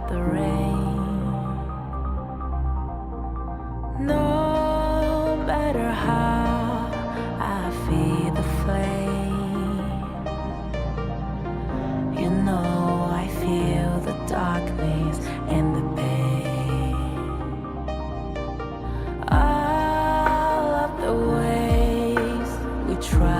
the rain. No matter how I feed the flame, you know I feel the darkness and the pain. All of the ways we tried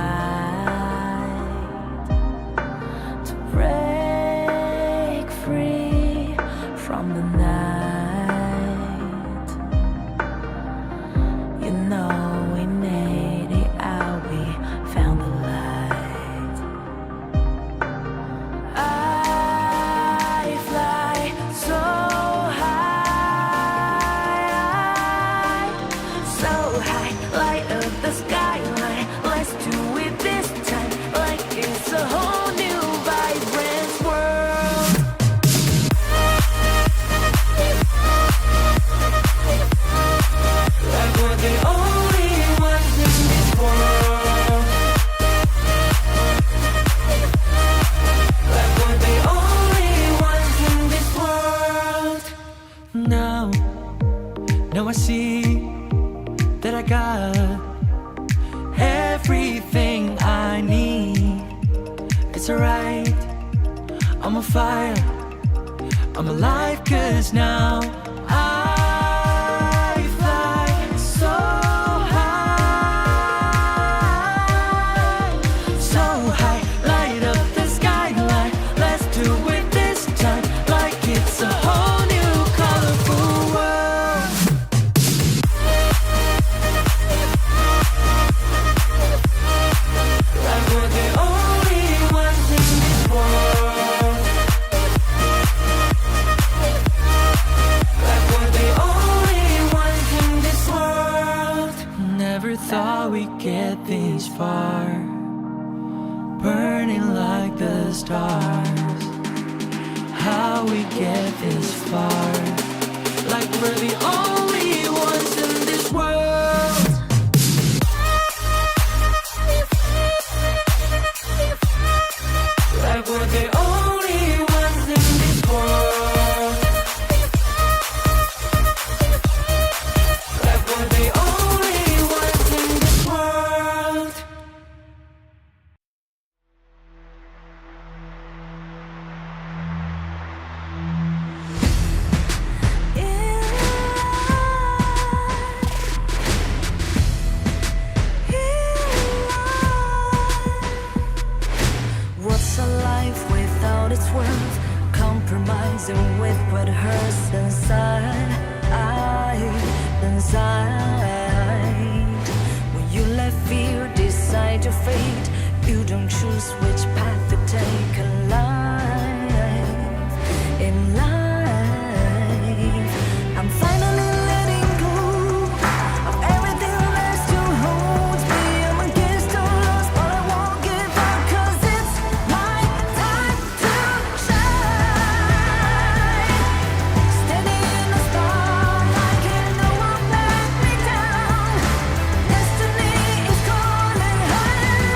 to break free from the night, you know we made it out, we found the light. I fly so high, light up the skyline. Let's do it this time, like it's a whole new vibrant world. Like we're the only ones in this world. Like we're the only ones in this world. Now I see that I got everything I need. It's alright, I'm on fire, I'm alive, 'cause now I fly so high, light up the skyline. Let's do it this time, like it's a whole new colorful world. Like we're the only ones in this world. Like we're the only ones in this world. Never thought we'd get this far, burning like the stars. How we get this far, like we're the only ones in this world. Like we're the only ones in this world. Like we're the only ones in this world. What's a life without its worth? Compromising with what hurts inside. When you let fear decide your fate, you don't choose which path to take in life. In life, I'm finally letting go of everything that still holds me. I'm against all odds, but I won't give up, 'cause it's my time to shine. Standing in the spotlight, can't no one let me down. Destiny is calling high.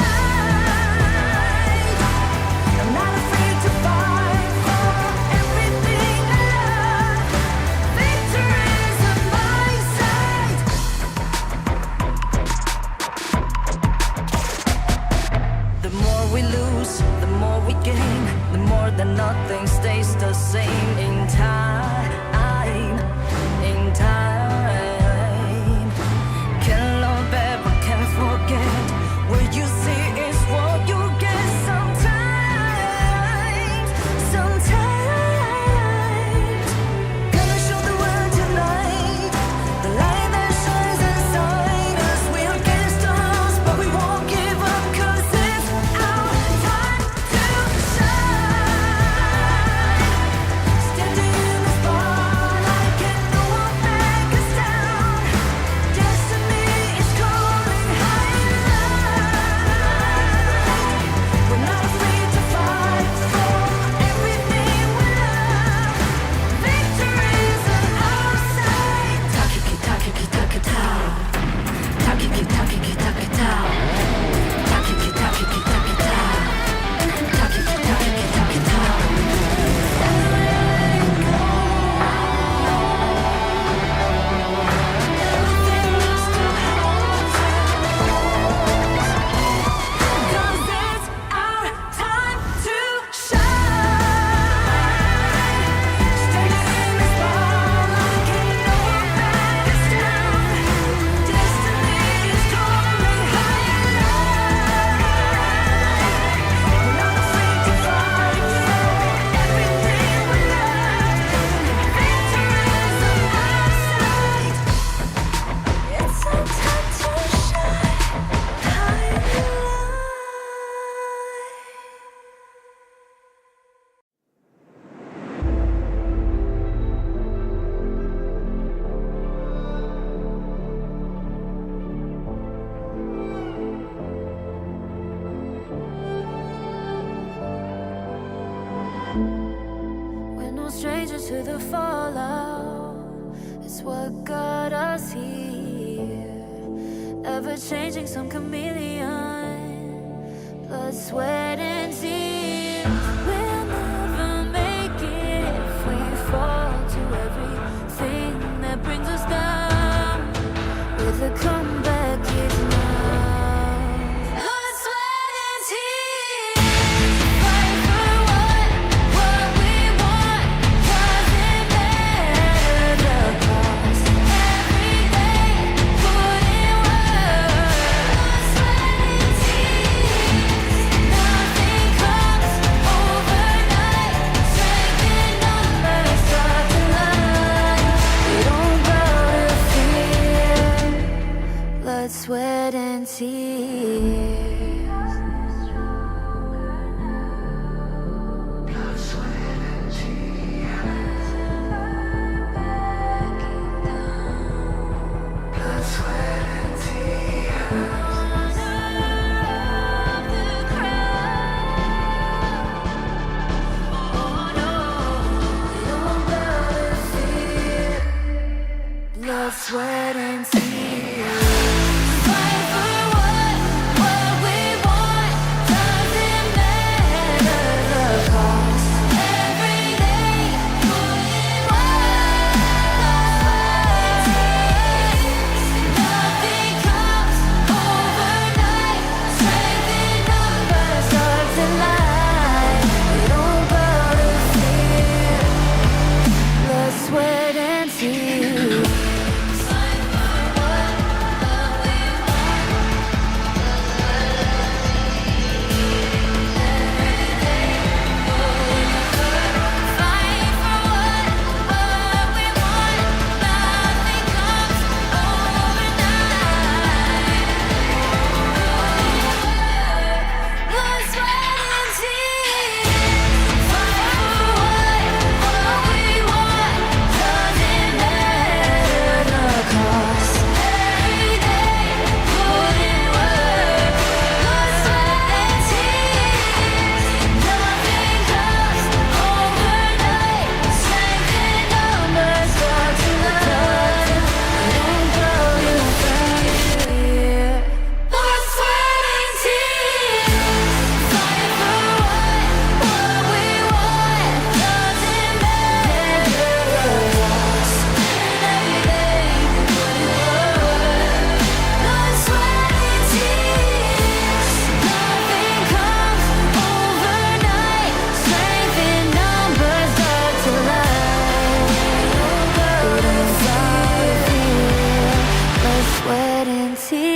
no stranger to the fallout. It's what got us here. Ever changing, some chameleon. Blood, sweat, and tears. We'll never make it if we fall to everything that brings us down. With a comeback is now. Blood, sweat, and tears. Fight for what we want. Doesn't matter the cost. Every day, put in work. Blood, sweat, and tears. Nothing comes overnight. Strength in numbers start to line. We don't bow to fear. Blood, sweat, and tears. Blood, sweat, and tears. Fight for what we want. Doesn't matter the cost. Every day, put in work. Nothing comes overnight. Strength in numbers start to lie. We don't bow to fear. Blood, sweat, and tears. Sweat and tears.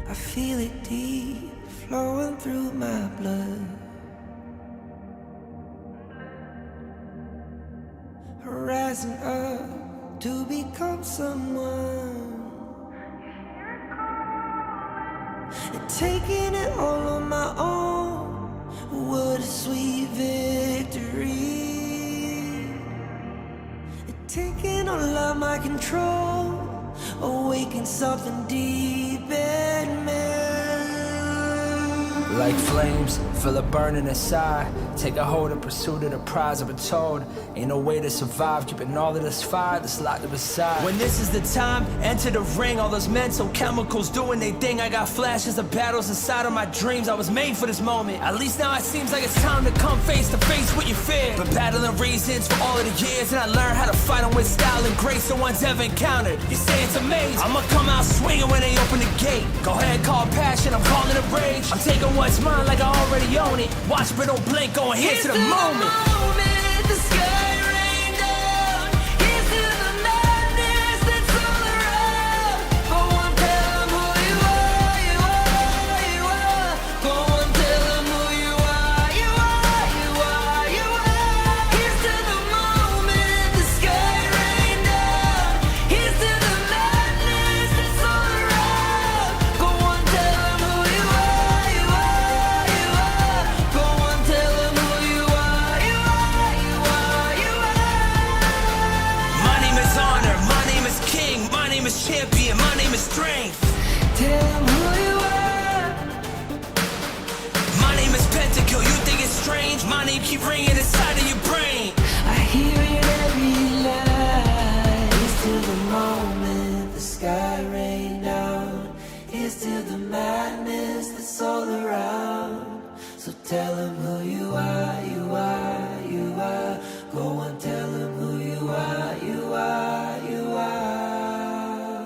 I feel it deep, flowing through my blood. Rising up to become someone. And taking it all on my own. What a sweet victory. And taking all of my control. Awaken something deep in me. Like flames, feel it burning inside. Take a hold in pursuit of the prize. I've been told, ain't no way to survive. Keeping all of this fire that's locked up inside. When this is the time, enter the ring. All those mental chemicals doing their thing. I got flashes of battles inside of my dreams. I was made for this moment. At least now it seems like it's time to come face to face with your fear. Been battling reasons for all of the years, and I learned how to fight them with style and grace no one's ever encountered. You say it's amazing. I'ma come out swinging when they open the gate. Go ahead, call passion, I'm calling it rage. I'm taking what's mine like I already own it. Watch but don't blink, going here to the moment. The sky rained down. Here's to the madness that's all around. Go on, tell 'em who you are, you are, you are. Go on, tell 'em who you are, you are, you are, you are. Here's to the moment. The sky rained down. Here's to the madness that's all around. Go on, tell 'em who you are, you are, you are. Go on, tell 'em my name keep ringing inside of your brain. I hear it every night. Here's to the moment the sky rained down. Here's to the madness that's all around. So tell him who you are, you are, you are. Go on, tell him who you are, you are, you are.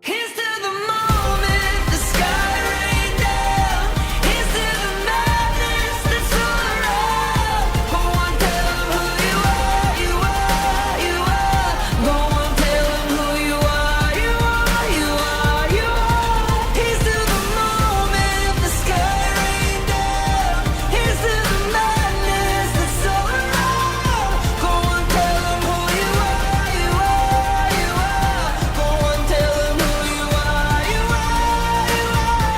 Here's to the moment the sky rained down. Here's to the madness that's all around. Go on, tell him who you are, you are, you are. Go on, tell him who you are, you are, you are, you are. Here's to the moment the sky rained down. Here's to the madness that's all around. Go on, tell him who you are, you are, you are. Go on, tell him who you are, you are, you are.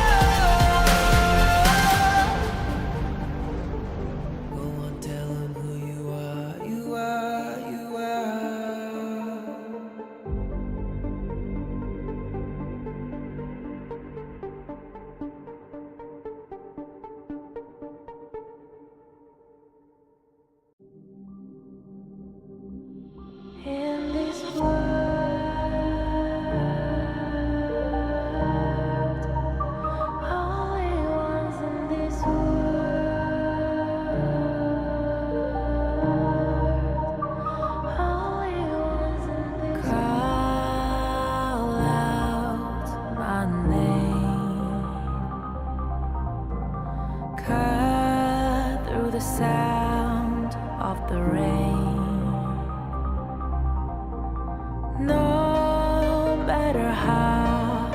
Go on, tell him who you are, you are, you are. In this world, only ones in this world, only ones in this call out my name, cut through the sound of the rain. No matter how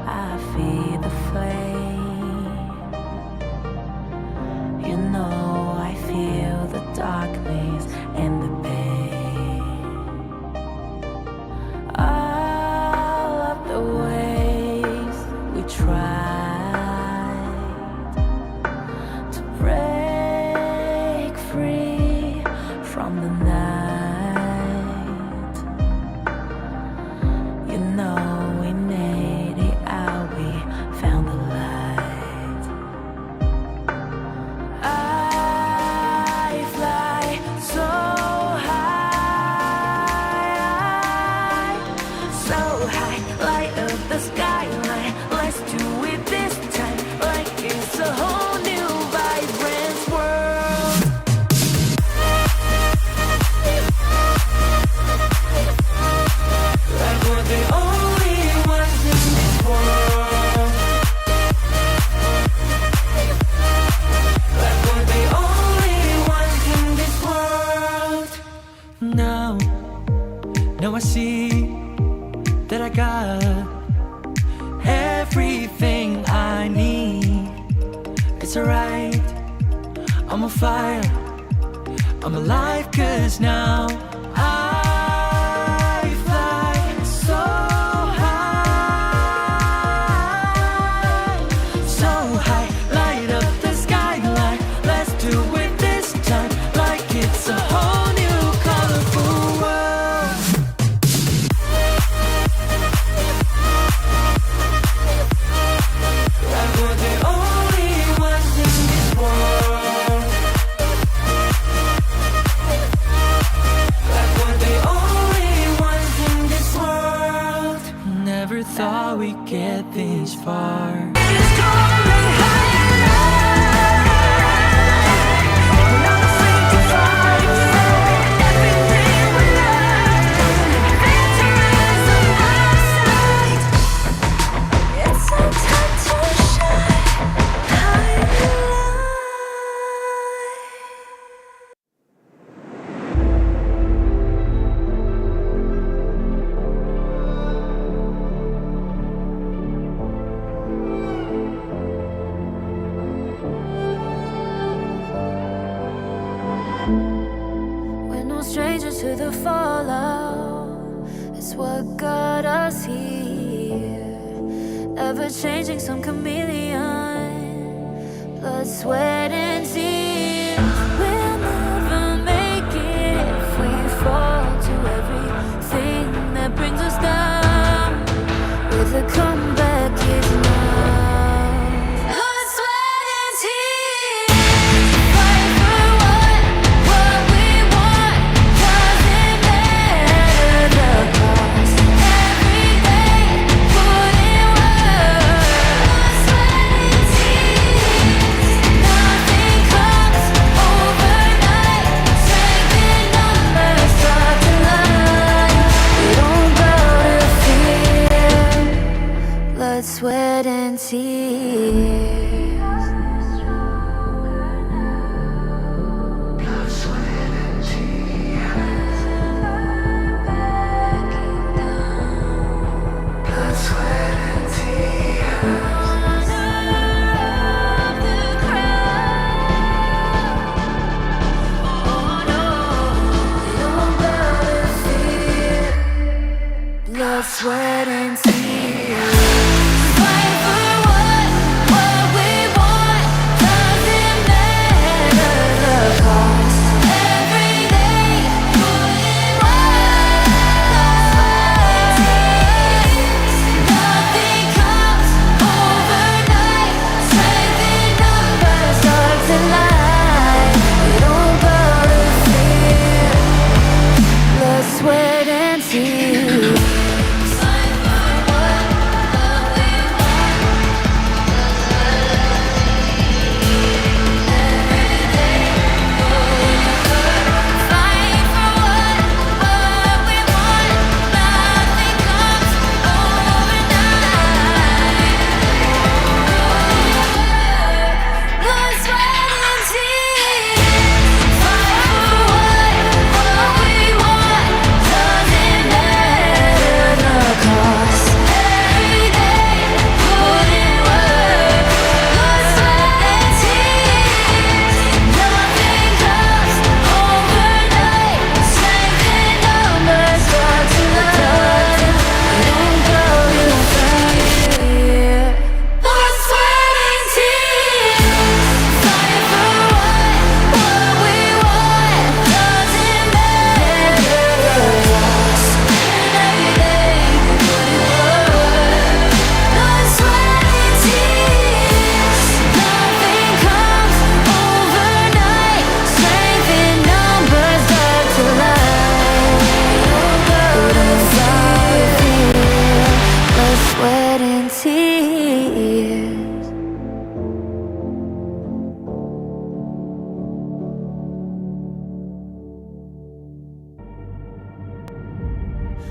I feed the flame, you know I feel the darkness and the pain. All of the ways we tried to break free from the night. You know we made it out, we found the light. I fly so high, light up the skyline. Let's do it this time, like it's a whole new vibrant world. Like we're the only ones in this world. Like we're the only ones in this world. Now I see that I got everything I need. It's alright, I'm on fire, I'm alive, 'cause now I fly so high, light up the skyline. Let's do it this time, like it's a whole new colorful world. Like we're the only ones in this world. Like we're the only ones in this world. Never thought we'd get this far. It's going higher. We're not afraid to fight for everything we love. Victory is on our side. It's our time to shine. Higher. We're no strangers to the fallout. It's what got us here. Ever changing, some chameleon. Blood, sweat, and tears. We'll never make it if we fall to everything that brings us down. With a comeback is now. Blood, sweat, and tears. sweat and tears. Fight for what we want. Doesn't matter the cost. Every day put in work. Nothing comes overnight. Strength in numbers starts in life. We don't go to fear. Blood, sweat, and tears.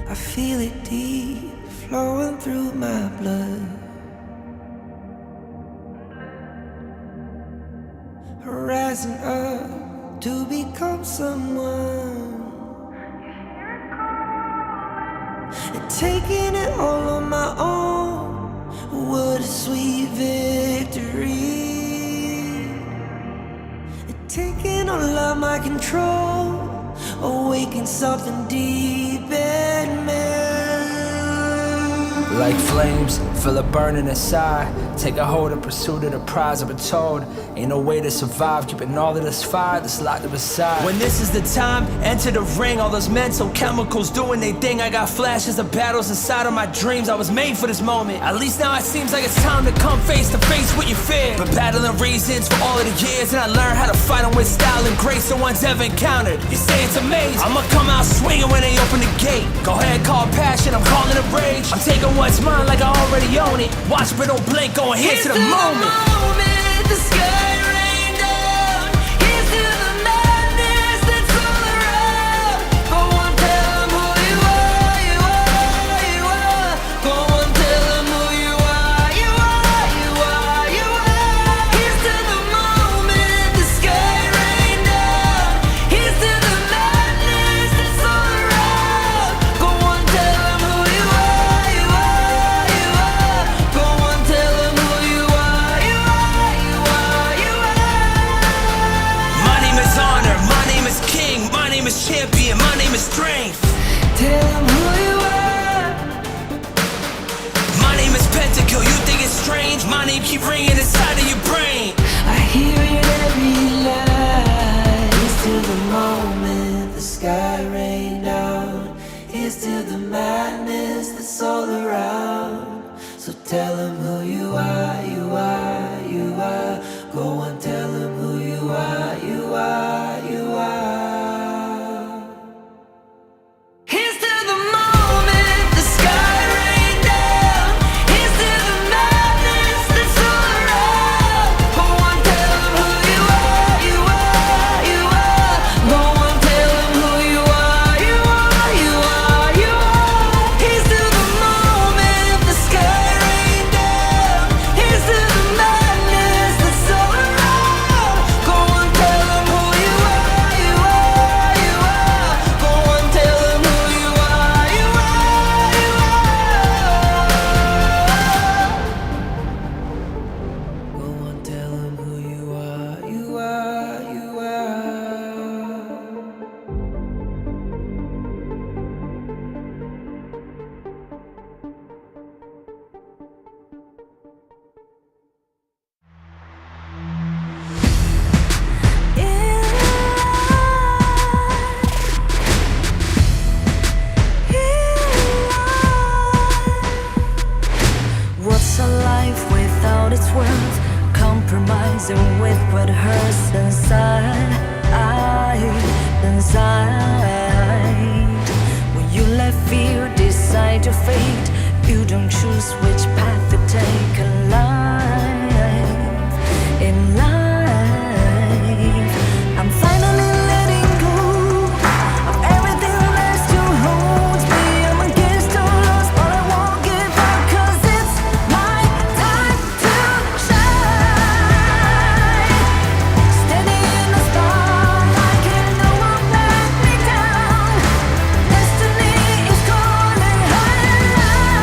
I feel it deep flowing through my blood. Rising up to become someone, and taking it all on my own. What a sweet victory. And taking all of my control, awaken something deep in me. Like flames, feel it burning inside. Take a hold of pursuit of the prize. I've been told ain't no way to survive, keeping all of this fire that's locked up inside. When this is the time, enter the ring. All those mental chemicals doing they thing. I got flashes of battles inside of my dreams. I was made for this moment. At least now it seems like it's time to come face to face with your fear. Been battling reasons for all of the years, and I learned how to fight them with style and grace no one's ever encountered. You say it's amazing, I'ma come out swinging when they open the gate. Go ahead, call passion, I'm calling it rage. I'm taking what's mine like I already own it. Watch but don't blink, going here to the moment. The sky rain down. Here's to the madness that's all around. Go on, tell 'em who you are, you are, you are. Go on, tell 'em who you are, you are, you are, you are. Here's to the moment, the sky rain down. Here's to the madness that's all around. Go on, tell 'em who you are, you are, you are. Go on, tell 'em who you are, you are, you are, you are. My name is honor, my name is king, my name is champion, my name is strength. Tell 'em who you are. My name is Pentakill, you think it's strange? My name keep ringing inside of your brain. I hear it every night. Here's to the moment the sky rain down. Here's to the madness that's all around. So tell 'em who you are, you are, you are. Go on, tell 'em who you are, you are, you are. Here's to the moment the sky rain down. Here's to the madness that's all around. Go on, tell 'em who you are, you are, you are. Go on, tell 'em who you are, you are, you are, you are. Here's to the moment the sky rain down. Here's to the choose which path to take in life. I'm finally letting go of everything that still holds me. I'm against all odds, but I won't give up, 'cause it's my time to shine. Standing in the spotlight, can no one let me down. Destiny is calling highlight.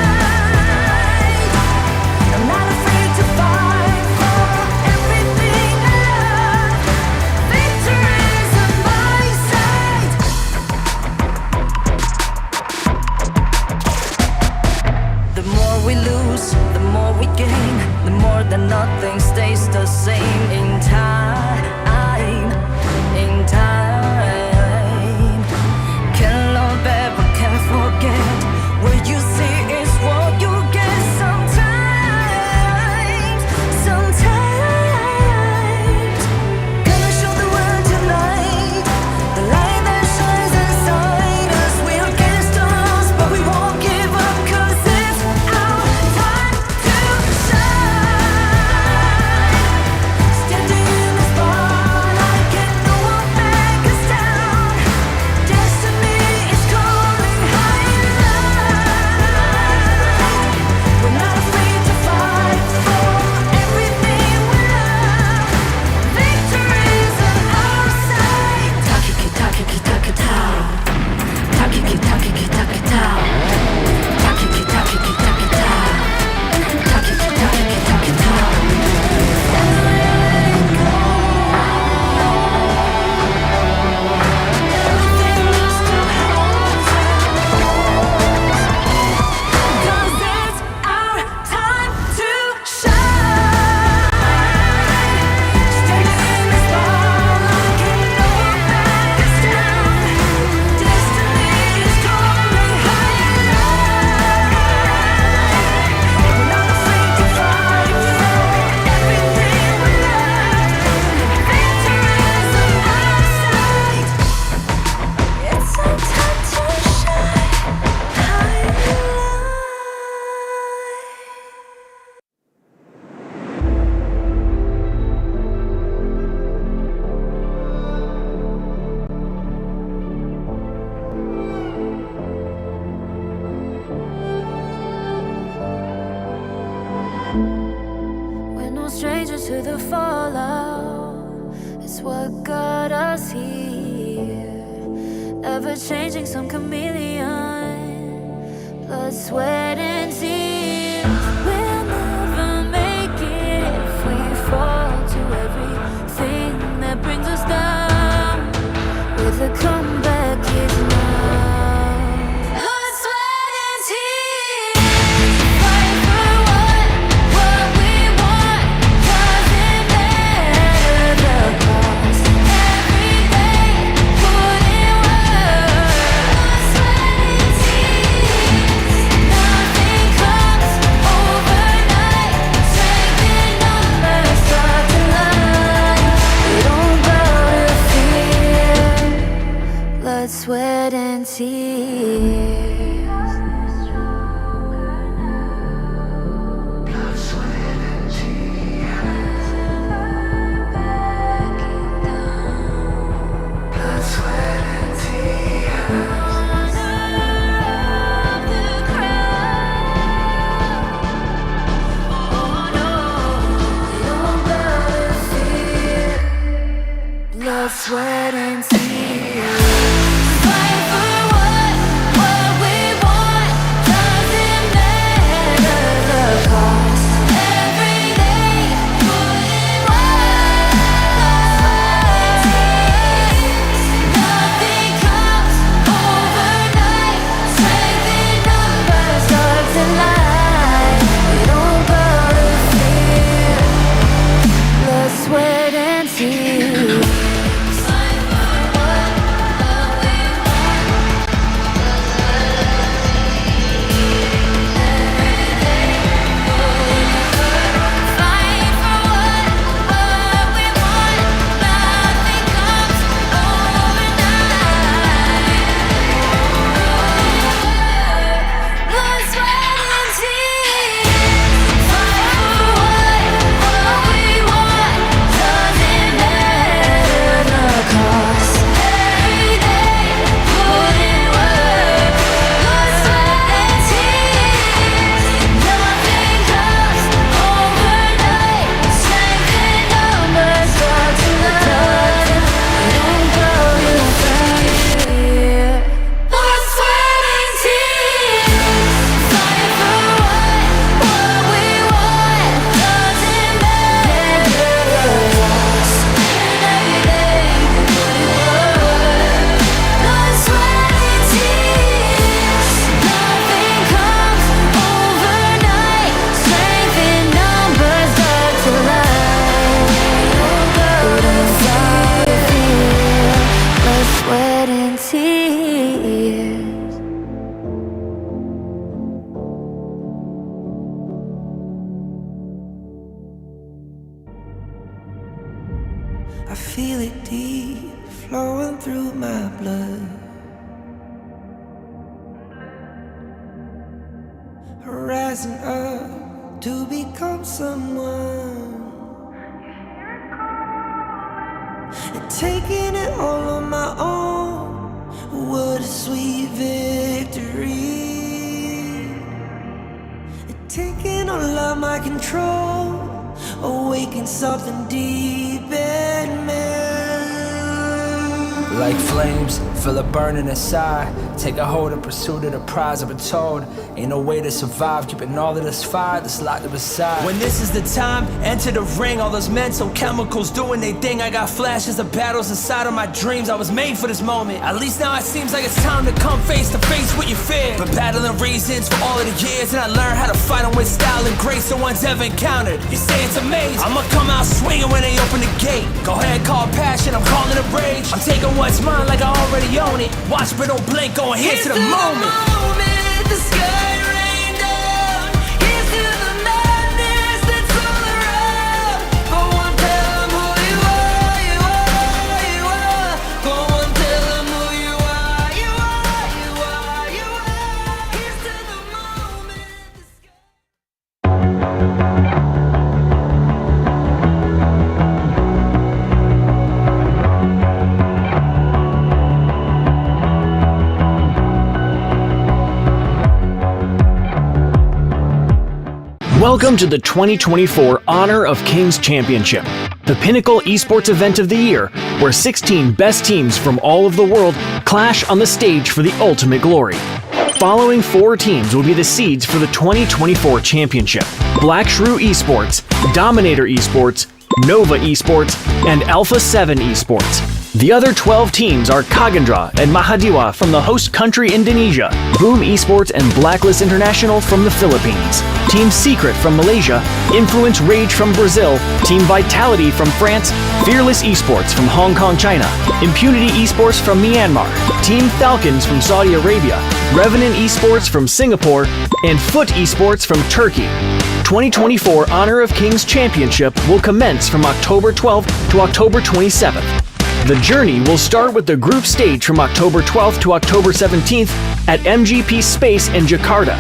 I'm not afraid to fight for everything I love. Victory's on my side. The more we lose, the more we gain. The more that nothing stays the same. In time, can love back but can't forget. What you see is what you get. Sometimes gonna show the world tonight, the light that shines inside us. We're against the odds, but we won't give up, 'cause it's our time to shine. Standing in the spotlight, can no one back us down. Destiny is calling highlight. We're not afraid to fight for everything we love. Victory's on our side. Takiki takiki takitao. Takiki takiki takitao. Takiki takiki takitao. Takiki takiki takitao. Letting go. Everything lost to hold you. 'Cause it's our time to shine. Standing in the spotlight, can no one back us down. Destiny is calling highlight. We're not afraid to fight for everything we love. Victory's on our side. It's our time to shine. Highlight. We're no strangers to the fallout. It's what got us here. Ever changing, some chameleon. Blood, sweat, and tears. We'll never make it if we fall to everything that brings us down. With a comeback is now. Blood, sweat, and tears. Fight for what we want. Doesn't matter the cost. Every day, put in work. Blood, sweat, and tears. Nothing comes overnight. Strength in numbers start to line. We don't bow to fear. Blood, sweat, and tears. Blood, sweat, and tears. Fight for what we want. Doesn't matter the cost. Every day, put in work. Nothing comes overnight. Strength in numbers starts to line. We don't bow to fear. Blood, sweat, and tears. Fight for what flowing through my blood. Rising up to become someone, and taking it all on my own. What a sweet victory. And taking all of my control, awaken something deep in me. Like flames, feel it burning inside. Take a hold of pursuit of the prize. I've been told ain't no way to survive, keeping all of this fire that's locked up inside. When this is the time, enter the ring. All those mental chemicals doing their thing. I got flashes of battles inside of my dreams. I was made for this moment. At least now it seems like it's time to come face to face with your fear. Been battling reasons for all of the years, and I learned how to fight them with style and grace no one's ever encountered. You say it's amazing, I'ma come out swinging when they open the gate. Go ahead, call passion, I'm calling it rage. I'm taking what's mine like I already own it. Watch but don't blink, going here to the moment. The sky rained down. Here's to the madness that's all around. Go on, tell them who you are, you are, you are. Go on, tell them who you are, you are, you are, you are. Here's to the moment. The sky. Welcome to the 2024 Honor of Kings Championship, the pinnacle esports event of the year, where 16 best teams from all of the world clash on the stage for the ultimate glory. Following 4 teams will be the seeds for the 2024 championship: Black Shrew Esports, Dominator Esports, Nova Esports, and FLCN Esports. The other 12 teams are Kagandra and Mahadiwa from the host country Indonesia, Boom Esports and Blacklist International from the Philippines, Team Secret from Malaysia, Influence Rage from Brazil, Team Vitality from France, Fearless Esports from Hong Kong, China, Impunity Esports from Myanmar, Team Falcons from Saudi Arabia, Revenant Esports from Singapore, and Foot Esports from Turkey. 2024 Honor of Kings Championship will commence from October 12th to October 27th. The journey will start with the group stage from October 12th to October 17th at MGP Space in Jakarta.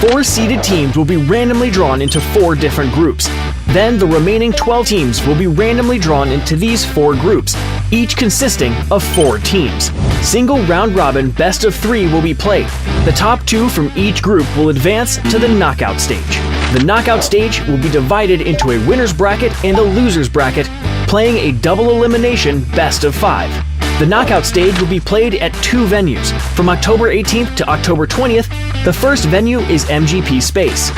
4 seeded teams will be randomly drawn into 4 different groups. Then the remaining 12 teams will be randomly drawn into these 4 groups, each consisting of 4 teams. Single round robin best of 3 will be played. The top 2 from each group will advance to the knockout stage. The knockout stage will be divided into a winner's bracket and a loser's bracket, playing a double elimination best of 5. The knockout stage will be played at 2 venues. From October 18th to October 20th, the first venue is MGP Space.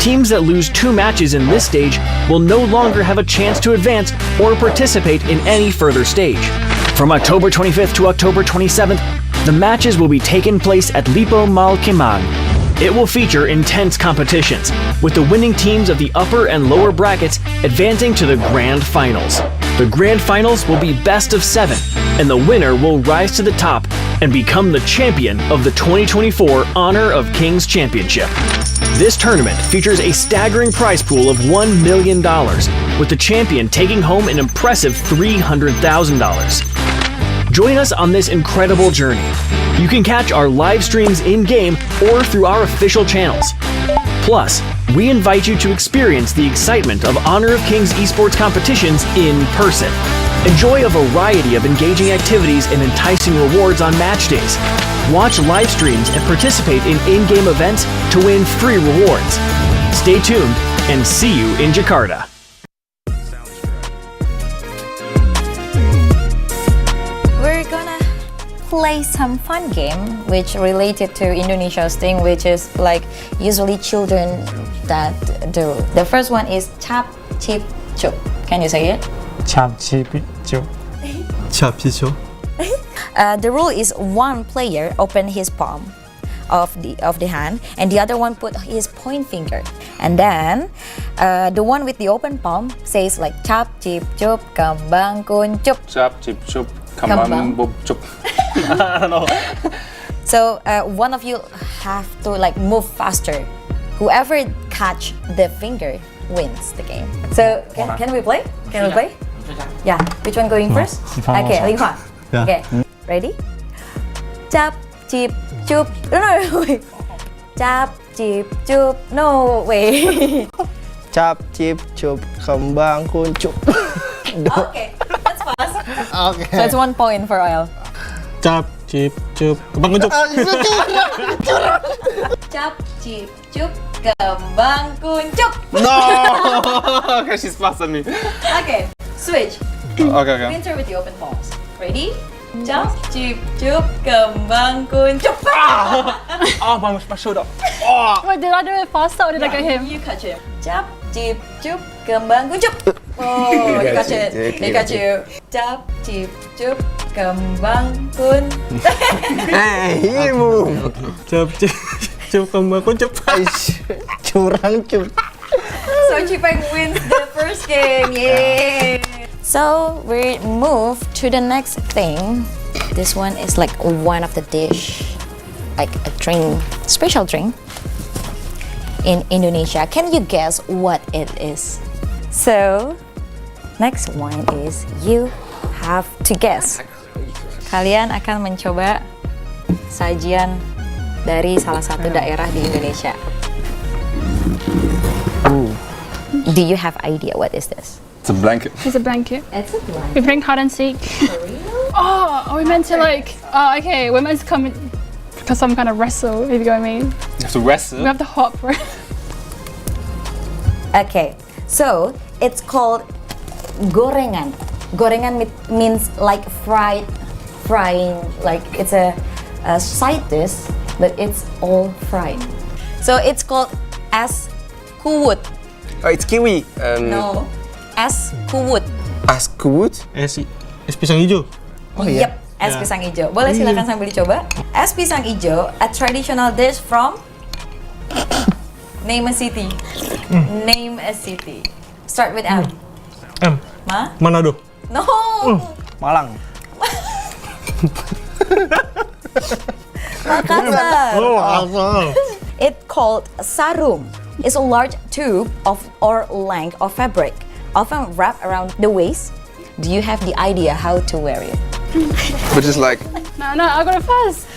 Teams that lose 2 matches in this stage will no longer have a chance to advance or participate in any further stage. From October 25th to October 27th, the matches will be taking place at Lipo Malkemang. It will feature intense competitions, with the winning teams of the upper and lower brackets advancing to the Grand Finals. The Grand Finals will be best of 7, and the winner will rise to the top and become the champion of the 2024 Honor of Kings Championship. This tournament features a staggering prize pool of $1 million, with the champion taking home an impressive $300,000. Join us on this incredible journey. You can catch our live streams in-game or through our official channels. Plus, we invite you to experience the excitement of Honor of Kings esports competitions in person. Enjoy a variety of engaging activities and enticing rewards on match days. Watch live streams and participate in in-game events to win free rewards. Stay tuned and see you in Jakarta. We're gonna play some fun game which related to Indonesia's thing, which is like usually children that do. The first one is chap chip chup. Can you say it? 잡지비죠. 잡지죠. The rule is one player open his palm of the hand, and the other one put his point finger, and then the one with the open palm says like chap chip chup kambang kuncup. Chap chip chup kambang bub chup. I don't know. So one of you have to like move faster. Whoever catch the finger wins the game. So can we play? Can we play? Yeah. Which one going first? Okay, Linghua. Yeah. Okay, ready? Chap, chip, chup. No, wait. Chap, chip, chup. No, wait. Cap, cip, cup, kembang, kuncup. Okay, that's fast. Oke. So it's 1 point for Oil. Cap, cip, cup, kembang, kuncup. Chap, chip, chup, kembang kuncup. No! Okay, she's faster than me. Okay, switch. Okay. Winter with the open palms. Ready? Chap, chip, chup, kembang kuncup. Oh, my shoulder. Wait, did I do it faster or did I get him? You catch him. Chap, chip, chup, kembang kuncup. Oh, you catch it. They catch you. Chap, chip, chup, kembang kun. Ibu. Cap, cip, cup, kembang, kuncup. Curang, cup. So Chipeng wins the first game. Yay! So we move to the next thing. This one is like one of the dish, like a drink, special drink in Indonesia. Can you guess what it is? So next one is you have to guess. Kalian akan mencoba sajian dari salah satu daerah di Indonesia. Do you have idea what is this? It's a blanket. It's a blanket. It's a blanket. We're playing hide and seek. Oh, are we meant to like? Oh, okay. We're meant to come for some kind of wrestle. If you know what I mean. You have to wrestle. We have to hop. Right? Okay, so it's called gorengan. Gorengan means like frying. Like it's a side dish, but it's all fried. So it's called es kuwut. Oh, it's kiwi. No, es kuwut. Askut. Es pisang hijau. Oh iya. Yep, es pisang hijau. Boleh silakan sambil dicoba. Es pisang hijau, a traditional dish from name a city. Name a city. Start with M. M. Manado. No. Malang. Makassar. asal. It called sarung. It's a large tube of or length of fabric, often wrapped around the waist. Do you have the idea how to wear it? But just like No, I got it first.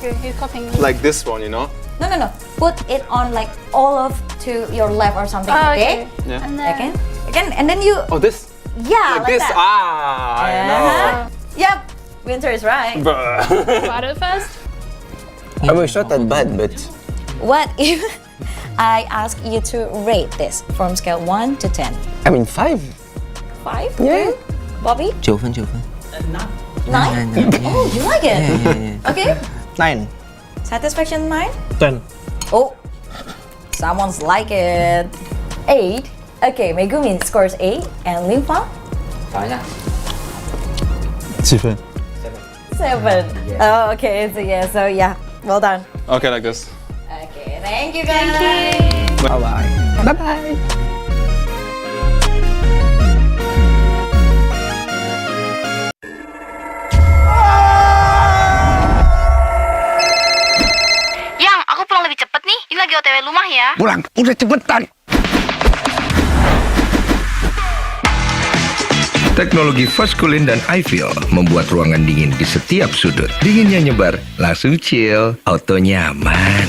Okay, he's copying me. this one, you know? No. Put it on like all of to your left or something. Oh, Okay. Yeah. And then Again, and then you. Oh, this? Yeah, Like this? that. I know. Yep. Winter is right. Bruh. got it first. I mean, it's not that bad, but What if I ask you to rate this from scale 1 to 10? I mean 5. 5? Yeah. Bobby? 9 分。 9? Nine. Oh, you like it? Okay. 9. Satisfaction 9? 10. Oh, someone's like it. 8. Okay, Megumi scores 8 and Limpa? 7. 7. Oh, okay. So yeah, well done. Okay, like this. Okay, thank you guys. Bye-bye. Bye-bye. Yang, aku pulang lebih cepet nih. Ini lagi OTW rumah ya. Pulang, udah cepetan. Teknologi fast cooling dan iFeel membuat ruangan dingin di setiap sudut. Dinginnya nyebar, langsung chill, auto nyaman.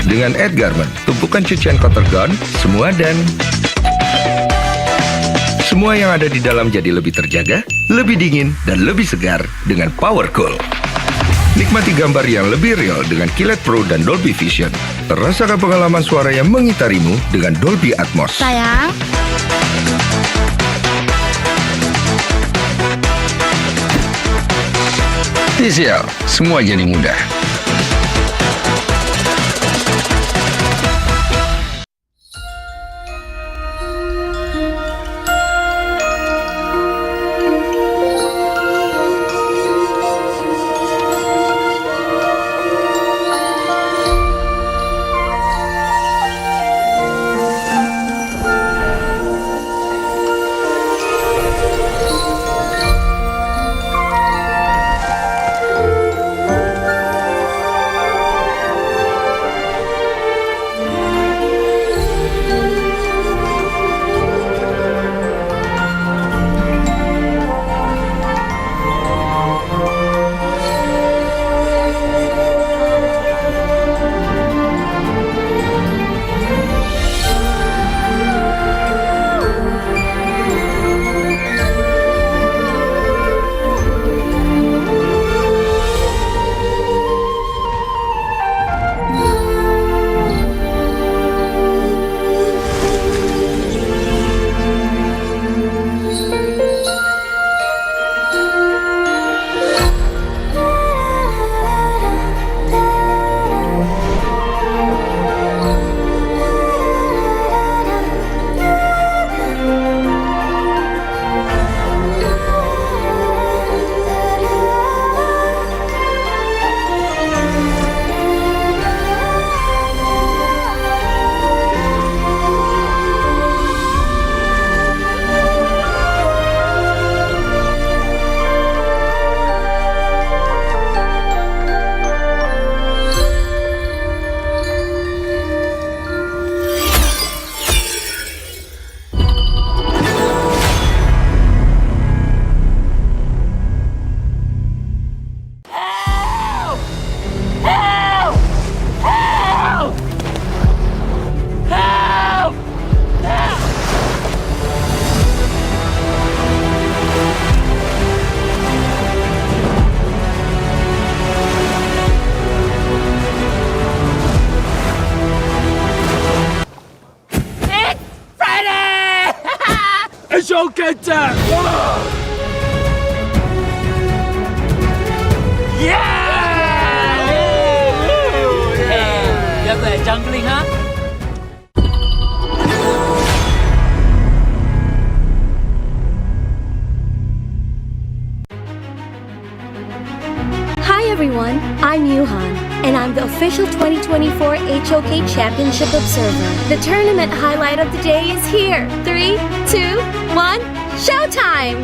Dengan Edgarment, tumpukan cucian kotor gone, semua dan semua yang ada di dalam jadi lebih terjaga, lebih dingin, dan lebih segar dengan Power Cool. Nikmati gambar yang lebih real dengan Kilet Pro dan Dolby Vision. Rasakan pengalaman suara yang mengitarimu dengan Dolby Atmos. Sayang. TCL, semua jadi mudah. 手跟着。耶！要不要 jungling 哈？ Hi everyone, I'm Yuhan, and I'm the official 2024 HOK Championship Observer. The tournament highlight of the day is here. 3, 2, 1, showtime!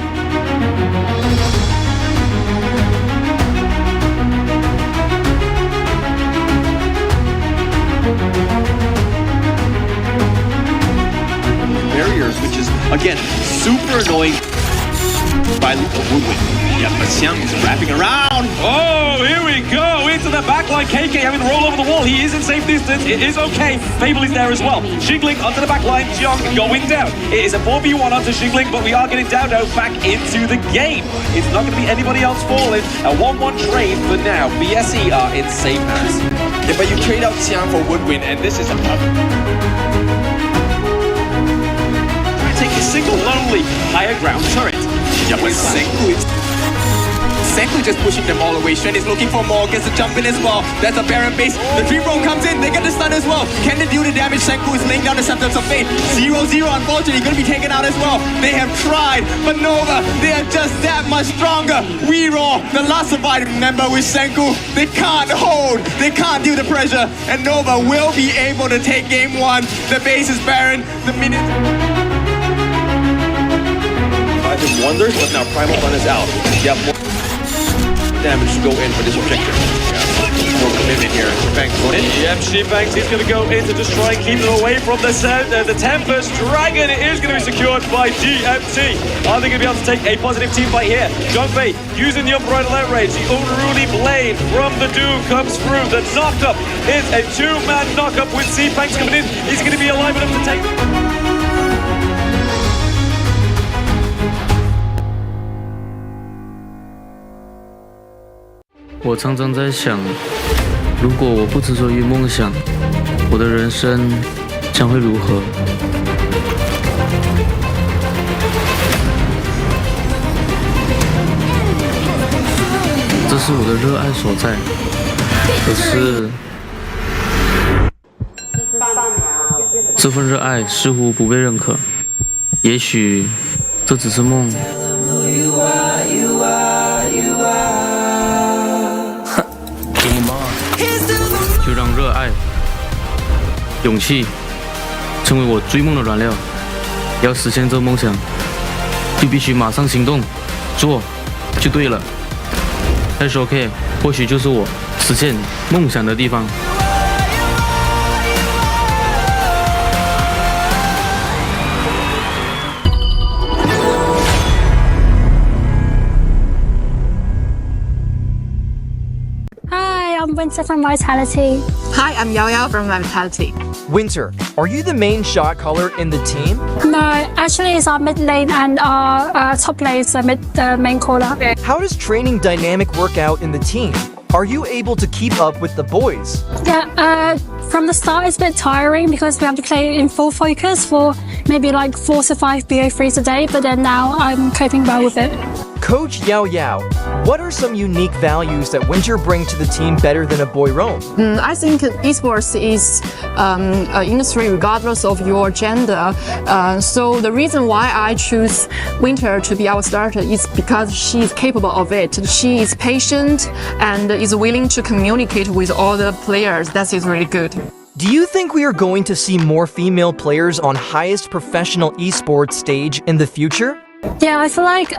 Barriers, which is again super annoying by Woodwind. Yeah, but Xiang is wrapping around. Oh, here we go into the backline. KK having to roll over the wall. He is in safe distance. It is okay. Fable is there as well. Shingling onto the backline. Jiang going down. It is a 4v1 onto Shingling, but we are getting down now back into the game. It's not going to be anybody else falling. A 1-1 trade for now. BSE are in safe hands. Yeah, but you trade out Xiang for Woodwind, and this is a take a single lonely higher ground turret. Yeah, but Senku just pushing them all away. Shen is looking for more, gets a jump in as well. That's a Baron base. The Dream Roll comes in, they get the stun as well. Can they do the damage? Senku is laying down the Scepters of Fate. 0-0 unfortunately gonna be taken out as well. They have tried, but Nova, they are just that much stronger. We Raw, the last surviving member with Senku, they can't hold, they can't deal the pressure, and Nova will be able to take game 1. The base is Baron, the minute. I just wonders, but now Primal Sun is out. You have more damage to go in for this objective. Yeah, more commitment here. Banks going in. Yep, Sheepbanks, he's going to go in to just try and keep them away from the Tempest Dragon. It is going to be secured by GMT. Are they going to be able to take a positive team fight here? Junpei using the unbridled outrage. The unruly blade from the Doom comes through. The knockup is a 2-man knockup with Sheepbanks coming in. He's going to be alive enough to take. 我常常在想，如果我不执着于梦想，我的人生将会如何？这是我的热爱所在，可是这份热爱似乎不被认可。也许这只是梦。 就让热爱、勇气成为我追梦的燃料。要实现这梦想，就必须马上行动，做就对了。HOK 或许就是我实现梦想的地方。 I'm Winter from Vitality. Hi, I'm Yao Yao from Vitality. Winter, are you the main shot caller in the team? No, actually it's our mid lane and our top lane is the main caller. How does training dynamic work out in the team? Are you able to keep up with the boys? Yeah, from the start it's a bit tiring because we have to play in full focus for maybe like 4 to 5 BO3s a day, but then now I'm coping well with it. Coach Yao Yao, what are some unique values that Winter bring to the team better than a boy roam? I think esports is an industry regardless of your gender. So the reason why I choose Winter to be our starter is because she is capable of it. She is patient and is willing to communicate with all the players. That is really good. Do you think we are going to see more female players on highest professional esports stage in the future? Yeah, I feel like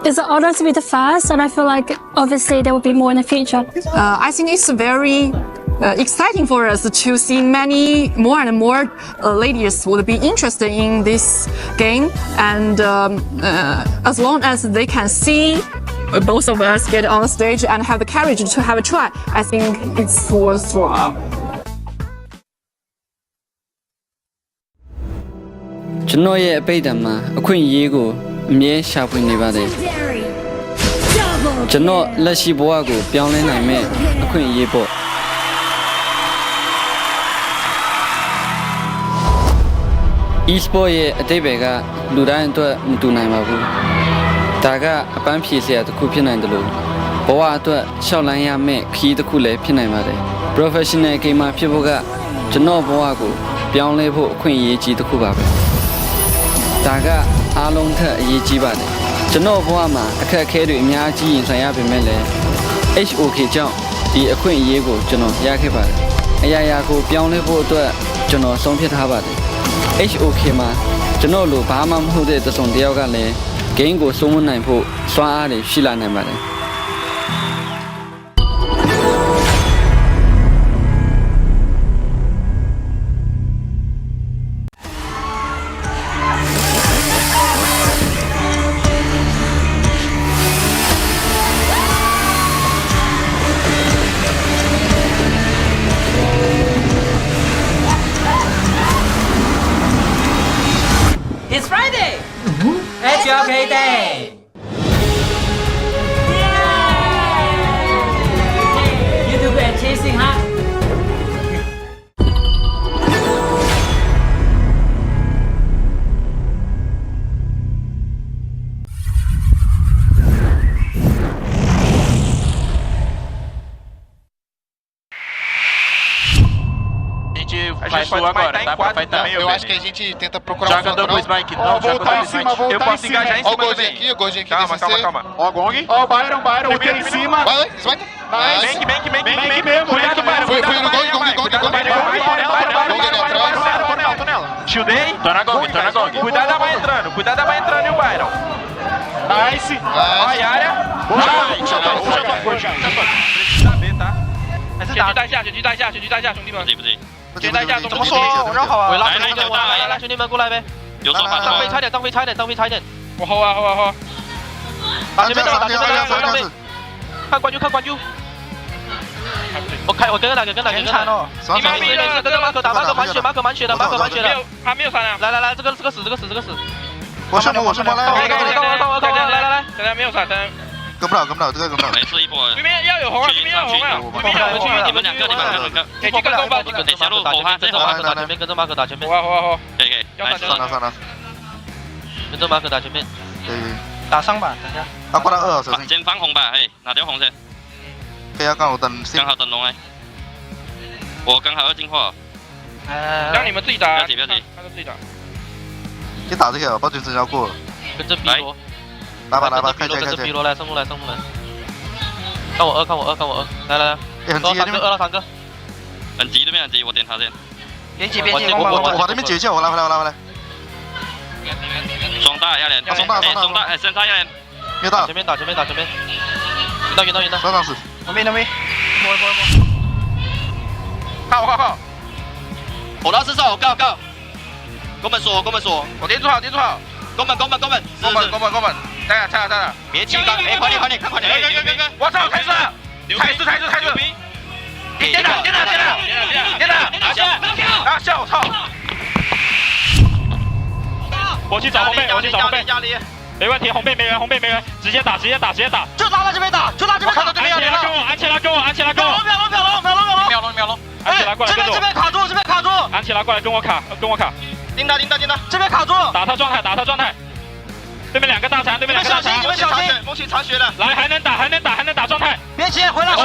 it's an honor to be the first, and I feel like obviously there will be more in the future. I think it's very exciting for us to see more and more ladies would be interested in this game, and as long as they can see both of us get on stage and have the courage to have a try, I think it's worthwhile. ကျွန်တော်ရဲ့အပိတ်တံမှာအခွင့်အရေးကိုအမြဲရှာဖွေနေပါတယ်ကျွန်တော်လက်ရှိဘဝကိုပြောင်းလဲနိုင်မဲ့အခွင့်အရေးပေါ့ e-sport ရဲ့အတိတ်ဘက်ကလူတိုင်းအတွက်မတူနိုင်ပါဘူးဒါကအပန်းဖြေစရာတစ်ခုဖြစ်နိုင်တယ်လို့ဘဝအတွက်ရှောက်လန်းရမယ့်ခီးတစ်ခုလည်းဖြစ်နိုင်ပါတယ် professional gamer ဖြစ်ဖို့ကကျွန်တော်ဘဝကိုပြောင်းလဲဖို့အခွင့်အရေးကြီးတစ်ခုပါပဲဒါကအားလုံးထက်အရေးကြီးပါတယ်ကျွန်တော်ဘဝမှာအခက်အခဲတွေအများကြီးရင်ဆိုင်ရပေမဲ့လည်း HOK ကြောင့်ဒီအခွင့်အရေးကိုကျွန်တော်ရခဲ့ပါတယ်အရာရာကိုပြောင်းလဲဖို့အတွက်ကျွန်တော်ဆုံးဖြတ်ထားပါတယ် HOK မှာကျွန်တော်လိုဘာမှမဟုတ်တဲ့တစုံတစ်ယောက်ကလည်း game ကိုစိုးမနိုင်ဖို့စွမ်းအားတွေရှိလာနိုင်ပါတယ် It's Friday! FLCK Day! YouTube and chasing, huh? A gente pode agora, dá pra fightar. Eu acho que a gente tenta procurar joga double smite, não, joga double smite. Eu posso engajar em cima do aqui, o golzinho aqui. Calma. Ó o Gong. Ó o Byron, o T em cima. Vai, smite. Bank mesmo. Cuidado, Byron. Fui no Gong. Tô nela. Shieldei. Tô na Gong. Cuidado da vai entrando, e o Byron. Nice. Ó a área. Precisa ver, tá? 先去带下，兄弟们。不对。先带下，怎么说？我绕好啊！来，兄弟们过来呗。有手法。张飞差点。我后啊。打前面到，看关注。我跟那个。你妈逼了！这个马可满血的。还没有闪啊！来，这个死。我上波来！来，大家没有闪，跟不了，这个跟不了。没事一波。对面要有红啊！你们两个。可以去跟攻吧，等下路口哈，跟着马可打前面。好。可以。算了。跟着马可打前面。可以。打伤吧，等下。挂到2，小心。先放红吧，哪条红先？可以啊，刚好等龙哎。我刚好要进化。让你们自己打。不要急。他们自己打。先打这个，把军事要过。跟着 B 罗。来吧，开。跟着 B 罗来，上路来。看我二，来。2了3个。很急对面很急，我点他先。别急，我这边解救，我来。双大压连，双大，先杀压连。没到。前面打。赢到。上死。那边。靠。我到4手，告。攻门锁。我点住好。攻门。带了。别急，快点。我操，开始。点打下，我操！我去找红贝，没问题，红贝没人，直接打，就打到这边打，我看到这边要连了，安琪拉跟我，秒龙，安琪拉过来跟我，这边卡住，安琪拉过来跟我卡，叮当，这边卡住，打他状态，对面2个大残，你们小心，梦奇残血了，来还能打状态，别急，回来，梦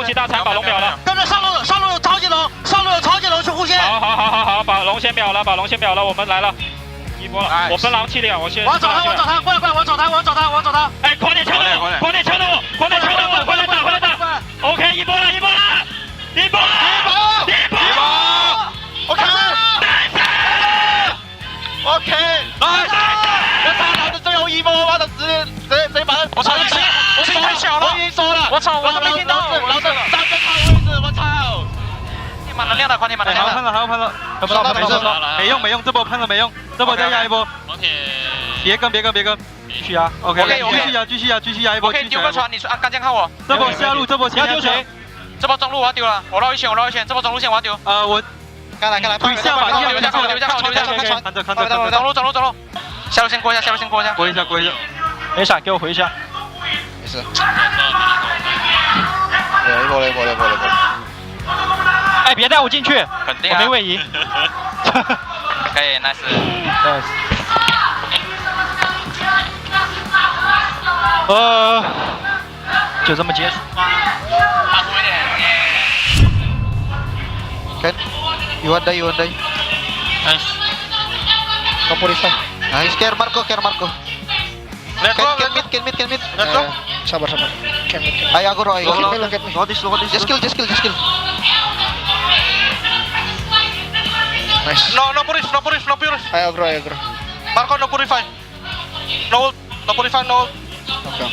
奇大残，把龙秒了，跟着上路有超级龙去护线，好，把龙先秒了，我们来了。一波了，我分狼气量，我先。我找他，过来，我找他。哎，快点抢我，快点打 ！OK， 一波了。OK， 来，我操，老子最后一波，我的直接把他，我操，我声音太小了，我已经说了，我操，我没听到，老子3个卡位置，我操！你满能量的，快点满能量的，还要喷了，没用，这波喷了没用，这波再压一波。别跟，继续压 ，OK， 继续压一波。可以丢个船，你说干将看我。这波下路，你要丢谁？这波中路我要丢了，我绕一圈，这波中路线我要丢。我。看来，退下吧，留下，看着，走路，下路先过一下，过一下，没闪，给我回一下，没事。一波了。哎，别带我进去，肯定我没位移。可以，nice。就这么结束。Ken, you want die. Nice. No purify. Nice, care Marco. Ken mid. Sabar. Ken mid. Ayo agro. Look this. Just kill. Nice. No purify. Ayo agro. Marco, no purify. No purify. Okay.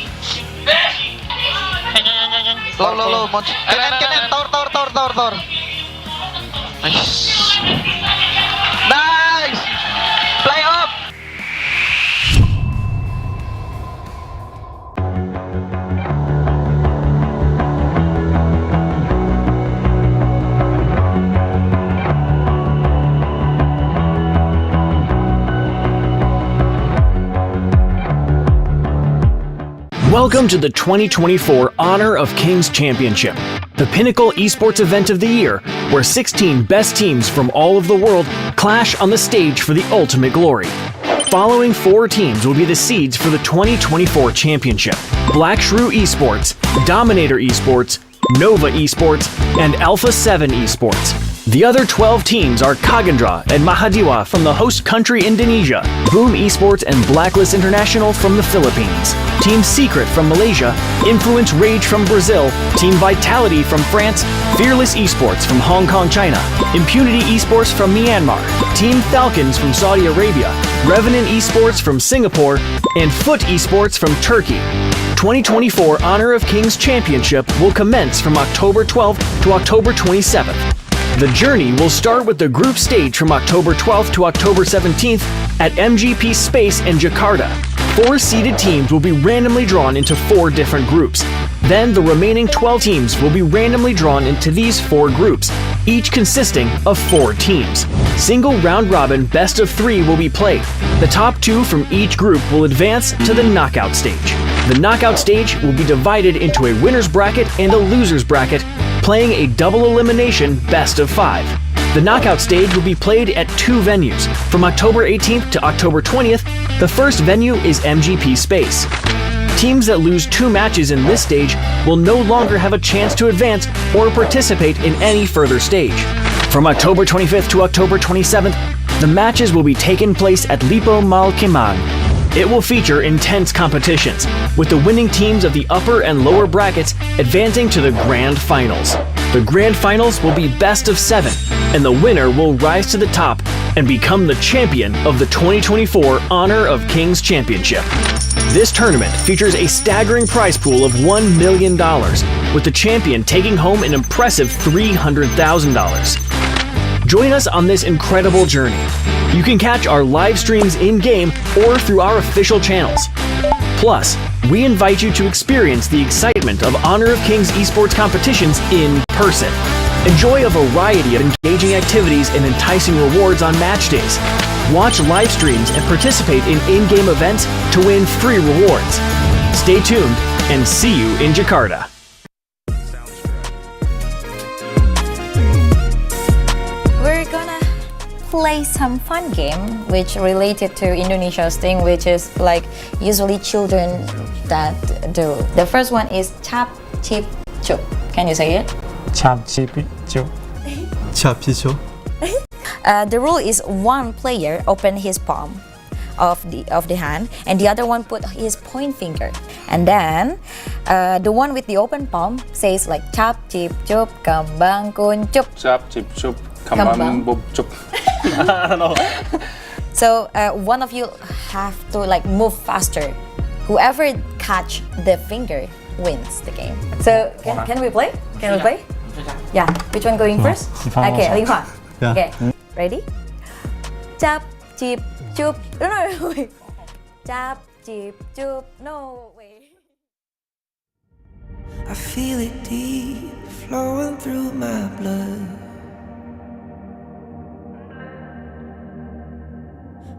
Low, Monch. Ken, tower. Nice. Play up. Welcome to the 2024 Honor of Kings Championship, the pinnacle esports event of the year, where 16 best teams from all of the world clash on the stage for the ultimate glory. Following 4 teams will be the seeds for the 2024 championship: Black Shrew Esports, Dominator Esports, Nova Esports, and FLCN Esports. The other 12 teams are Kagandra and Mahadiwa from the host country Indonesia, Boom Esports and Blacklist International from the Philippines, Team Secret from Malaysia, Influence Rage from Brazil, Team Vitality from France, Fearless Esports from Hong Kong, China, Impunity Esports from Myanmar, Team Falcons from Saudi Arabia, Revenant Esports from Singapore, and Foot Esports from Turkey. 2024 Honor of Kings Championship will commence from October 12th to October 27th. The journey will start with the group stage from October 12th to October 17th at MGP Space in Jakarta. 4 seeded teams will be randomly drawn into 4 different groups. Then the remaining 12 teams will be randomly drawn into these 4 groups, each consisting of 4 teams. Single round-robin best of 3 will be played. The top 2 from each group will advance to the knockout stage. The knockout stage will be divided into a winner's bracket and a loser's bracket, playing a double elimination best of 5. The knockout stage will be played at 2 venues. From October 18th to October 20th, the first venue is MGP Space. Teams that lose 2 matches in this stage will no longer have a chance to advance or participate in any further stage. From October 25th to October 27th, the matches will be taking place at Lipo Malkemang. It will feature intense competitions, with the winning teams of the upper and lower brackets advancing to the Grand Finals. The Grand Finals will be best of 7, and the winner will rise to the top and become the champion of the 2024 Honor of Kings Championship. This tournament features a staggering prize pool of $1 million, with the champion taking home an impressive $300,000. Join us on this incredible journey. You can catch our live streams in-game or through our official channels. Plus, we invite you to experience the excitement of Honor of Kings esports competitions in person. Enjoy a variety of engaging activities and enticing rewards on match days. Watch live streams and participate in in-game events to win free rewards. Stay tuned and see you in Jakarta. We're gonna play some fun game which related to Indonesia's thing, which is like usually children that do. The first one is chap chip chup. Can you say it? Chap chip chup. Chap chip. The rule is one player open his palm of the hand, and the other one put his point finger, and then the one with the open palm says like chap chip chup kambang kuncup. Chap chip chup kambang chup. I don't know. So one of you have to like move faster. Whoever catch the finger wins the game. So can we play? Can we play? Yeah. Which one going first? Okay, Ling Hua. Yeah. Okay. Ready? Chap chip chup. No, wait. Chap chip chup. No, wait. I feel it deep flowing through my blood.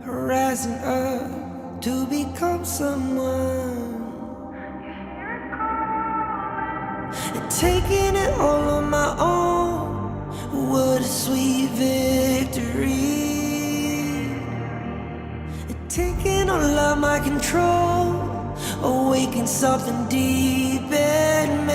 Rising up to become someone, and taking it all on my own what a sweet victory. Taking all of my control, awaken something deep in me.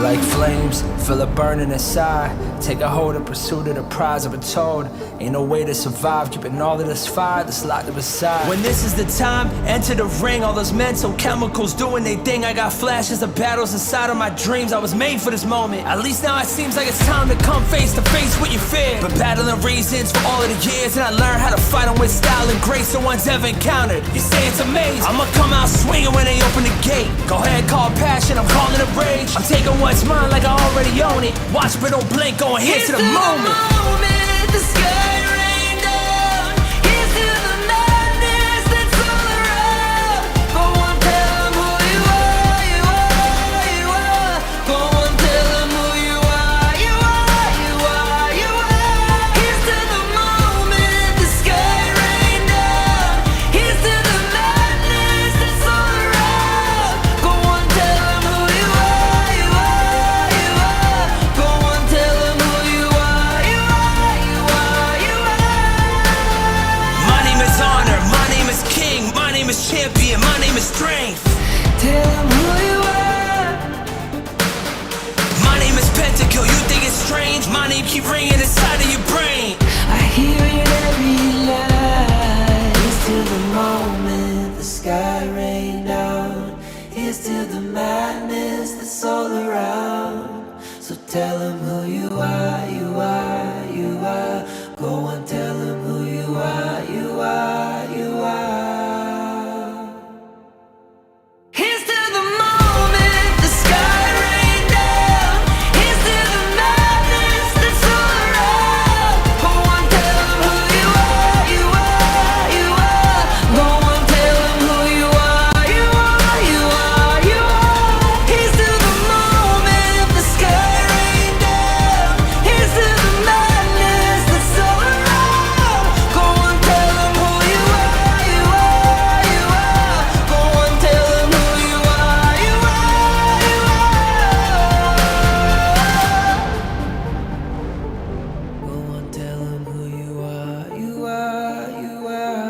Like flames, feel it burning inside. Take a hold of pursuit of the prize. I've been told ain't no way to survive, keeping all of this fire that's locked up inside. When this is the time, enter the ring. All those mental chemicals doing their thing. I got flashes of battles inside of my dreams. I was made for this moment. At least now it seems like it's time to come face to face with your fear. Been battling reasons for all of the years, and I learned how to fight them with style and grace no one's ever encountered. You say it's amazing, I'ma come out swinging when they open the gate. Go ahead, call passion, I'm calling it rage. I'm taking what's mine like I already own it. Watch but don't blink, going here to the moment. The sky rain down. Here's to the madness that's all around. Go on, tell them who you are, you are, you are. Go on, tell them who you are, you are, you are, you are. Here's to the moment, the sky rain down. Here's to the madness that's all around. Go on, tell them who you are, you are, you are. Go on, tell them who you are, you are, you are, you are. My name is honor, my name is king, my name is champion, my name is strength. Tell them who you are. My name is Pentakill, you think it's strange? My name keep ringing inside of your brain. I hear it every night. Here's to the moment the sky rain down. Here's to the madness that's all around. So tell them who you are, you are, you are. Go and tell them who you are, you are, you are. Here's to the moment the sky rain down. Here's to the madness that's all around. Go on, tell them who you are, you are, you are. Go on, tell them who you are, you are, you are, you are. Here's to the moment the sky rain down. Here's to the madness that's all around. Go on, tell them who you are, you are, you are. Go on, tell them who you are, you are, you are. Go on, tell them who you are, you are, you are.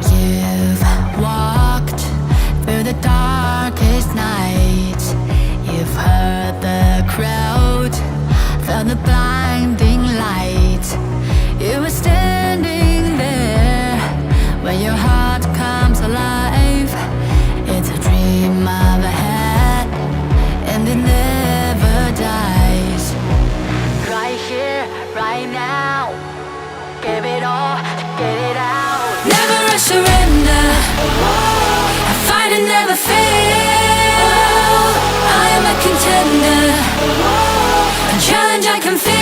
You've walked through the darkest night. You've heard the crowd, felt the blinding light. You were standing there when your heart comes alive. It's a dream of a hat, and it never dies. Right here, right now, give it all, get it out. Never a surrender. I fight and never fail. I am a contender. A challenge I can feel.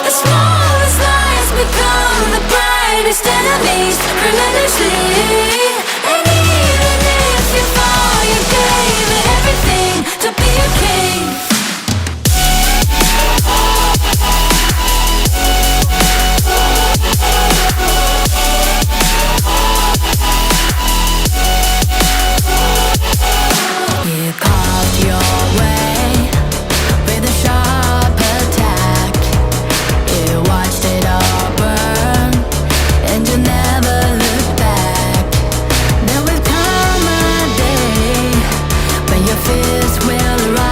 The smallest lies become the brightest enemies. Relentlessly. And even if you fall, you gave it everything to be a king. You carved your way with a sharp attack. You watched it all burn, and you never looked back. There will come a day when your fears will rise.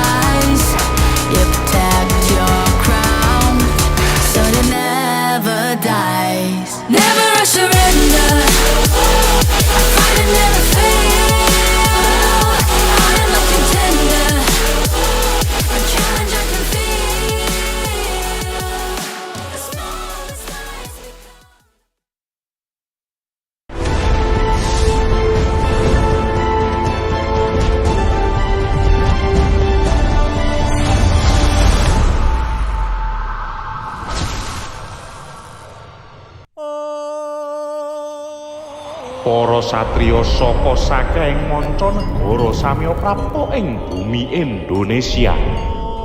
Para satriya saka saking manca negara sami prapta ing bumi Indonesia.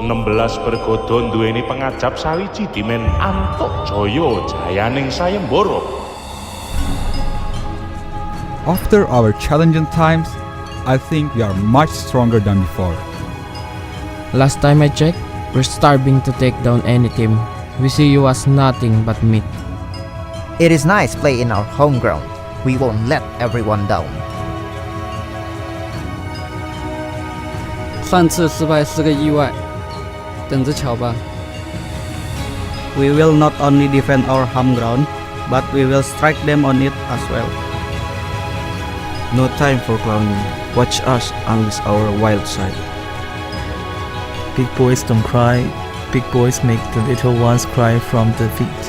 16 bergodo duweni pengajap sawiji dimen antuk jaya jayaning sayembara. After our challenging times, I think we are much stronger than before. Last time I checked, we're starving to take down any team. We see you as nothing but meat. It is nice play in our home ground. We won't let everyone down. 上次失败是个意外，等着瞧吧。We will not only defend our home ground, but we will strike them on it as well. No time for clowning. Watch us unleash our wild side. Big boys don't cry. Big boys make the little ones cry from defeat.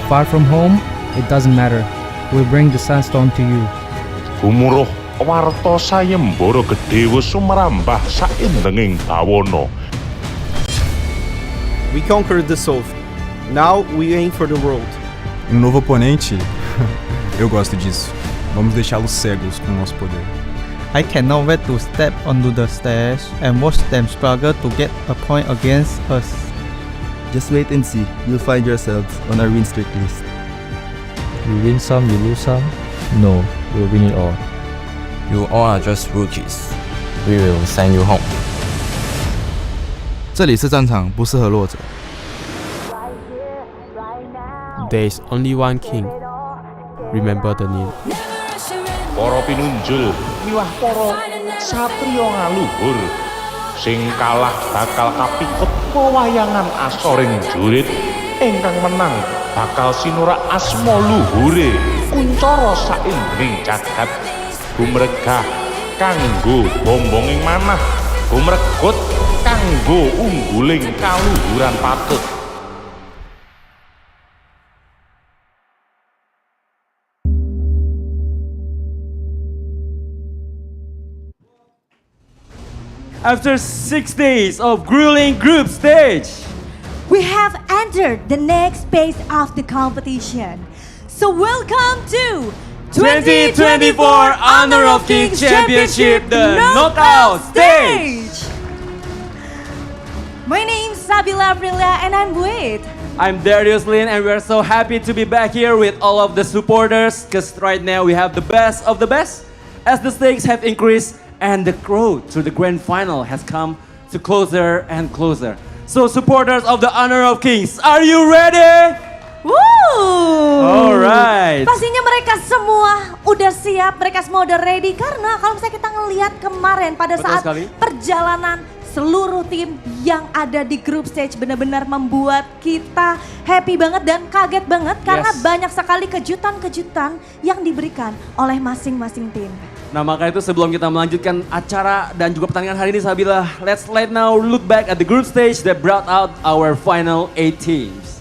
Far from home, it doesn't matter. We'll bring the sunstone to you. Gumuruh warta sayembara gedhe wis sumrambah saindenging bawana. We conquered the South. Now we aim for the world. Novo oponente? Eu gosto disso. Vamos deixá-los cegos com o nosso poder. I cannot wait to step onto the stage and watch them struggle to get a point against us. Just wait and see. You'll find yourselves on our win streak list. You win some, you lose some. No, we'll win it all. You all are just rookies. We will send you home. 这里是战场，不适合弱者。There's only one king. Remember the name. Para pinunjul miwah para satriya ngaluhur sing kalah bakal kapikut pewayangan asoring jurit, ingkang menang bakal sinurak asma luhure kuncara saindring jagat, gumregah kanggo bombonging manah, gumregut kanggo ungguling kaluhuran patut. After 6 days of grueling group stage, we have entered the next phase of the competition. So welcome to 2024 Honor of Kings Championship, the knockout stage. My name is Sabila Aprilia and I'm with. I'm Darius Lin and we're so happy to be back here with all of the supporters because right now we have the best of the best as the stakes have increased and the road to the grand final has come to closer and closer. So supporters of the Honor of Kings, are you ready? Woo! Alright. Pastinya mereka semua udah siap, mereka semua udah ready karena kalau misalnya kita ngelihat kemarin pada saat perjalanan seluruh tim yang ada di group stage benar-benar membuat kita happy banget dan kaget banget karena banyak sekali kejutan-kejutan yang diberikan oleh masing-masing tim. Nah maka itu sebelum kita melanjutkan acara dan juga pertandingan hari ini Sabila, let's now look back at the group stage that brought out our final 8 teams.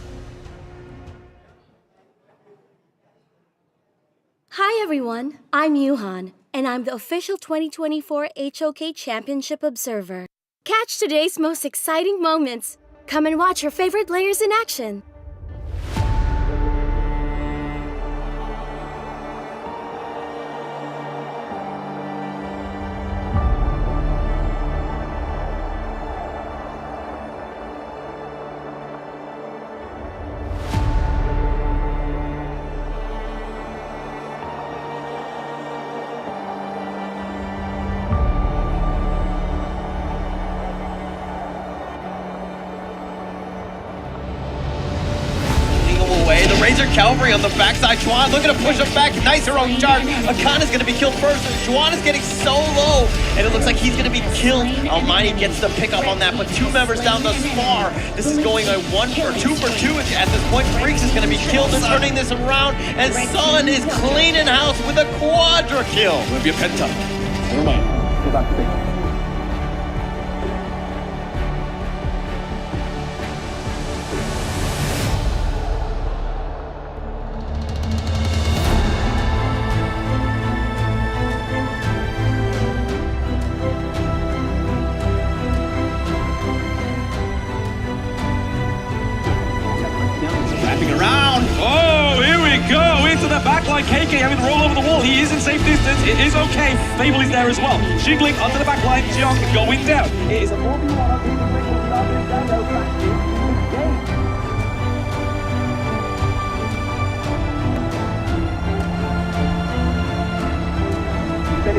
Hi everyone, I'm Yuhan, and I'm the official 2024 HOK Championship Observer. Catch today's most exciting moments. Come and watch your favorite players in action. Razor Calvary on the backside. Juan looking to push him back. Nice heroic charge. Akan is going to be killed first. Juan is getting so low, and it looks like he's going to be killed. Almighty gets the pick up on that, but 2 members down thus far. This is going a 1 for 2 for 2 at this point. Freaks is going to be killed. They're turning this around, and Sun is cleaning house with a quadra kill. It's going to be a penta. Never mind. Go back to base. backline. KK having to roll over the wall. He is in safe distance. It is okay. Fable is there as well. Jiggling onto the backline. Jiong going down. It is a 4v1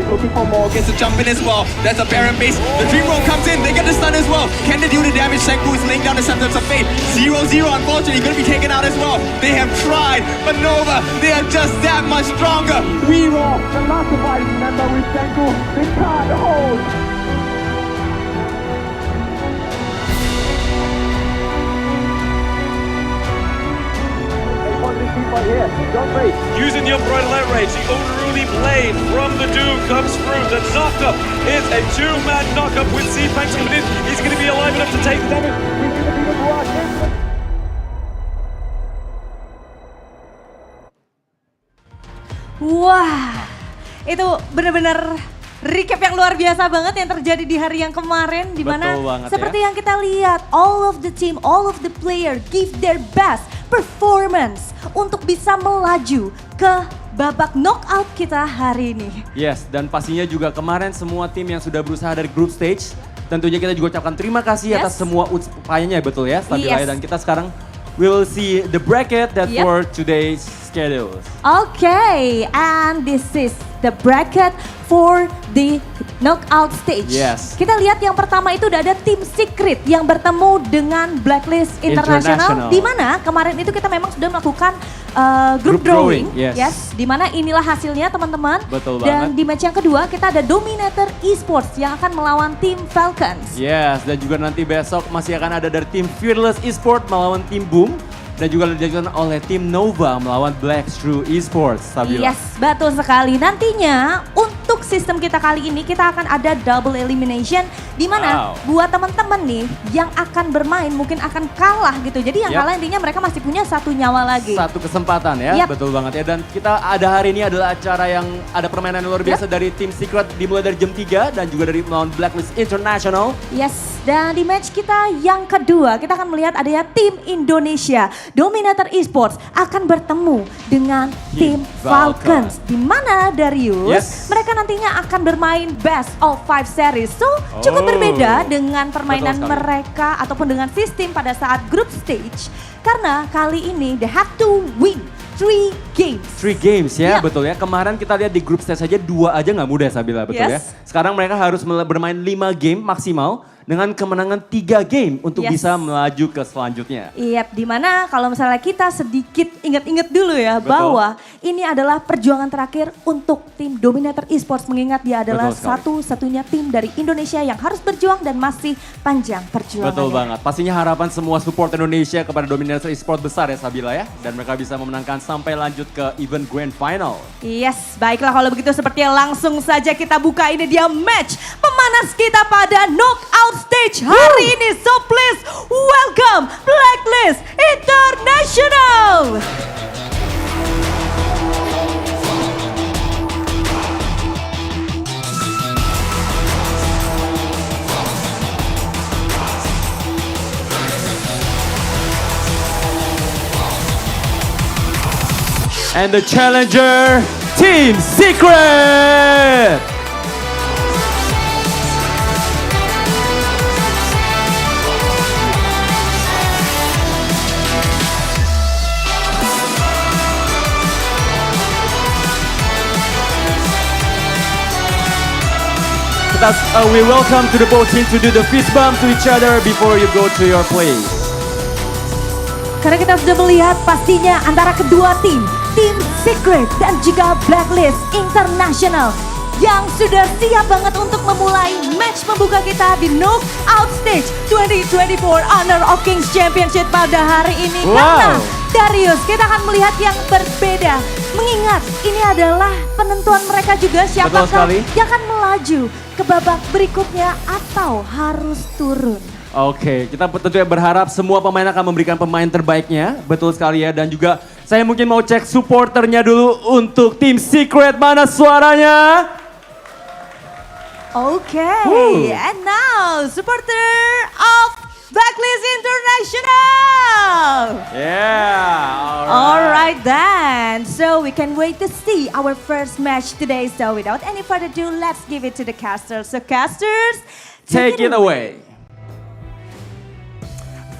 looking for more, gets a jump in as well. There's a Baron base. The Dream Roll comes in. They get the stun as well. Can they do the damage? Senku is laying down the Scepters of Fate. 0-0, unfortunately, going to be taken out as well. They have tried, but Nova, they are just that much stronger. We roll. The last surviving member with Senku. They can't hold. Using the upright alert rage, the unruly blade from the Doom comes through. The knockup is a two-man knockup with C-Fangs coming in. He's going to be alive enough to take the damage. He's going to be the block. Wah, itu benar-benar recap yang luar biasa banget yang terjadi di hari yang kemarin, di mana seperti yang kita lihat, all of the team, all of the player give their best performance untuk bisa melaju ke babak knockout kita hari ini. Yes, dan pastinya juga kemarin semua tim yang sudah berusaha dari group stage, tentunya kita juga ucapkan terima kasih atas semua upayanya, betul ya, Stabila. Dan kita sekarang we will see the bracket that for today's schedules. Okay, and this is the bracket for the knockout stage. Yes. Kita lihat yang pertama itu udah ada tim Secret yang bertemu dengan Blacklist International. Di mana kemarin itu kita memang sudah melakukan group drawing. Yes. Di mana inilah hasilnya teman-teman. Betul Dan banget. di match yang kedua kita ada Dominator Esports yang akan melawan tim Falcons. Yes, dan juga nanti besok masih akan ada dari tim Fearless Esports melawan tim Boom. Dan juga dilakukan oleh tim Nova melawan Blacklist Esports. Stabila. Yes, betul sekali. Nantinya untuk sistem kita kali ini kita akan ada double elimination di mana buat teman-teman nih yang akan bermain mungkin akan kalah gitu. Jadi yang kalah intinya mereka masih punya satu nyawa lagi. Satu kesempatan ya, betul banget ya. Dan kita ada hari ini adalah acara yang ada permainan luar biasa dari tim Secret dimulai dari jam 3 dan juga dari melawan Blacklist International. Yes, dan di match kita yang kedua kita akan melihat adanya tim Indonesia. Dominator Esports akan bertemu dengan tim Falcons. Di mana Darius, mereka nantinya akan bermain best of 5 series. So cukup berbeda dengan permainan mereka ataupun dengan sistem pada saat group stage. Karena kali ini they have to win 3 games. 3 games ya, betul ya. Kemarin kita lihat di group stage saja 2 aja nggak mudah Sabila, betul ya. Sekarang mereka harus bermain 5 game maksimal dengan kemenangan 3 game untuk bisa melaju ke selanjutnya. Iya, dimana kalau misalnya kita sedikit ingat-ingat dulu ya bahwa ini adalah perjuangan terakhir untuk tim Dominator Esports, mengingat dia adalah satu-satunya tim dari Indonesia yang harus berjuang dan masih panjang perjuangannya. Betul banget, pastinya harapan semua support Indonesia kepada Dominator Esports besar ya Sabila ya. Dan mereka bisa memenangkan sampai lanjut ke event Grand Final. Yes, baiklah kalau begitu sepertinya langsung saja kita buka, ini dia match pemanas kita pada knockout stage hari ini. So please welcome Blacklist International. And the challenger, Team Secret! We welcome to the both team to do the fist bump to each other before you go to your place. Karena kita sudah melihat pastinya antara kedua tim Secret dan juga Blacklist International yang sudah siap banget untuk memulai match pembuka kita di Knockout Stage 2024 Honor of Kings Championship pada hari ini. Karena Darius, kita akan melihat yang berbeda. Mengingat ini adalah penentuan mereka juga siapakah yang akan melaju ke babak berikutnya atau harus turun. Oke, kita tentunya berharap semua pemain akan memberikan pemain terbaiknya. Betul sekali ya. Dan juga saya mungkin mau cek supporternya dulu untuk tim Secret. Mana suaranya? Okay, and now supporter of Blacklist International. Yeah, Alright. right then. So we can wait to see our first match today. So without any further ado, let's give it to the casters. So casters, Take it away.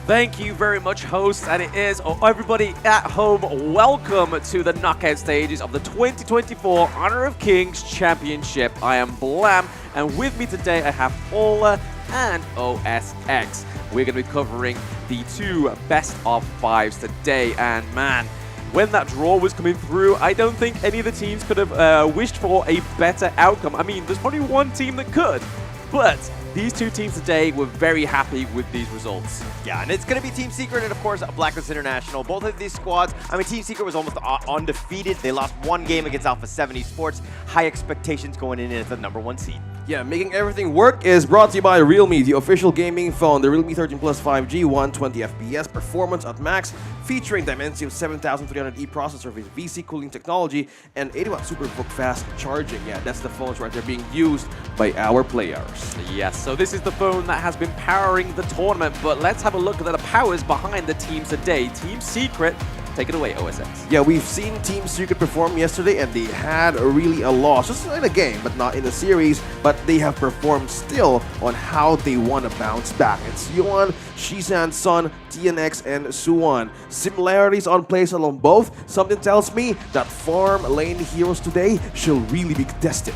Thank you very much, hosts, and it is everybody at home. Welcome to the knockout stages of the 2024 Honor of Kings Championship. I am Blam, and with me today I have Ola and OSX. We're going to be covering the two best of fives today, and man, when that draw was coming through, I don't think any of the teams could have wished for a better outcome. I mean, there's probably one team that could, but these two teams today were very happy with these results. Yeah, and it's going to be Team Secret and, of course, Blacklist International. Both of these squads, I mean, Team Secret was almost undefeated. They lost one game against Alpha 70 Sports. High expectations going in as the #1 seed. Yeah, making everything work is brought to you by Realme, the official gaming phone. The Realme 13 Plus 5G, 120 FPS performance at max, featuring Dimensity 7300E processor with VC cooling technology and 80-watt super fast charging. Yeah, that's the phones right there being used by our players. Yes, so this is the phone that has been powering the tournament, but let's have a look at the powers behind the teams today. Team Secret, take it away, OSX. Yeah, we've seen Team Secret perform yesterday, and they had really a loss, just in a game, but not in the series. But they have performed still on how they want to bounce back. It's Yuan, Shisan, Sun, TNX, and Suwon. Similarities on playstyle on both. Something tells me that farm lane heroes today should really be tested.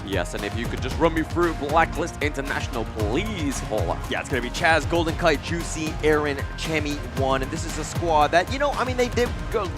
Yes, and if you could just run me through Blacklist International, please, Paula. Yeah, it's going to be Chaz, Golden Kite, Juicy, Aaron, Chemi, One, and this is a squad that, you know, I mean, they did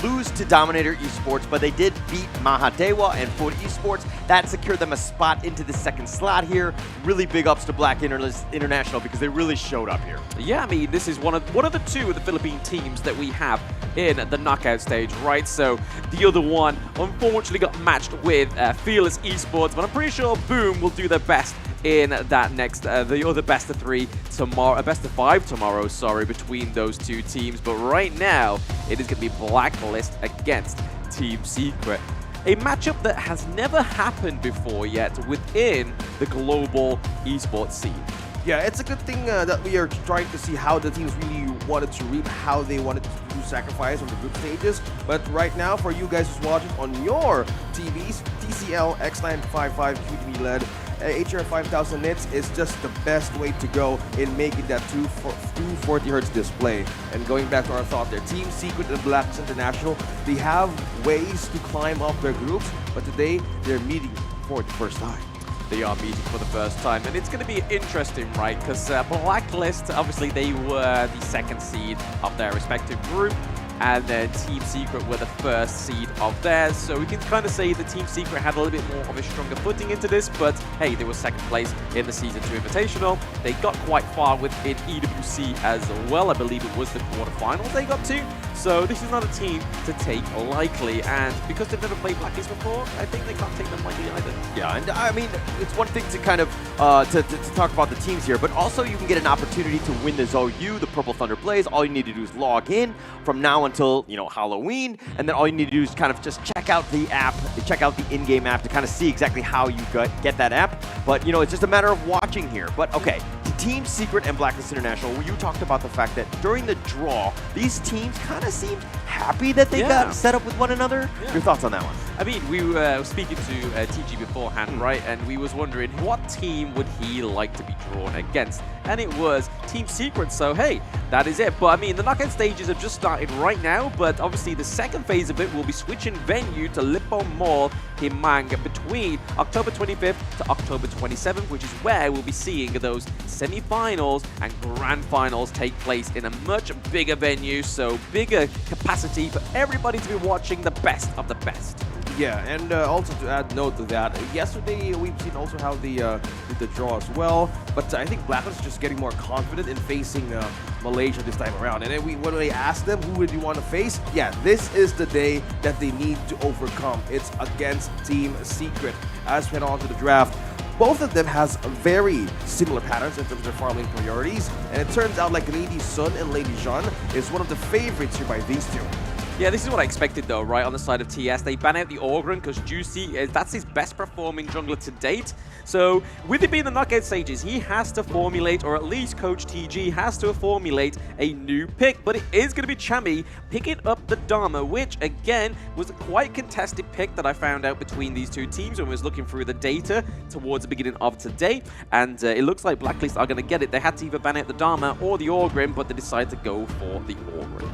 lose to Dominator Esports, but they did beat Mahadewa and Food Esports. That secured them a spot into the second slot here. Really big ups to Blacklist International because they really showed up here. Yeah, I mean, this is one of the two of the Philippine teams that we have in the knockout stage, right? So the other one unfortunately got matched with Fearless Esports, but I'm pretty sure Boom will do their best in that next, the other best of three tomorrow, best of five tomorrow, sorry, between those two teams. But right now, it is going to be Blacklist against Team Secret. A matchup that has never happened before yet within the global esports scene. Yeah, it's a good thing that we are trying to see how the teams really wanted to reap, how they wanted to do sacrifice on the group stages. But right now, for you guys who's watching on your TVs, TCL X955 QTV LED HR 5000 nits is just the best way to go in making that 240 Hz display. And going back to our thought there, Team Secret and Blacklist International, they have ways to climb up their groups, but today they're meeting for the first time. They are meeting for the first time, and it's going to be interesting, right? Because Blacklist, obviously, they were the second seed of their respective group, and then Team Secret were the first seed of theirs. So we can kind of say that Team Secret had a little bit more of a stronger footing into this, but hey, they were second place in the Season 2 Invitational. They got quite far within EWC as well. I believe it was the quarterfinals they got to. So this is not a team to take lightly, and because they've never played Blacklist before, I think they can't take them lightly either. Yeah, and I mean, it's one thing to kind of to talk about the teams here, but also you can get an opportunity to win the ZOU, the Purple Thunder Blaze. All you need to do is log in from now until, you know, Halloween, and then all you need to do is kind of just check out the app, check out the in-game app to kind of see exactly how you get that app. But, you know, it's just a matter of watching here. But, okay, Team Secret and Blacklist International, you talked about the fact that during the draw, these teams kind of seemed happy that they got set up with one another. Yeah. Your thoughts on that one? I mean, we were speaking to TG beforehand, right? And we was wondering what team would he like to be drawn against? And it was Team Secret, so hey, that is it. But I mean, the knockout stages have just started right now, but obviously the second phase of it will be switching venue to Lippon Mall Himang between October 25th to October 27th, which is where we'll be seeing those semi-finals and grand finals take place in a much bigger venue, so bigger capacity for everybody to be watching the best of the best. Yeah, and also to add note to that, yesterday we've seen also how they did the draw as well, but I think Blacklist is just getting more confident in facing Malaysia this time around. And then when they asked them who would you want to face, yeah, this is the day that they need to overcome. It's against Team Secret. As we head on to the draft, both of them has very similar patterns in terms of their farming priorities, and it turns out like Lady Sun and Lady Jean is one of the favorites here by these two. Yeah, this is what I expected though, right, on the side of TS. They ban out the Orgren because Juicy, that's his best performing jungler to date. So with it being the knockout stages, he has to formulate, or at least Coach TG has to formulate a new pick. But it is going to be Chami picking up the Dharma, which again was a quite contested pick that I found out between these two teams when I was looking through the data towards the beginning of today. And it looks like Blacklist are going to get it. They had to either ban out the Dharma or the Orgren, but they decided to go for the Orgren.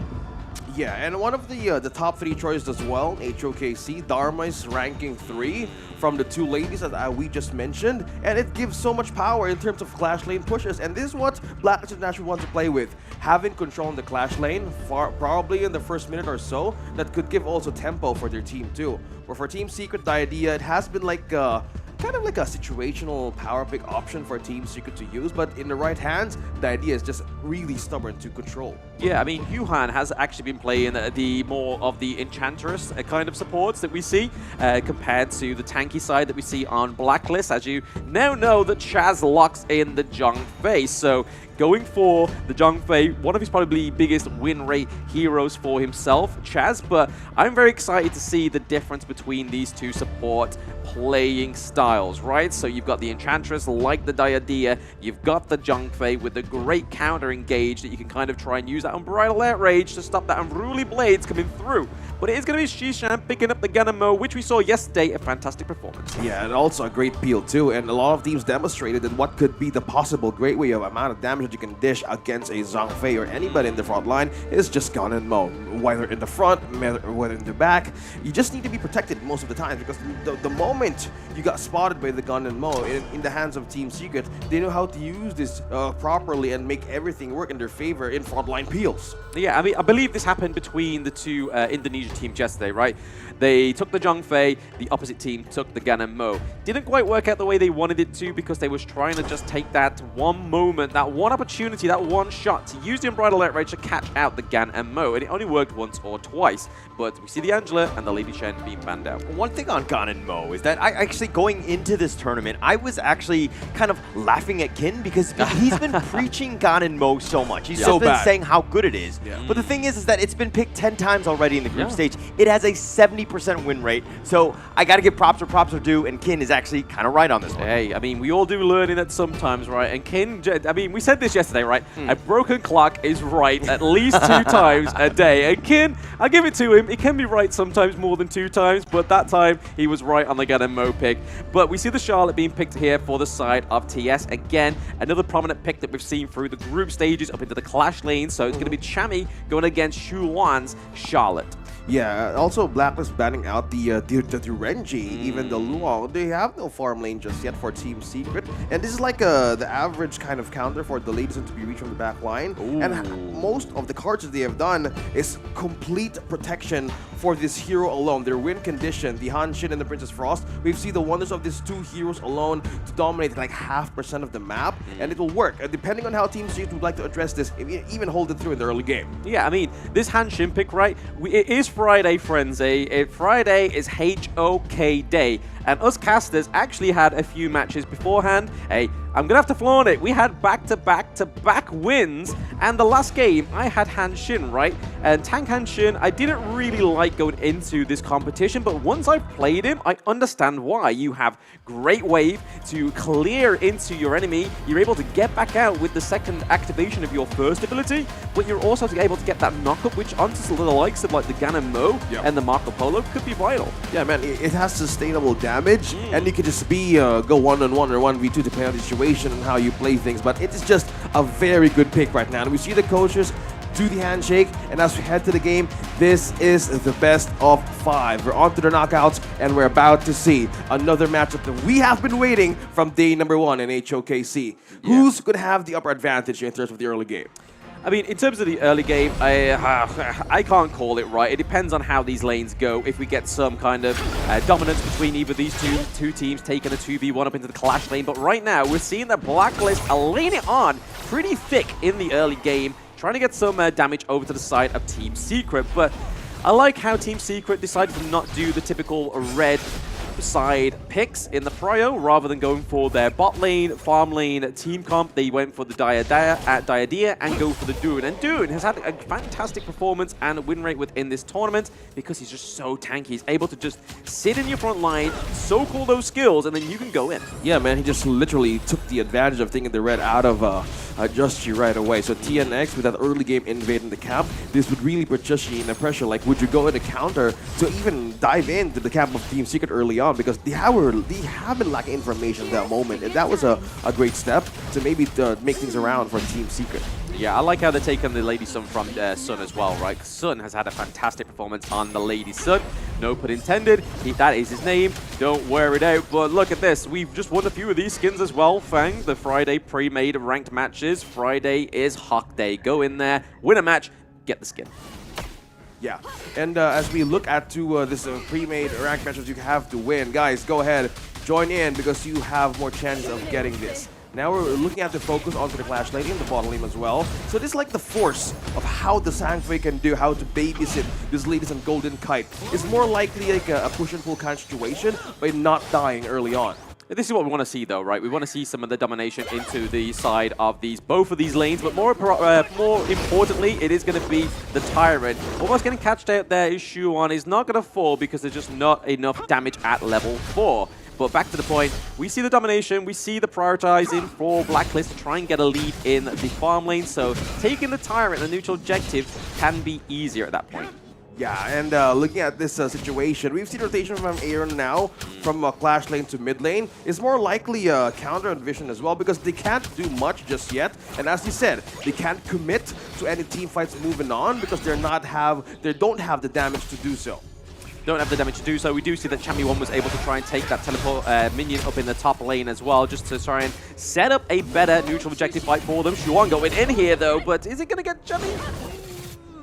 Yeah, and one of the top 3 choices as well, HOKC, Dharma is ranking 3 from the 2 ladies that we just mentioned, and it gives so much power in terms of clash lane pushes, and this is what Blacklist International wants to play with. Having control in the clash lane, probably in the first minute or so, that could give also tempo for their team too. But for Team Secret, the idea, it has been like kind of like a situational power pick option for Team Secret to use, but in the right hands, the idea is just really stubborn to control. Yeah, I mean, Yuhan has actually been playing the more of the Enchantress kind of supports that we see compared to the tanky side that we see on Blacklist, as you now know that Chaz locks in the Zhong Fei. So going for the Zhong Fei, one of his probably biggest win rate heroes for himself, Chaz, but I'm very excited to see the difference between these two support playing styles, right? So you've got the Enchantress like the Diadea, you've got the Zhong Fei with the great counter engage that you can kind of try and use that Unbridled Outrage to stop that Unruly Blades coming through. But it is going to be Shishan picking up the Ganamo, which we saw yesterday, a fantastic performance. Yeah, and also a great peel too, and a lot of teams demonstrated that what could be the possible great way of amount of damage that you can dish against a Zhong Fei or anybody in the front line is just Gun and Mo. Whether in the front, whether in the back, you just need to be protected most of the time, because the moment you got spotted by the Gun and Mo in the hands of Team Secret, they know how to use this properly and make everything work in their favor in frontline peels. Yeah, I mean, I believe this happened between the two Indonesia teams yesterday, right? They took the Zhong Fei, the opposite team took the Gan and Mo. Didn't quite work out the way they wanted it to, because they was trying to just take that one moment, that one opportunity, that one shot to use the Unbridled Outrage to catch out the Gan and Mo, and it only worked once or twice. But we see the Angela and the Lady Shen being banned out. One thing on Gan and Mo is that I actually, going into this tournament, I was actually kind of laughing at Kin, because he's been preaching Gan and Mo so much. He's just been saying how good it is. Yeah. But the thing is that it's been picked 10 times already in the group stage. It has a 70% win rate, so I got to give props where props are due, and Kin is actually kind of right on this one. Hey, I mean, we all do learning that sometimes, right? And Kin, I mean, we said this yesterday, right? A broken clock is right at least 2 times a day. And Kin, I'll give it to him. It can be right sometimes more than 2 times, but that time he was right on the Gan and Mo pick. But we see the Charlotte being picked here for the side of TS. Again, another prominent pick that we've seen through the group stages up into the clash lane. So it's going to be Chami going against Shu Wan's Charlotte. Yeah, also Blacklist banning out the Renji, even the Luong. They have no farm lane just yet for Team Secret. And this is like the average kind of counter for the ladies to be reached from the back line. Ooh. And most of the cards that they have done is complete protection for this hero alone. Their win condition, the Han Shin and the Princess Frost, we've seen the wonders of these 2 heroes alone to dominate like 0.5% of the map. And it will work. Depending on how Team Secret would like to address this, even hold it through in the early game. Yeah, I mean, this Han Shin pick, right? It is Friday, friends. Friday is HOK Day, and us casters actually had a few matches beforehand. Hey, I'm gonna have to flaunt it. We had back-to-back wins, and the last game I had Han Shin, right? And Tank Han Shin, I didn't really like going into this competition, but once I've played him, I understand why. You have great wave to clear into your enemy. You're able to get back out with the second activation of your first ability, but you're also able to get that knockup, which onto the likes of like the Gan and Mo and the Marco Polo could be vital. Yeah, man, it has sustainable damage, and you can just be go 1-on-1 or 1v2 depending on the situation and how you play things, but it is just a very good pick right now. And we see the coaches do the handshake, and as we head to the game, this is the best of 5. We're on to the knockouts, and we're about to see another matchup that we have been waiting from day number 1 in HOKC. Who's going to have the upper advantage in terms of the early game? I mean, in terms of the early game, I can't call it right. It depends on how these lanes go. If we get some kind of dominance between either these two teams taking a 2v1 up into the clash lane. But right now, we're seeing that Blacklist are laying it on pretty thick in the early game, trying to get some damage over to the side of Team Secret. But I like how Team Secret decided to not do the typical red side picks in the prio rather than going for their bot lane, farm lane, team comp. They went for the Diadea and go for the Dune. And Dune has had a fantastic performance and win rate within this tournament because he's just so tanky. He's able to just sit in your front line, soak all those skills, and then you can go in. Yeah, man, he just literally took the advantage of taking the red out of Just right away. So TNX with that early game invade in the camp, this would really put Just in the pressure. Like, would you go in the counter to even dive into the camp of Team Secret early on? Because they haven't lacked information at that moment, and that was a great step to maybe make things around for Team Secret. Yeah, I like how they're taking the Lady Sun from Sun as well, right? Sun has had a fantastic performance on the Lady Sun. No pun intended. That is his name. Don't wear it out. But look at this. We've just won a few of these skins as well, Fang. The Friday pre-made ranked matches. Friday is Hawk Day. Go in there, win a match, get the skin. Yeah, and as we look at this pre-made ranked matches you have to win, guys, go ahead, join in because you have more chances of getting this. Now we're looking at the focus onto the Clash lane and the bottom lane as well. So this is like the force of how the Sangfei can do, how to babysit this Ladies and Golden Kite. It's more likely like a push and pull kind of situation by not dying early on. This is what we want to see, though, right? We want to see some of the domination into the side of both of these lanes, but more importantly, it is going to be the Tyrant. Almost getting catched out there is Shuan. Is not going to fall because there's just not enough damage at level 4. But back to the point, we see the domination, we see the prioritizing for Blacklist to try and get a lead in the farm lane, so taking the Tyrant and the neutral objective can be easier at that point. Yeah, and looking at this situation, we've seen rotation from Aaron now from Clash lane to mid lane. It's more likely counter and vision as well because they can't do much just yet. And as you said, they can't commit to any team fights moving on because they don't have the damage to do so. Don't have the damage to do so. We do see that Champion 1 was able to try and take that teleport minion up in the top lane as well, just to try and set up a better neutral objective fight for them. Shuan going in here though, but is it going to get Champion?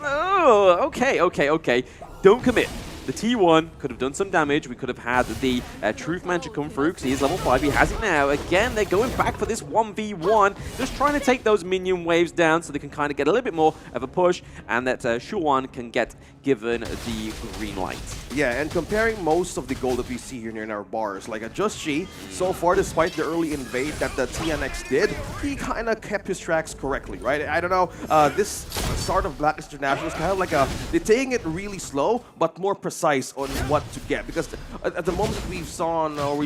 Oh, okay. Don't commit. The T1 could have done some damage. We could have had the Truth Mancha come through because he is level 5. He has it now. Again, they're going back for this 1v1. Just trying to take those minion waves down so they can kind of get a little bit more of a push and that Shuan can get given the green light. Yeah, and comparing most of the gold that we see here in our bars, like Just Chi, so far, despite the early invade that the TNX did, he kind of kept his tracks correctly, right? I don't know, this start of Blacklist International is kind of like they're taking it really slow, but more precise on what to get. Because at the moment that we've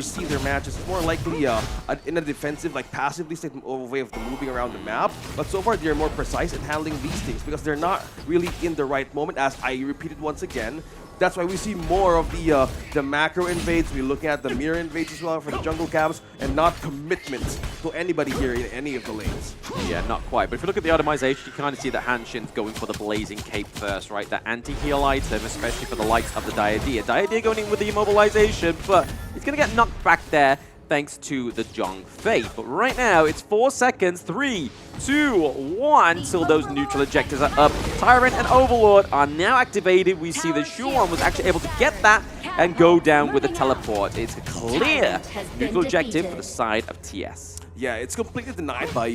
seen their matches, it's more likely in a defensive, like passively way of macroing around the map. But so far, they're more precise in handling these things because they're not really in the right moment, as I repeated once again. That's why we see more of the macro invades. We're looking at the mirror invades as well for the jungle camps, and not commitments to anybody here in any of the lanes. Yeah, not quite. But if you look at the itemization, you kind of see that Hanshin's going for the Blazing Cape first, right? That anti-heal item, especially for the likes of the Diadea. Diadea going in with the immobilization, but it's going to get knocked back there thanks to the Zhongfei. But right now, it's 4 seconds. 3, 2, 1 till those neutral objectives are up. Tyrant and Overlord are now activated. We see that Shuan was actually able to get that and go down with a teleport. It's a clear neutral objective for the side of TS. Yeah, it's completely denied by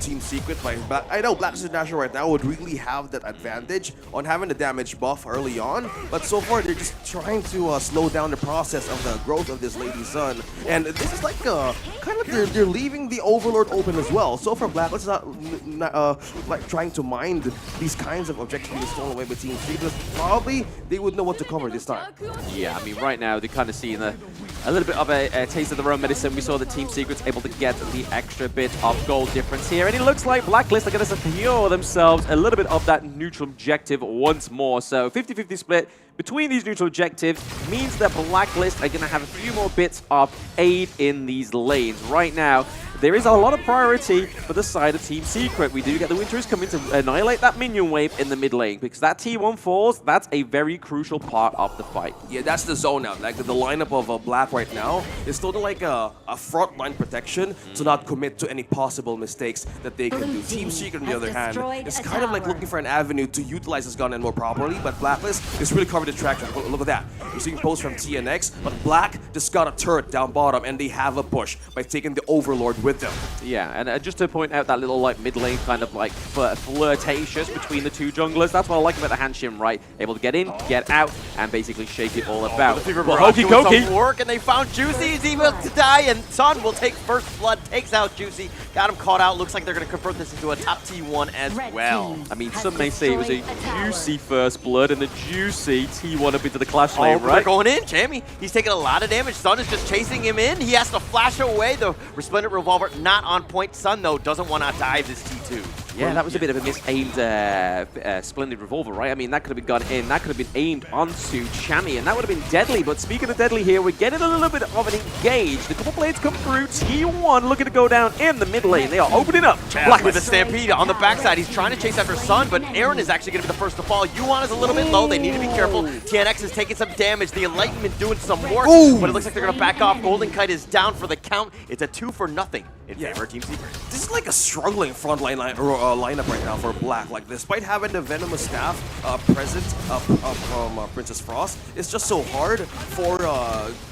Team Secret. I know Blacklist International right now would really have that advantage on having the damage buff early on, but so far they're just trying to slow down the process of the growth of this Lady Sun. And this is like kind of like they're leaving the Overlord open as well. So far, Blacklist is not like trying to mind these kinds of objectives being stolen away by Team Secret. Probably they would know what to cover this time. Yeah, I mean, right now they're kind of seeing a little bit of a taste of their own medicine. We saw the Team Secret's able to get the extra bit of gold difference here, and it looks like Blacklist are going to secure themselves a little bit of that neutral objective once more. So 50-50 split between these neutral objectives means that Blacklist are going to have a few more bits of aid in these lanes. Right now, there is a lot of priority for the side of Team Secret. We do get the Winterers coming to annihilate that minion wave in the mid lane because that T1 falls, that's a very crucial part of the fight. Yeah, that's the zone out. Like the lineup of Black right now is totally like a frontline protection to not commit to any possible mistakes that they can do. Team Secret, on the other hand, is kind of like looking for an avenue to utilize this gun more properly, but Blacklist is really covered the traction. Look at that. We're seeing posts from TNX, but Black just got a turret down bottom, and they have a push by taking the Overlord with with them. Yeah, and just to point out that little like mid lane kind of like flirtatious between the two junglers, that's what I like about the Hanshim, right? Able to get in, get out, and basically shake it all about. Well, Hokey doing some work, and they found Juicy. He's able to die, and Sun will take first blood, takes out Juicy, got him caught out. Looks like they're going to convert this into a top T1 as well. I mean, some may say it was a juicy first blood and a juicy T1 up into the Clash lane, right? They're going in, Jamie. He's taking a lot of damage. Sun is just chasing him in. He has to flash away. The Resplendent Revolver not on point. Sun, though, doesn't want to dive this T2. Yeah, that was a bit of a misaimed Splendid Revolver, right? I mean, that could have been gone in. That could have been aimed onto Chami, and that would have been deadly. But speaking of deadly here, we're getting a little bit of an engage. The couple blades come through. T1 looking to go down in the mid lane. They are opening up. Black with the Stampede on the backside. He's trying to chase after Sun, but Aaron is actually going to be the first to fall. Yuan is a little bit low. They need to be careful. TNX is taking some damage. The Enlightenment doing some work, but it looks like they're going to back off. Golden Kite is down for the count. It's a 2-0 in favor of Team Secret. This is like a struggling front line lineup right now for Black. Like, despite having the Venomous Staff present from Princess Frost, it's just so hard for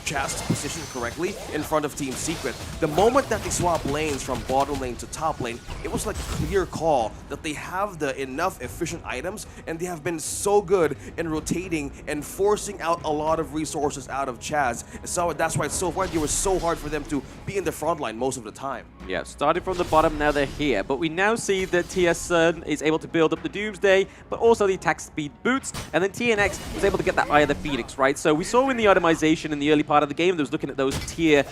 Chaz to position correctly in front of Team Secret. The moment that they swap lanes from bottom lane to top lane, it was like a clear call that they have the enough efficient items, and they have been so good in rotating and forcing out a lot of resources out of Chaz. So that's why it's so hard. It was so hard for them to be in the front line most of the time. Yeah, starting from the bottom, now they're here. But we now see that TS is able to build up the Doomsday, but also the attack speed boots. And then TNX was able to get that Eye of the Phoenix, right? So we saw in the itemization in the early part of the game, that was looking at those the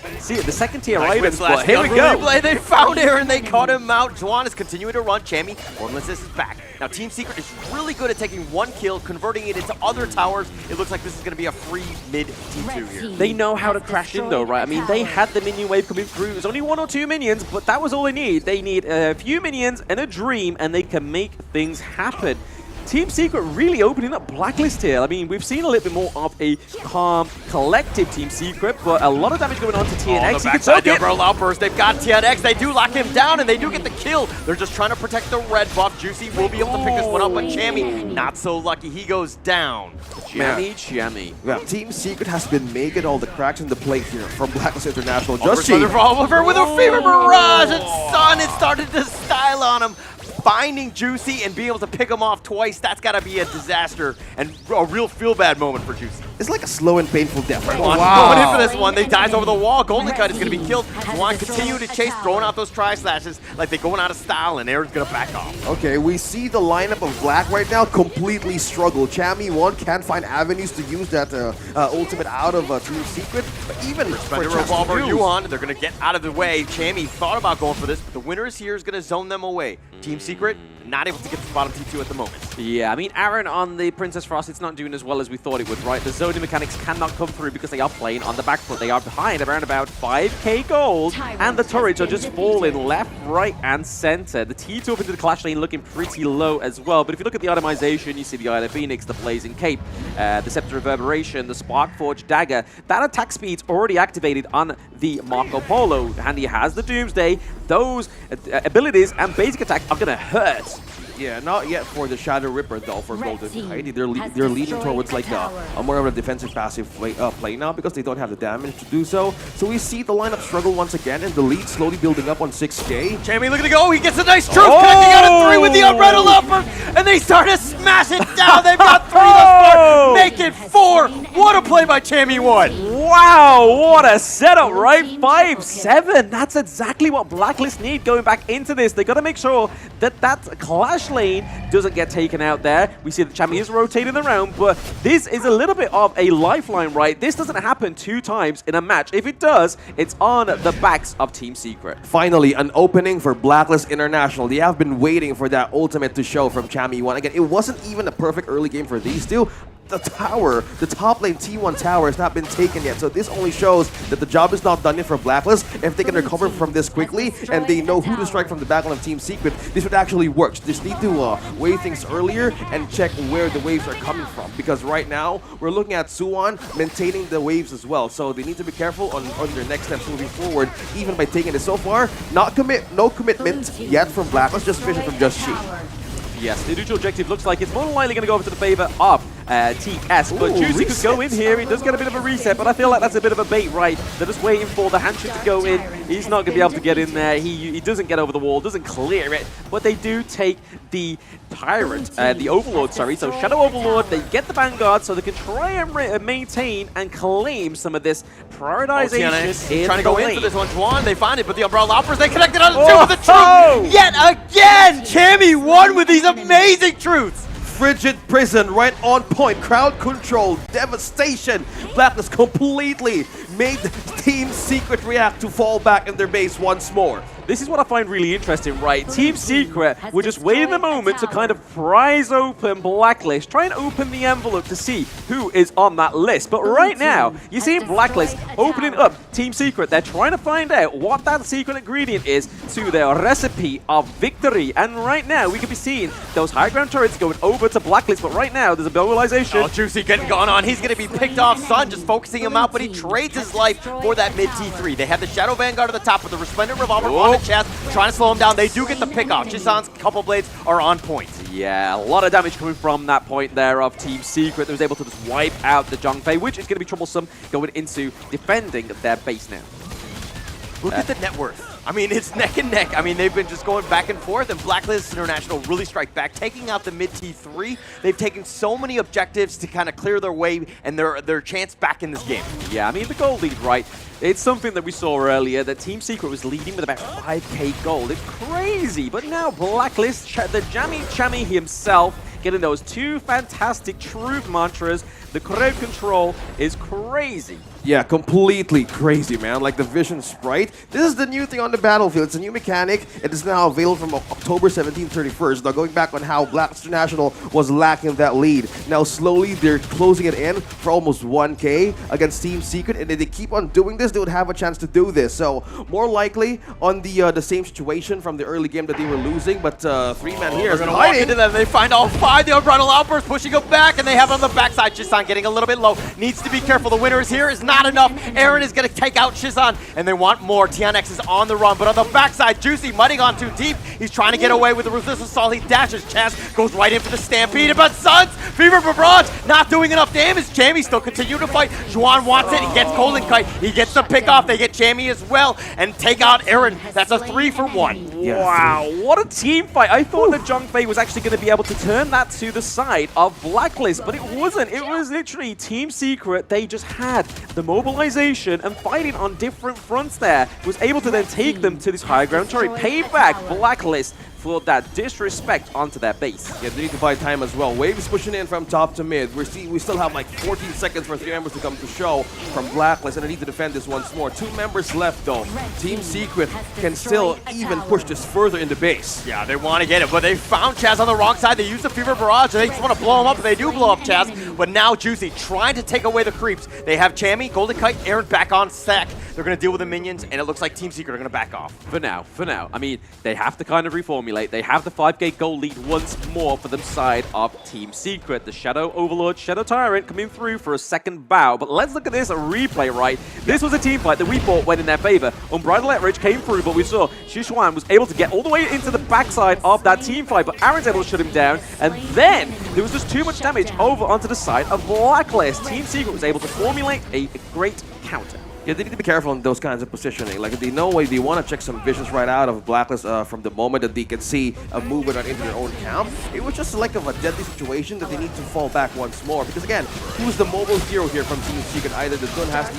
second tier items. But here we go. Replay. They found Aaron. They caught him out. Juan is continuing to run. Chami, Formless is back. Now, Team Secret is really good at taking one kill, converting it into other towers. It looks like this is going to be a free mid T2 here. They know how to crash in, though, right? I mean, they had the minion wave coming through. It was only 1 or 2 minions, but that was all they need. They need a few minions and a dream, and they can make things happen. Team Secret really opening up Blacklist here. I mean, we've seen a little bit more of a calm, collective Team Secret, but a lot of damage going on to TNX. On the backside, the Umbrella Outburst. They've got TNX. They do lock him down, and they do get the kill. They're just trying to protect the red buff. Juicy will be able to pick this one up, but Chami, not so lucky. He goes down. Chami. Yeah, Team Secret has been making all the cracks in the plate here from Blacklist International. Just Revolver with a Fever Barrage, and Sun has started to style on him. Finding Juicy and being able to pick him off twice, that's got to be a disaster and a real feel-bad moment for Juicy. It's like a slow and painful death. Right? Going in for this one. They dives over the wall. Golden Kite is going to be killed. Juan continue to chase, throwing out those tri-slashes like they're going out of style, and Aaron's going to back off. Okay, we see the lineup of Black right now completely struggle. Chami can't find avenues to use that ultimate out of Team Secret, but even for Revolver, Yuan, they're going to get out of the way. Chami thought about going for this, but the winner is here is going to zone them away. Team Secret, not able to get to the bottom T2 at the moment. Yeah, I mean, Aaron on the Princess Frost, it's not doing as well as we thought it would, right? The zoning mechanics cannot come through because they are playing on the back foot. They are behind around about 5k gold, and the turrets are just falling left, right, and center. The T2 up into the Clash lane looking pretty low as well, but if you look at the itemization, you see the Eye of the Phoenix, the Blazing Cape, the Scepter Reverberation, the Sparkforged Dagger. That attack speed's already activated on the Marco Polo, and he has the Doomsday. Those abilities and basic attack are going to hurt. Yeah, not yet for the Shadow Ripper though for Golden Kite. They're leaning towards like a more of a defensive passive play now because they don't have the damage to do so. So we see the lineup struggle once again and the lead slowly building up on 6k. Chami looking to go. He gets a nice truth, connecting out of 3 with the Unbridled Upper, and they start to smash it down. They've got 3 thus far. Make it 4. What a play by Chami 1. Wow, what a setup, right? 5-7. That's exactly what Blacklist need going back into this. They got to make sure that that Clash lane doesn't get taken out there. We see that Chami is rotating around, but this is a little bit of a lifeline, right? This doesn't happen 2 times in a match. If it does, it's on the backs of Team Secret. Finally, an opening for Blacklist International. They have been waiting for that ultimate to show from Chami 1. Again, it wasn't even a perfect early game for these two. The tower, the top lane T1 tower has not been taken yet, so this only shows that the job is not done yet for Blacklist. If they can recover from this quickly and they know who to strike from the backline of Team Secret, this would actually work. Just need to wave things earlier and check where the waves are coming from, because right now we're looking at Suwon maintaining the waves as well, so they need to be careful on their next steps moving forward, even by taking it. So far, no commitment yet from Blacklist, just vision from Just She. Yes, the neutral objective looks like it's more than likely going to go over to the favor of TS. But Juicy could go in here. He does get a bit of a reset, but I feel like that's a bit of a bait, right? They're just waiting for the handshake to go in. He's not going to be able to get in there. He doesn't get over the wall, doesn't clear it, but they do take the Tyrant, the Overlord, sorry. So Shadow Overlord, they get the Vanguard so they can try and maintain and claim some of this prioritization in trying to the go lane. in for this one. Juan, they find it, but the Umbrella Loppers, they connected on the two Oh, with the truth. Yet again, Chammy won with these amazing truths. Frigid Prison, right on point. Crowd control, devastation. Blacklist completely made Team Secret react to fall back in their base once more. This is what I find really interesting, right? Team Secret were just waiting the moment to kind of prise open Blacklist, try and open the envelope to see who is on that list. But right now, you see Blacklist opening up Team Secret. They're trying to find out what that secret ingredient is to their recipe of victory. And right now, we can be seeing those high ground turrets going over to Blacklist. But right now, there's a mobilization. Oh, Juicy getting gone on. He's going to be picked off. Sun just focusing him out, but he trades his life for that mid T3. They have the Shadow Vanguard at the top with the Resplendent Revolver on the chest, trying to slow him down. They do get the pick off. Chisan's couple blades are on point. Yeah, a lot of damage coming from that point there of Team Secret that was able to just wipe out the Zhongfei, which is going to be troublesome going into defending their base now. Look at the net worth. I mean, it's neck and neck. I mean, they've been just going back and forth, and Blacklist International really strike back, taking out the mid T3. They've taken so many objectives to kind of clear their way and their chance back in this game. Yeah, I mean, the gold lead, right? It's something that we saw earlier, that Team Secret was leading with about 5k gold. It's crazy, but now Blacklist, the Jammy Chammy himself, getting those two fantastic truth mantras. The crowd control is crazy. Yeah, completely crazy, man. Like the Vision Sprite. This is the new thing on the battlefield. It's a new mechanic. It is now available from October 17th, 31st. Now, going back on how Blacklist International was lacking that lead. Now, slowly, they're closing it in for almost 1k against Team Secret. And if they keep on doing this, they would have a chance to do this. So, more likely on the same situation from the early game that they were losing. But 3-man here is going to walk hiding. into them. They find all 5. The Unbridled Outburst pushing him back, and they have it on the backside. Chisan getting a little bit low. Needs to be careful. The winner is here. Is not enough. Aaron is going to take out Chisan, and they want more. TNX is on the run, but on the backside, Juicy muddying on too deep. He's trying to get away with the resistance assault. He dashes. Chaz goes right in for the stampede, but Suns, Fever Barrage, not doing enough damage. Jamie still continuing to fight. Juan wants it. He gets Golden Kite. He gets the pick off. They get Jamie as well, and take out Aaron. That's a 3 for 1. Yes. Wow, what a team fight. I thought that Zhongfei was actually going to be able to turn that to the side of Blacklist, but it wasn't. It was literally Team Secret. They just had the mobilization and fighting on different fronts there. Was able to then take them to this high ground turret. Payback Blacklist for that disrespect onto their base. Yeah, they need to buy time as well. Waves pushing in from top to mid. We still have like 14 seconds for 3 members to come to show from Blacklist, and they need to defend this once more. 2 members left though. Team Secret can still even push this further in the base. Yeah, they want to get it, but they found Chaz on the wrong side. They use the Fever Barrage. They just want to blow him up, and they do blow up Chaz. But now Juicy trying to take away the creeps. They have Chammy, Golden Kite, Aaron back on stack. They're going to deal with the minions, and it looks like Team Secret are going to back off. For now. I mean, they have to kind of reformulate. They have the 5k gold lead once more for the side of Team Secret. The Shadow Overlord, Shadow Tyrant coming through for a second bow. But let's look at this replay, right? This was a team fight that we thought went in their favor. Unbridled Outrage came through, but we saw Xishuan was able to get all the way into the backside of that team fight, but Aaron's able to shut him down. And then there was just too much damage over onto the side of Blacklist. Team Secret was able to formulate a great counter. Yeah, they need to be careful in those kinds of positioning. Like, if they know they want to check some visions right out of Blacklist from the moment that they can see a movement right into their own camp. It was just like a deadly situation that they need to fall back once more. Because again, who's the mobile hero here from Team Secret? Either the Dun has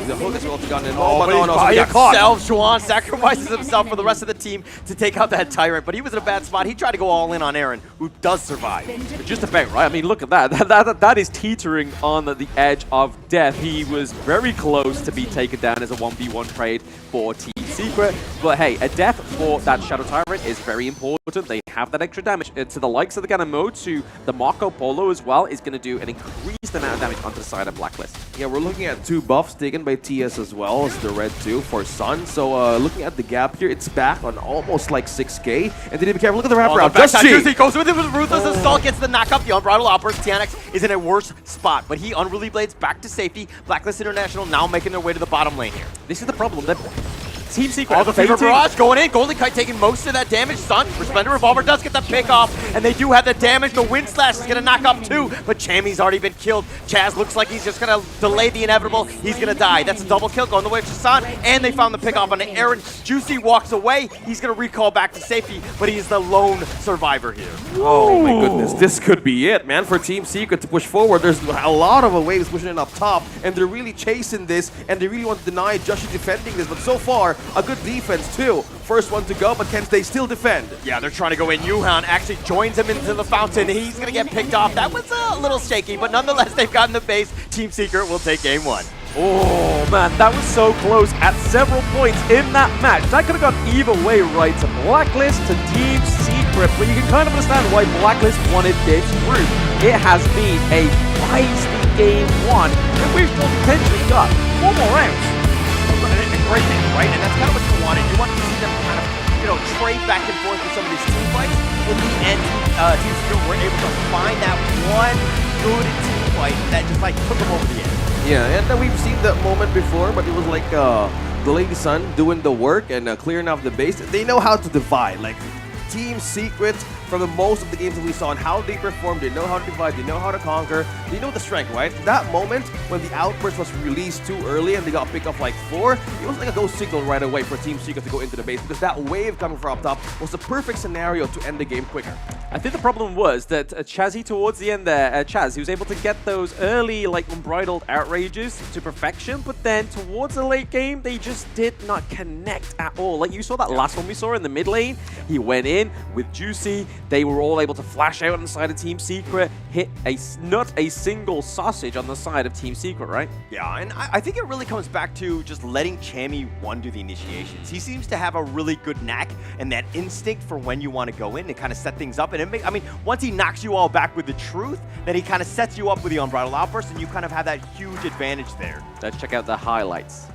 the hook as well to gun in. Juan sacrifices himself for the rest of the team to take out that Tyrant, but he was in a bad spot. He tried to go all in on Aaron, who does survive. Just about, right? I mean, look at that. That is teetering on the edge of death. He was very close to be taken down as a 1v1 trade for Team Secret. But hey, a death for that Shadow Tyrant is very important. They have that extra damage. To the likes of the Ganamo, to the Marco Polo as well, is going to do an increased amount of damage onto the side of Blacklist. Yeah, we're looking at 2 buffs taken by TS as well as the red 2 for Sun. So looking at the gap here, it's back on almost like 6k. And they need to be careful. Look at the wraparound. Just Juicy goes with it with Ruthless Assault, gets the knock up. The Unbridled Outburst. TNX is in a worse spot, but he unruly blades back to safety. Blacklist International now making their way to the bottom lane here. This is the problem. Team Secret. All the favor barrage going in. Golden Kite taking most of that damage. Sun, Resplendent Revolver does get the pick off, and they do have the damage. The Wind Slash is going to knock up too, but Chammy's already been killed. Chaz looks like he's just going to delay the inevitable. He's going to die. That's a double kill going the way of Sun, and they found the pick off on Aaron. Juicy walks away. He's going to recall back to safety, but he's the lone survivor here. Oh my goodness, this could be it, man, for Team Secret to push forward. There's a lot of waves pushing in up top, and they're really chasing this, and they really want to deny Joshi defending this, but so far, a good defense too. First one to go, but can they still defend? Yeah, they're trying to go in. Yuhan actually joins him into the fountain. He's going to get picked off. That was a little shaky, but nonetheless, they've gotten the base. Team Secret will take game one. Oh man, that was so close at several points in that match. That could have gone either way, right? To Blacklist, to Team Secret, but you can kind of understand why Blacklist wanted this group. It has been a feisty game one, and we've still potentially got 4 more rounds. Great thing, right? And that's kind of what you wanted. You wanted to see them kind of, trade back and forth with some of these team fights. In the end, Team Secret were able to find that one good team fight that just took them over the edge. Yeah, and we've seen that moment before, but it was like the Lady Sun doing the work and clearing off the base. They know how to divide. Like Team Secret, from the most of the games that we saw and how they performed, they know how to divide, they know how to conquer, they know the strength, right? That moment when the outburst was released too early and they got picked off like 4, it was like a go signal right away for Team Secret to go into the base, because that wave coming from up top was the perfect scenario to end the game quicker. I think the problem was that Chazzy towards the end there, Chaz, he was able to get those early unbridled outrages to perfection, but then towards the late game, they just did not connect at all. Like you saw that last one we saw in the mid lane, he went in with Juicy, they were all able to flash out on the side of Team Secret, hit not a single sausage on the side of Team Secret, right? Yeah, and I think it really comes back to just letting Chammy one do the initiations. He seems to have a really good knack and that instinct for when you want to go in and kind of set things up. And once he knocks you all back with the truth, then he kind of sets you up with the unbridled outburst, and you kind of have that huge advantage there. Let's check out the highlights.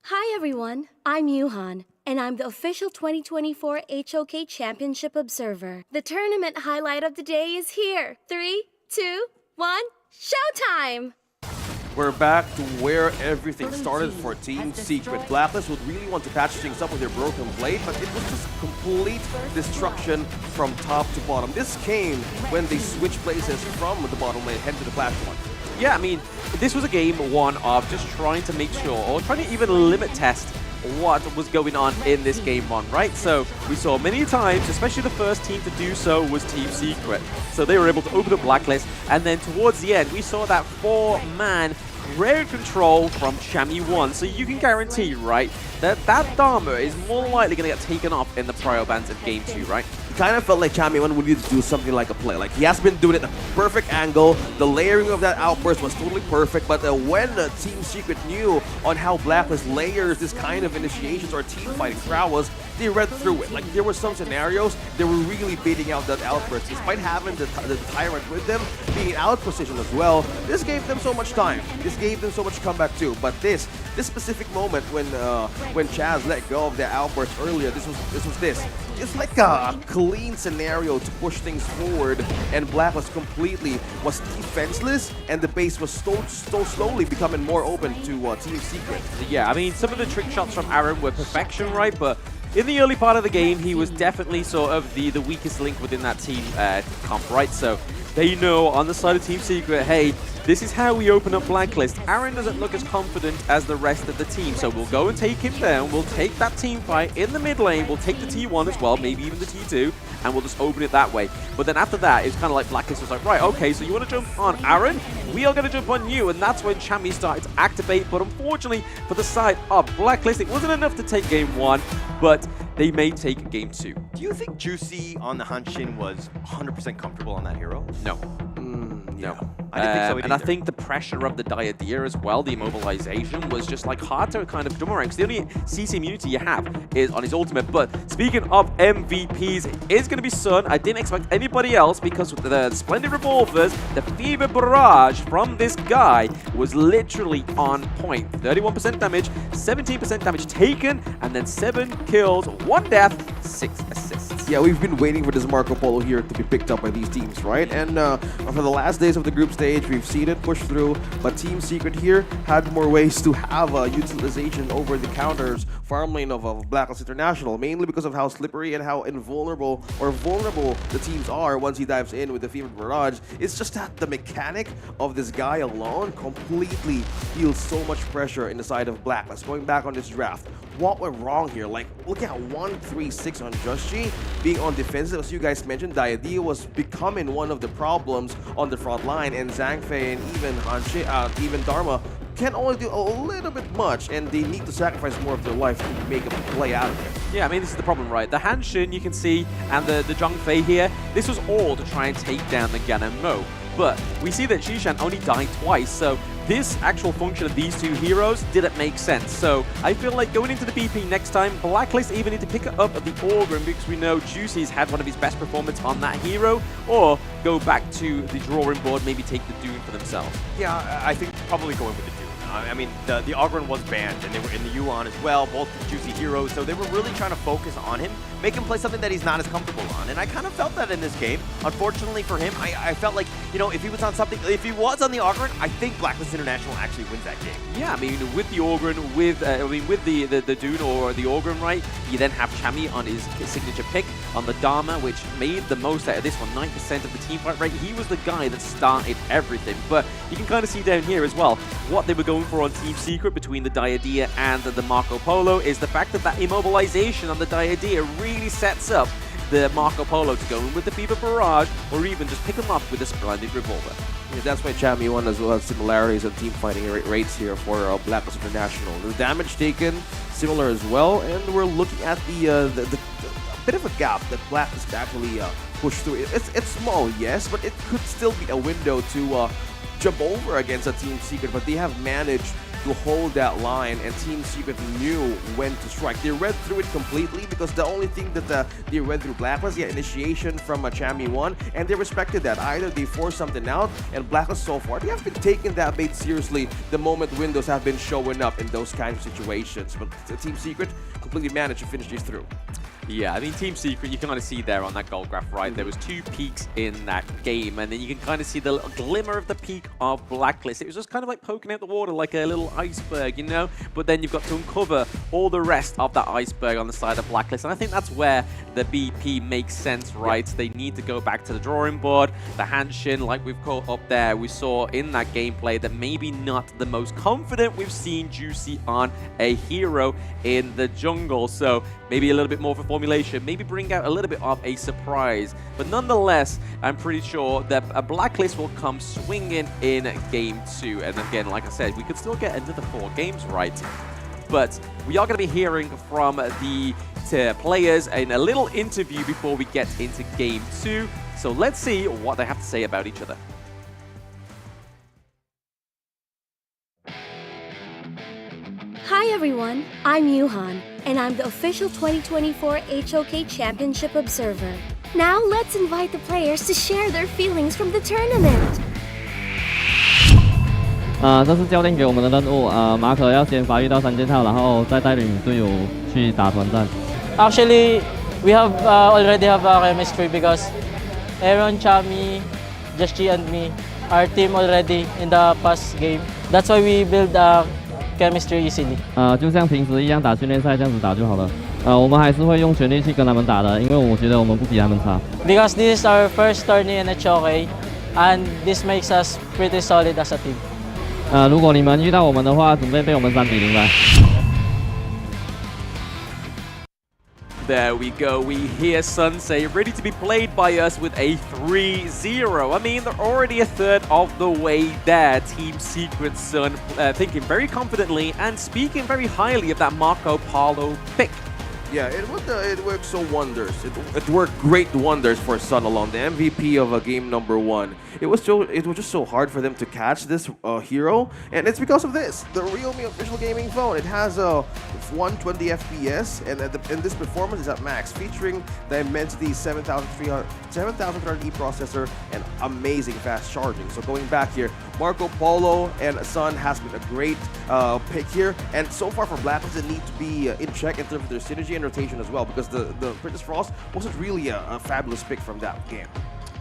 Hi everyone, I'm Yuhan, and I'm the official 2024 HOK Championship Observer. The tournament highlight of the day is here. 3, 2, 1, showtime! We're back to where everything started for Team Secret. Blacklist would really want to patch things up with their broken blade, but it was just complete destruction from top to bottom. This came when they switched places from the bottom lane, head to the platform. Yeah, this was a game one of just trying to make sure, or trying to even limit test what was going on in this game one, right? So we saw many times, especially the first team to do so was Team Secret. So they were able to open up Blacklist, and then towards the end, we saw that 4-man rare control from Chammy 1. So you can guarantee, right, that Dharma is more likely going to get taken off in the Prio Bans of Game 2, right? It kind of felt like Chammy 1 would need to do something like a play. Like, he has been doing it at the perfect angle. The layering of that outburst was totally perfect. But when Team Secret knew on how Blacklist layers this kind of initiations or team fighting prowess, they read through it. Like, there were some scenarios they were really baiting out that outburst. Despite having the Tyrant with them, being out position as well, this gave them so much time. This gave them so much comeback too. But this specific moment when Chaz let go of the outburst earlier, this was it's like a clean scenario to push things forward, and Blacklist completely was defenseless, and the base was so slowly becoming more open to Team Secret. Yeah, some of the trick shots from Aaron were perfection, right? But in the early part of the game, he was definitely sort of the weakest link within that team comp, right? So they know on the side of Team Secret, hey, this is how we open up Blacklist. Aaron doesn't look as confident as the rest of the team, so we'll go and take him down. We'll take that team fight in the mid lane. We'll take the T1 as well, maybe even the T2, and we'll just open it that way. But then after that, it's kind of like Blacklist was like, right, okay, so you want to jump on Aaron? We are going to jump on you, and that's when Chammy started to activate. But unfortunately, for the side of Blacklist, it wasn't enough to take game 1, but they may take game 2. Do you think Juicy on the Hanshin was 100% comfortable on that hero? No. No. I didn't think so either. And I think the pressure of the Diadea as well, the immobilization, was just like hard to kind of dumb around, because the only CC immunity you have is on his ultimate. But speaking of MVPs, it is going to be Sun. I didn't expect anybody else, because with the Splendid Revolvers, the Fever Barrage from this guy was literally on point. 31% damage, 17% damage taken, and then 7 kills, 1 death, 6 assists. Yeah, we've been waiting for this Marco Polo here to be picked up by these teams, right? And for the last days of the group stage, we've seen it push through, but Team Secret here had more ways to have utilization over the counters farm lane of Blacklist International, mainly because of how slippery and how invulnerable or vulnerable the teams are once he dives in with the Fevered Barrage. It's just that the mechanic of this guy alone completely deals so much pressure in the side of Blacklist. Going back on this draft, what went wrong here? Like, look at 136 on Just G being on defensive. As you guys mentioned, Diadea was becoming one of the problems on the front line, and Zhangfei and even Dharma can only do a little bit much, and they need to sacrifice more of their life to make a play out of it. Yeah, I mean, this is the problem, right? The Hanshin, you can see, and the Zhangfei here, this was all to try and take down the Gan and Mo. But we see that Xishan only died twice, so this actual function of these two heroes didn't make sense. So I feel like going into the BP next time, Blacklist either need to pick up the Orgrim, because we know Juicy's had one of his best performances on that hero, or go back to the drawing board, maybe take the Dune for themselves. Yeah, I think probably going with the Dune. I mean, the Ogren was banned, and they were in the Yuan as well, both juicy heroes, so they were really trying to focus on him, make him play something that he's not as comfortable on, and I kind of felt that in this game. Unfortunately for him, I felt like, you know, if he was on something, if he was on the Ogren, I think Blacklist International actually wins that game. Yeah, I mean, with the Ogren, with the Dune or the Ogren, right, you then have Chami on his signature pick on the Dharma, which made the most out of this one, 9% of the team fight rate. He was the guy that started everything, but you can kind of see down here as well, what they were going for on Team Secret between the Diadea and the Marco Polo is the fact that immobilization on the Diadea really sets up the Marco Polo to go in with the Fever Barrage, or even just pick him up with a Splendid Revolver. Yeah, that's why Chami won as well as similarities on team fighting rates here for Blacklist International. The damage taken similar as well, and we're looking at the bit of a gap that Blacklist actually pushed through. It's small, yes, but it could still be a window to jump over against a Team Secret, but they have managed to hold that line, and Team Secret knew when to strike. They read through it completely, because the only thing that they read through Blacklist, initiation from Chami 1, and they respected that. Either they forced something out, and Blacklist so far, they have been taking that bait seriously the moment windows have been showing up in those kinds of situations. But Team Secret completely managed to finish these through. Yeah, I mean, Team Secret, you can kind of see there on that gold graph, right? There was 2 peaks in that game, and then you can kind of see the little glimmer of the peak of Blacklist. It was just kind of like poking out the water like a little iceberg, you know? But then you've got to uncover all the rest of that iceberg on the side of Blacklist, and I think that's where the BP makes sense, right? They need to go back to the drawing board. The Hanshin, like we've caught up there, we saw in that gameplay that maybe not the most confident we've seen Juicy on a hero in the jungle, so maybe a little bit more for formulation, maybe bring out a little bit of a surprise. But nonetheless, I'm pretty sure that a Blacklist will come swinging in Game 2. And again, like I said, we could still get another 4 games right. But we are going to be hearing from the players in a little interview before we get into Game 2. So let's see what they have to say about each other. Hi everyone, I'm Yuhan, and I'm the official 2024 HOK Championship Observer. Now let's invite the players to share their feelings from the tournament. 这是教练给我们的任务。马可要先发育到3件套，然后再带领队友去打团战。Actually, we have already have a chemistry because Aaron, Chami, Just G, and me, our team already in the past game. That's why we build chemistry easily. 就像平时一样打训练赛这样子打就好了。我们还是会用全力去跟他们打的，因为我觉得我们不比他们差。Because this is our first tourney in HOK, and this makes us pretty solid as a team. 如果你们遇到我们的话，准备被我们3比0吧。There we go. We hear Sunsei ready to be played by us with a 3-0. I mean, they're already a third of the way there. Team Secret Sun thinking very confidently and speaking very highly of that Marco Polo pick. Yeah, it worked so wonders. It worked great wonders for Sun alone, the MVP of game number 1. It was just so hard for them to catch this hero, and it's because of this, the Realme official gaming phone. It has 120 FPS, and this performance is at max, featuring the Immensity 7300E processor and amazing fast charging. So going back here, Marco Polo and Sun has been a great pick here, and so far for Blacklist, they need to be in check in terms of their synergy in rotation as well, because the Princess Frost wasn't really a fabulous pick from that game.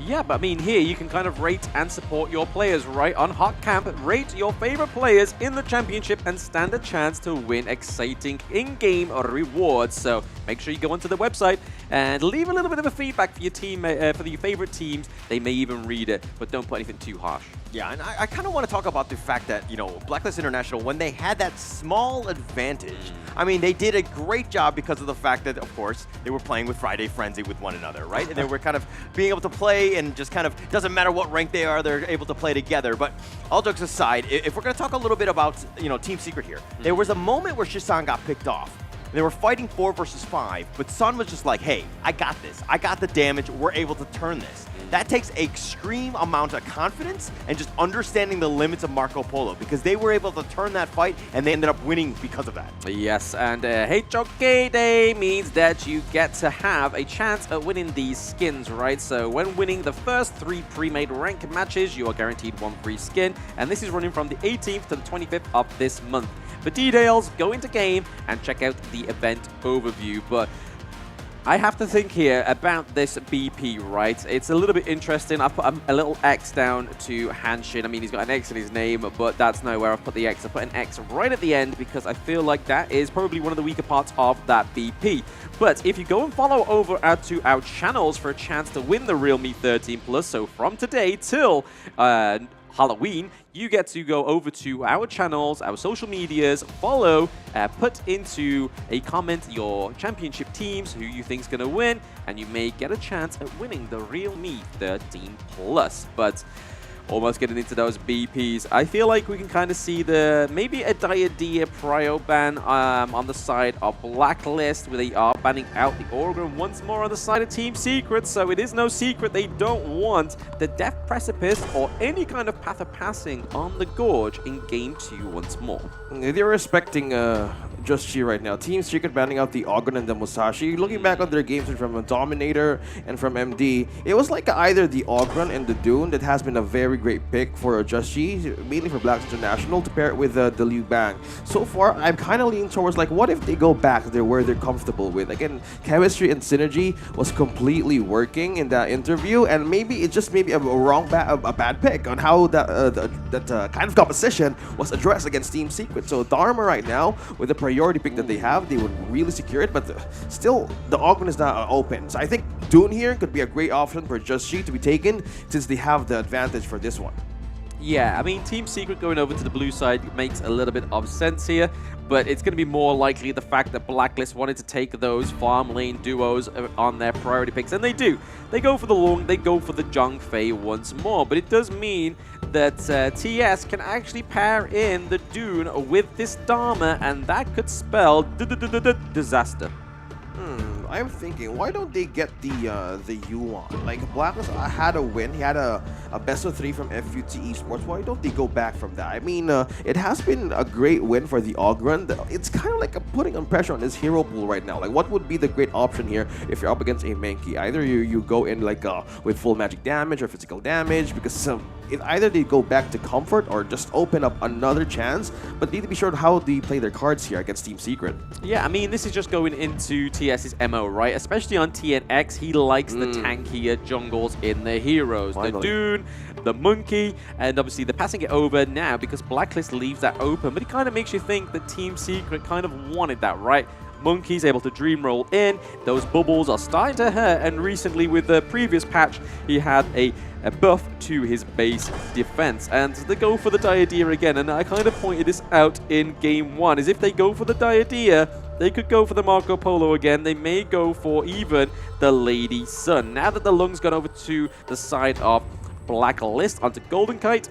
Yeah, but I mean, here you can kind of rate and support your players, right? On Hot Camp, rate your favorite players in the championship and stand a chance to win exciting in-game rewards. So make sure you go onto the website and leave a little bit of a feedback for your team, for your favorite teams. They may even read it, but don't put anything too harsh. Yeah, and I kind of want to talk about the fact that, you know, Blacklist International, when they had that small advantage, I mean, they did a great job because of the fact that, of course, they were playing with Friday Frenzy with one another, right? And they were kind of being able to play and just kind of, doesn't matter what rank they are, they're able to play together. But all jokes aside, if we're going to talk a little bit about, you know, Team Secret here, there was a moment where Shisan got picked off. They were fighting 4 versus 5, but Sun was just like, hey, I got this. I got the damage. We're able to turn this. That takes an extreme amount of confidence and just understanding the limits of Marco Polo, because they were able to turn that fight and they ended up winning because of that. Yes, and HOK Day means that you get to have a chance at winning these skins, right? So when winning the first 3 pre-made rank matches, you are guaranteed 1 free skin, and this is running from the 18th to the 25th of this month. For details, go into game and check out the event overview. But I have to think here about this BP, right? It's a little bit interesting. I've put a little X down to Hanshin. I mean, he's got an X in his name, but that's not where I've put the X. I put an X right at the end because I feel like that is probably one of the weaker parts of that BP. But if you go and follow over to our channels for a chance to win the Realme 13 Plus, so from today till Halloween, you get to go over to our channels, our social medias, follow, put into a comment your championship teams, who you think is going to win, and you may get a chance at winning the Realme 13 Plus. But almost getting into those BPs, I feel like we can kind of see maybe a Diadea Prio ban on the side of Blacklist, where they are banning out the Organ once more on the side of Team Secret. So it is no secret they don't want the Death Precipice or any kind of Path of Passing on the Gorge in Game 2 once more. They're respecting Just Chi right now. Team Secret banning out the Ogren and the Musashi. Looking back on their games from Dominator and from MD, it was like either the Ogren and the Dune that has been a very great pick for Just Chi, mainly for Blacklist International, to pair it with the Liu Bang. So far, I'm kind of leaning towards like, what if they go back to where they're comfortable with? Again, chemistry and synergy was completely working in that interview, and maybe it's just maybe a bad pick on how that kind of composition was addressed against Team Secret. So Dharma right now, with the priority pick that they have, they would really secure it, but still, the Ogren is not open. So I think Dune here could be a great option for Just Chi to be taken, since they have the advantage for this one. Yeah, I mean, Team Secret going over to the blue side makes a little bit of sense here, but it's going to be more likely the fact that Blacklist wanted to take those farm lane duos on their priority picks, and they do. They go for the Long, they go for the Zhang Fei once more, but it does mean that TS can actually pair in the Dune with this Dharma, and that could spell disaster. I'm thinking, why don't they get the Yuan? Like, Blacklist had a win. He had a best of 3 from FUT Esports. Why don't they go back from that? I mean, it has been a great win for the Ogren. It's kind of like putting on pressure on his hero pool right now. Like, what would be the great option here if you're up against a Mankey? Either you go in like with full magic damage or physical damage, because if either they go back to comfort or just open up another chance, but need to be sure how they play their cards here against Team Secret. Yeah, I mean, this is just going into TS's MO, right? Especially on TNX, he likes the tankier jungles in the heroes. Finally. The Dune, the Monkey, and obviously they're passing it over now because Blacklist leaves that open, but it kind of makes you think that Team Secret kind of wanted that, right? Monkey's able to dream roll in, those bubbles are starting to hurt, and recently with the previous patch, he had a buff to his base defense. And they go for the Diadea again, and I kind of pointed this out in Game 1, is if they go for the Diadea, they could go for the Marco Polo again. They may go for even the Lady Sun. Now that the Lung's gone over to the side of Blacklist onto Golden Kite,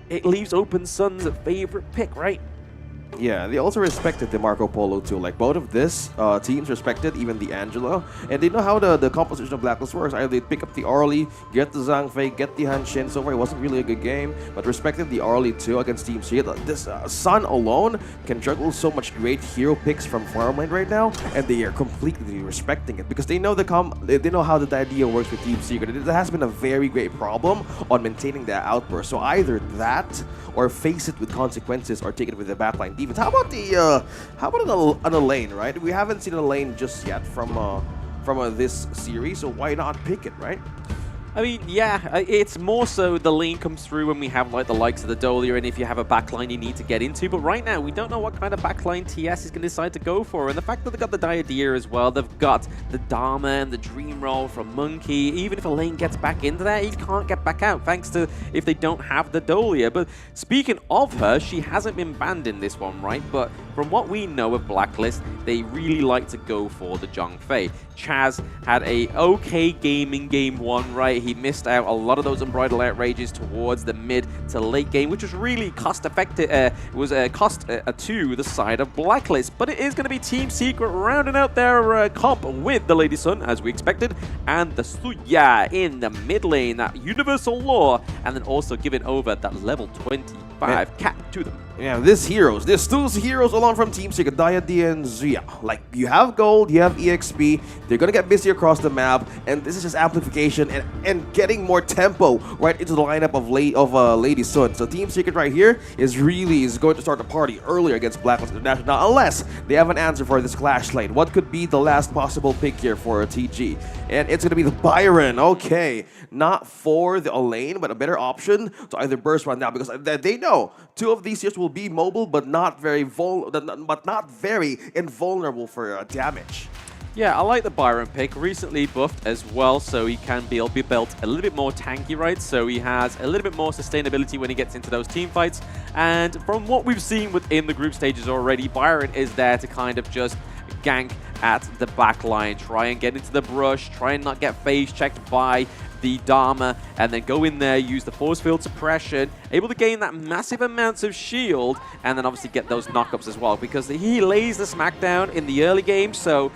it leaves open Sun's favorite pick, right? Yeah, they also respected the Marco Polo too. Like, both of this teams respected even the Angela, and they know how the composition of Blacklist works. Either they pick up the Arlie, get the Zhang Fei, get the Hanshin. So far, it wasn't really a good game, but respected the Arlie too against Team Secret. This Sun alone can juggle so much great hero picks from farmland right now, and they are completely respecting it because they know they know how the idea works with Team Secret. It has been a very great problem on maintaining that outburst. So either that or face it with consequences or take it with the backline defense. How about on the lane, right? We haven't seen a lane just yet from this series, so why not pick it, right? I mean, yeah, it's more so the lane comes through when we have like the likes of the Dolia, and if you have a backline you need to get into. But right now, we don't know what kind of backline TS is going to decide to go for. And the fact that they've got the Diadea as well, they've got the Dharma and the Dream Roll from Monkey. Even if a lane gets back into there, he can't get back out thanks to if they don't have the Dolia. But speaking of her, she hasn't been banned in this one, right? But from what we know of Blacklist, they really like to go for the Zhongfei. Chaz had a okay game in game 1, right? He missed out a lot of those Unbridled Outrages towards the mid to late game, which was really cost-effective. It was a cost to the side of Blacklist. But it is going to be Team Secret rounding out their comp with the Lady Sun, as we expected, and the Suya in the mid lane, that Universal Law, and then also giving over that level 25 cap to them. Yeah, there's two heroes along from Team Secret, Diadea and Zuya. Like, you have gold, you have EXP, they're gonna get busy across the map, and this is just amplification and getting more tempo right into the lineup of Lady Sun. So Team Secret right here is going to start the party earlier against Blacklist International, now, unless they have an answer for this clash lane. What could be the last possible pick here for a TG? And it's gonna be the Byron, okay. Not for the lane, but a better option to either burst run now, because they know two of these heroes will be mobile, but not very invulnerable for damage. Yeah, I like the Byron pick. Recently buffed as well, so he can be built a little bit more tanky, right? So he has a little bit more sustainability when he gets into those team fights. And from what we've seen within the group stages already, Byron is there to kind of just gank at the back line, try and get into the brush, try and not get phase checked by the Dharma, and then go in there, use the force field suppression, able to gain that massive amounts of shield, and then obviously get those knockups as well, because he lays the smackdown in the early game. So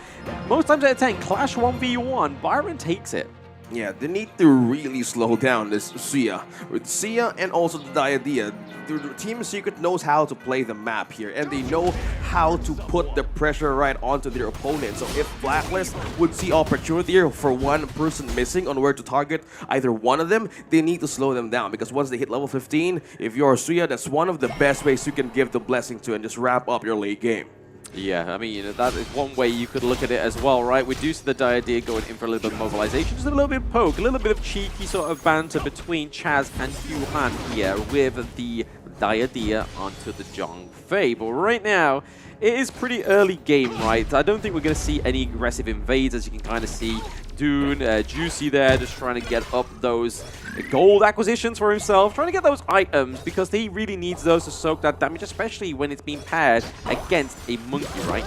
most times out of 10, Clash 1v1, Byron takes it. Yeah, they need to really slow down this Sia. With Sia and also the Diadea, the Team Secret knows how to play the map here, and they know how to put the pressure right onto their opponent. So if Blacklist would see opportunity for one person missing on where to target either one of them, they need to slow them down, because once they hit level 15, if you're Suya, that's one of the best ways you can give the blessing to and just wrap up your late game. Yeah, I mean, that is one way you could look at it as well, right? We do see the Diadea going in for a little bit of mobilization, just a little bit of poke, a little bit of cheeky sort of banter between Chaz and Yuhan here with the Diadea onto the Zhongfei. But right now, it is pretty early game, right? I don't think we're going to see any aggressive invades, as you can kind of see. Dune, Juicy there, just trying to get up those gold acquisitions for himself, trying to get those items, because he really needs those to soak that damage, especially when it's being paired against a monkey, right?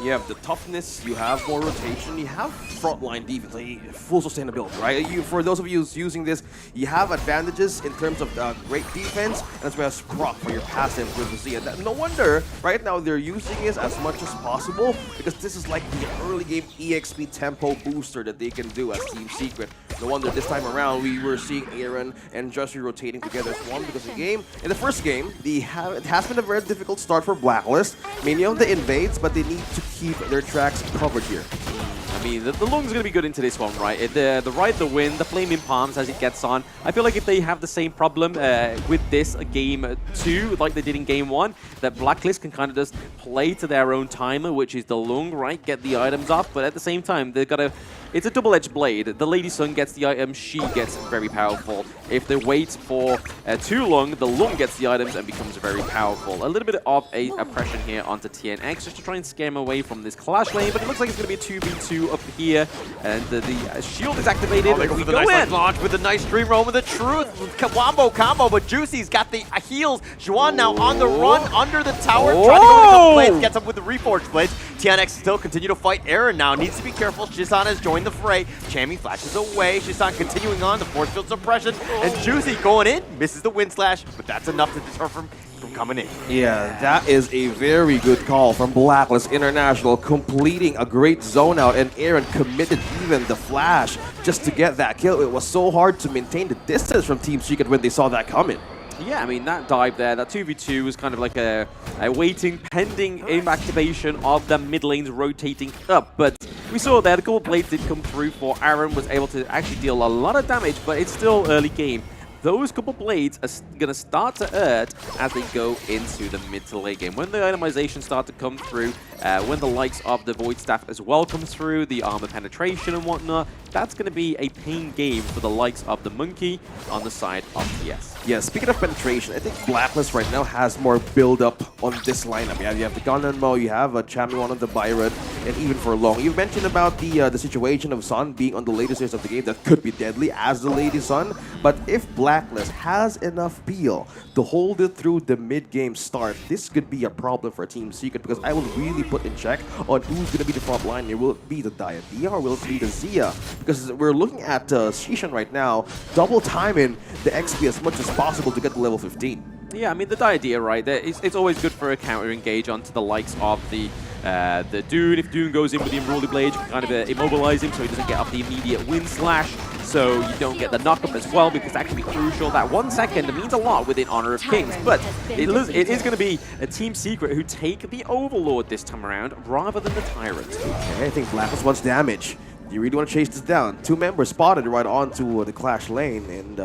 You have the toughness, you have more rotation, you have frontline defense, like full sustainability, right? For those of you using this, you have advantages in terms of great defense, as well as proc for your passive with the Z. No wonder right now they're using it as much as possible, because this is like the early game EXP tempo booster that they can do as Team Secret. No wonder this time around we were seeing Aaron and Justy rotating together as one, because in the first game, it has been a very difficult start for Blacklist. Many of the invades, but they need to keep their tracks covered here. I mean, the Lung's going to be good into this one, right? The Ride the Wind, the Flaming Palms as it gets on. I feel like if they have the same problem with this game 2, like they did in game 1, that Blacklist can kind of just play to their own timer, which is the Lung, right? Get the items off, but at the same time, they've got to... It's a double-edged blade. The Lady Sun gets the item, she gets very powerful. If they wait for too long, the Lung gets the items and becomes very powerful. A little bit of a oppression here onto TNX just to try and scare him away from this clash lane, but it looks like it's going to be a 2v2 up here, and the shield is activated. Oh, we go in! Launch with a nice Dream Roll with the truth wombo combo, but Juicy's got the heals. Juan now on the run under the tower, trying to go with the blades, gets up with the Reforged blades. TNX still continue to fight Aaron now, needs to be careful. Shizan has joined the fray. Chammy flashes away. Shizan continuing on the force field suppression, and Juicy going in, misses the wind slash, but that's enough to deter from coming in. Yeah, that is a very good call from Blacklist International, completing a great zone out, and Aaron committed even the flash just to get that kill. It was so hard to maintain the distance from Team Secret when they saw that coming. Yeah, I mean, that dive there, that 2v2 was kind of like a waiting, pending aim activation of the mid lanes rotating up. But we saw there, the gold blades did come through for Aaron, was able to actually deal a lot of damage, but it's still early game. those couple blades are going to start to hurt as they go into the mid to late game. When the itemization start to come through, when the likes of the Void Staff as well come through, the armor penetration and whatnot, that's going to be a pain game for the likes of the Monkey on the side of TS. Yeah, speaking of penetration, I think Blacklist right now has more build-up on this lineup. Yeah, you have the Gunmo, you have a Champion on the Byron, and even for long. You mentioned about the situation of Sun being on the later stage of the game that could be deadly as the Lady Sun, but if Blacklist has enough peel to hold it through the mid-game start, this could be a problem for Team Secret, because I will really put in check on who's going to be the front line here. Will it be the Diadea or will it be the Zia? Because we're looking at Shishan right now, double timing the XP as much as possible to get to level 15. Yeah, I mean, the Diadea, right, it's always good for a counter engage onto the likes of the Dune. If Dune goes in with the Unruly Blade, you can kind of immobilize him so he doesn't get off the immediate wind slash, so you don't get the knock-up as well, because that can be crucial. That 1 second means a lot within Honor of Kings, but it is going to be a Team Secret who take the Overlord this time around rather than the Tyrant. Okay, I think Blacklist wants damage. You really want to chase this down. 2 members spotted right onto the Clash lane and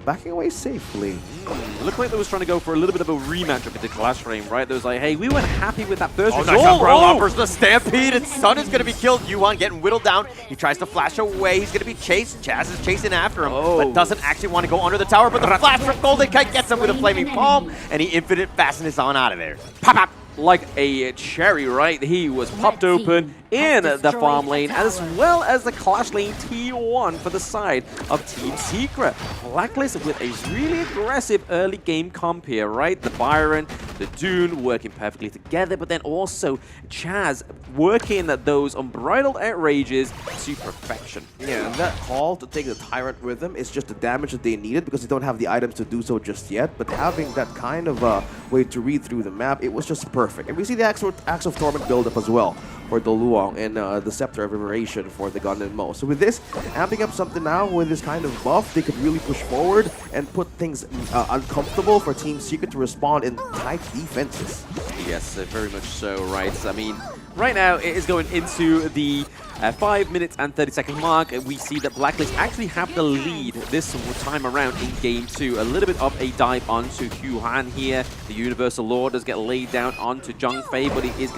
backing away safely. It looked like they was trying to go for a little bit of a rematch of the Clash lane, right? They was like, hey, we weren't happy with that first result. Nice umbrella offers the Stampede, and Sun is going to be killed. Yuan getting whittled down. He tries to flash away. He's going to be chased. Chaz is chasing after him, but doesn't actually want to go under the tower. But the flash from Golden Kite gets him with a Flaming Palm, and he infinite fastness on out of there. Pop, pop. Like a cherry, right? He was popped open in the farm lane, as well as the Clash lane T1 for the side of Team Secret. Blacklist with a really aggressive early game comp here, right? The Byron, the Dune working perfectly together, but then also Chaz working those unbridled outrages to perfection. Yeah, and that call to take the Tyrant with them is just the damage that they needed, because they don't have the items to do so just yet. But having that kind of way to read through the map, it was just perfect. And we see the Axe of Torment build up as well for the Luong, and the Scepter of Liberation for the Gunmo. So with this, amping up something now with this kind of buff, they could really push forward and put things uncomfortable for Team Secret to respond in tight defenses. Yes, very much so, right? I mean, right now it is going into the 5 minutes and 30-second mark. We see that Blacklist actually have the lead this time around in Game 2. A little bit of a dive onto Huan here. The Universal Law does get laid down onto Zhang Fei, but he is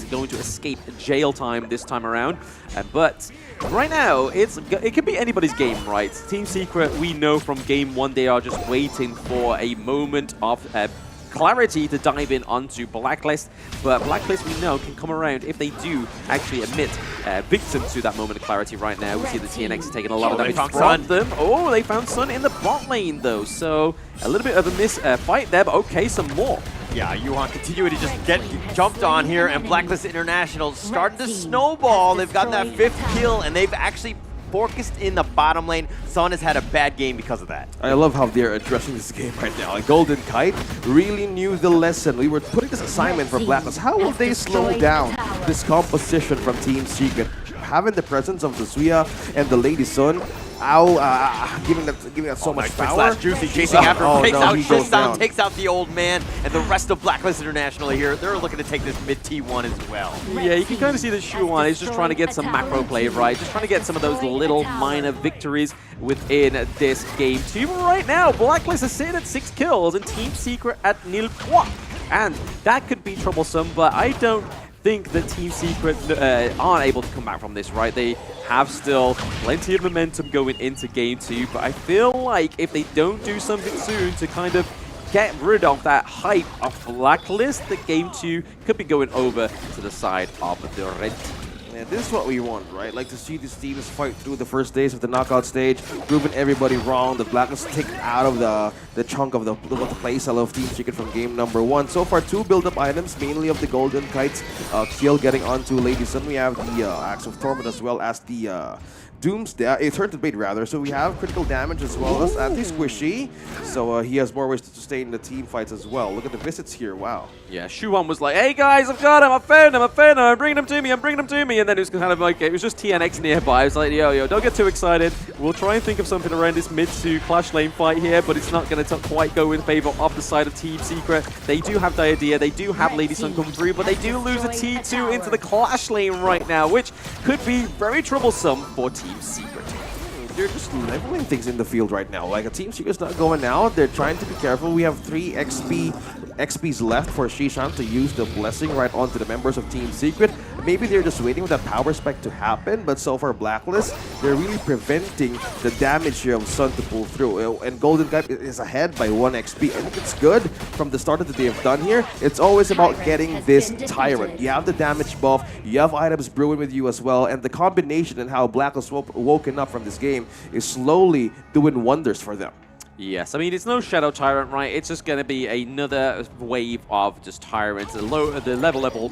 going to escape jail time this time around. But right now, it could be anybody's game, right? Team Secret, we know from Game 1, they are just waiting for a moment of clarity to dive in onto Blacklist, but Blacklist we know can come around if they do actually admit victim to that moment of clarity right now. We see the TNX is taking a lot of damage from them. Oh, they found Sun in the bot lane though, so a little bit of a miss fight there, but okay, some more. Yeah, Yuan continuing to just get jumped on here, and Blacklist International starting to snowball. They've got that 5th kill, and they've actually focused in the bottom lane. Sun has had a bad game because of that. I love how they're addressing this game right now. Like Golden Kite really knew the lesson. We were putting this assignment for Blacklist. How will they slow down this composition from Team Secret? Having the presence of the Suya and the Lady Sun, giving that so much power. Juicy chasing after him, takes out the old man, and the rest of Blacklist International here, they're looking to take this mid T1 as well. Yeah, you can kind of see that Shuan is just trying to get some macro play, right? Just trying to get some of those little minor victories within this game. Team right now, Blacklist is sitting at 6 kills and Team Secret at nil point. And that could be troublesome, but I don't think that Team Secret aren't able to come back from this, right? They have still plenty of momentum going into Game 2, but I feel like if they don't do something soon to kind of get rid of that hype of Blacklist, that Game 2 could be going over to the side of the red team. Yeah, this is what we want, right? Like to see these teams fight through the first days of the knockout stage, proving everybody wrong. The Blacklist take out of the chunk of the playstyle of Team Secret from game number 1. So far, 2 build-up items, mainly of the Golden Kites kill getting onto Lady Sun. We have the Axe of Torment as well as the Doomsday, Turn to Bait rather. So we have critical damage as well as anti-squishy. So he has more ways to sustain the team fights as well. Look at the visits here, wow. Yeah, Shuan was like, hey guys, I've got him, I found him, I'm bringing him to me, And then it was kind of like, it was just TNX nearby. I was like, yo, don't get too excited. We'll try and think of something around this mid to Clash lane fight here, but it's not going to quite go in favor of the side of Team Secret. They do have Diadea, they do have Lady Sun come through, but they do lose a T2 into the Clash lane right now, which could be very troublesome for Team Secret. they're just leveling things in the field right now. Like a Team Secret's not going out. They're trying to be careful. We have 3 XPs left for Shishan to use the blessing right onto the members of Team Secret. Maybe they're just waiting for that power spike to happen, but so far Blacklist, they're really preventing the damage here of Sun to pull through. And Golden Kite is ahead by 1 XP. I think it's good from the start that they have done here. It's always about getting this Tyrant. You have the damage buff, you have items brewing with you as well, and the combination and how Blacklist woken up from this game is slowly doing wonders for them. Yes, I mean, it's no Shadow Tyrant, right? It's just going to be another wave of just Tyrants, the level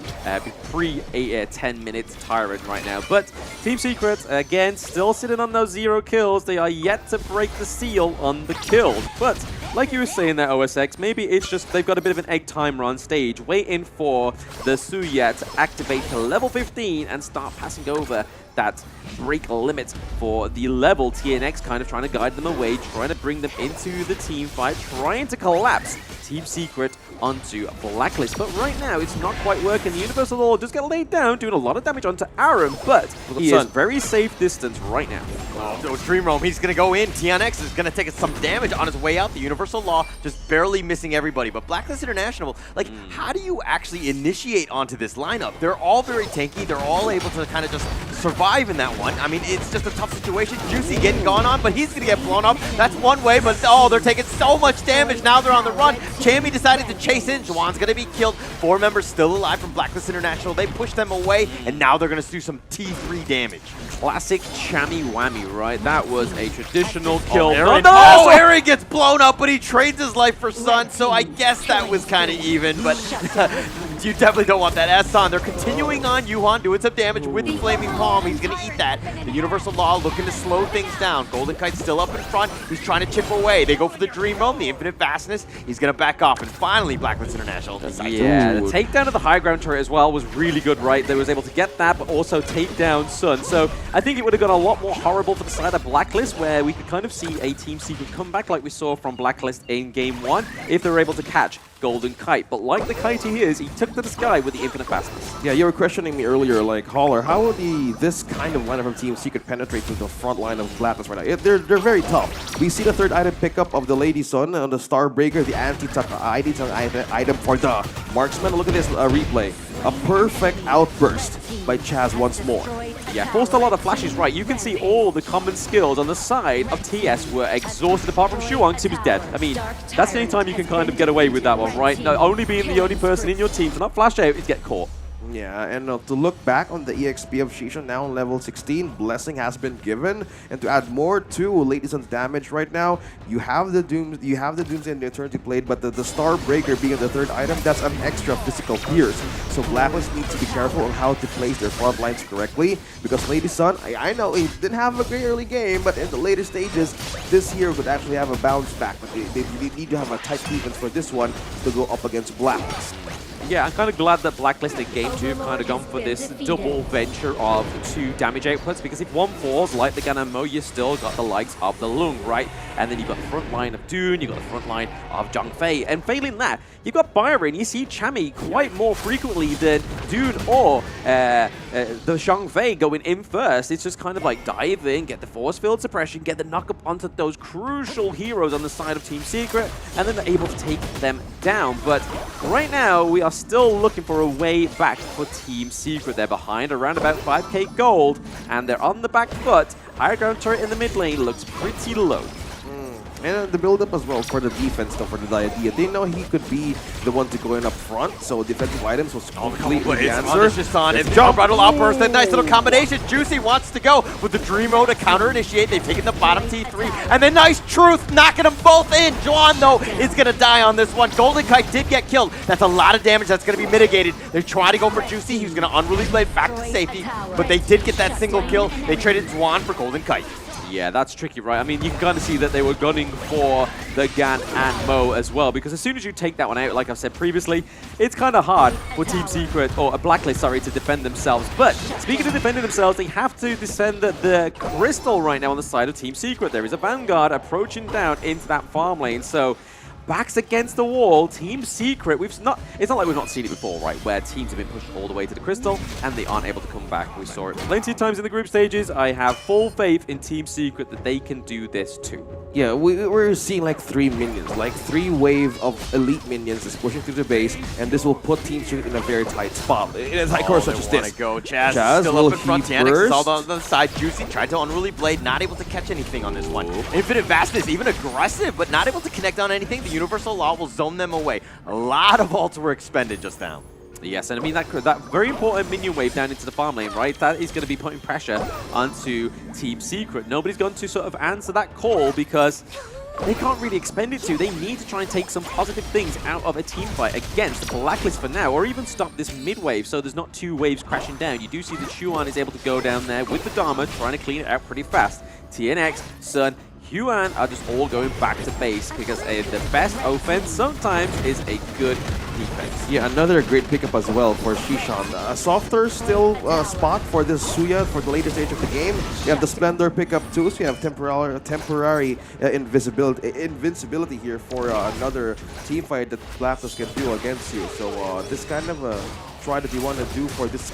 pre-10 minutes Tyrant right now. But Team Secret, again, still sitting on those 0 kills. They are yet to break the seal on the kill. But like you were saying there, OSX, maybe it's just they've got a bit of an egg timer on stage, waiting for the Suya to activate to level 15 and start passing over that break limit for the level. TNX kind of trying to guide them away, trying to bring them into the team fight, trying to collapse Team Secret onto Blacklist. But right now, it's not quite working. The Universal Law just got laid down, doing a lot of damage onto Aram, but he is very safe distance right now. Oh, so Dream Roam, he's going to go in. TNX is going to take some damage on his way out. The Universal Law just barely missing everybody. But Blacklist International, like, how do you actually initiate onto this lineup? They're all very tanky. They're all able to kind of just survive in that one. I mean, it's just a tough situation. Juicy getting gone on, but he's going to get blown up. That's one way, but oh, they're taking so much damage. Now they're on the run. Chammy decided to chase in. Juwan's going to be killed. 4 members still alive from Blacklist International. They pushed them away, and now they're going to do some T3 damage. Classic Chammy Whammy, right? That was a traditional kill. Oh, Aaron gets blown up, but he trades his life for Sun, so I guess that was kind of even, but you definitely don't want that. As Sun, they're continuing on Yuhan, doing some damage with the Flaming Palm. He's going to eat that. The Universal Law looking to slow things down. Golden Kite's still up in front. He's trying to chip away. They go for the Dream Roam, the Infinite Vastness. He's going to back off, and finally Blacklist International decides the takedown of the high ground turret as well was really good, right? They was able to get that, but also take down Sun. So I think it would have got a lot more horrible for the side of Blacklist, where we could kind of see a Team Secret comeback like we saw from Blacklist in Game 1 if they were able to catch Golden Kite. But like the Kite he is, he took to the sky with the Infinite Fastness. Yeah, you were questioning me earlier, like, Holler, how would this kind of lineup from Team Secret penetrate to the front line of Blacklist right now? They're very tough. We see the 3rd item pickup of the Lady Sun on the Starbreaker, the anti-tuck item for the Marksman. Look at this replay. A perfect outburst by Chaz once more. Yeah, forced a lot of flashes, right? You can see all the common skills on the side of TS were exhausted, apart from Shuang, because he was dead. I mean, that's the only time you can kind of get away with that one, right? No, only being the only person in your team to not flash out is get caught. Yeah, and to look back on the EXP of Shisha now on level 16, Blessing has been given, and to add more to Lady Sun's damage right now, you have the Dooms in the Eternity Blade, but the Starbreaker being the 3rd item, that's an extra physical pierce. So Blacklist needs to be careful on how to place their front lines correctly, because Lady Sun, I know he didn't have a great early game, but in the later stages, this hero could actually have a bounce back, but they need to have a tight defense for this one to go up against Blacklist. Yeah, I'm kind of glad that Blacklist in Game 2 have kind of gone for this double venture of 2 damage outputs, because if one falls, like the Ganamo, you still got the likes of the Lung, right? And then you've got the front line of Dune, you've got the front line of Zhang Fei, and failing that, you've got Byron. You see Chammy quite more frequently than Dune or the Zhang Fei going in first. It's just kind of like dive in, get the force field suppression, get the knock up onto those crucial heroes on the side of Team Secret, and then they're able to take them down. But right now, we are still looking for a way back for Team Secret. They're behind around about 5k gold, and they're on the back foot. Higher ground turret in the mid lane looks pretty low. And the build-up as well for the defense, though, for the Diadea. They know he could be the one to go in up front, so defensive items was completely the answer. It's just on it. Jump, Bridal Outburst, that nice little combination. Juicy wants to go with the Dream Mode to counter-initiate. They've taken the bottom T3, and then nice Truth knocking them both in. Juan, though, is going to die on this one. Golden Kite did get killed. That's a lot of damage that's going to be mitigated. They're trying to go for Juicy. He was going to Unruly Blade back to safety, but they did get that single kill. They traded Juan for Golden Kite. Yeah, that's tricky, right? I mean, you can kind of see that they were gunning for the Gan and Mo as well, because as soon as you take that one out, like I've said previously, it's kind of hard for Team Secret, or a Blacklist, sorry, to defend themselves. But speaking of defending themselves, they have to descend the Crystal right now on the side of Team Secret. There is a Vanguard approaching down into that farm lane, so backs against the wall, Team Secret, it's not like we've not seen it before, right, where teams have been pushed all the way to the crystal and they aren't able to come back. We saw it plenty of times in the group stages. I have full faith in Team Secret that they can do this too. Yeah, we're seeing like 3 minions, like 3 wave of elite minions is pushing through the base, and this will put Team Secret in a very tight spot. In a tight corner such as this. Go. Chaz still up in front. Tianix is all on the side. Juicy tried to Unruly Blade, not able to catch anything on this one. Infinite Vastness, even aggressive, but not able to connect on anything. The Universal Law will zone them away. A lot of ults were expended just now. Yes, and I mean that very important minion wave down into the farm lane, right? That is going to be putting pressure onto Team Secret. Nobody's going to sort of answer that call because they can't really expend it to. They need to try and take some positive things out of a team fight against Blacklist for now, or even stop this mid wave so there's not 2 waves crashing down. You do see that Xuan is able to go down there with the Dharma, trying to clean it out pretty fast. TNX, Sun, Huan are just all going back to base because the best offense sometimes is a good defense. Yeah, another great pickup as well for Shishan. A softer still spot for this Suya for the later stage of the game. You have the Splendor pickup too, so you have temporary invincibility here for another team fight that Blacklist can do against you. So this kind of try that you want to do for this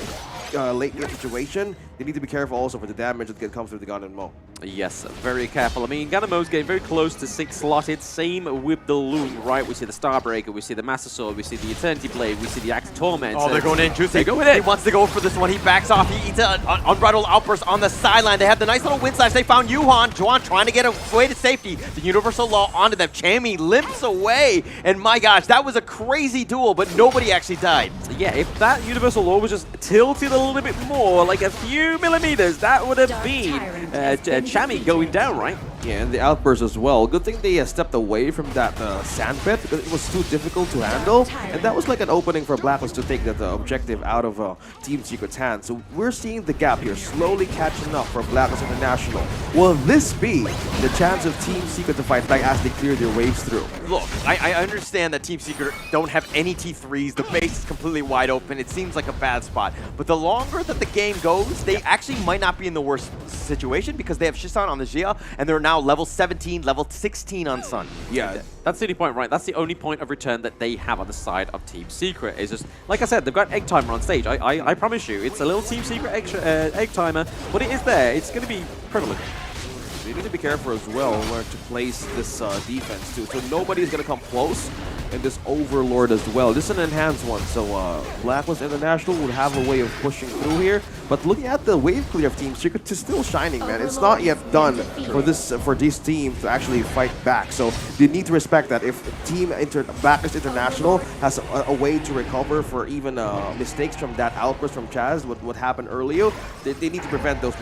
late game situation, they need to be careful also for the damage that can come through the Gun and Mo. Yes, very careful. I mean, Ganamo's getting very close to 6 slotted. Same with the Loom, right? We see the Starbreaker, we see the Master Sword, we see the Eternity Blade, we see the Axe Torment. Oh, they're going in, Juicy. They go with it. He wants to go for this one. He backs off. He eats an Unbridled Outburst on the sideline. They have the nice little wind slash. They found Juan trying to get away to safety. The Universal Law onto them. Chammy limps away. And my gosh, that was a crazy duel, but nobody actually died. Yeah, if that Universal Law was just tilted a little bit more, like a few millimeters, that would have been Chammy going down, right? Yeah, and the outburst as well. Good thing they stepped away from that sand pit because it was too difficult to handle. And that was like an opening for Blacklist to take that objective out of Team Secret's hands. So we're seeing the gap here slowly catching up for Blacklist International. Will this be the chance of Team Secret to fight back as they clear their waves through? Look, I understand that Team Secret don't have any T3s. The base is completely wide open. It seems like a bad spot. But the longer that the game goes, they actually might not be in the worst situation because they have Shisan on the Jia, and they're now level 17, level 16 on Sun. Yeah, that's the only point, right? That's the only point of return that they have on the side of Team Secret. Is just, like I said, they've got Egg Timer on stage. I promise you, it's a little Team Secret Egg Timer, but it is there. It's going to be prevalent. You need to be careful as well where to place this defense too. So nobody's going to come close. And this Overlord as well. This is an enhanced one, so Blacklist International would have a way of pushing through here. But looking at the wave clear of Team Secret, it's still shining, man. It's not yet done for this team to actually fight back. So they need to respect that. If Blacklist International has a way to recover for even mistakes from that outburst from Chaz, what happened earlier, they need to prevent those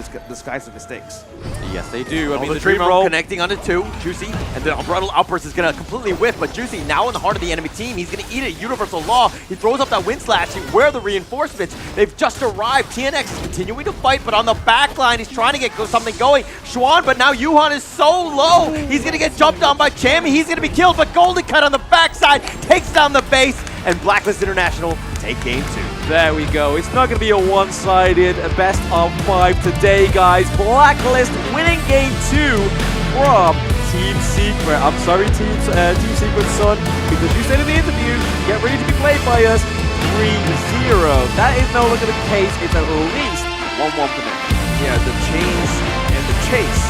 kinds of mistakes. Yes, they do. I mean, the Dream Roll connecting onto 2, Juicy, and the Unbridled Outburst is going to completely whiff, but Juicy now in the heart of the enemy team. He's going to eat a Universal Law. He throws up that Wind Slash. Where are the reinforcements? They've just arrived. TNX is continuing to fight, but on the back line, he's trying to get something going. Xuan, but now Yuhan is so low. He's going to get jumped on by Chammy. He's going to be killed, but Golden Cut on the backside takes down the base, and Blacklist International take game 2. There we go. It's not going to be a one-sided best of 5 today, guys. Blacklist winning game 2 from Team Secret. I'm sorry, Team Secret, son, because you said in the interview, get ready to be played by us 3-0. That is no longer the case. It's at least 1-1 for them. Yeah, the chains and the chase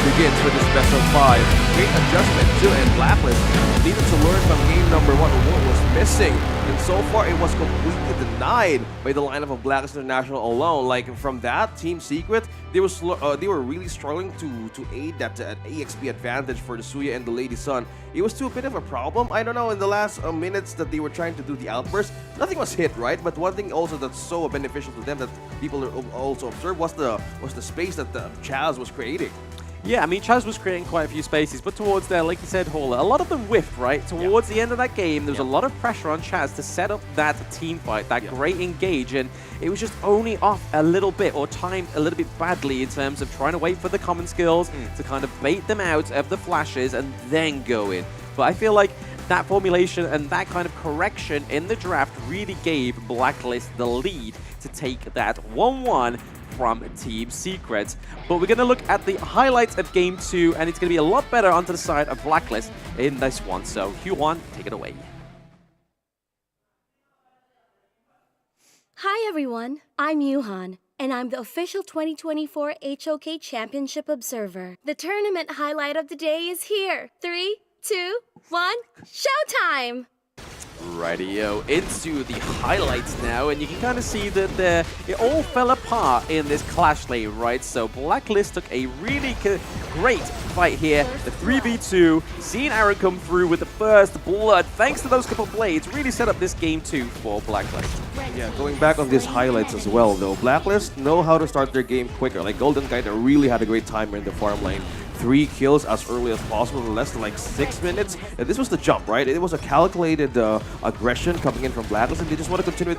begins with this best of 5. Great adjustment too, and Blacklist needed to learn from game number 1 what was missing. And so far, it was completely denied by the lineup of Blacklist International alone. Like from that, Team Secret, they were really struggling to aid that EXP advantage for the Suya and the Lady Sun. It was too a bit of a problem. I don't know, in the last minutes that they were trying to do the outburst, nothing was hit, right? But one thing also that's so beneficial to them that people also observed was the space that Chaz was creating. Yeah, I mean, Chaz was creating quite a few spaces, but towards there, like you said, Hauler, a lot of them whiffed, right? Towards the end of that game, there was a lot of pressure on Chaz to set up that team fight, that great engage, and it was just only off a little bit or timed a little bit badly in terms of trying to wait for the common skills to kind of bait them out of the flashes and then go in. But I feel like that formulation and that kind of correction in the draft really gave Blacklist the lead to take that 1-1 from Team Secret. But we're going to look at the highlights of Game 2, and it's going to be a lot better onto the side of Blacklist in this one. So, Hyun, take it away. Hi everyone, I'm Yuhan, and I'm the official 2024 HOK Championship Observer. The tournament highlight of the day is here. 3, 2, 1, showtime! Rightio, into the highlights now, and you can kind of see that it all fell apart in this clash lane, right? So Blacklist took a really great fight here, the 3v2, seeing Aaron come through with the first blood, thanks to those couple blades, really set up this game 2 for Blacklist. Yeah, going back on these highlights as well though, Blacklist know how to start their game quicker. Like Golden Kite really had a great time in the farm lane. 3 kills as early as possible in less than like 6 minutes. And this was the jump, right? It was a calculated aggression coming in from Blacklist, and they just want to continue it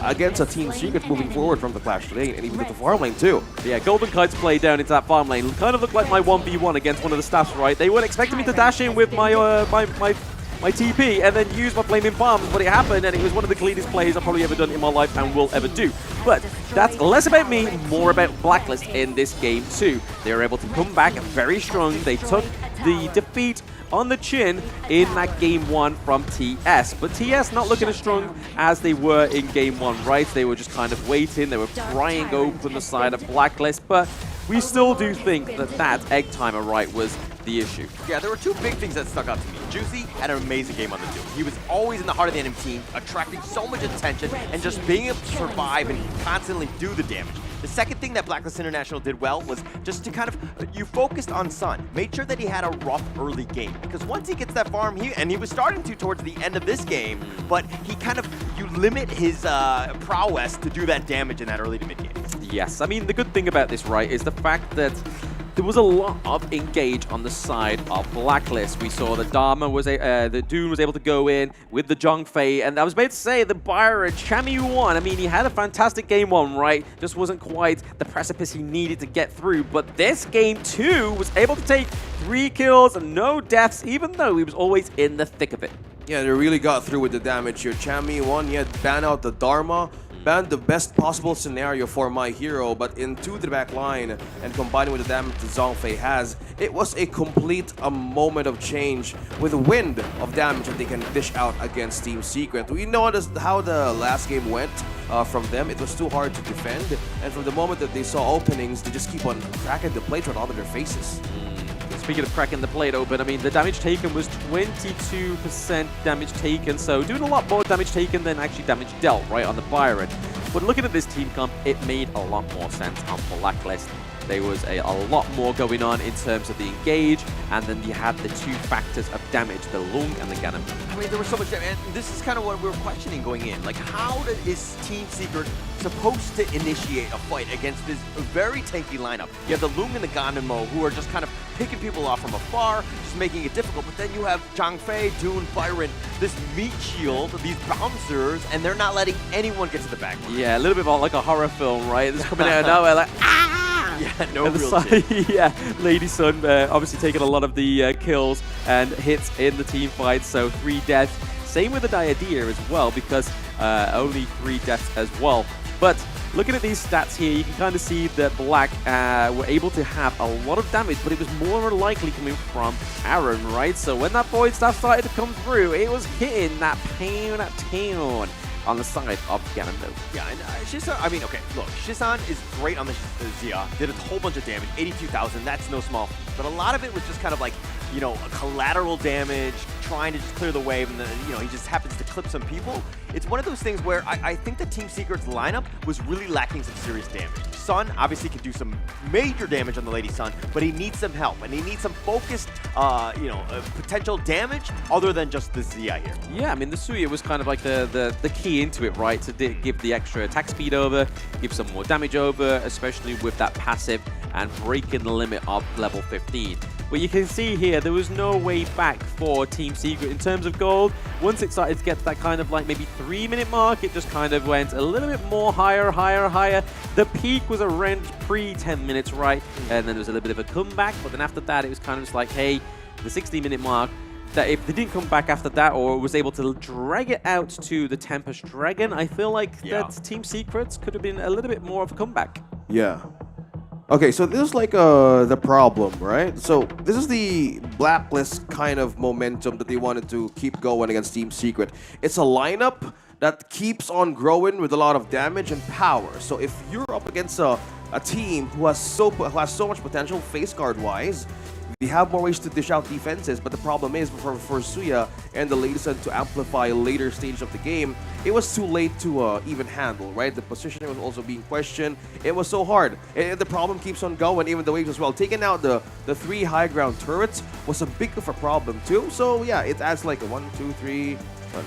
against a Team Secret moving forward from the clash lane and even to the farm lane too. Yeah, Golden Kite's play down into that farm lane kind of looked like my 1v1 against one of the staffs, right? They weren't expecting me to dash in with my my TP and then use my flaming bombs, but it happened, and it was one of the cleanest plays I've probably ever done in my life and will ever do. But that's less about me, more about Blacklist in this game 2. They were able to come back very strong. They took the defeat on the chin in that game 1 from TS. But TS not looking as strong as they were in game 1, right? They were just kind of waiting. They were prying open the side of Blacklist, but we still do think that egg timer, right, was the issue. Yeah, there were 2 big things that stuck out to me. Juicy had an amazing game on the duel. He was always in the heart of the enemy team, attracting so much attention and just being able to survive and constantly do the damage. The second thing that Blacklist International did well was just to kind of, you focused on Sun, made sure that he had a rough early game. Because once he gets that farm, and he was starting to towards the end of this game, but he kind of, you limit his prowess to do that damage in that early to mid game. Yes, I mean, the good thing about this, right, is the fact that there was a lot of engage on the side of Blacklist. We saw that Dharma was the Dune was able to go in with the Zhongfei, and I was about to say the Byron Chami won. I mean, he had a fantastic game 1, right? Just wasn't quite the precipice he needed to get through. But this game 2 was able to take 3 kills and no deaths, even though he was always in the thick of it. Yeah, they really got through with the damage here. Chami won, he had ban out the Dharma, banned the best possible scenario for my hero, but into the back line and combining with the damage that Zhongfei has, it was a complete moment of change with a wind of damage that they can dish out against Team Secret. We noticed how the last game went from them. It was too hard to defend, and from the moment that they saw openings, they just keep on cracking the plate right onto their faces. Speaking of cracking the plate open, I mean, the damage taken was 22% damage taken, so doing a lot more damage taken than actually damage dealt, right, on the Byron. But looking at this team comp, it made a lot more sense on Blacklist. There was a lot more going on in terms of the engage, and then you had the 2 factors of damage, the Lung and the Ganem. I mean, there was so much damage, and this is kind of what we were questioning going in. Like, how is Team Secret supposed to initiate a fight against this very tanky lineup? You have the Lung and the Ganemo, who are just kind of picking people off from afar, just making it difficult. But then you have Zhongfei, Dune, Byron, this meat shield, these bouncers, and they're not letting anyone get to the back. Yeah, a little bit like a horror film, right? This is coming out of nowhere, like, ah! Yeah, no real side, yeah, Lady Sun obviously taking a lot of the kills and hits in the team fight, so 3 deaths. Same with the Diadea as well, because only 3 deaths as well. But looking at these stats here, you can kind of see that Black were able to have a lot of damage, but it was more likely coming from Aaron, right? So when that Void Staff started to come through, it was hitting that pain town on the side of Ganondorf. Yeah, and Shisan, I mean, okay, look, Shisan is great on the Zia, did a whole bunch of damage, 82,000, that's no small feat. But a lot of it was just kind of like, you know, collateral damage, trying to just clear the wave, and then, you know, he just happens to clip some people. It's one of those things where I think the Team Secret's lineup was really lacking some serious damage. Sun obviously can do some major damage on the Lady Sun, but he needs some help, and he needs some focused, you know, potential damage other than just the Zia here. Yeah, I mean, the Suya was kind of like the key into it, right? To give the extra attack speed over, give some more damage over, especially with that passive and breaking the limit of level 15. But you can see here, there was no way back for Team Secret in terms of gold. Once it started to get to that kind of like maybe 3-minute mark, it just kind of went a little bit more higher. The peak was around pre-10 minutes, right? And then there was a little bit of a comeback, but then after that, it was kind of just like, hey, the 60-minute mark, that if they didn't come back after that or was able to drag it out to the Tempest Dragon, I feel like that Team Secrets could have been a little bit more of a comeback. Yeah. Okay, so this is like the problem, right? So this is the Blacklist kind of momentum that they wanted to keep going against Team Secret. It's a lineup that keeps on growing with a lot of damage and power. So if you're up against a team who has so much potential face guard wise, they have more ways to dish out defenses, but the problem is for Suya and the Layson to amplify later stage of the game, it was too late to even handle, right? The positioning was also being questioned. It was so hard. And the problem keeps on going, even the waves as well. Taking out the 3 high ground turrets was a big of a problem too. So yeah, it adds like a 1, 2, 3,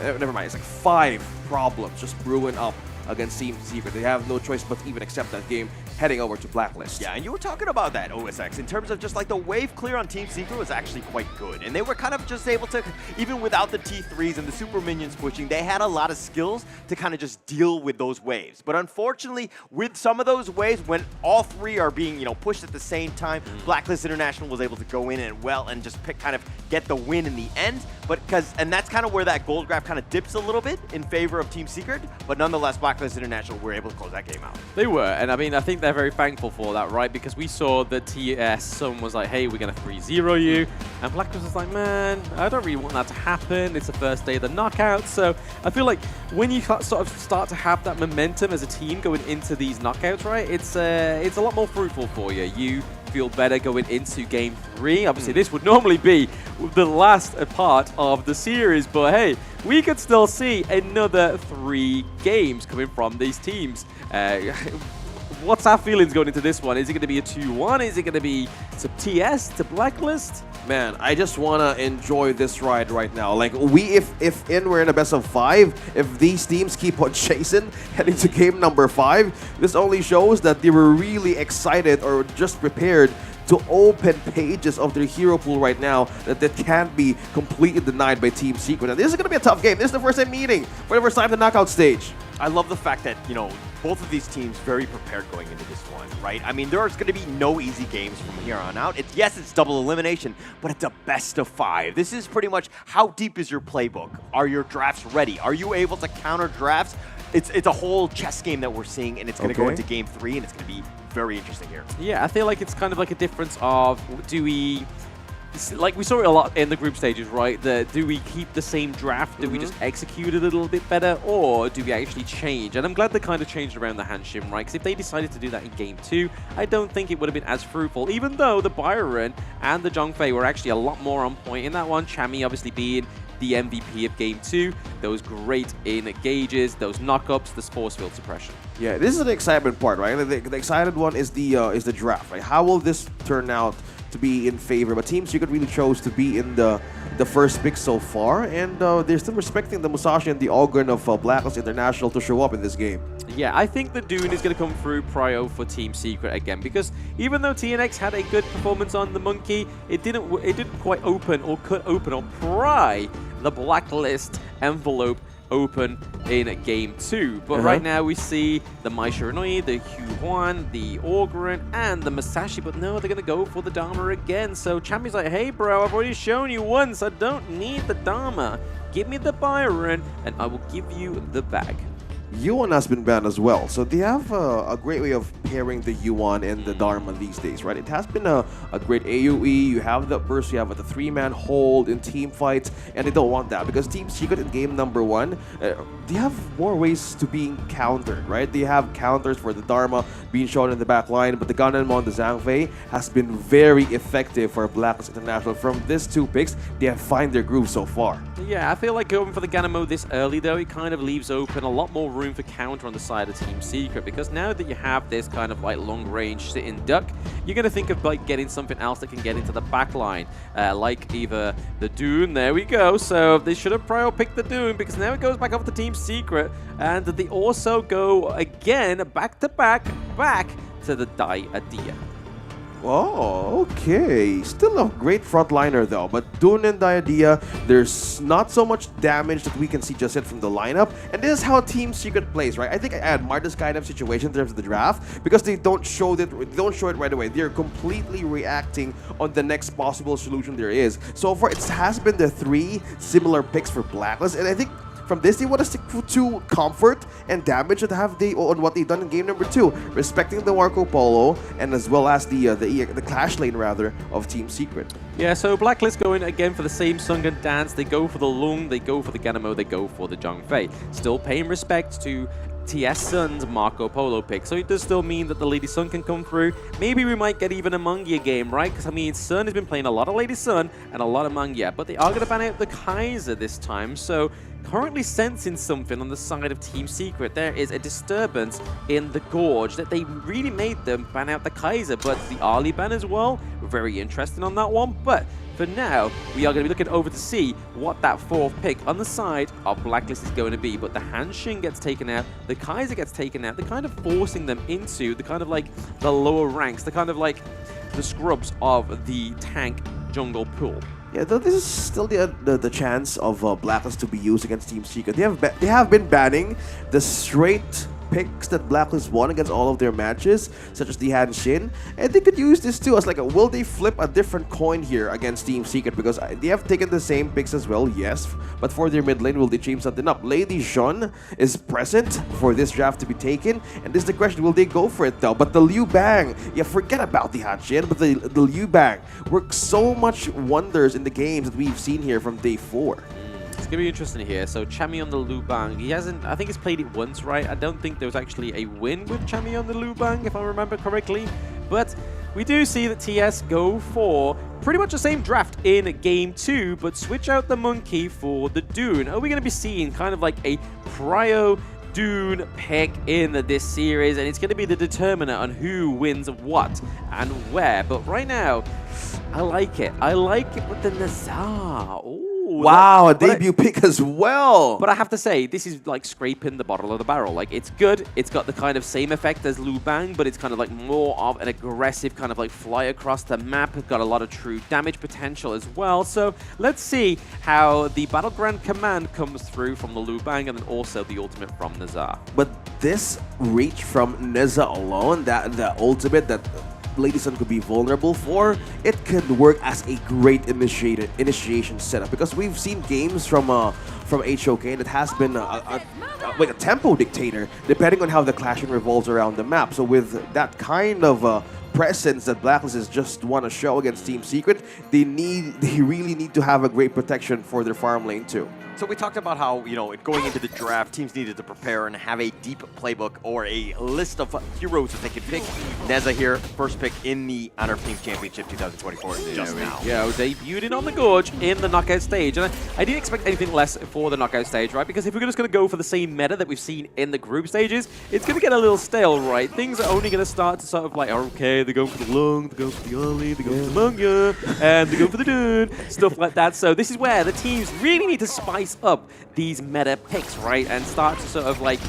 never mind, it's like 5 problems just brewing up against Team Secret. They have no choice but even accept that game, heading over to Blacklist. Yeah, and you were talking about that, OSX, in terms of just like the wave clear on Team Secret was actually quite good. And they were kind of just able to, even without the T3s and the super minions pushing, they had a lot of skills to kind of just deal with those waves. But unfortunately, with some of those waves, when all 3 are being, you know, pushed at the same time, Blacklist International was able to go in and just kind of get the win in the end. But and that's kind of where that gold graph kind of dips a little bit in favor of Team Secret. But nonetheless, Blacklist International were able to close that game out. They were, and I mean, I think they're very thankful for that, right? Because we saw that TS, someone was like, hey, we're going to 3-0 you. And Blacklist was like, man, I don't really want that to happen. It's the first day of the knockout. So I feel like when you sort of start to have that momentum as a team going into these knockouts, right, it's a lot more fruitful for you. You feel better going into game 3. Obviously, this would normally be the last part of the series, but hey, we could still see another 3 games coming from these teams. What's our feelings going into this one? Is it going to be a 2-1? Is it going to be to TS, to Blacklist? Man, I just want to enjoy this ride right now. Like, if we're in a best of 5, if these teams keep on chasing, heading to game number 5, this only shows that they were really excited or just prepared to open pages of their hero pool right now that can't be completely denied by Team Secret. And this is going to be a tough game. This is the first time meeting for the first time in the knockout stage. I love the fact that, you know, both of these teams very prepared going into this one, right? I mean, there's going to be no easy games from here on out. Yes, it's double elimination, but it's a best of 5. This is pretty much how deep is your playbook? Are your drafts ready? Are you able to counter drafts? It's a whole chess game that we're seeing, and it's going to go into game 3, and it's going to be very interesting here. Yeah, I feel like it's kind of like a difference of, do we, like we saw it a lot in the group stages, right? Do we keep the same draft? Do we just execute it a little bit better? Or do we actually change? And I'm glad they kind of changed around the Hanshim, right? Because if they decided to do that in game 2, I don't think it would have been as fruitful, even though the Byron and the Zhongfei were actually a lot more on point in that one. Chami obviously being the MVP of game 2, those great in gauges, those knockups, the force field suppression. Yeah, this is the excitement part, right? The excited one is the draft, right? How will this turn out to be in favor? But Team Secret really chose to be in the first pick so far, and they're still respecting the Musashi and the Ogren of Blacklist International to show up in this game. Yeah, I think the Dune is going to come through prio for Team Secret again, because even though TNX had a good performance on the Monkey, it didn't quite open or cut open or pry the Blacklist envelope open in game 2. But right now we see the Mai Shiranui, the Huan, the Ogren, and the Musashi. But no, they're going to go for the Dharma again. So Chami's like, hey bro, I've already shown you once. I don't need the Dharma. Give me the Byron, and I will give you the bag. Yuan has been banned as well, so they have a great way of pairing the Yuan and the Dharma these days, right? It has been a great AoE. You have the burst, you have the 3-man hold in team fights, and they don't want that because Team Secret in game number 1, they have more ways to being countered, right? They have counters for the Dharma being shown in the back line, but the Ganonmon, the Zhangfei, has been very effective for Blacklist International. From these 2 picks, they have found their groove so far. Yeah, I feel like going for the Ganonmon this early, though, it kind of leaves open a lot more room for counter on the side of Team Secret, because now that you have this kind of like long range sit-in duck, you're going to think of like getting something else that can get into the back line, like either the Dune. There we go. So they should have prio picked the Dune, because now it goes back over to Team Secret, and they also go again back to back to the Dai Adia. Oh, okay. Still a great frontliner though, but Dune and Diadea, there's not so much damage that we can see just yet from the lineup, and this is how Team Secret plays, right? I think I admire this kind of situation in terms of the draft because they don't show it right away. They're completely reacting on the next possible solution there is. So far, it has been the 3 similar picks for Blacklist, and I think from this, they want to stick to comfort and damage that have they on what they've done in game number 2, respecting the Marco Polo and as well as the clash lane rather of Team Secret. Yeah, so Blacklist going again for the same Sunken dance. They go for the Lung, they go for the Ganamo, they go for the Zhongfei. Still paying respect to TS Sun's Marco Polo pick. So it does still mean that the Lady Sun can come through. Maybe we might get even a Mungia game, right? Because I mean, Sun has been playing a lot of Lady Sun and a lot of Mungia, but they are going to ban out the Kaiser this time. So currently sensing something on the side of Team Secret. There is a disturbance in the Gorge that they really made them ban out the Kaiser, but the Ali ban as well. Very interesting on that one. But for now, we are going to be looking over to see what that 4th pick on the side of Blacklist is going to be. But the Hanshin gets taken out, the Kaiser gets taken out. They're kind of forcing them into the kind of like the lower ranks, the kind of like the scrubs of the tank jungle pool. Yeah, though this is still the chance of Blacklist to be used against Team Secret. They have been banning the straight picks that Blacklist won against all of their matches, such as the Hanshin, and they could use this too as like a, will they flip a different coin here against Team Secret, because they have taken the same picks as well, yes, but for their mid lane, will they change something up? Lady Jean is present for this draft to be taken, and this is the question, will they go for it though? But the Liu Bang, yeah, forget about the Hanshin, but the Liu Bang works so much wonders in the games that we've seen here from day 4. It's going to be interesting here. So Chami on the Liu Bang, he hasn't, I think he's played it once, right? I don't think there was actually a win with Chami on the Liu Bang, if I remember correctly. But we do see that TS go for pretty much the same draft in game 2, but switch out the Monkey for the Dune. Are we going to be seeing kind of like a Prio Dune pick in this series, and it's going to be the determiner on who wins what and where? But right now, I like it. I like it with the Nazar. Ooh. Wow, a debut pick as well. But I have to say, this is like scraping the bottom of the barrel. Like, it's good. It's got the kind of same effect as Liu Bang, but it's kind of like more of an aggressive kind of like fly across the map. It's got a lot of true damage potential as well. So let's see how the Battleground command comes through from the Liu Bang, and then also the ultimate from Nazar. But this reach from Neza alone, the ultimate that Lady Sun could be vulnerable for, it could work as a great initiation setup, because we've seen games from HOK that has been like a tempo dictator depending on how the clashing revolves around the map. So with that kind of presence that Blacklist is just want to show against Team Secret, they really need to have a great protection for their farm lane too. So we talked about how, you know, going into the draft, teams needed to prepare and have a deep playbook or a list of heroes that they could pick. Neza here, first pick in the Honor of Teams Championship 2024 just now. Yeah, debuted on the Gorge in the knockout stage. And I didn't expect anything less for the knockout stage, right? Because if we're just going to go for the same meta that we've seen in the group stages, it's going to get a little stale, right? Things are only going to start to sort of like, okay, they're going for the Lung, they're going for the Ali, they're going for the Mungia, and they're going for the Dune, stuff like that. So this is where the teams really need to spice up these meta picks, right? And start to sort of like,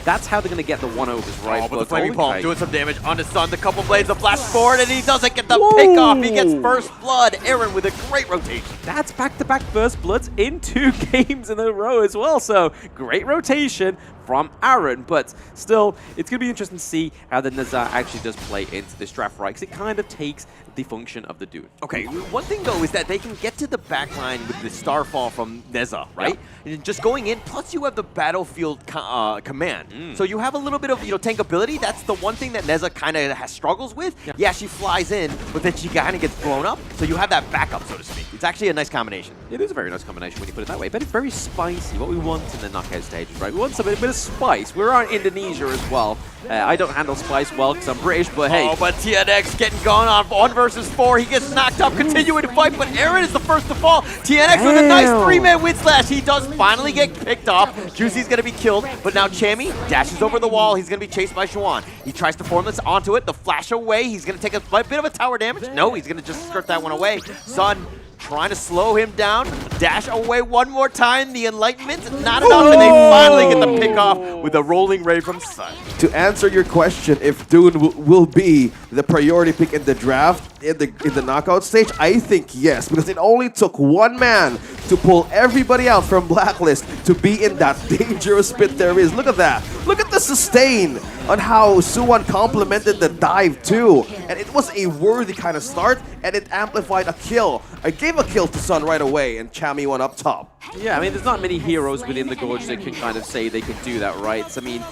that's how they're going to get the one-overs, right? Oh, but the Flaming Palm doing some damage on the Sun. The couple blades of flash forward, and he doesn't get the pick off. He gets first blood. Aaron with a great rotation. That's back-to-back first bloods in 2 games in a row as well. So great rotation from Aaron, but still, it's going to be interesting to see how the Nazar actually does play into this draft, right? Because it kind of takes the function of the Dune. Okay, one thing though is that they can get to the backline with the Starfall from Neza, right? Yeah. And just going in, plus you have the battlefield command. So you have a little bit of, you know, tankability. That's the one thing that Neza kind of struggles with. Yeah, she flies in, but then she kind of gets blown up. So you have that backup, so to speak. It's actually a nice combination. It is a very nice combination when you put it that way, but it's very spicy. What we want in the knockout stages, right? We want a bit of spice. We're on Indonesia as well. I don't handle spice well because I'm British, but hey. Oh, but TNX getting gone on 1 versus 4. He gets knocked up, continuing to fight, but Aaron is the first to fall. TNX with a nice 3-man win slash. He does finally get picked off. Juicy's going to be killed, but now Chami dashes over the wall. He's going to be chased by Xuan. He tries to formless onto it. The flash away. He's going to take a bit of a tower damage. No, he's going to just skirt that one away. Sun trying to slow him down. Dash away one more time. The Enlightenment, not enough, and they finally get the pick off with a rolling ray from Sun. To answer your question, if Dune will be the priority pick in the draft, in the knockout stage? I think yes, because it only took one man to pull everybody out from Blacklist to be in that dangerous pit there is. Look at that. Look at the sustain on how Suwon complemented the dive too. And it was a worthy kind of start, and it amplified a kill. I gave a kill to Sun right away, and Chami won up top. Yeah, I mean, there's not many heroes within the Gorge that can kind of say they can do that, right? I mean,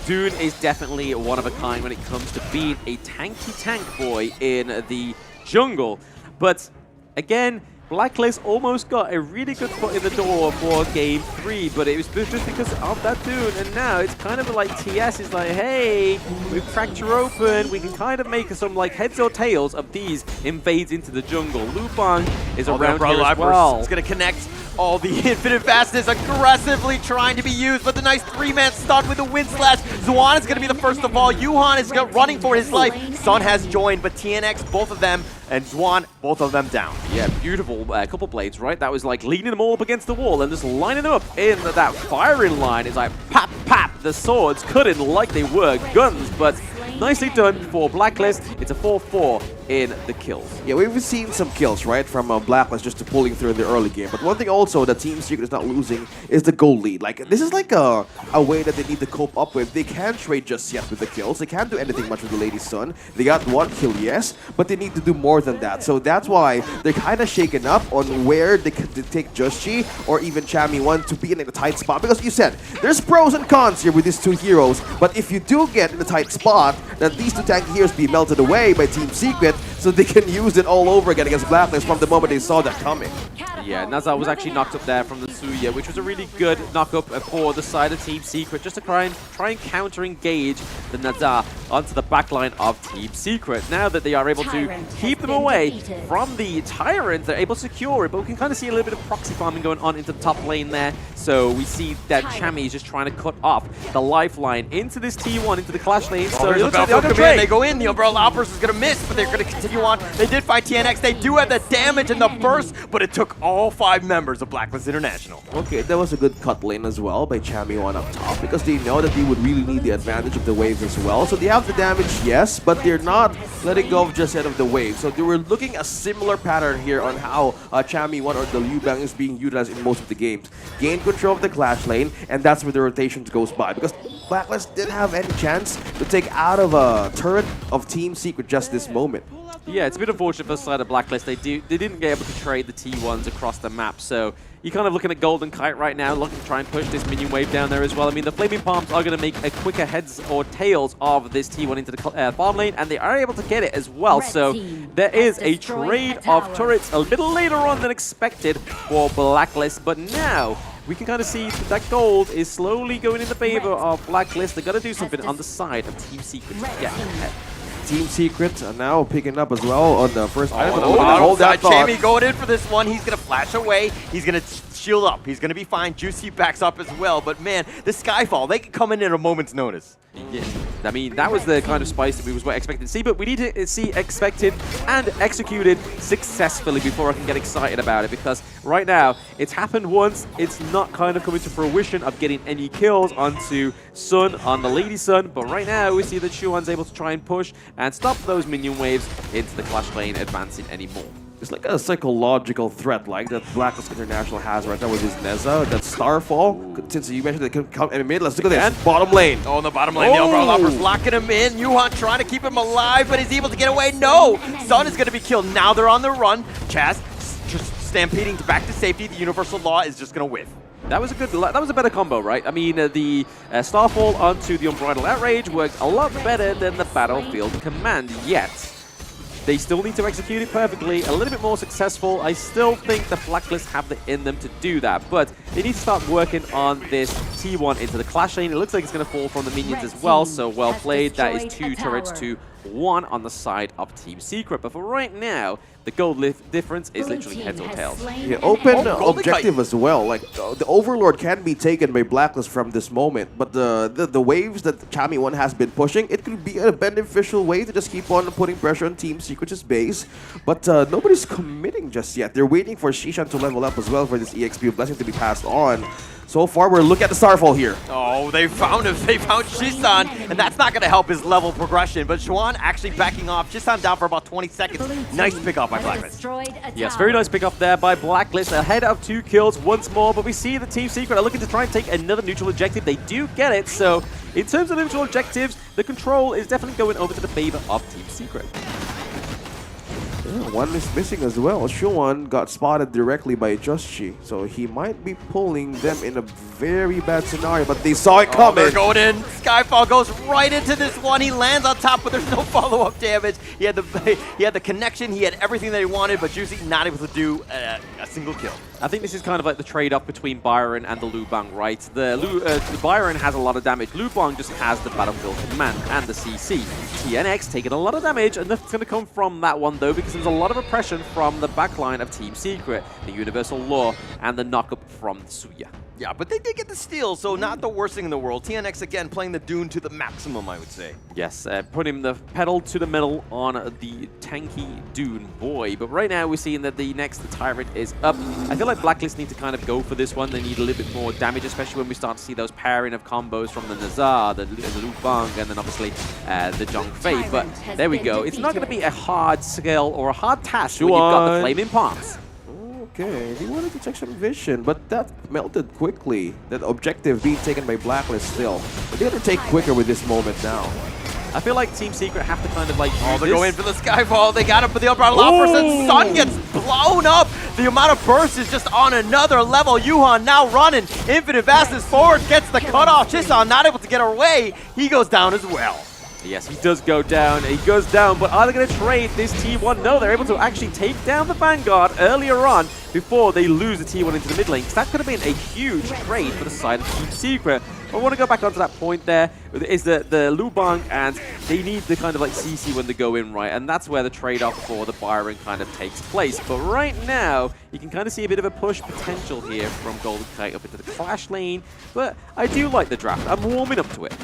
Dune is definitely one of a kind when it comes to being a tanky tank boy in the jungle. But again, Blacklist almost got a really good foot in the door for Game 3, but it was just because of that Dune, and now it's kind of like TS is like, hey, we've cracked her open, we can kind of make some like heads or tails of these invades into the jungle. Lupang is around here as well. It's going to connect all the infinite fastness aggressively trying to be used, but the nice three-man stun with the wind slash. Zuan is going to be the first of all. Yuhan is running for his life. Sun has joined, but TNX, both of them, and Zuan, both of them down. Yeah, beautiful couple blades, right? That was like leaning them all up against the wall and just lining them up in that firing line. It's like pap, pap. The swords cutting like they were guns, but nicely done for Blacklist. It's a 4-4 in the kills. Yeah, we've seen some kills, right, from Blacklist just to pulling through in the early game. But one thing also that Team Secret is not losing is the goal lead. Like, this is like a way that they need to cope up with. They can't trade just yet with the kills. They can't do anything much with the Lady Sun. They got one kill, yes, but they need to do more than that. So that's why they're kind of shaken up on where they could take Justchi or even Chami 1 to be in a tight spot. Because you said, there's pros and cons here with these two heroes. But if you do get in a tight spot, that these two tanky heroes be melted away by Team Secret, so they can use it all over again against Blacklist from the moment they saw that coming. Yeah, Nazar was actually knocked up there from the Tsuya, which was a really good knock-up for the side of Team Secret, just to try and counter-engage the Nazar onto the backline of Team Secret. Now that they are able to keep them away from the Tyrant, they're able to secure it, but we can kind of see a little bit of proxy farming going on into the top lane there. So we see that Chami is just trying to cut off the lifeline into this T1, into the Clash lane. So it looks like they go in, the Umbrella Outburst is going to miss, but they're going to continue on. They did fight TNX, they do have the damage in the burst, but it took all 5 members of Blacklist International. Okay, that was a good cut lane as well by Chami 1 up top, because they know that they would really need the advantage of the waves as well. So they have the damage, yes, but they're not letting go of just yet of the wave. So they were looking a similar pattern here on how Chami 1 or the Liu Bang is being utilized in most of the games. Gain control of the Clash lane, and that's where the rotations goes by, because Blacklist didn't have any chance to take out of a turret of Team Secret just this moment. Yeah, it's a bit unfortunate for the side of Blacklist. They didn't get able to trade the T1s across the map, so you're kind of looking at Golden Kite right now, looking to try and push this minion wave down there as well. I mean, the Flaming Palms are going to make a quicker heads or tails of this T1 into the farm lane, and they are able to get it as well. So there is a trade of turrets a little later on than expected for Blacklist, but now we can kind of see that gold is slowly going in the favor of Blacklist. They've got to do something on the side of Team Secret to get ahead. Team Secret are now picking up as well on the first item. Hold that thought. Chami going in for this one. He's going to flash away. He's going to shield up. He's going to be fine. Juicy backs up as well. But man, the Skyfall, they can come in at a moment's notice. Yeah. I mean, that was the kind of spice that we was expected to see, but we need to see expected and executed successfully before I can get excited about it, because right now, it's happened once, it's not kind of coming to fruition of getting any kills onto Sun, on the Lady Sun, but right now we see that Shuan's able to try and push and stop those minion waves into the Clash lane advancing anymore. It's like a psychological threat like that Blacklist International has right now with his Neza, that Starfall. Since you mentioned they can come in mid, let's look at this. Bottom lane. Oh, in the bottom lane, the Umbrella Outburst locking him in. Yuhan trying to keep him alive, but he's able to get away. No! Sun is going to be killed. Now they're on the run. Chaz just stampeding back to safety. The Universal Law is just going to whiff. That was a better combo, right? I mean, the Starfall onto the Unbridled Outrage worked a lot better than the Battlefield Command, yet they still need to execute it perfectly, a little bit more successful. I still think the Blacklist have it in them to do that, but they need to start working on this T1 into the Clash lane. It looks like it's going to fall from the minions as well, so well played. That is 2 turrets to 1 on the side of Team Secret. But for right now, the gold difference is literally heads or tails. Yeah, open objective as well. Like the Overlord can be taken by Blacklist from this moment, but the waves that Chami 1 has been pushing, it could be a beneficial way to just keep on putting pressure on Team Secret's base. But nobody's committing just yet. They're waiting for Shishan to level up as well for this EXP blessing to be passed on. So far, we're looking at the Starfall here. Oh, they found him. They found Shisan, and that's not going to help his level progression. But Xuan actually backing off. Shisan down for about 20 seconds. Nice pickup by Blacklist. Yes, very nice pick up there by Blacklist. Ahead of 2 kills once more, but we see the Team Secret are looking to try and take another neutral objective. They do get it, so in terms of neutral objectives, the control is definitely going over to the favor of Team Secret. Yeah, one is missing as well. Xuan got spotted directly by Juschi, so he might be pulling them in a very bad scenario, but they saw it coming. They're going in. Skyfall goes right into this one. He lands on top, but there's no follow-up damage. He had the connection. He had everything that he wanted, but Juicy not able to do a single kill. I think this is kind of like the trade-off between Byron and the Lu Bang, right? The Byron has a lot of damage. Lu Bang just has the Battlefield Command and the CC. TNX taking a lot of damage, and that's going to come from that one, though, because there's a lot of oppression from the backline of Team Secret, the Universal Law, and the knock-up from Suya. Yeah, but they did get the steal, so not the worst thing in the world. TNX, again, playing the Dune to the maximum, I would say. Yes, putting the pedal to the metal on the tanky Dune boy. But right now, we're seeing that the next Tyrant is up. I feel like Blacklist need to kind of go for this one. They need a little bit more damage, especially when we start to see those pairing of combos from the Nazar, the Lu Bang, and then obviously the Zhong Fei. But there we go. It's not going to be a hard skill or a hard task when you've got the Flaming Palms. Okay, he wanted to check some vision, but that melted quickly. That objective being taken by Blacklist still. But they got to take quicker with this moment now. I feel like Team Secret have to kind of like they're going for the Skyfall. They got him for the upper loppers, and Sun gets blown up. The amount of burst is just on another level. Yuhan now running. Infinite Vastness forward, gets the cutoff. Chisan not able to get away. He goes down as well. Yes, he does go down. He goes down, but are they going to trade this T1? No, they're able to actually take down the Vanguard earlier on before they lose the T1 into the mid lane, because that could have been a huge trade for the side of Team Secret. But I want to go back onto that point there, is the Lu Bang, and they need the kind of like CC when they go in, right? And that's where the trade-off for the Byron kind of takes place. But right now, you can kind of see a bit of a push potential here from Golden Kite up into the Clash lane. But I do like the draft. I'm warming up to it.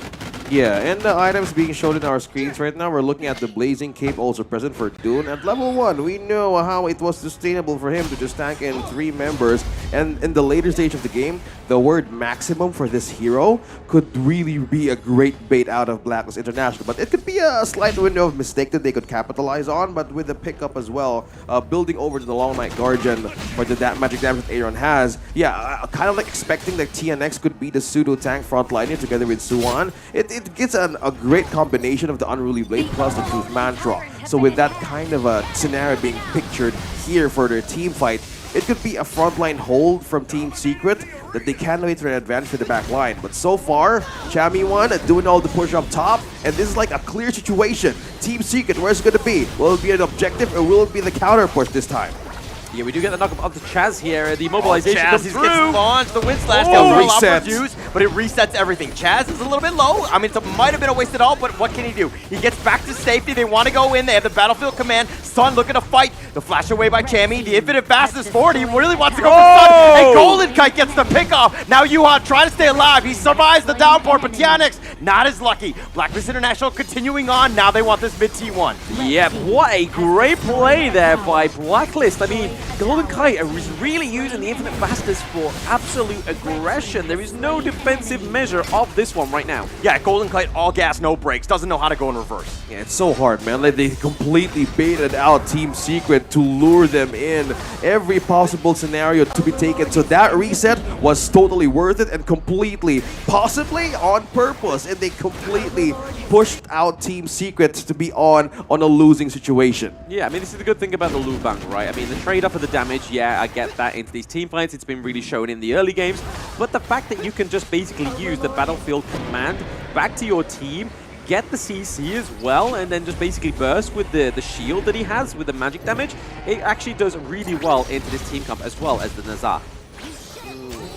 Yeah, and the items being shown in our screens right now, we're looking at the Blazing Cape also present for Dune. At level 1, we know how it was sustainable for him to just tank in 3 members. And in the later stage of the game, the word maximum for this hero could really be a great bait out of Blacklist International. But it could be a slight window of mistake that they could capitalize on, but with the pickup as well, building over to the Long Night Guardian for that magic damage that Aaron has. Yeah, kind of like expecting that TNX could be the pseudo tank frontliner together with Suan. It gets a great combination of the Unruly Blade plus the Truth Mantra. So with that kind of a scenario being pictured here for their team fight, it could be a frontline hold from Team Secret that they can't wait for an advantage for the back line. But so far, Chami1 doing all the push up top, and this is like a clear situation. Team Secret, where's it going to be? Will it be an objective or will it be the counter push this time? Yeah, we do get the knock-up onto Chaz here. The mobilization comes through. Gets launched. The wind slash gets reduced, but it resets everything. Chaz is a little bit low. I mean, it might have been a wasted ult, but what can he do? He gets back to safety. They want to go in. They have the Battlefield Command. Sun looking to fight. The flash away by Chami. The Infinite Fastness forward. He really wants to go for Sun. And Golden Kite gets the pick off. Now Yuhan trying to stay alive. He survives the downpour, but TNX not as lucky. Blacklist International continuing on. Now they want this mid T1. Yep, what a great play there by Blacklist. I mean, Golden Kite is really using the Infinite Fastness for absolute aggression. There is no defensive measure of this one right now. Yeah, Golden Kite all gas, no brakes. Doesn't know how to go in reverse. Yeah, it's so hard, man. Like, they completely baited out Team Secret to lure them in. Every possible scenario to be taken. So that reset was totally worth it and completely, possibly on purpose. And they completely pushed out Team Secret to be on a losing situation. Yeah, I mean, this is the good thing about the Lu Bang, right? I mean, the trade-off of the damage, yeah, I get that into these team fights. It's been really shown in the early games. But the fact that you can just basically use the Battlefield Command back to your team, get the CC as well, and then just basically burst with the shield that he has with the magic damage, it actually does really well into this team comp as well as the Nazar.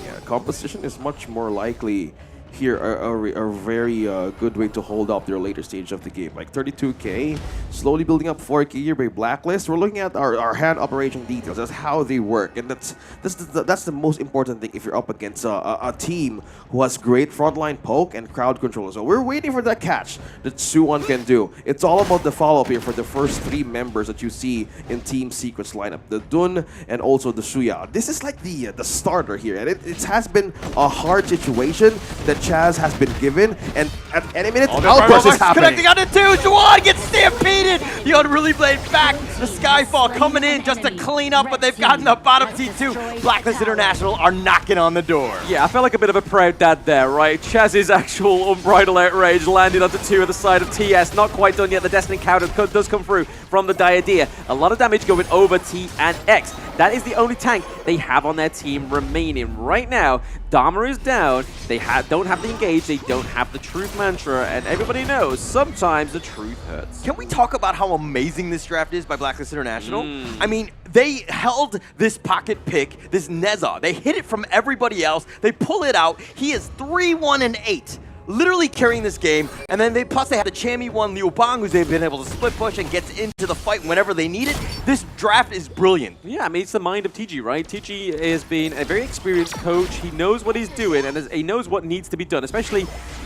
Yeah, composition is much more likely here a very good way to hold up their later stage of the game. Like 32k, slowly building up 4k here by Blacklist. We're looking at our hand operation details. That's how they work, and that's the most important thing if you're up against a team who has great frontline poke and crowd control. So we're waiting for that catch that Suwon can do. It's all about the follow-up here for the first 3 members that you see in Team Secret's lineup, the Dun and also the Suya. This is like the starter here, and it has been a hard situation that Chaz has been given, and at any minute, outburst is happening. Connecting onto 2, Juwan gets stampeded! The Unruly Blade back, the Skyfall coming in just to clean up, but they've gotten the bottom T2. Blacklist International are knocking on the door. Yeah, I felt like a bit of a proud dad there, right? Chaz's actual Unbridled Outrage landed onto 2 at the side of TS. Not quite done yet. The Destiny counter does come through from the Diadea. A lot of damage going over T and X. That is the only tank they have on their team remaining. Right now, Dharma is down. They don't have the engage. They don't have the truth mantra. And everybody knows sometimes the truth hurts. Can we talk about how amazing this draft is by Blacklist International? I mean, they held this pocket pick, this Neza. They hid it from everybody else. They pull it out. He is 3-1-8. Literally carrying this game, and then plus they had the Chammy one Liu Bang, who's they've been able to split push and gets into the fight whenever they need it. This draft is brilliant. Yeah, I mean, it's the mind of TG, right? TG has been a very experienced coach. He knows what he's doing, and he knows what needs to be done, especially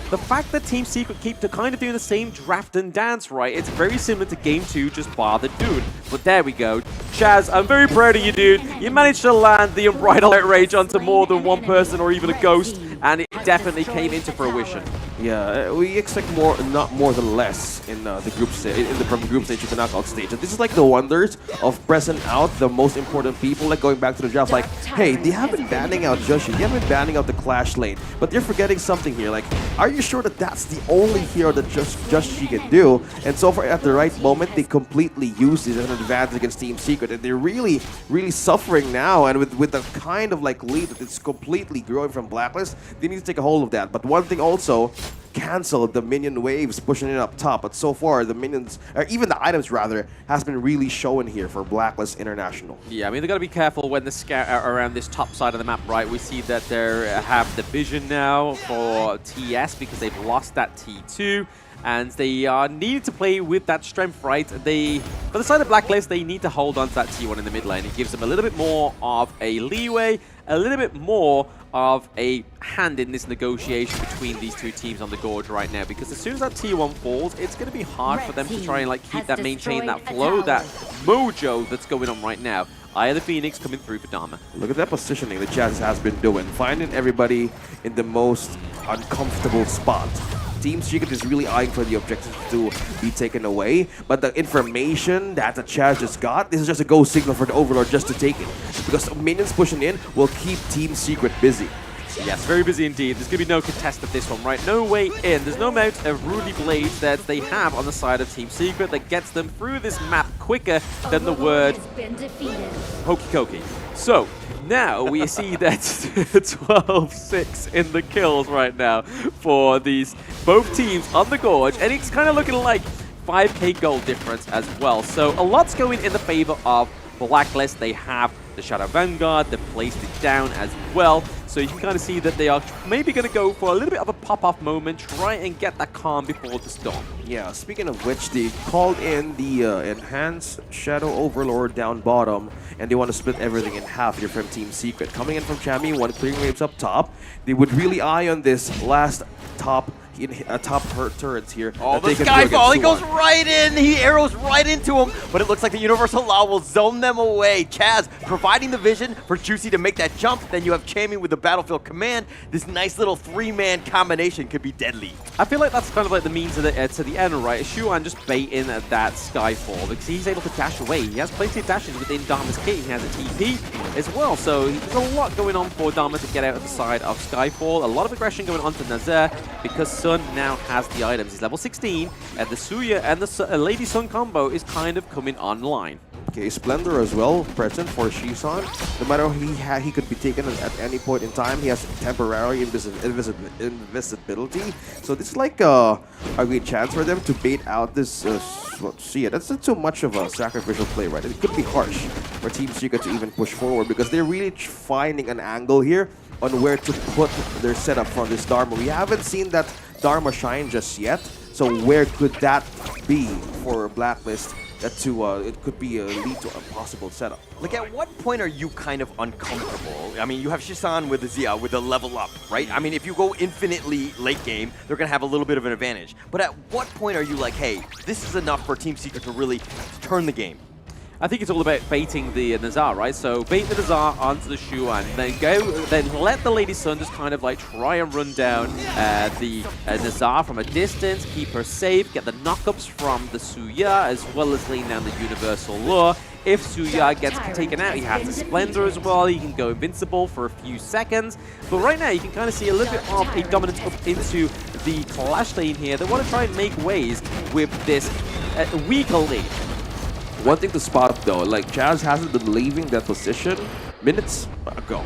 the fact that Team Secret keep kind of doing the same draft and dance, right? It's very similar to Game 2, just bar the dude. But there we go. Chaz, I'm very proud of you, dude. You managed to land the Unbridled Outrage onto more than one person or even a ghost, and it definitely came into fruition. Yeah, we expect more, not more than less in the group stage, from group stage to the knockout stage. And this is like the wonders of pressing out the most important people, like going back to the draft. Like, hey, they haven't banning out Joshi, they haven't banning out the Clash lane, but they're forgetting something here. Like, are you sure that that's the only hero that Joshi can do? And so far, at the right moment, they completely use this as an advantage against Team Secret, and they're really, really suffering now. And with the kind of like lead that it's completely growing from Blacklist, they need to take a hold of that. But one thing also, cancel the minion waves pushing it up top, but so far the minions, or even the items rather, has been really showing here for Blacklist International. Yeah, I mean, they've got to be careful when they scout around this top side of the map, right? We see that they have the vision now for TS because they've lost that T2. And they need to play with that strength, right? For the side of Blacklist, they need to hold on to that T1 in the mid lane. It gives them a little bit more of a leeway, a little bit more of a hand in this negotiation between these two teams on the Gorge right now. Because as soon as that T1 falls, it's going to be hard for them to try and like keep that, maintain that flow, that mojo that's going on right now. Eye of the Phoenix coming through for Dharma. Look at that positioning that Chaz has been doing, finding everybody in the most uncomfortable spot. Team Secret is really eyeing for the objectives to be taken away, but the information that the Chaz just got, this is just a go signal for the Overlord just to take it. Because minions pushing in will keep Team Secret busy. Yes, very busy indeed. There's going to be no contest of this one, right? No way in. There's no amount of Rudy Blades that they have on the side of Team Secret that gets them through this map quicker than the word hokey cokey. So, now we see that 12-6 in the kills right now for these both teams on the Gorge, and it's kind of looking like 5k gold difference as well. So a lot's going in the favor of Blacklist. They have the Shadow Vanguard, they placed it down as well. So you can kind of see that they are maybe going to go for a little bit of a pop-off moment, try and get that calm before the storm. Yeah, speaking of which, they called in the Enhanced Shadow Overlord down bottom, and they want to split everything in half here from Team Secret. Coming in from Chammy, one clearing waves up top. They would really eye on this last top turrets here. Oh, the Skyfall, he goes right in, he arrows right into him, but it looks like the Universal Law will zone them away. Chaz providing the vision for Juicy to make that jump, then you have Chammy with the Battlefield Command. This nice little three-man combination could be deadly. I feel like that's kind of like the means of to the end, right? Shuan just baiting at that Skyfall because he's able to dash away. He has plenty of dashes within Dharma's kit. He has a TP as well, so there's a lot going on for Dharma to get out of the side of Skyfall. A lot of aggression going on to Nazer because Sun now has the items. He's level 16, and the Suya and the Lady Sun combo is kind of coming online. Okay, Splendor as well, present for Shisan. No matter he could be taken at any point in time, he has temporary invisibility. So this is like a great chance for them to bait out this Suya. That's not too much of a sacrificial play, right? It could be harsh for Team Secret to even push forward because they're really finding an angle here on where to put their setup from this Dharma. We haven't seen that Dharma shine just yet, so where could that be for Blacklist? That it could be a lead to a possible setup. Like, at what point are you kind of uncomfortable? I mean, you have Shisan with the Zia with the level up, right? I mean, if you go infinitely late game, they're gonna have a little bit of an advantage. But at what point are you like, hey, this is enough for Team Secret to really turn the game? I think it's all about baiting the Nazar, right? So bait the Nazar onto the Shuan, then let the Lady Sun just kind of like try and run down the Nazar from a distance, keep her safe, get the knockups from the Suya, as well as laying down the Universal Lure. If Suya gets taken out, he has the Splendor as well. He can go invincible for a few seconds. But right now, you can kind of see a little bit of a dominance up into the Clash lane here. They want to try and make ways with this weaker lane. One thing to spot though, like Chaz hasn't been leaving that position minutes ago.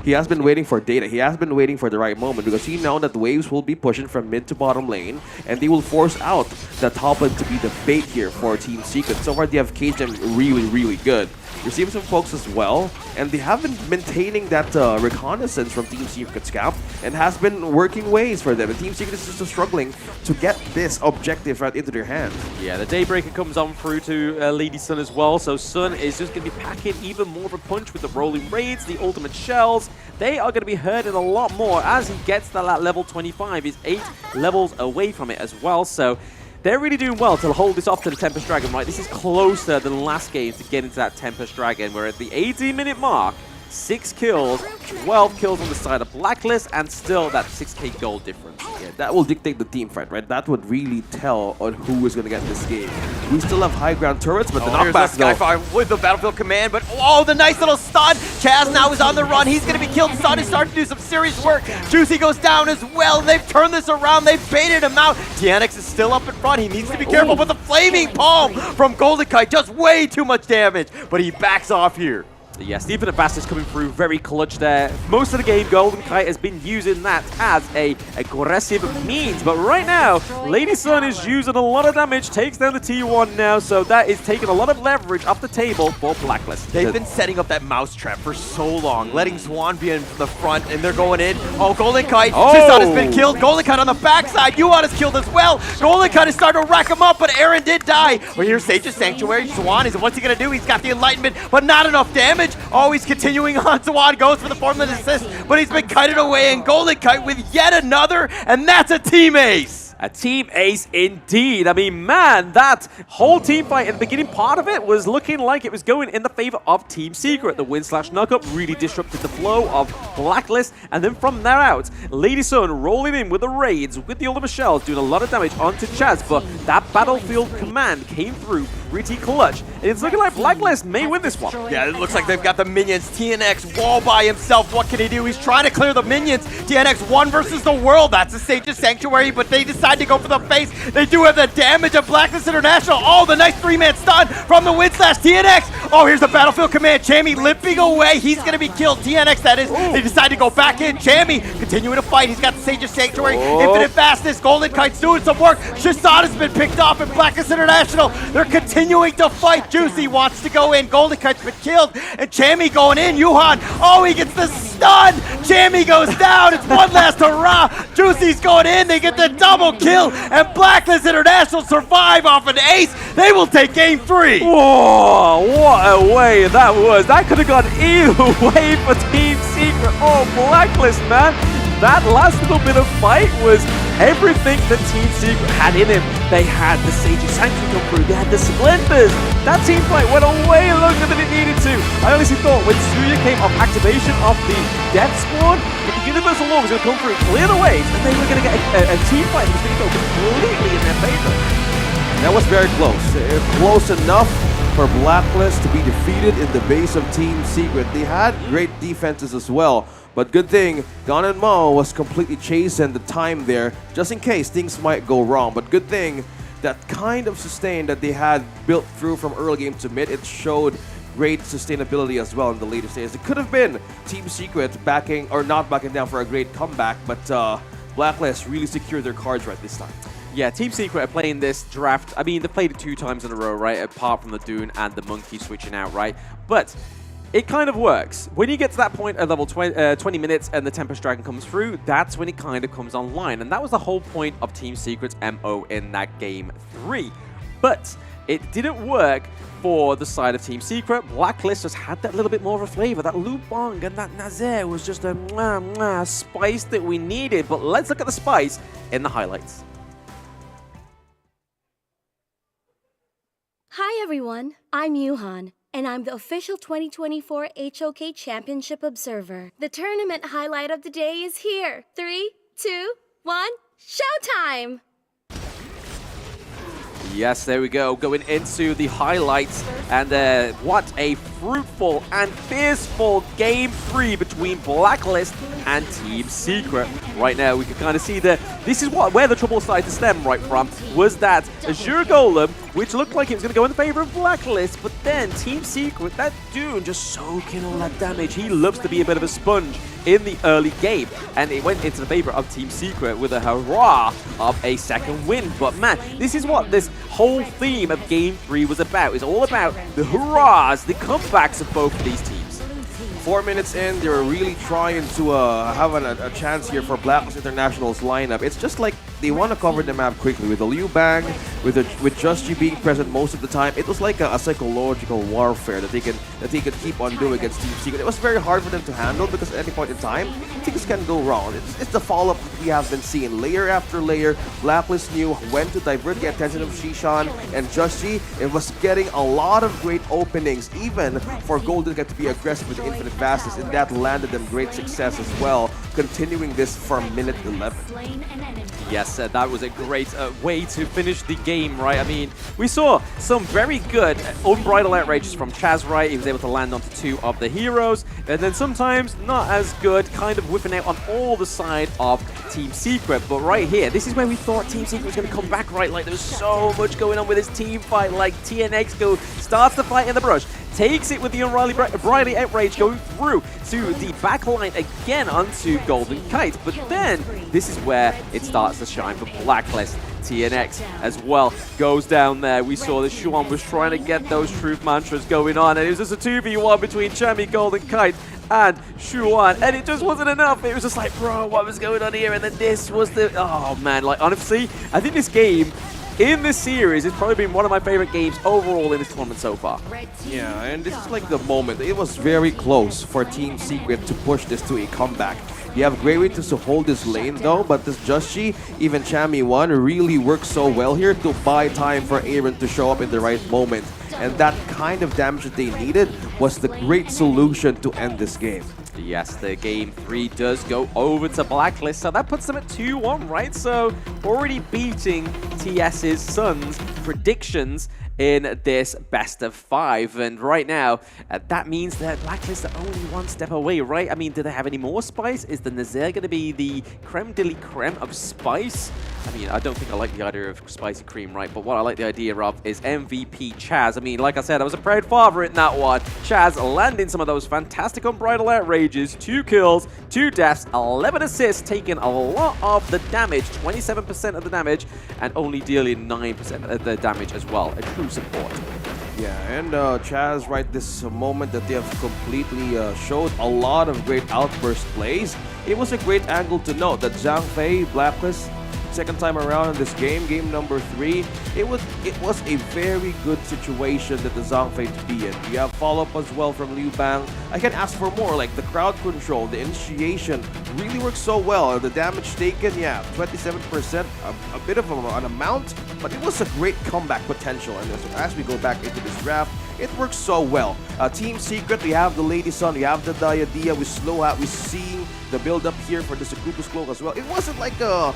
He has been waiting for data. He has been waiting for the right moment because he knows that the waves will be pushing from mid to bottom lane and they will force out the top lane to be the bait here for Team Secret. So far they have caged them really, really good. Received some folks as well, and they have been maintaining that reconnaissance from Team Secret's camp and has been working ways for them. And Team Secret is just struggling to get this objective right into their hands. Yeah, the Daybreaker comes on through to Lady Sun as well, so Sun is just going to be packing even more of a punch with the rolling raids, the ultimate shells. They are going to be hurting a lot more as he gets to that level 25. He's 8 levels away from it as well, so they're really doing well to hold this off to the Tempest Dragon, right? This is closer than last game to get into that Tempest Dragon. We're at the 18-minute mark. 6 kills, 12 kills on the side of Blacklist, and still that 6k gold difference. Yeah, that will dictate the team fight, right? That would really tell on who is going to get this game. We still have high ground turrets, but the knockback though. Skyfire with the Battlefield Command, but oh, the nice little stun. Chaz now is on the run. He's going to be killed. Sun is starting to do some serious work. Juicy goes down as well. They've turned this around. They've baited him out. TNX is still up in front. He needs to be careful, but the Flaming Palm from Golden Kite does way too much damage, but he backs off here. Yeah, Stephen and Bastards coming through very clutch there. Most of the game, Golden Kite has been using that as a aggressive means, but right now, Lady Sun is using a lot of damage, takes down the T1 now, so that is taking a lot of leverage off the table for Blacklist. They've been setting up that mousetrap for so long, letting Swan be in the front, and they're going in. Oh, Golden Kite, Shisan has been killed. Golden Kite on the backside, Yuan is killed as well. Golden Kite is starting to rack him up, but Aaron did die. Well, here's Sage's Sanctuary. Swan, what's he going to do? He's got the Enlightenment, but not enough damage. Oh, he's continuing on. Swan goes for the formula assist, but he's been kited away, and Golden Kite with yet another, and that's a team ace. A team ace indeed. I mean, man, that whole team fight in the beginning part of it was looking like it was going in the favor of Team Secret. The win/knockup really disrupted the flow of Blacklist, and then from there out, Lady Sun rolling in with the raids, with the ultimate shells, doing a lot of damage onto Chaz, but that Battlefield Command came through pretty clutch. It's looking like Blacklist may win this one. Yeah, it looks like they've got the minions. TNX wall by himself. What can he do? He's trying to clear the minions. TNX 1 versus the world. That's the Sage's Sanctuary, but they decide to go for the face. They do have the damage of Blacklist International. Oh, the nice 3-man stun from the win/TNX. Oh, here's the Battlefield Command. Chammy limping away. He's going to be killed. TNX, that is. They decide to go back in. Chammy continuing to fight. He's got the Sage's Sanctuary. Infinite fastness. Golden Kite's doing some work. Shisan has been picked off, and Blacklist International, they're continuing to fight. Juicy wants to go in. Golden Kite's been killed, and Chammy going in. Yuhan, oh, he gets the stun. Chammy goes down. It's one last hurrah. Juicy's going in. They get the double kill, and Blacklist International survive off an ace. They will take game 3. Whoa, what a way that was. That could have gone either way for Team Secret. Oh, Blacklist, man. That last little bit of fight was everything that Team Secret had in him. They had the Sage's Sanctuary come through. They had the Splendors. That team fight went way longer than it needed to. I honestly thought when Suya came off activation of the Death Squad, that the Universal Law was going to come through, clear the waves, and they were going to get a team fight that was going to go completely in their favor. That was very close. Close enough for Blacklist to be defeated in the base of Team Secret. They had great defenses as well. But good thing, Gon and Mo was completely chasing the time there, just in case things might go wrong. But good thing, that kind of sustain that they had built through from early game to mid, it showed great sustainability as well in the later stages. It could have been Team Secret backing, or not backing down for a great comeback, but Blacklist really secured their cards right this time. Yeah, Team Secret are playing this draft. I mean, they played it 2 times in a row, right? Apart from the Dune and the Monkey switching out, right? But it kind of works. When you get to that point at level 20 minutes and the Tempest Dragon comes through, that's when it kind of comes online. And that was the whole point of Team Secret's MO in that Game 3. But it didn't work for the side of Team Secret. Blacklist just had that little bit more of a flavor. That Lubong and that Nazaire was just a spice that we needed. But let's look at the spice in the highlights. Hi everyone, I'm Yuhan, and I'm the official 2024 HOK Championship Observer. The tournament highlight of the day is here. 3, 2, 1, showtime! Yes, there we go, going into the highlights, and what a fruitful and fearful Game 3 between Blacklist and Team Secret. Right now, we can kind of see that this is where the trouble started to stem right from, was that Azure Golem, which looked like it was going to go in favor of Blacklist, but then Team Secret, that dude just soaking all that damage. He loves to be a bit of a sponge in the early game, and it went into the favor of Team Secret with a hurrah of a second win. But man, this is what this whole theme of Game 3 was about. It's all about the hurrahs, the comebacks of both of these teams. 4 minutes in, they were really trying to have a chance here for Blacklist International's lineup. It's just like they want to cover the map quickly with the Liu Bang, with Just G being present most of the time. It was like a psychological warfare that they could keep on doing against Team Secret. It was very hard for them to handle because at any point in time, things can go wrong. It's the follow-up we have been seeing layer after layer. Blacklist knew when to divert the attention of Shishan and Just G. It was getting a lot of great openings, even for Golden to be aggressive with Infinite Vastness, and that landed them great success as well, continuing this for minute 11. Yes, that was a great way to finish the game, right? I mean, we saw some very good unbridled outrages from Chaz, right? He was able to land onto 2 of the heroes, and then sometimes not as good, kind of whipping out on all the side of Team Secret. But right here, this is where we thought Team Secret was going to come back, right? Like, there was so much going on with this team fight. Like, TNX starts the fight in the brush, takes it with the unbridled outrage going through to the backline again onto Golden Kite. But then, this is where it starts to shine for Blacklist. TNX as well goes down there. We saw that Xuan was trying to get those truth mantras going on, and it was just a 2v1 between Chami, Golden Kite, and Xuan, and it just wasn't enough. It was just like, bro, what was going on here? And then this was the, oh man, like honestly, I think this game in this series has probably been one of my favorite games overall in this tournament so far. Yeah, and this is like the moment. It was very close for Team Secret to push this to a comeback. You have great ways to hold this lane though, but this Just G, even Chami 1, really works so well here to buy time for Aaron to show up in the right moment. And that kind of damage that they needed was the great solution to end this game. Yes, the Game 3 does go over to Blacklist, so that puts them at 2-1, right? So already beating TS's Suns predictions in this best of 5, and right now that means that Blacklist are only one step away, right? I mean, do they have any more spice? Is the Nazaire going to be the creme de la creme of spice? I mean, I don't think I like the idea of spicy cream, right? But what I like the idea of is MVP Chaz. I mean, like I said, I was a proud father in that one. Chaz landing some of those fantastic unbridled outrages, 2 kills, 2 deaths, 11 assists, taking a lot of the damage, 27% of the damage, and only dealing 9% of the damage as well. A true support. Yeah, and Chaz, right, this moment that they have completely showed a lot of great outburst plays. It was a great angle to note that Zhang Fei, Blacklist, second time around in this game, game number 3, it was a very good situation that the Zhang Fei to be in. You have follow-up as well from Liu Bang. I can ask for more, like the crowd control, the initiation really works so well. The damage taken, yeah, 27%, a bit of an amount, but it was a great comeback potential. And as we go back into this draft, it works so well. Team Secret, we have the Lady Sun, we have the Diadia, we're seeing the build-up here for the Sakuku's Cloak as well. It wasn't like a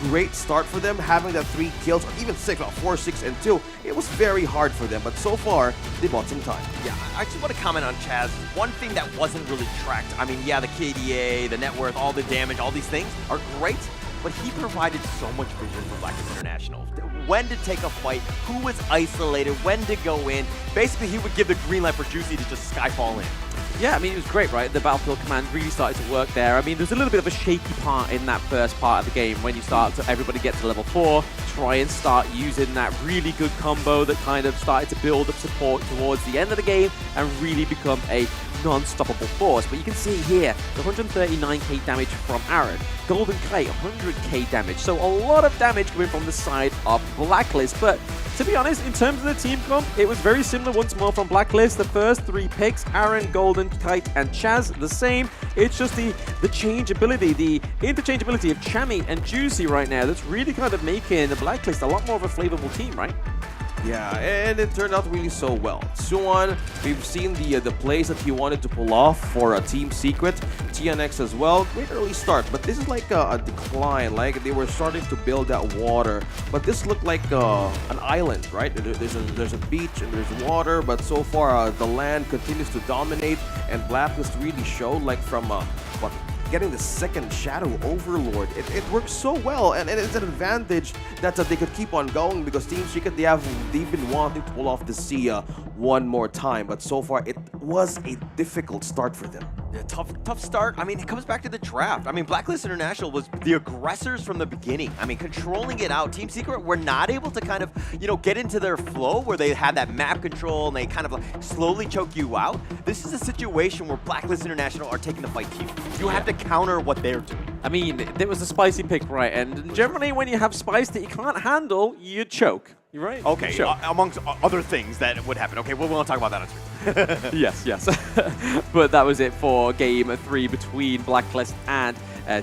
great start for them, having that 3 kills, or even 6, 4, 6, and 2. It was very hard for them, but so far, they bought some time. Yeah, I just want to comment on Chaz. One thing that wasn't really tracked, I mean, yeah, the KDA, the net worth, all the damage, all these things are great, but he provided so much vision for Blacklist International. When to take a fight, who was isolated, when to go in. Basically, he would give the green light for Juicy to just skyfall in. Yeah, I mean, it was great, right? The Battlefield command really started to work there. I mean, there's a little bit of a shaky part in that first part of the game when you start to, everybody gets to level 4, try and start using that really good combo that kind of started to build up support towards the end of the game and really become a non-stoppable force. But you can see here, the 139k damage from Aaron. Golden Kite, 100k damage. So a lot of damage coming from the side of Blacklist. But to be honest, in terms of the team comp, it was very similar once more from Blacklist. The first 3 picks, Aaron, Golden Kite, and Chaz, the same. It's just the changeability, the interchangeability of Chami and Juicy right now that's really kind of making the Blacklist a lot more of a flavorful team, right? Yeah, and it turned out really so well. Suwon, we've seen the plays that he wanted to pull off for a Team Secret. TNX as well, great early start, but this is like a decline. Like they were starting to build that water, but this looked like an island, right? There's a beach and there's water, but so far the land continues to dominate, and Blacklist really showed, like from getting the second Shadow Overlord. It works so well, and it's an advantage that they could keep on going, because Team Secret, they've been wanting to pull off the Sia one more time, but so far it was a difficult start for them. Yeah, tough start. I mean, it comes back to the draft. I mean, Blacklist International was the aggressors from the beginning. I mean, controlling it out. Team Secret were not able to kind of, get into their flow where they had that map control and they kind of slowly choke you out. This is a situation where Blacklist International are taking the fight to you. You have to counter what they're doing. I mean, there was a spicy pick, right? And generally, when you have spice that you can't handle, you choke. You're right. Okay, sure. Amongst other things that would happen. Okay, we won't talk about that on Twitter. Yes. But that was it for Game 3 between Blacklist and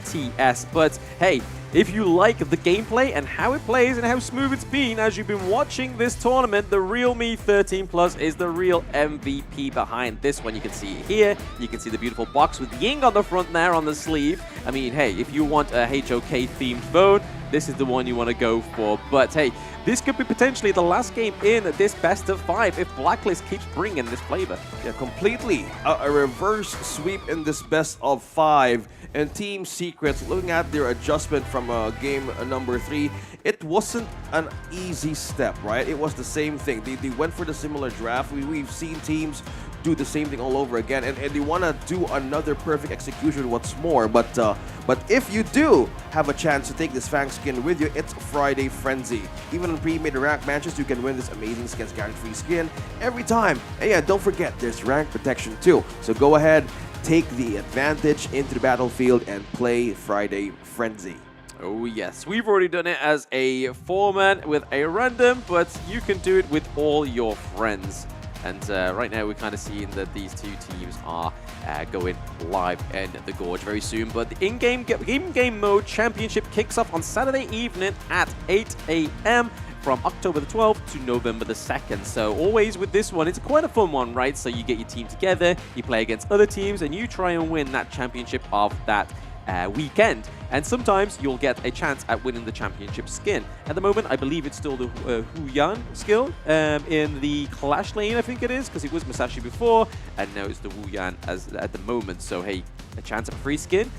TS. But hey, if you like the gameplay and how it plays and how smooth it's been as you've been watching this tournament, the Realme 13 Plus is the real MVP behind this one. You can see it here. You can see the beautiful box with Ying on the front there on the sleeve. I mean, hey, if you want a HOK-themed phone, this is the one you want to go for. But hey, this could be potentially the last game in this best of 5 if Blacklist keeps bringing this flavor. Yeah, completely. A reverse sweep in this best of 5. And Team Secrets, looking at their adjustment from game number 3, it wasn't an easy step, right? It was the same thing. They went for the similar draft. We've seen teams do the same thing all over again, and they want to do another perfect execution once more. But if you do have a chance to take this Fang skin with you, it's Friday Frenzy. Even on pre-made rank matches, you can win this amazing skins guarantee skin every time. And yeah, don't forget, there's rank protection too. So go ahead, take the advantage into the battlefield and play Friday Frenzy. Oh yes, we've already done it as a 4-man with a random, but you can do it with all your friends. And right now we're kind of seeing that these two teams are going live in the Gorge very soon. But the in-game mode championship kicks off on Saturday evening at 8 AM from October the 12th to November the 2nd. So always with this one, it's quite a fun one, right? So you get your team together, you play against other teams, and you try and win that championship of that weekend. And sometimes you'll get a chance at winning the championship skin. At the moment, I believe it's still the Huyan skill in the Clash lane, I think it is, because it was Masashi before, and now it's the Wuyan at the moment. So hey, a chance at free skin.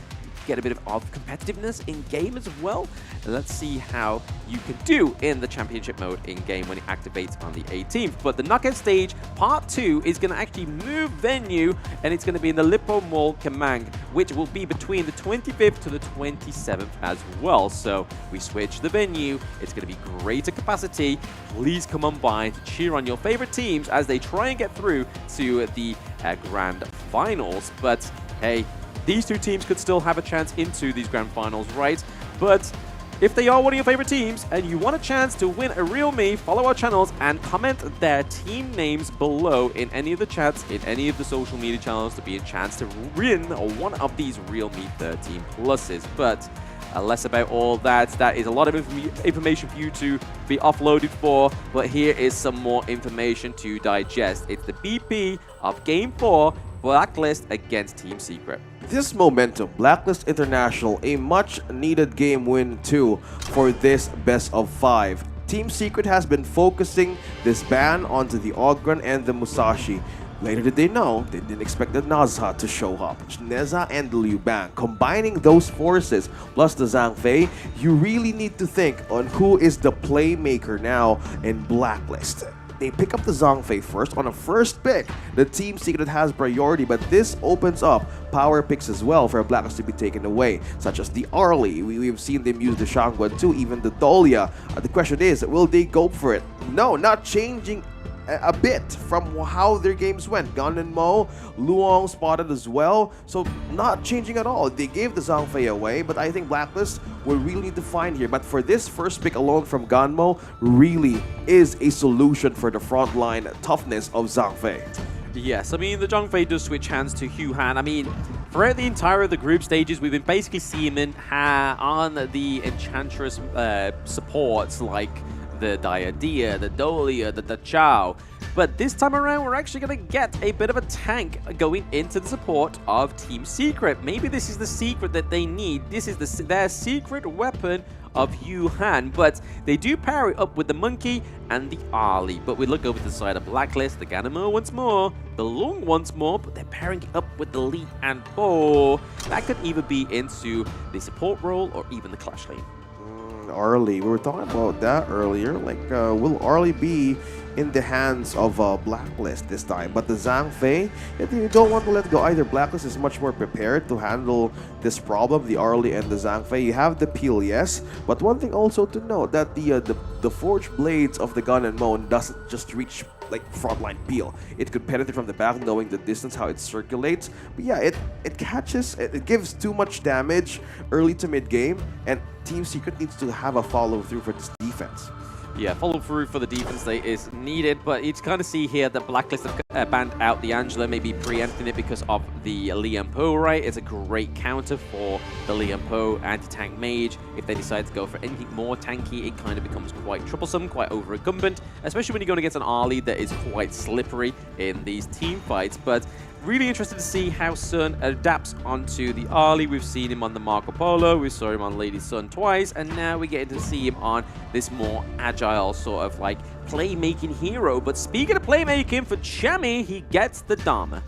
Get a bit of competitiveness in game as well. Let's see how you can do in the championship mode in game when it activates on the 18th. But the knockout stage part 2 is going to actually move venue, and it's going to be in the Lippo Mall Kemang, which will be between the 25th to the 27th as well. So we switch the venue. It's going to be greater capacity. Please come on by to cheer on your favorite teams as they try and get through to the grand finals. But hey, these two teams could still have a chance into these grand finals, right? But if they are one of your favorite teams and you want a chance to win a Real Me, follow our channels and comment their team names below in any of the chats, in any of the social media channels to be a chance to win one of these Real Me 13 pluses. But less about all that. That is a lot of information for you to be offloaded for, but here is some more information to digest. It's the BP of Game 4, Blacklist against Team Secret. This momentum, Blacklist International, a much-needed game win too for this best of 5. Team Secret has been focusing this ban onto the Ogren and the Musashi. Later did they know, they didn't expect the Nazha to show up. Neza and the Liu Bang. Combining those forces plus the Zhang Fei, you really need to think on who is the playmaker now in Blacklist. They pick up the Zhang Fei first on a first pick. The Team Secret has priority, but this opens up power picks as well for Blacklist to be taken away, such as the Arlie. We've seen them use the Shangguan too, even the Dahlia. The question is, will they go for it? No, not changing a bit from how their games went. Gun and Mo, Luong spotted as well, so not changing at all. They gave the Zhangfei away, but I think Blacklist will really need to find here. But for this first pick alone from Ganmo, really is a solution for the frontline toughness of Zhangfei. Yes, I mean, the Zhangfei does switch hands to Huhan. I mean, throughout the entire of the group stages, we've been basically seeing him on the Enchantress supports like the Diadea, the Dolia, the Dachao. But this time around, we're actually going to get a bit of a tank going into the support of Team Secret. Maybe this is the secret that they need. This is their secret weapon of Yuhan, but they do pair it up with the Monkey and the Ali. But we look over to the side of Blacklist, the Ganamo once more, the Lung once more, but they're pairing it up with the Lee and Bo. That could either be into the support role or even the clash lane. Arlie, we were talking about that earlier. Like, will Arlie be in the hands of Blacklist this time? But the Zhangfei, you don't want to let go either. Blacklist is much more prepared to handle this problem, the Arlie and the Zhangfei. You have the peel, yes, but one thing also to note that the forged blades of the Gun and Moan doesn't just reach like frontline peel. It could penetrate from the back, knowing the distance, how it circulates. But yeah, it catches, it gives too much damage early to mid game, and Team Secret needs to have a follow through for this defense. Yeah, follow through for the defense is needed, but you kind of see here that Blacklist have banned out the Angela, maybe preempting it because of the Liam Po, right? It's a great counter for the Liam Po anti-tank mage. If they decide to go for anything more tanky, it kind of becomes quite troublesome, quite over-incumbent, especially when you're going against an Ali that is quite slippery in these team fights. But really interested to see how Sun adapts onto the Ali. We've seen him on the Marco Polo, we saw him on Lady Sun twice, and now we get to see him on this more agile sort of like playmaking hero. But speaking of playmaking, for Chami, he gets the Dharma.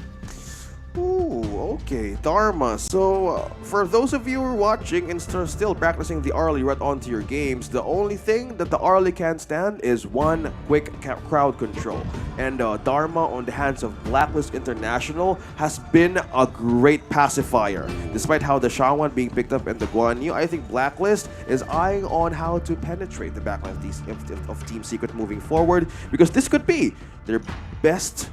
Ooh, okay, Dharma. So, for those of you who are watching and still practicing the Arlie right onto your games, the only thing that the Arlie can stand is one quick crowd control. And Dharma on the hands of Blacklist International has been a great pacifier. Despite how the Shawan being picked up in the Guan Yu, I think Blacklist is eyeing on how to penetrate the backline of Team Secret moving forward, because this could be their best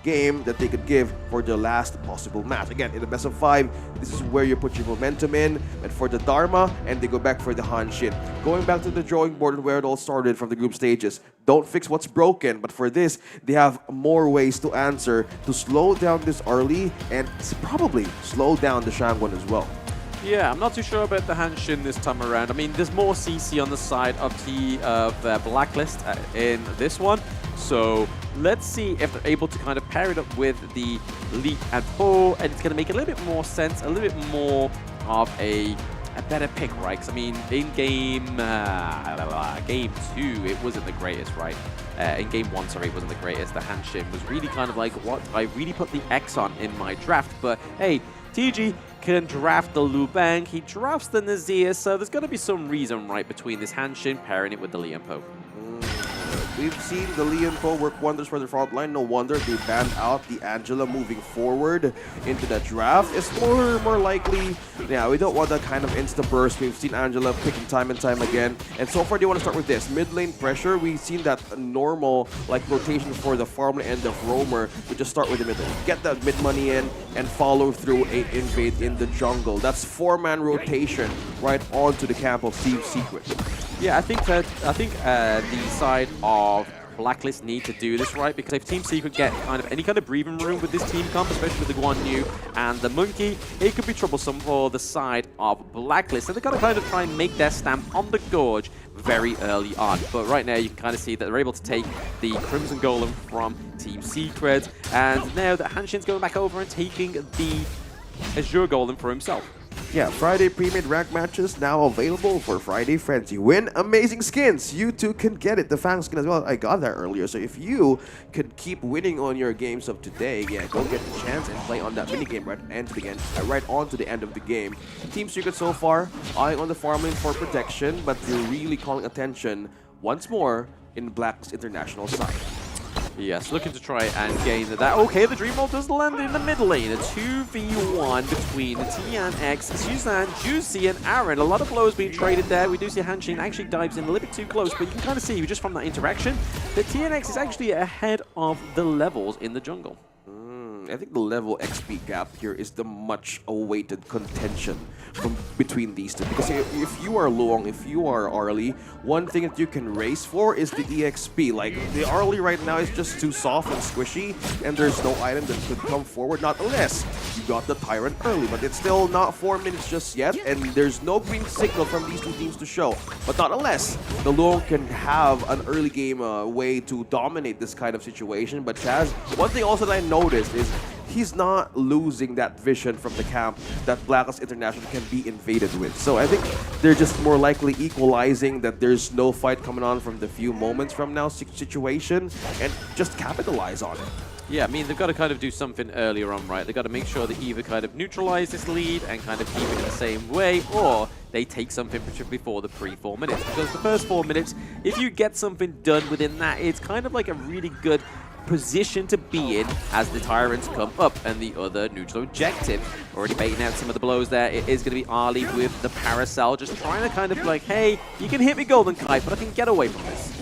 game that they could give for the last possible match. Again, in the best of 5, this is where you put your momentum in, and for the Dharma, and they go back for the Hanshin. Going back to the drawing board and where it all started from the group stages. Don't fix what's broken, but for this, they have more ways to answer to slow down this Arlie and probably slow down the Shangwon as well. Yeah, I'm not too sure about the Hanshin this time around. I mean, there's more CC on the side of Blacklist in this one. So let's see if they're able to kind of pair it up with the Lee and Po, and it's going to make a little bit more sense, a little bit more of a better pick, right? Because I mean, in game 2, it wasn't the greatest, right? In game 1, sorry, it wasn't the greatest. The Hanshin was really kind of like what I really put the X on in my draft. But hey, TG can draft the Lu Bang, he drafts the Nazir, so there's got to be some reason, right, between this Hanshin pairing it with the Liam Po. We've seen the Liam Po work wonders for the front line. No wonder they banned out the Angela moving forward into the draft. It's more likely, yeah, we don't want that kind of insta-burst. We've seen Angela picking time and time again. And so far, they want to start with this. Mid lane pressure, we've seen that normal like rotation for the farmland and the roamer. We just start with the mid lane. Get that mid money in and follow through a invade in the jungle. That's 4-man rotation right onto the camp of Team Secret. Yeah, I think the side of Blacklist need to do this right, because if Team Secret get any kind of breathing room with this team comp, especially with the Guan Yu and the Monkey, it could be troublesome for the side of Blacklist. So they've got to kind of try and make their stamp on the Gorge very early on. But right now you can kind of see that they're able to take the Crimson Golem from Team Secret, and now that Hanshin's going back over and taking the Azure Golem for himself. Yeah, Friday pre-made rank matches now available for Friday Frenzy. Win amazing skins. You too can get it. The Fang skin as well. I got that earlier. So if you could keep winning on your games of today, yeah, go get the chance and play on that minigame right on to the end of the game. Team Secret so far eyeing on the farming for protection, but they're really calling attention once more in Blacklist International side. Yes, looking to try and gain that. Okay, the Dream Ball does land in the mid lane. A 2v1 between TNX, Suzanne, Juicy, and Aaron. A lot of blows being traded there. We do see Hanshin actually dives in a little bit too close, but you can kind of see just from that interaction that TNX is actually ahead of the levels in the jungle. I think the level XP gap here is the much awaited contention from between these two. Because if you are Luong, if you are Arlie, one thing that you can race for is the EXP. Like, the Arlie right now is just too soft and squishy, and there's no item that could come forward, not unless you got the Tyrant early. But it's still not 4 minutes just yet, and there's no green signal from these two teams to show. But not unless the Luong can have an early game way to dominate this kind of situation. But Chaz, one thing also that I noticed is he's not losing that vision from the camp that Blacklist International can be invaded with. So I think they're just more likely equalizing that there's no fight coming on from the few moments from now situation and just capitalize on it. Yeah, I mean, they've got to kind of do something earlier on, right? They've got to make sure they either kind of neutralize this lead and kind of keep it in the same way, or they take something before the pre-4 minutes. Because the first 4 minutes, if you get something done within that, it's kind of like a really good position to be in as the Tyrants come up and the other neutral objective. Already baiting out some of the blows there. It is going to be Arlie with the Paracel, just trying to kind of like, hey, you can hit me Golden Kite, but I can get away from this.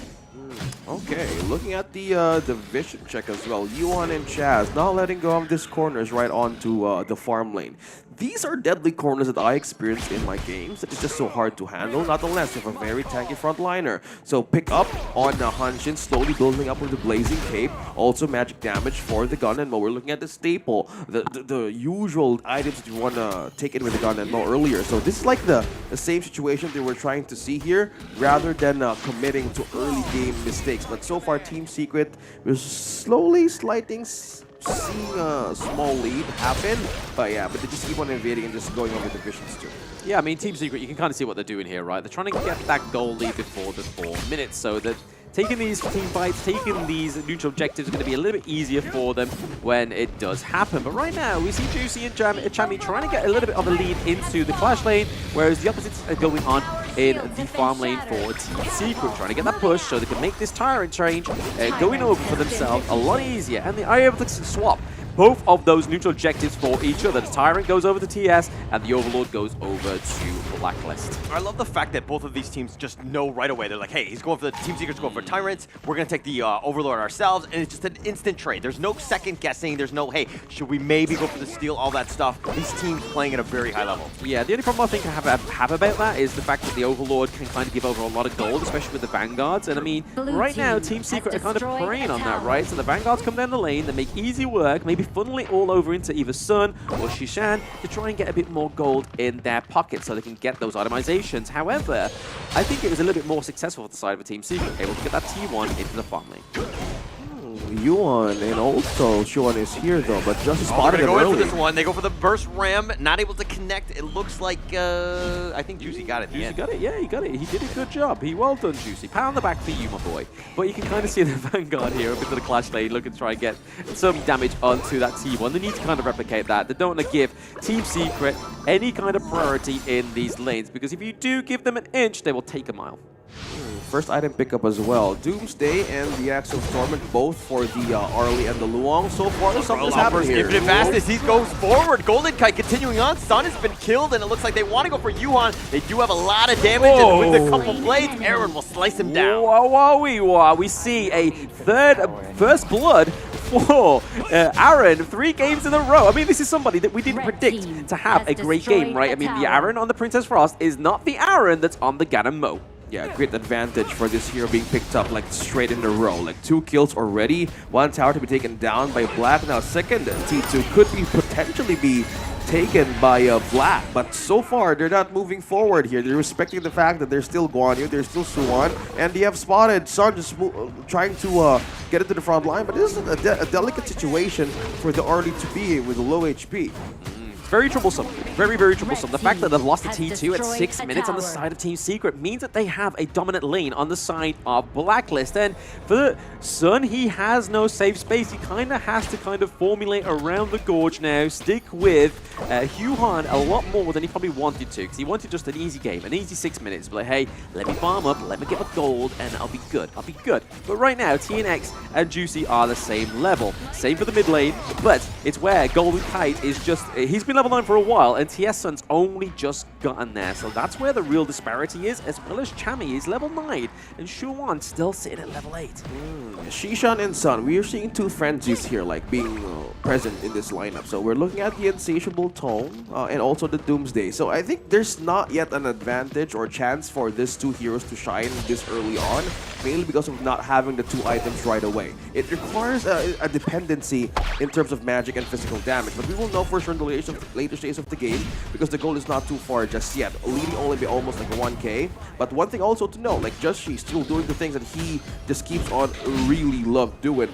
Okay, looking at the vision check as well. Yuan and Chaz not letting go of these corners right onto the farm lane. These are deadly corners that I experienced in my games. It's just so hard to handle. Not unless you have a very tanky frontliner. So pick up on Hanshin, slowly building up with the Blazing Cape. Also magic damage for the Gun and Mow. We're looking at the staple, the usual items that you want to take in with the Gun and Mow earlier. So this is like the same situation that we're trying to see here, rather than committing to early game mistakes. But so far, Team Secret is slowly seeing a small lead happen, but yeah, but they just keep on invading and just going over the visions too. Yeah, I mean, Team Secret, you can kind of see what they're doing here, right? They're trying to get that goal lead before the 4 minutes, so that taking these team fights, taking these neutral objectives is going to be a little bit easier for them when it does happen. But right now, we see Juicy and Chami trying to get a little bit of a lead into the Clash lane, whereas the opposites are going on in the farm lane for Team Secret, trying to get that push so they can make this Tyrant change going over for themselves a lot easier, and they are able to swap both of those neutral objectives for each other. The Tyrant goes over to TS, and the Overlord goes over to Blacklist. I love the fact that both of these teams just know right away. They're like, hey, he's going for the Team Secret's going for Tyrants. We're going to take the Overlord ourselves, and it's just an instant trade. There's no second guessing. There's no, hey, should we maybe go for the steal, all that stuff. These teams playing at a very high level. Yeah, the only problem I think I have about that is the fact that the Overlord can kind of give over a lot of gold, especially with the Vanguards. And I mean, right now, Team Secret are kind of preying on that, right? So the Vanguards come down the lane, they make easy work, maybe funnel it all over into either Sun or Shishan to try and get a bit more gold in their pocket so they can get those itemizations. However, I think it was a little bit more successful for the side of a Team Secret, able to get that T1 into the farm lane. Yuan and also Shuan is here though, but just spotted him early. For this one. They go for the burst ram, not able to connect. It looks like I think Juicy got it. Juicy got it, yeah, he got it. He did a good job. Well done, Juicy. Pat on the back for you, my boy. But you can kind of see the Vanguard here up into the Clash lane, looking to try and get some damage onto that T1. They need to kind of replicate that. They don't want to give Team Secret any kind of priority in these lanes, because if you do give them an inch, they will take a mile. First item pickup as well. Doomsday and the Axial Stormant both for the Arlie and the Luong. So far, something's happening here. Infinite fastness, he goes forward. Golden Kite continuing on. Sun has been killed, and it looks like they want to go for Yuhan. They do have a lot of damage, and with a couple blades, Aaron will slice him down. We see a first blood for Aaron 3 games in a row. I mean, this is somebody that we didn't predict to have a great game, right? I mean, the Aaron on the Princess Frost is not the Aaron that's on the Ganon Mo. Yeah, great advantage for this hero being picked up like straight in a row. Like 2 kills already, 1 tower to be taken down by Black. Now second T2 could be potentially be taken by Black, but so far they're not moving forward here. They're respecting the fact that they're still Guan Yu, they're still Suwon, and they have spotted Sun just trying to get into the front line, but this is a delicate situation for the Arlie to be with low HP. very troublesome. Very, very troublesome. The fact that they've lost to T2 at 6 minutes on the side of Team Secret means that they have a dominant lane on the side of Blacklist. And for Sun, he has no safe space. He kind of has to kind of formulate around the Gorge now, stick with Huhan a lot more than he probably wanted to, because he wanted just an easy game, an easy 6 minutes. But like, hey, let me farm up, let me get my gold, and I'll be good. I'll be good. But right now, TNX and Juicy are the same level. Same for the mid lane, but it's where Golden Kite is just, he's been level 9 for a while, and TS Sun's only just gotten there. So that's where the real disparity is, as well as Chami is level 9, and Shuwan still sitting at level 8. Shishan and Sun, we are seeing two frenzies here, like being present in this lineup. So we're looking at the Insatiable Tone and also the Doomsday. So I think there's not yet an advantage or chance for these two heroes to shine this early on, mainly because of not having the two items right away. It requires a dependency in terms of magic and physical damage, but we will know for sure in the later stages of the game, because the goal is not too far just yet, leading only by almost like 1k. But one thing also to know, like Jushi's still doing the things that he just keeps on really love doing.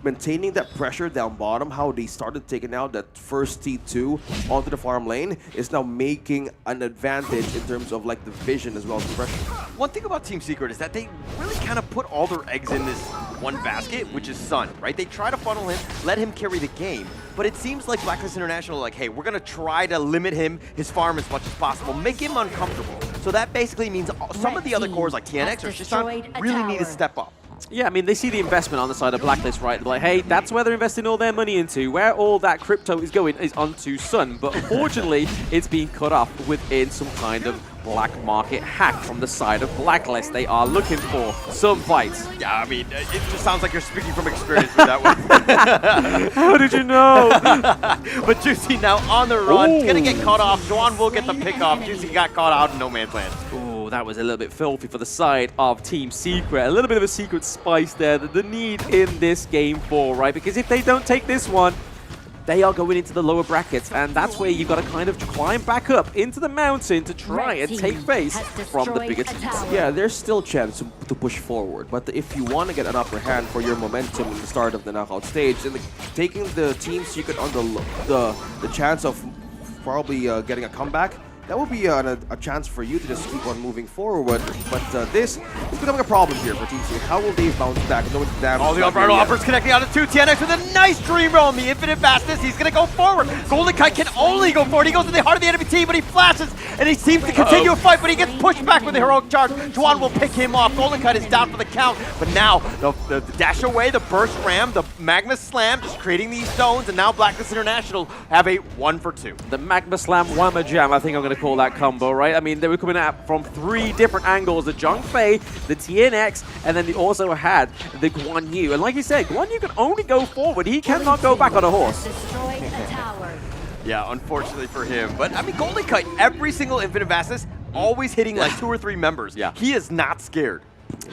Maintaining that pressure down bottom, how they started taking out that first T2 onto the farm lane is now making an advantage in terms of like the vision as well as the pressure. One thing about Team Secret is that they really kind of put all their eggs in this one basket, which is Sun, right? They try to funnel him, let him carry the game, but it seems like Blacklist International like, hey, we're gonna try to limit him, his farm as much as possible, make him uncomfortable. So that basically means some of the other cores like TNX or Shishan really need to step up. Yeah, I mean, they see the investment on the side of Blacklist, right? They're like, hey, that's where they're investing all their money into. Where all that crypto is going is onto Sun. But unfortunately, it's being cut off within some kind of black market hack from the side of Blacklist. They are looking for some fights. Yeah, I mean, it just sounds like you're speaking from experience with that one. How did you know? But Juicy now on the run. He's going to get caught off. Juan will get the pick off. Juicy got caught out in no man's land. Oh, that was a little bit filthy for the side of Team Secret. A little bit of a secret spice there that they need in this game 4, right? Because if they don't take this one, they are going into the lower brackets, and that's where you've got to kind of climb back up into the mountain to try and take face from the bigger teams. Yeah, there's still a chance to push forward, but if you want to get an upper hand for your momentum in the start of the knockout stage, then taking the Team Secret on the chance of probably getting a comeback, that would be a chance for you to just keep on moving forward. But this is becoming a problem here for Team Secret. How will they bounce back? All the Umbrella offers connecting out of 2. TNX with a nice dream roll on the infinite fastness. He's going to go forward. Golden Kite can only go forward. He goes to the heart of the enemy team, but he flashes, and he seems to continue a fight, but he gets pushed back with the heroic charge. Juan will pick him off. Golden Kite is down for the count, but now the dash away, the burst ram, the Magma Slam, just creating these zones, and now Blacklist International have a 1 for 2. The Magma Slam Whammer Jam, I think I'm going to call that combo, right? I mean, they were coming at from 3 different angles. The Zhong Fei, the TNX, and then they also had the Guan Yu. And like you said, Guan Yu can only go forward. He cannot go back on a horse. Yeah, unfortunately for him. But I mean, Golden Kite, every single infinite vastness, always hitting like 2 or 3 members. Yeah. He is not scared.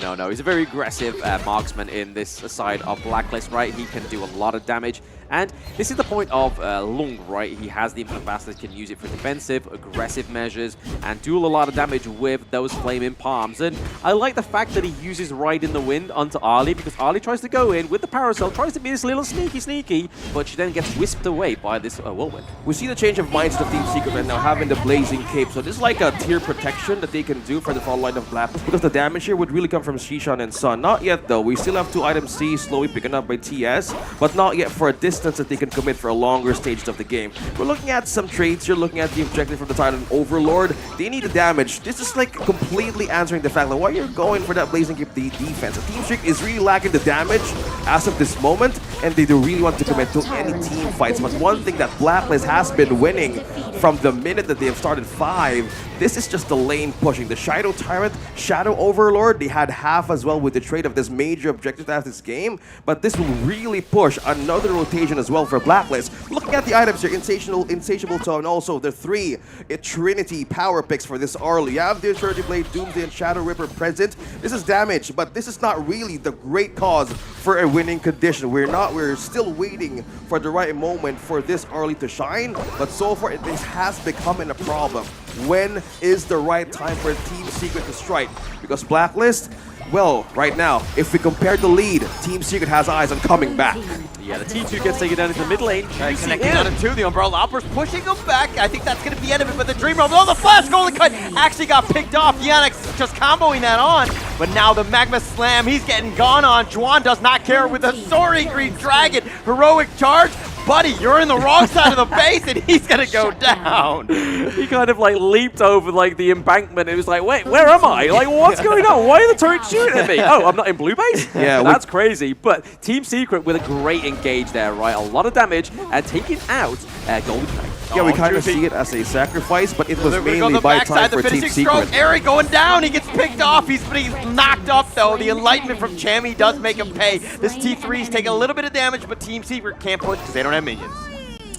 No, he's a very aggressive marksman in this side of Blacklist, right? He can do a lot of damage. And this is the point of Lung, right? He has the infinite fastness, can use it for defensive, aggressive measures, and do a lot of damage with those flaming palms. And I like the fact that he uses Ride in the Wind onto Ali, because Ali tries to go in with the Parasol, tries to be this little sneaky, but she then gets whisked away by this whirlwind. We see the change of mindset of Team Secret right now, having the Blazing Cape. So this is like a tier protection that they can do for the front line of Blacklist, because the damage here would really come from Shishan and Sun. Not yet though. We still have 2 items C slowly picking up by TS, but not yet for a distance that they can commit for a longer stages of the game. We're looking at some traits. You're looking at the objective from the Titan Overlord. They need the damage. This is like completely answering the fact that why you're going for that Blazing Cape defense. The Team Secret is really lacking the damage as of this moment, and they don't really want to commit to any team fights. But one thing that Blacklist has been winning from the minute that they have started 5, this is just the lane pushing. The Shadow Tyrant, Shadow Overlord, they had half as well with the trait of this major objective as this game, but this will really push another rotation as well for Blacklist. Looking at the items here, Insatiable Tone, also the 3 Trinity power picks for this early. You have the Eternity Blade, Doomsday, and Shadow Ripper present. This is damage, but this is not really the great cause for a winning condition. We're still waiting for the right moment for this early to shine, but so far this has become a problem. When is the right time for Team Secret to strike? Because Blacklist, well, right now, if we compare the lead, Team Secret has eyes on coming back. Yeah, the T2 gets taken down into the mid lane. Connecting on it too, the Umbrella Uppers pushing him back. I think that's going to be the end of it, but the Dream Realm, oh, the Flash Golden Kite actually got picked off. Yannick's just comboing that on, but now the Magma Slam, he's getting gone on. Juan does not care with the Soaring Green Dragon. Heroic charge. Buddy, you're in the wrong side of the base and he's gonna go down. He kind of like leaped over like the embankment. It was like, wait, where am I? Like, what's going on? Why are the turrets shooting at me? Oh, I'm not in blue base? Yeah, that's crazy. But Team Secret with a great engage there, right? A lot of damage and taking out Golden Knight. Yeah, we kind of see it as a sacrifice, but it was mainly by time for Team Secret. Eric going down, he gets picked off. He's knocked up though. The Enlightenment from Chammy does make him pay. This T3's taking a little bit of damage, but Team Secret can't push because they don't have minions.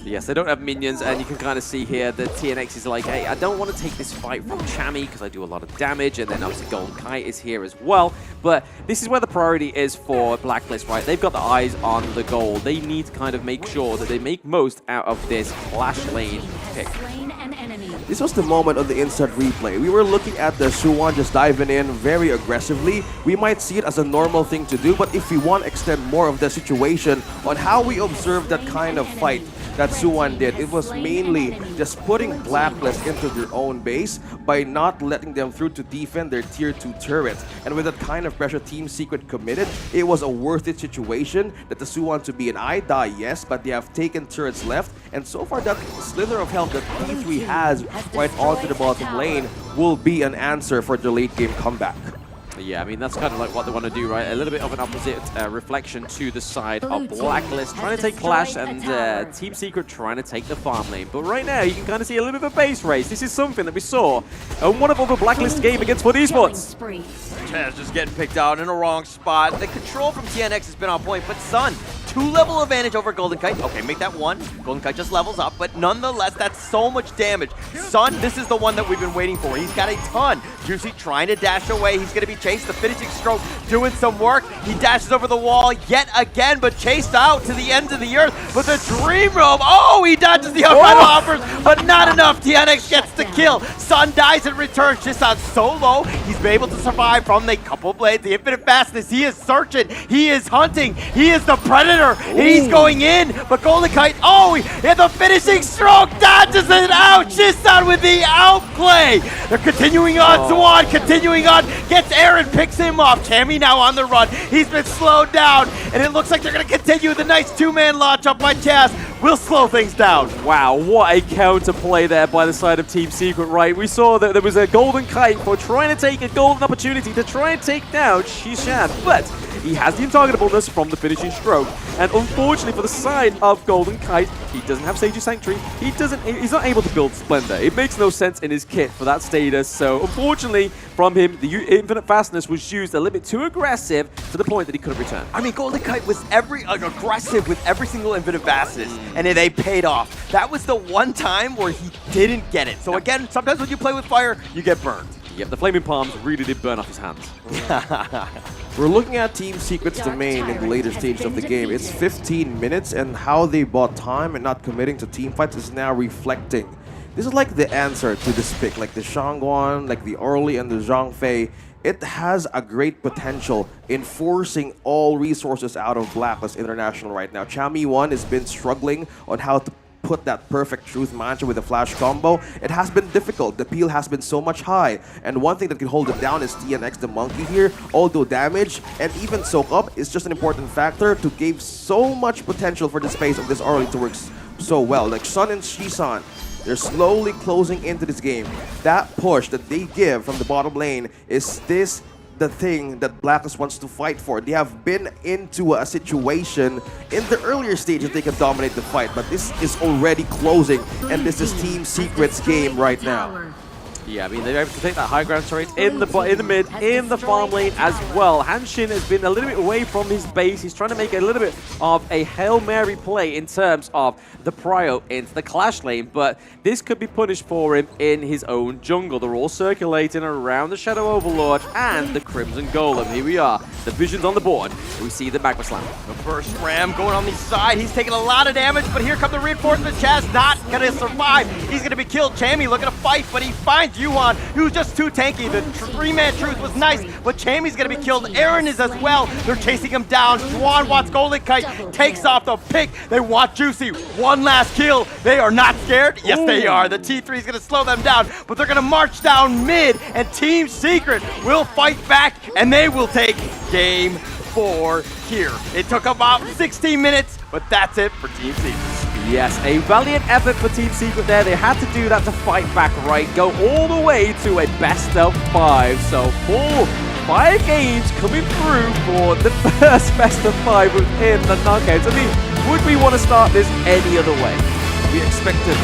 Yes, they don't have minions, and you can kind of see here that TNX is like, hey, I don't want to take this fight from Chammy because I do a lot of damage, and then obviously Golden Kite is here as well. But this is where the priority is for Blacklist, right? They've got the eyes on the goal. They need to kind of make sure that they make most out of this Clash Lane pick. This was the moment of the instant replay. We were looking at the Suwon just diving in very aggressively. We might see it as a normal thing to do, but if we want to extend more of the situation on how we observed that kind of fight that Suwon did, it was mainly just putting Blacklist into their own base by not letting them through to defend their tier 2 turrets. And with that kind of pressure Team Secret committed, it was a worth it situation that the Suwon to be an I die, yes, but they have taken turrets left, and so far that slither of health that P3 has right onto the bottom lane will be an answer for the late game comeback. Yeah, I mean, that's kind of like what they want to do, right? A little bit of an opposite reflection to the side of Blacklist, trying to take Clash, and Team Secret trying to take the farm lane. But right now, you can kind of see a little bit of a base race. This is something that we saw in one of our Blacklist game against Foot Esports. Chaz just getting picked out in a wrong spot. The control from TNX has been on point, but Sun, 2-level advantage over Golden Kite. Okay, make that 1. Golden Kite just levels up, but nonetheless, that's so much damage. Sun, this is the one that we've been waiting for. He's got a ton. Juicy trying to dash away. He's going to be chased. The finishing stroke doing some work. He dashes over the wall yet again, but chased out to the ends of the earth. But the Dream Realm, oh, he dodges the Untitled offers, but not enough. TNX gets the kill. Sun dies in return. Shissan so low. He's been able to survive from the couple blades, the infinite fastness. He is searching. He is hunting. He is the predator. He's going in, but Golden Kite, oh, and the finishing stroke dodges it out. Shissan with the outplay. They're continuing on. Zuan continuing on. Gets Aaron, picks him off. Chammy now on the run. He's been slowed down, and it looks like they're going to continue with a nice 2-man launch up by Chaz. Will slow things down. Wow, what a counter play there by the side of Team Secret, right? We saw that there was a Golden Kite for trying to take a golden opportunity to try and take down Shishan, but he has the untargetableness from the finishing stroke. And unfortunately for the side of Golden Kite, he doesn't have Sage's Sanctuary. He's not able to build Splendor. It makes no sense in his kit for that status. So unfortunately from him, the infinite fastness was used a little bit too aggressive to the point that he couldn't return. I mean, Golden Kite was aggressive with every single infinite fastness, and they paid off. That was the one time where he didn't get it. So again, sometimes when you play with fire, you get burned. Yep, the Flaming Palms really did burn off his hands. We're looking at Team Secret's domain in the later stage of the game. It's 15 minutes, and how they bought time and not committing to team fights is now reflecting. This is like the answer to this pick, like the Shangguan, like the Early and the Zhang Fei. It has a great potential in forcing all resources out of Blacklist International right now. Chammy 1 has been struggling on how to put that perfect truth mantra with a flash combo. It has been difficult. The peel has been so much high. And one thing that can hold it down is TNX, the monkey here. Although damage and even soak up is just an important factor to give so much potential for the space of this early to work so well. Like Sun and Shisan, they're slowly closing into this game. That push that they give from the bottom lane is the thing that Blacklist wants to fight for. They have been into a situation in the earlier stage that they can dominate the fight, but this is already closing, and this is Team Secret's game right now. Yeah, I mean, they're able to take that high ground turret in the mid, in the farm lane as well. Hanshin has been a little bit away from his base. He's trying to make a little bit of a Hail Mary play in terms of the prio into the Clash lane, but this could be punished for him in his own jungle. They're all circulating around the Shadow Overlord and the Crimson Golem. Here we are, the vision's on the board. We see the Magma Slam. The first Ram going on the side. He's taking a lot of damage, but here come the reinforcements. Chaz not going to survive. He's going to be killed. Chammy looking to fight, but he finds Yuan, who's just too tanky. The three-man truce was nice, but Chammy's gonna be killed. Aaron is as well. They're chasing him down. Juan wants Golden Kite, takes off the pick. They want Juicy. One last kill. They are not scared. Yes, they are. The T3 is gonna slow them down, but they're gonna march down mid, and Team Secret will fight back, and they will take game 4 here. It took about 16 minutes, but that's it for Team Secret. Yes, a valiant effort for Team Secret there. They had to do that to fight back, right? Go all the way to a best of 5. So 5 games coming through for the first best of 5 within the knockouts. I mean, would we want to start this any other way? We expected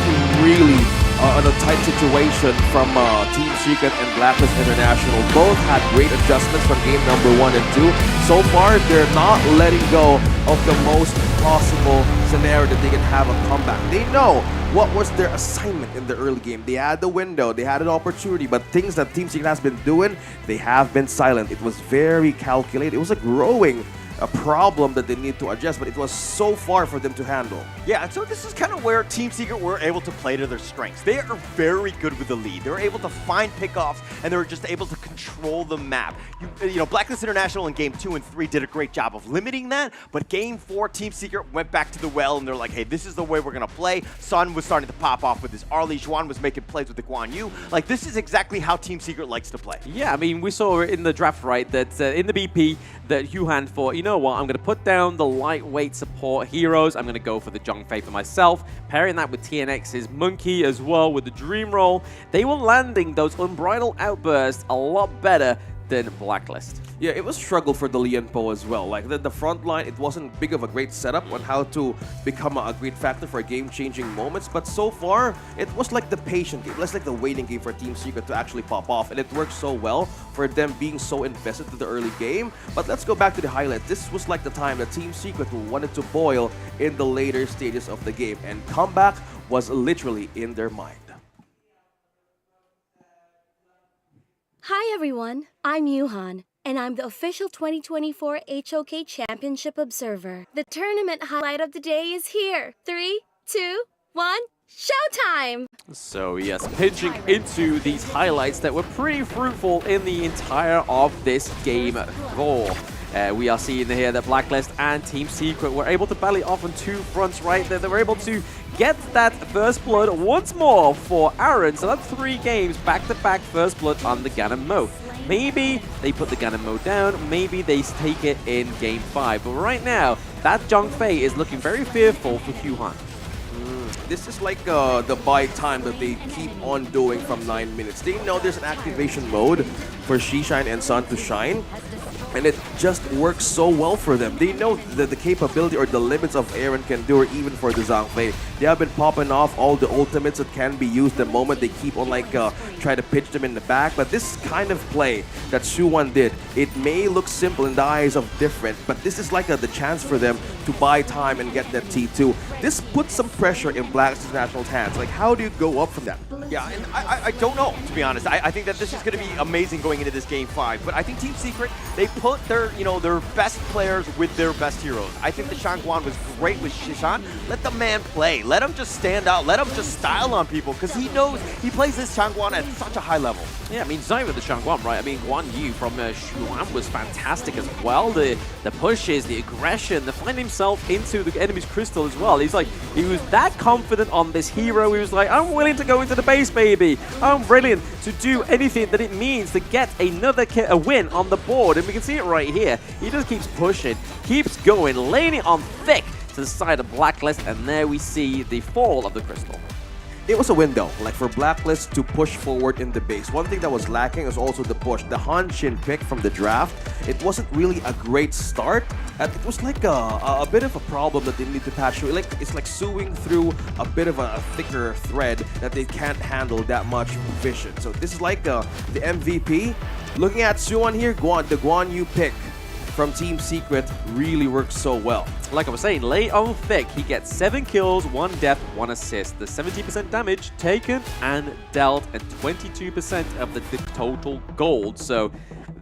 really a tight situation from Team Secret and Blacklist International. Both had great adjustments from game number 1 and 2. So far, they're not letting go of the most possible scenario that they can have a comeback. They know what was their assignment in the early game. They had the window, they had an opportunity, but things that Team Secret has been doing, they have been silent. It was very calculated. It was a growing problem that they need to adjust, but it was so far for them to handle. Yeah, and so this is kind of where Team Secret were able to play to their strengths. They are very good with the lead. They were able to find pickoffs, and they were just able to control the map. You know, Blacklist International in game 2 and 3 did a great job of limiting that, but game 4, Team Secret went back to the well, and they're like, hey, this is the way we're gonna play. Sun was starting to pop off with his Arlie. Juan was making plays with the Guan Yu. Like, this is exactly how Team Secret likes to play. Yeah, I mean, we saw in the draft, right, that in the BP, that Yuhan thought, you know what, I'm going to put down the lightweight support heroes. I'm going to go for the Zhongfei for myself, pairing that with TNX's Monkey as well with the Dream Roll. They were landing those unbridled outbursts a lot better than Blacklist. Yeah, it was a struggle for the Lianpo as well. Like the front line, it wasn't big of a great setup on how to become a great factor for game-changing moments. But so far, it was like the patient game. It's like the waiting game for Team Secret to actually pop off. And it worked so well for them being so invested to the early game. But let's go back to the highlights. This was like the time that Team Secret wanted to boil in the later stages of the game. And comeback was literally in their mind. Hi everyone, I'm Yuhan, and I'm the official 2024 HOK Championship Observer. The tournament highlight of the day is here. 3, 2, 1, showtime! So yes, pinching into these highlights that were pretty fruitful in the entire of this game 4. We are seeing here that Blacklist and Team Secret were able to battle off on 2 fronts, right? They were able to get that first blood once more for Aaron. So that's 3 games back-to-back first blood on the Ganon Mo. Maybe they put the Ganon Mo down, maybe they take it in game 5. But right now, that Zhongfei is looking very fearful for Yuhan. This is like the buy time that they keep on doing from 9 minutes. They know there's an activation mode for Shishine and Sun to shine, and it just works so well for them. They know that the capability or the limits of Aaron can do, or even for the Zhongfei. They have been popping off all the ultimates that can be used the moment they keep on like try to pitch them in the back. But this kind of play that Shuwan did, it may look simple in the eyes of different, but this is like the chance for them to buy time and get that T2. This puts some pressure in Blacklist International's hands. Like, how do you go up from that? Yeah, and I don't know, to be honest. I think that this is going to be amazing going into this game 5. But I think Team Secret, they put their, their best players with their best heroes. I think the Shangguan was great with Shishan. Let the man play. Let him just stand out. Let him just style on people, because he knows he plays this Shangguan at such a high level. Yeah, I mean, Zai with the Shangguan, right? I mean, Guan Yu from Shuan was fantastic as well. The pushes, the aggression, the finding himself into the enemy's crystal as well. He's like, he was that confident on this hero. He was like, I'm willing to go into the base, baby. I'm brilliant to do anything that it means to get another win on the board. And we can see it right here. He just keeps pushing, keeps going, laying it on thick to the side of Blacklist. And there we see the fall of the crystal. It was a window, like for Blacklist to push forward in the base. One thing that was lacking is also the push. The Han Shin pick from the draft, it wasn't really a great start. It was like a bit of a problem that they need to patch through. It's like sewing through a bit of a thicker thread that they can't handle that much vision. So this is like the MVP. Looking at Suwon here, the Guan Yu pick from Team Secret really works so well. Like I was saying, lay on thick, he gets 7 kills, 1 death, 1 assist. The 70% damage taken and dealt, and 22% of the total gold. So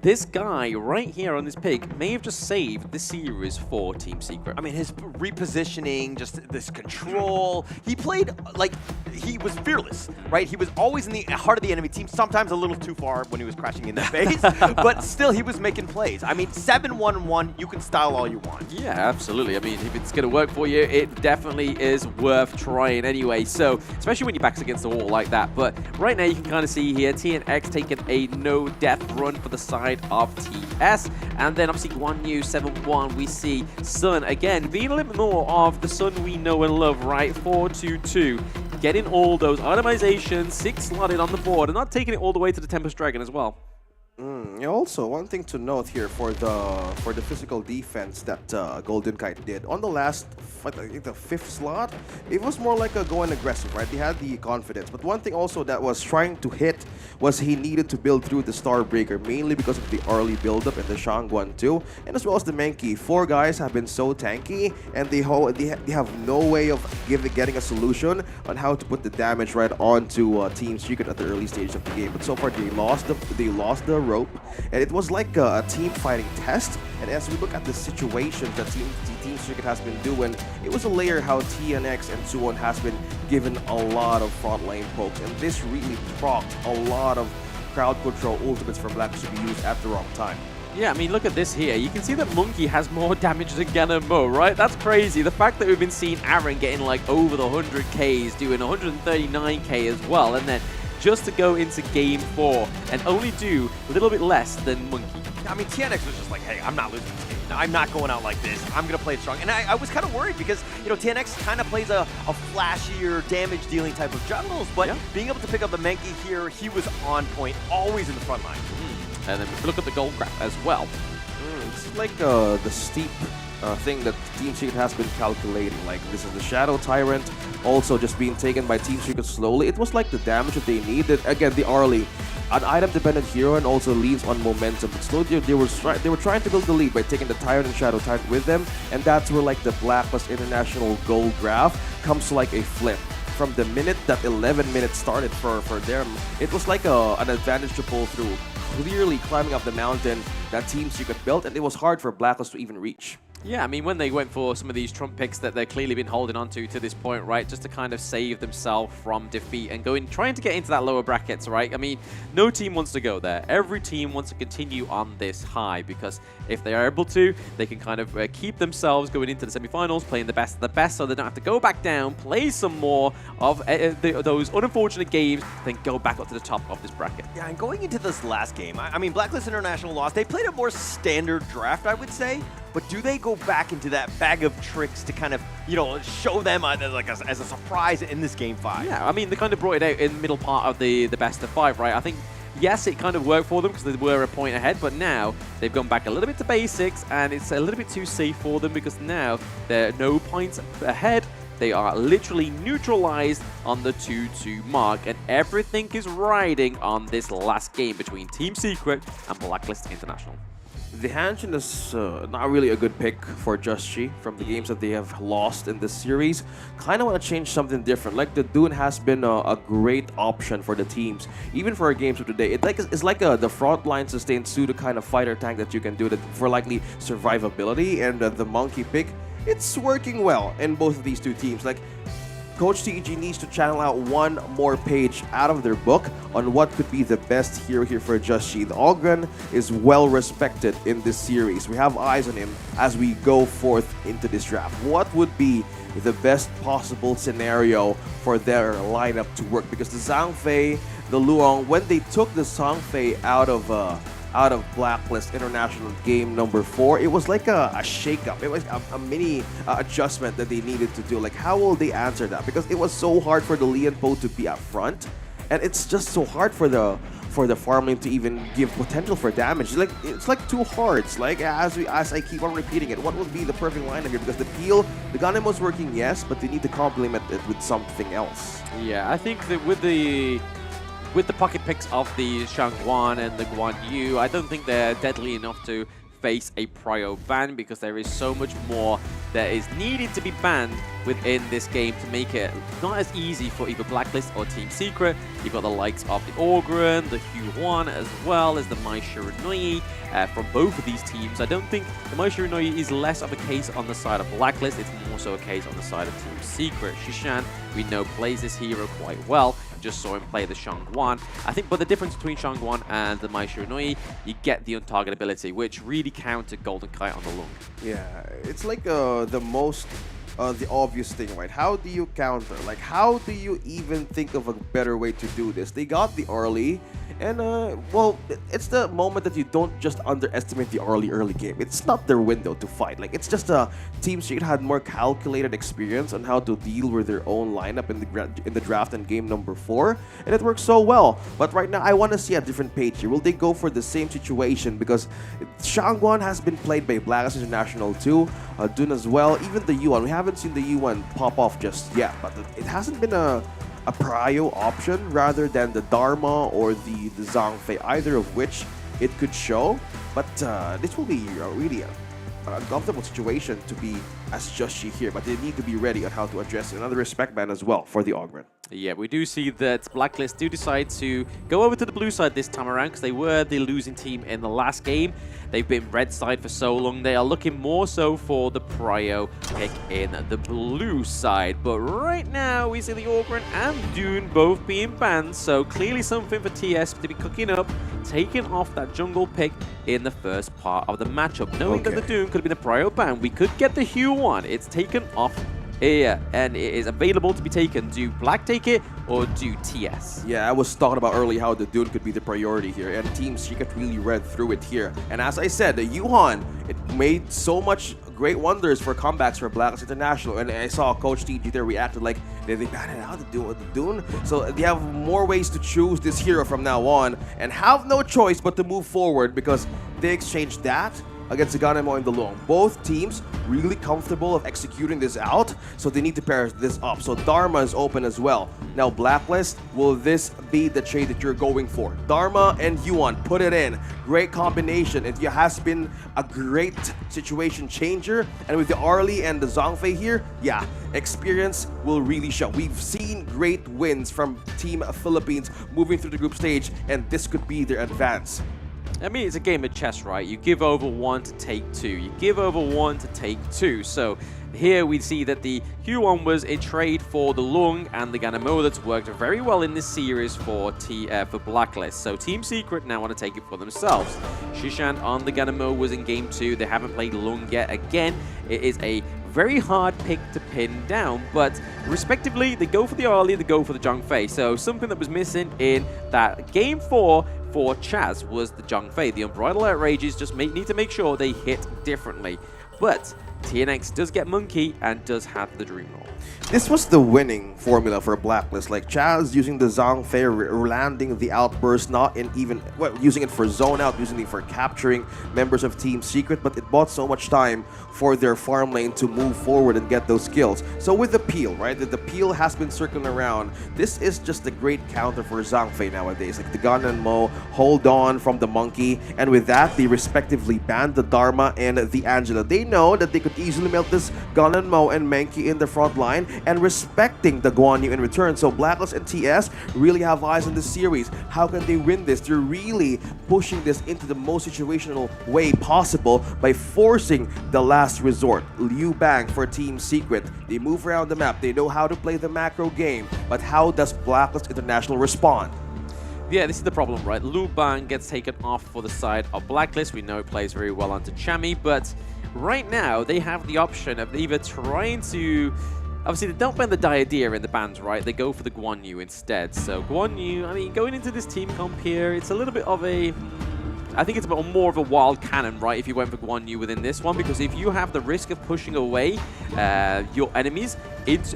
this guy right here on this pick may have just saved the series for Team Secret. I mean, his repositioning, just this control. He played like he was fearless, right? He was always in the heart of the enemy team, sometimes a little too far when he was crashing in the face, but still he was making plays. I mean, 7-1-1, you can style all you want. Yeah, absolutely. I mean, if it's going to work for you, it definitely is worth trying anyway. So, especially when your back's against the wall like that. But right now, you can kind of see here, TNX taking a no-death run for the side of TS. And then, obviously, Guan Yu 7-1, we see Sun, again, being a little bit more of the Sun we know and love, right? 4-2-2. Getting all those itemizations, 6 slotted on the board, and not taking it all the way to the Tempest Dragon as well. Also, one thing to note here for the physical defense that Golden Kite did on the last, I think the 5th slot, it was more like a going aggressive, right? They had the confidence, but one thing also that was trying to hit was he needed to build through the Starbreaker, mainly because of the early build-up in the Shangguan too, and as well as the Mankey. 4 guys have been so tanky, and they have no way of getting a solution on how to put the damage right onto Team Secret at the early stage of the game. But so far, they lost the rope, and it was like a team fighting test. And as we look at the situations that Team Secret has been doing, it was a layer how TNX and Suwon has been given a lot of front lane pokes, and this really procced a lot of crowd control ultimates for Blacklist to be used at the wrong time. Yeah, I mean, look at this here. You can see that Monkey has more damage than Ganamo, right? That's crazy. The fact that we've been seeing Aaron getting like over the 100Ks, doing 139K as well, and then just to go into game 4 and only do a little bit less than Monkey. I mean, TNX was just like, hey, I'm not losing this game. I'm not going out like this. I'm going to play it strong. And I was kind of worried because, you know, TNX kind of plays a flashier, damage-dealing type of jungles, but being able to pick up the Mankey here, he was on point, always in the front line. And then if we look at the gold graph as well. It's like the steep thing that Team Secret has been calculating. Like, this is the Shadow Tyrant, also just being taken by Team Secret slowly. It was like the damage that they needed. Again, the Arlie, an item-dependent hero, and also leads on momentum. But slowly, they were trying to build the lead by taking the Tyrant and Shadow Tyrant with them, and that's where like the Blacklist International gold graph comes to like a flip. From the minute that 11 minutes started for them, it was like an advantage to pull through, clearly climbing up the mountain that Team Secret built, and it was hard for Blacklist to even reach. Yeah, I mean, when they went for some of these trump picks that they've clearly been holding on to this point, right, just to kind of save themselves from defeat and trying to get into that lower brackets, right? I mean, no team wants to go there. Every team wants to continue on this high, because if they are able to, they can kind of keep themselves going into the semifinals, playing the best of the best, so they don't have to go back down, play some more of those unfortunate games, then go back up to the top of this bracket. Yeah, and going into this last game, I mean, Blacklist International lost. They played a more standard draft, I would say. But do they go back into that bag of tricks to kind of, you know, show them like as a surprise in this game 5? Yeah, I mean, they kind of brought it out in the middle part of the best of 5, right? I think, yes, it kind of worked for them because they were a point ahead, but now they've gone back a little bit to basics, and it's a little bit too safe for them because now they're no points ahead. They are literally neutralized on the 2-2 mark, and everything is riding on this last game between Team Secret and Blacklist International. The Hanshin is not really a good pick for Just Chi from the games that they have lost in this series. Kind of want to change something different. Like, the Dune has been a great option for the teams, even for our games of today. It's like the frontline sustained pseudo kind of fighter tank that you can do that for likely survivability, and the Monkey pick, it's working well in both of these two teams. Like, Coach TEG needs to channel out one more page out of their book on what could be the best hero here for Just Chi. The Ogren is well respected in this series. We have eyes on him as we go forth into this draft. What would be the best possible scenario for their lineup to work? Because the Zhangfei, the Luong, when they took the Zhangfei out of Blacklist International game number 4, it was like a shake-up. It was a mini adjustment that they needed to do. Like, how will they answer that? Because it was so hard for the Lian Po to be up front, and it's just so hard for the farm lane to even give potential for damage. Like, it's like two hearts. Like, as I keep on repeating it, what would be the perfect lineup here? Because the peel, the Ganemo's working, yes, but they need to complement it with something else. Yeah, I think that with the pocket picks of the Shangguan and the Guan Yu, I don't think they're deadly enough to face a prio ban, because there is so much more that is needed to be banned within this game to make it not as easy for either Blacklist or Team Secret. You've got the likes of the Orgren, the Hugh as well as the Mai Shiranui from both of these teams. I don't think the Mai Shiranui is less of a case on the side of Blacklist, it's more so a case on the side of Team Secret. Shishan, we know, plays this hero quite well. Just saw him play the Shangguan. I think, but the difference between Shangguan and the Mai Shiranui, you get the untargetability, which really countered Golden Kite on the Lung. Yeah, it's like the obvious thing, right? How do you counter? Like, how do you even think of a better way to do this? They got the early, and well, it's the moment that you don't just underestimate the early game. It's not their window to fight. Like, it's just a Team Secret had more calculated experience on how to deal with their own lineup in the draft and game number 4, and it works so well. But right now, I want to see a different page here. Will they go for the same situation? Because Shangguan has been played by Blacklist International too, Dun as well, even the Yuan. We haven't seen the Yuan pop off just yet, but it hasn't been a prio option rather than the Dharma or the Zhangfei, either of which it could show. But this will be really an uncomfortable situation to be as Joshi here, but they need to be ready on how to address another respect ban as well for the Augment. Yeah, we do see that Blacklist do decide to go over to the blue side this time around because they were the losing team in the last game. They've been red side for so long. They are looking more so for the prio pick in the blue side. But right now, we see the Orgren and Dune both being banned. So clearly something for TS to be cooking up, taking off that jungle pick in the first part of the matchup. Knowing that the Dune could have been a prio ban, we could get the Hue one. It's taken off here, and it is available to be taken. Do Black take it, or do TS? Yeah, I was talking about earlier how the Dune could be the priority here, and Team Secret really read through it here. And as I said, the Yuhan, it made so much great wonders for comebacks for Blacklist International, and I saw Coach TG there reacted like, did they ban it out to do with the Dune? So they have more ways to choose this hero from now on, and have no choice but to move forward because they exchanged that against the Ganemo and the Long. Both teams really comfortable of executing this out, so they need to pair this up. So Dharma is open as well. Now Blacklist, will this be the trade that you're going for? Dharma and Yuan, put it in. Great combination. It has been a great situation changer, and with the Arlie and the Zhangfei here, yeah, experience will really show. We've seen great wins from Team Philippines moving through the group stage, and this could be their advance. I mean, it's a game of chess, right? You give over 1 to take 2. You give over 1 to take 2. So here we see that the Huon was a trade for the Lung and the Ganemo that's worked very well in this series for Blacklist. So Team Secret now want to take it for themselves. Shishan on the Ganemo was in game 2. They haven't played Lung yet. Again, it is a very hard pick to pin down, but respectively, they go for the Arlie, they go for the Zhangfei. So something that was missing in that game 4 for Chaz was the Zhangfei. The Unbridled Outrages just need to make sure they hit differently. But TNX does get Monkey and does have the Dream Roll. This was the winning formula for Blacklist. Like Chaz using the Zhangfei, landing the outburst, not in even, well, using it for zone out, using it for capturing members of Team Secret, but it bought so much time for their farm lane to move forward and get those kills. So with the peel, right, the peel has been circling around. This is just a great counter for Zhangfei nowadays. Like the Gun and Mo hold on from the Monkey, and with that, they respectively banned the Dharma and the Angela. They know that they could easily melt this Gun and Mo and Menki in the front line, and respecting the Guan Yu in return. So Blacklist and TS really have eyes on this series. How can they win this? They're really pushing this into the most situational way possible by forcing the last resort. Liu Bang for Team Secret. They move around the map. They know how to play the macro game. But how does Blacklist International respond? Yeah, this is the problem, right? Liu Bang gets taken off for the side of Blacklist. We know it plays very well onto Chami, but right now they have the option of either trying to... Obviously, they don't ban the Diadea in the bans, right? They go for the Guan Yu instead. So Guan Yu, I mean, going into this team comp here, it's a little bit of a... I think it's a bit more of a wild cannon, right, if you went for Guan Yu within this one, because if you have the risk of pushing away your enemies,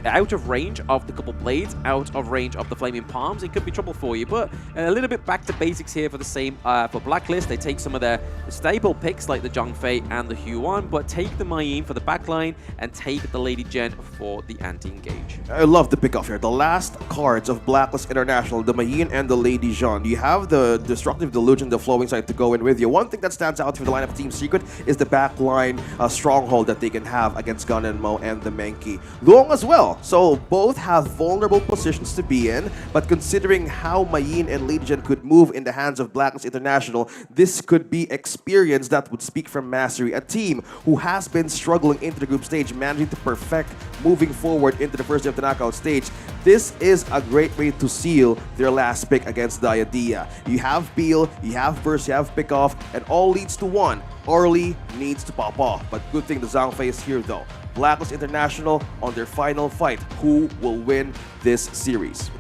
out of range of the couple blades, out of range of the flaming palms, it could be trouble for you. But a little bit back to basics here for the same for Blacklist. They take some of their stable picks like the Zhongfei and the Huan, but take the Mei Yin for the backline and take the Lady Gen for the anti-engage. I love the pick off here. The last cards of Blacklist International, the Mei Yin and the Lady Jean. You have the Destructive Delusion, the Flowing Sight to go in with you. One thing that stands out for the lineup of Team Secret is the backline stronghold that they can have against Gun and Mo and the Menki. Luong as well. So both have vulnerable positions to be in, but considering how Mei Yin and Lady Jean could move in the hands of Blacklist International, this could be experience that would speak from mastery. A team who has been struggling into the group stage, managing to perfect moving forward into the first day of the knockout stage. This is a great way to seal their last pick against Diadea. You have Peel, you have Burst, you have Pick Off, and all leads to one. Early needs to pop off, but good thing the Zhongfei is here though. Blacklist International on their final fight. Who will win this series?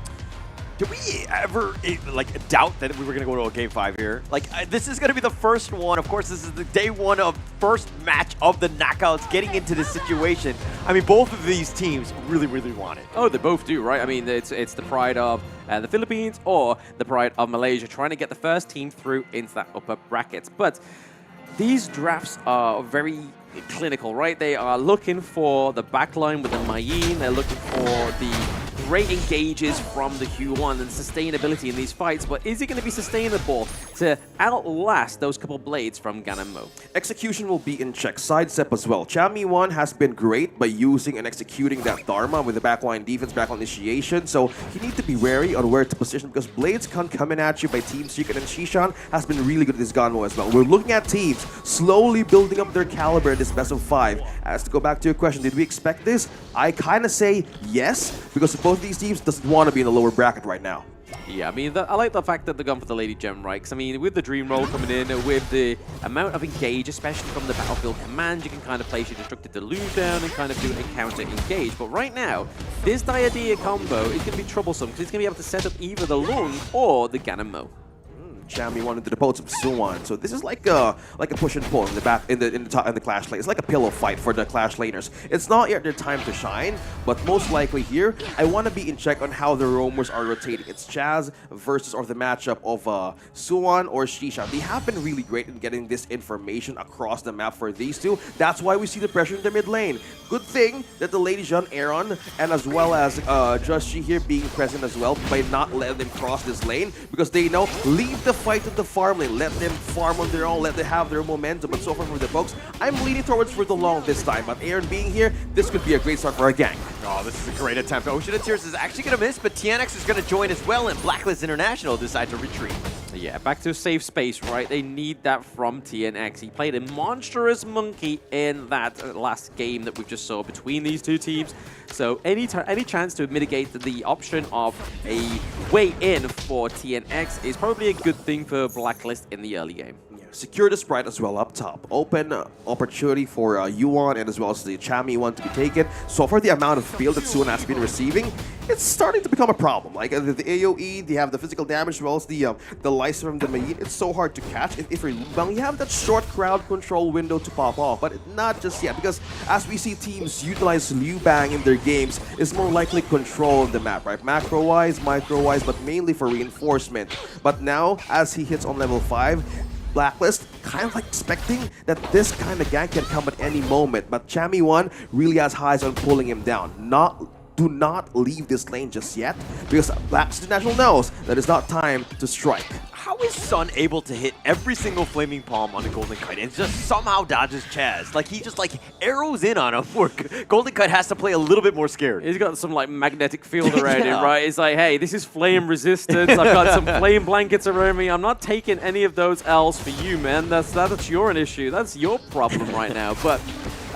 Did we ever like doubt that we were going to go to a Game 5 here? Like, this is going to be the first one. Of course, this is the day one of first match of the knockouts, getting into this situation. I mean, both of these teams really, really want it. Oh, they both do, right? I mean, it's the pride of the Philippines or the pride of Malaysia trying to get the first team through into that upper brackets. But these drafts are very clinical, right? They are looking for the backline with the Mei Yin. They're looking for the great engages from the Huan and sustainability in these fights, but is it going to be sustainable to outlast those couple blades from Gan and Mo? Execution will be in check. Sidestep as well. Chami1 has been great by using and executing that Dharma with the backline defense, backline initiation, so you need to be wary on where to position because blades can come in at you by Team Secret, and Shishan has been really good at this Ganmo as well. We're looking at teams slowly building up their caliber in this best of 5. As to go back to your question, did we expect this? I kind of say yes, because both these teams doesn't want to be in the lower bracket right now. Yeah, I mean, I like the fact that they're going for the Lady Gem, right? Because, I mean, with the Dream Roll coming in, with the amount of engage, especially from the Battlefield Command, you can kind of place your Destructive Deluge down and kind of do a counter engage. But right now, this Diadea combo is going to be troublesome because it's going to be able to set up either the Lung or the Gan and Mo. Chami1 into the post of Suwon. So this is like a push and pull in the back in the Clash lane. It's like a pillow fight for the Clash laners. It's not yet their time to shine, but most likely here, I want to be in check on how the roamers are rotating. It's Chaz versus or the matchup of Suwon or Shisha. They have been really great in getting this information across the map for these two. That's why we see the pressure in the mid lane. Good thing that the Lady Jean, Aaron, and as well as Just She here being present as well by not letting them cross this lane because they know leave the fight to the farm lane, let them farm on their own, let them have their momentum. But so far for the folks, I'm leaning towards for the long this time. But Aaron being here, this could be a great start for a gang. Oh, this is a great attempt. Ocean of Tears is actually going to miss, but TNX is going to join as well, and Blacklist International decide to retreat. Yeah, back to a safe space, right? They need that from TNX. He played a monstrous monkey in that last game that we just saw between these two teams. So any chance to mitigate the option of a way in for TNX is probably a good thing for Blacklist in the early game. Secure the Sprite as well up top. Open opportunity for Yuan and as well as the Chami1 to be taken. So far, the amount of field that Suwon has been receiving, it's starting to become a problem. Like the AoE, they have the physical damage as well as the Lysa from the Mei Yin. It's so hard to catch. If you're Lubang, you have that short crowd control window to pop off, but not just yet because as we see teams utilize Liu Bang in their games, it's more likely control on the map, right? Macro-wise, micro-wise, but mainly for reinforcement. But now, as he hits on level 5, Blacklist kind of like expecting that this kind of gank can come at any moment, but Chami1 really has eyes on pulling him down. Do not leave this lane just yet, because Blacklist International knows that it's not time to strike. How is Sun able to hit every single Flaming Palm on the Golden Kite and just somehow dodges Chaz? Like, he just like arrows in on him where Golden Kite has to play a little bit more scared. He's got some like magnetic field around him, right? It's like, hey, this is flame resistance. I've got some flame blankets around me. I'm not taking any of those L's for you, man. That's your issue. That's your problem right now. But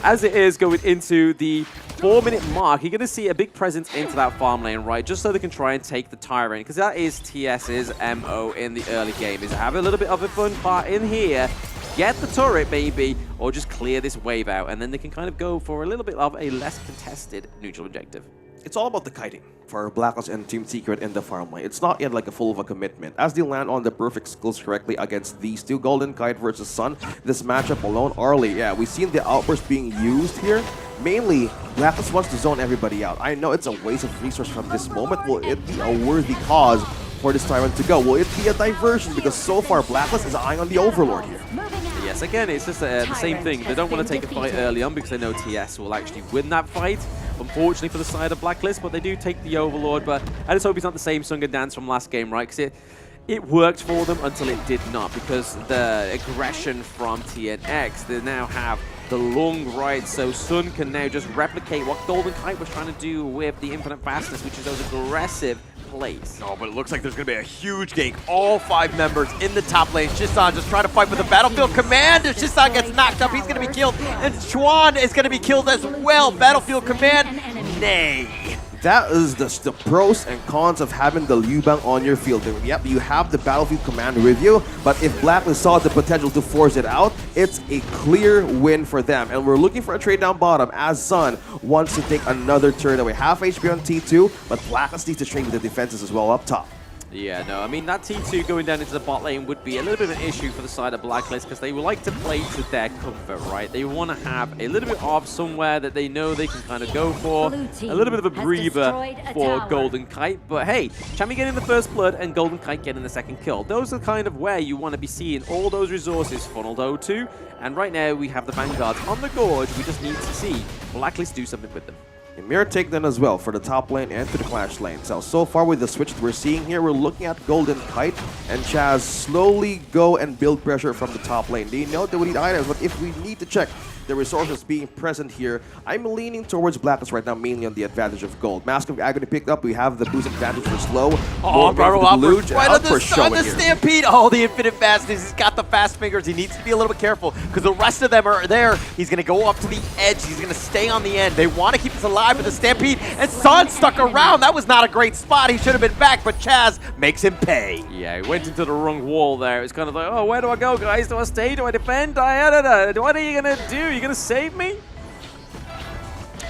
as it is going into the 4-minute mark, you're going to see a big presence into that farm lane, right? Just so they can try and take the Tyrant, because that is TS's MO in the early game, is have a little bit of a fun part in here, get the turret maybe, or just clear this wave out, and then they can kind of go for a little bit of a less contested neutral objective. it's all about the kiting for Blacklist and Team Secret in the farm lane. It's not yet like a full of a commitment. As they land on the perfect skills correctly against these two, Golden Kite versus Sun, this matchup alone, early, yeah, we've seen the outburst being used here. Mainly, Blacklist wants to zone everybody out. I know it's a waste of resource from this moment. Will it be a worthy cause for this Tyrant to go? Will it be a diversion? Because so far, Blacklist is eyeing on the Overlord here. Yes, again, it's just the same thing. They don't want to take a fight early on because they know TS will actually win that fight. Unfortunately for the side of Blacklist, but they do take the Overlord. But I just hope it's not the same song and dance from last game, right? Because it worked for them until it did not, because the aggression from TNX, they now have the long ride, so Sun can now just replicate what Golden Kite was trying to do with the infinite fastness, which is those aggressive plays. Oh, but it looks like there's going to be a huge gank. All 5 members in the top lane. Shisan just trying to fight with the Battlefield Command. If Shisan gets knocked up, he's going to be killed. And Chuan is going to be killed as well. Battlefield Command, nay. That is the pros and cons of having the Liu Bang on your field. Yep, you have the Battlefield Command with you, but if Blacklist saw the potential to force it out, it's a clear win for them. And we're looking for a trade down bottom as Sun wants to take another turn away. Half HP on T2, but Blacklist needs to trade with the defenses as well up top. Yeah, no, I mean, that T2 going down into the bot lane would be a little bit of an issue for the side of Blacklist because they would like to play to their comfort, right? They want to have a little bit of somewhere that they know they can kind of go for, a little bit of a breather for Golden Kite. But hey, Chami getting the first blood and Golden Kite getting the second kill. Those are kind of where you want to be seeing all those resources funneled O2. And right now, we have the Vanguards on the Gorge. We just need to see Blacklist do something with them. Mirror takedown as well for the top lane and to the Clash lane. So far with the switch that we're seeing here, we're looking at Golden Kite and Chaz slowly go and build pressure from the top lane. They know that we need items, but if we need to check the resources being present here, I'm leaning towards Blacklist right now, mainly on the advantage of gold. Mask of Agony picked up. We have the boost advantage for slow. Oh, Bro, right on the Stampede. Oh, the infinite fastness. He's got the fast fingers. He needs to be a little bit careful because the rest of them are there. He's going to go up to the edge. He's going to stay on the end. They want to keep us alive with the Stampede, and Sun stuck around. That was not a great spot. He should have been back, but Chaz makes him pay. Yeah, he went into the wrong wall there. It's kind of like, oh, where do I go, guys? Do I stay? Do I defend? I don't know. What are you going to do? You gonna save me?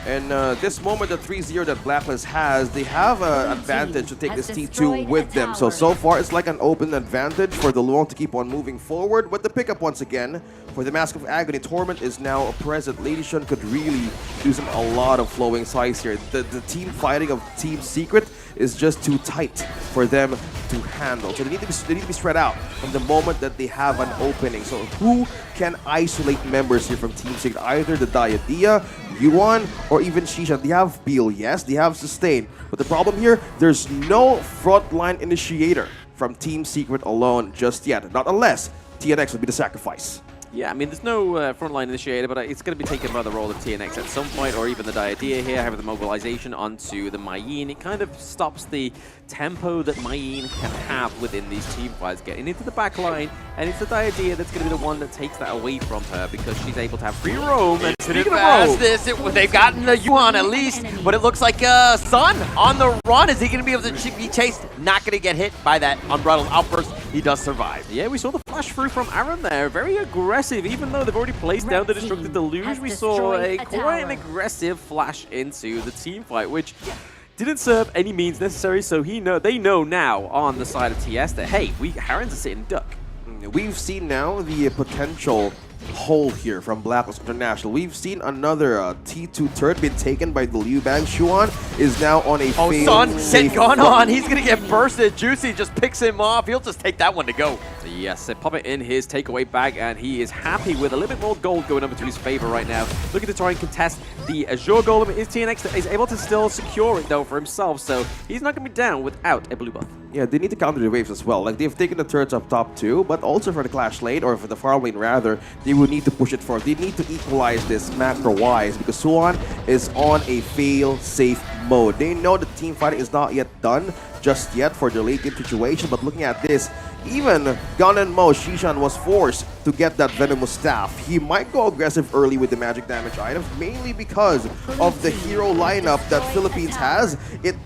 And this moment, the 3-0 that Blacklist has, they have an advantage to take this T2 with them. So far, it's like an open advantage for the Luong to keep on moving forward. But the pickup once again for the Mask of Agony, Torment is now present. Lady Shun could really do a lot of flowing size here. The team fighting of Team Secret is just too tight for them to handle. So they need to be spread out from the moment that they have an opening. So who can isolate members here from Team Secret? Either the Diadea, Yuan, or even Shisha. They have Beal, yes, they have Sustain. But the problem here, there's no frontline initiator from Team Secret alone just yet. Not unless TNX would be the sacrifice. Yeah, I mean, there's no frontline initiator, but it's going to be taken by the role of TNX at some point, or even the Diadea here, having the mobilization onto the Mayeen. It kind of stops the tempo that Mayeen can have within these team fights, getting into the back line, and it's the Diadea that's going to be the one that takes that away from her, because she's able to have free roam. And speaking of roam, they've gotten the Yuan at least, but it looks like Sun on the run. Is he going to be able to be chased? Not going to get hit by that unbridled outburst. He does survive. Yeah, we saw the flash through from Aaron there. Very aggressive. Even though they've already placed down the Destructive Deluge, we saw quite an aggressive flash into the team fight, which didn't serve any means necessary. So they know now on the side of TS that, hey, Aaron's a sitting duck. We've seen now the potential hold here from Blacklist International. We've seen another T2 turret been taken by the Liu Bang. Xuan is now on a Sun, set gone on. He's going to get bursted. Juicy just picks him off. He'll just take that one to go. Yes, they pop it in his takeaway bag, and he is happy with a little bit more gold going over to his favor right now. Looking to try and contest the Azure Golem. Is TNX that is able to still secure it, though, for himself, so he's not going to be down without a blue buff. Yeah, they need to counter the waves as well. Like, they've taken the turrets up top too, but also for the Clash lane, or for the farm lane rather, they would need to push it forward. They need to equalize this macro-wise, because Suan is on a fail-safe mode. They know the team fighting is not yet done just yet for the late game situation, but looking at this, even Gun and Mo, Shishan was forced to get that Venomous Staff. He might go aggressive early with the magic damage items, mainly because of the hero lineup that Philippines has.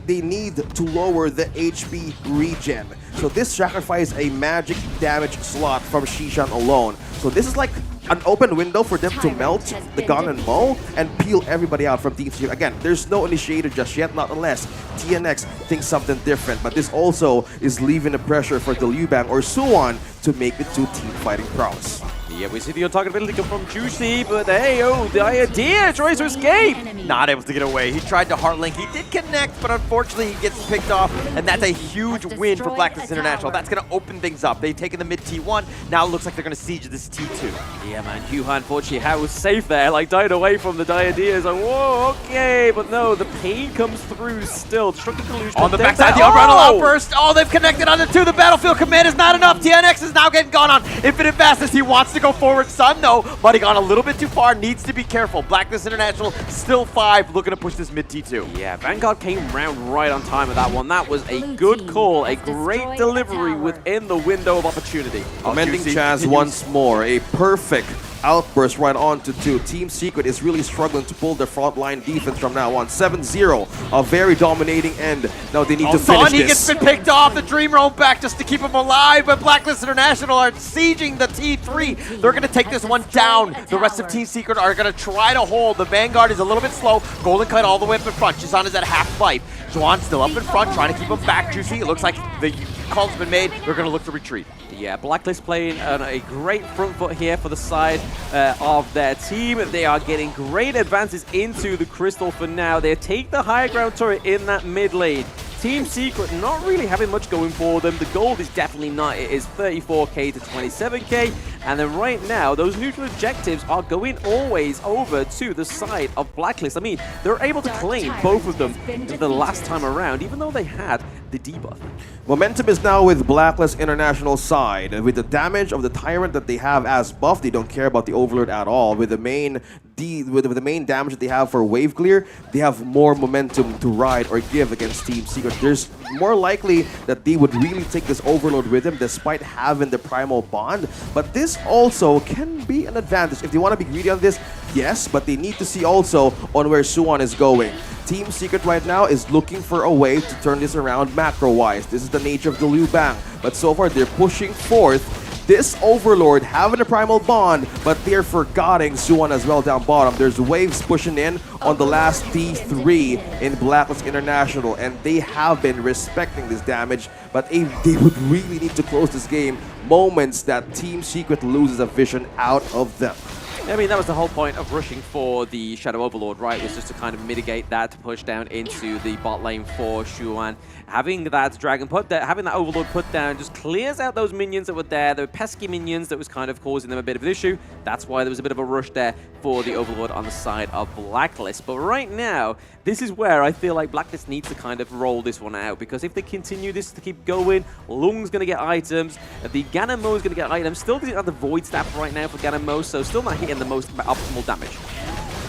They need to lower the HP regen. So this sacrifices a magic damage slot from Shishan alone. So this is like an open window for them to melt the gun and Mo and peel everybody out from Team Secret. Again, there's no initiator just yet, not unless TNX thinks something different. But this also is leaving the pressure for the Liu Bang or Suwon to make it to team fighting prowess. Yeah, we see the on-target ability come from Juicy, but hey, oh, the idea tries to escape. Not able to get away. He tried to heart link. He did connect, but unfortunately he gets picked off, and that's a huge win for Blacklist International. That's going to open things up. They've taken the mid T1. Now it looks like they're going to siege this T2. Yeah, man, Yuhan, unfortunately, how was safe there, like died away from the Diadea. Like, whoa, okay, but no, the pain comes through still. Destructive Delusion on the backside, the Umbrella Outburst. Oh, they've connected on the two. The Battlefield Command is not enough. TNX is now getting gone on infinite fastness. He wants to go forward. Sun, though, but he gone a little bit too far. Needs to be careful. Blacklist International still 5, looking to push this mid T2. Yeah, Vanguard came round right on time with that one. That was a good call, a great delivery within the window of opportunity. Commending Chaz once more, a perfect outburst right on to 2. Team Secret is really struggling to pull their frontline defense from now on. 7-0, a very dominating end. Now they need to finish He gets been picked off. The Dream Roam back just to keep him alive, but Blacklist International are sieging the T3. They're going to take this one down. The rest of Team Secret are going to try to hold. The Vanguard is a little bit slow. Golden Kite all the way up in front. Jisan is at half life. Juan still up in front, trying to keep him back. Juicy, it looks like the call's been made. They're going to look to retreat. Yeah, Blacklist playing on a great front foot here for the side of their team. They are getting great advances into the Crystal for now. They take the higher ground turret in that mid lane. Team Secret not really having much going for them. The gold is definitely not. It is 34k to 27k. And then right now, those neutral objectives are going always over to the side of Blacklist. I mean, they're able to claim both of them the last time around, even though they had the debuff. Momentum is now with Blacklist International side. With the damage of the Tyrant that they have as buff, they don't care about the Overlord at all. With the main damage that they have for wave clear, they have more momentum to ride or give against Team Secret. There's more likely that they would really take this Overlord with them despite having the Primal Bond. But this also can be an advantage. If they want to be greedy on this, yes, but they need to see also on where Suwon is going. Team Secret right now is looking for a way to turn this around macro-wise. This is the nature of the Liu Bang. But so far, they're pushing forth this Overlord, having a Primal Bond, but they're forgetting Suwon as well down bottom. There's waves pushing in on the last T3 in Blacklist International, and they have been respecting this damage, but they would really need to close this game moments that Team Secret loses a vision out of them. I mean, that was the whole point of rushing for the Shadow Overlord, right? Was just to kind of mitigate that, to push down into the bot lane for Shuan. Having that Dragon put down, having that Overlord put down just clears out those minions that were there. The pesky minions that was kind of causing them a bit of an issue. That's why there was a bit of a rush there for the Overlord on the side of Blacklist. But right now, this is where I feel like Blacklist needs to kind of roll this one out, because if they continue this to keep going, Lung's going to get items, the Ganamo is going to get items. Still doesn't have the Void Staff right now for Ganamo, so still not hitting the most optimal damage.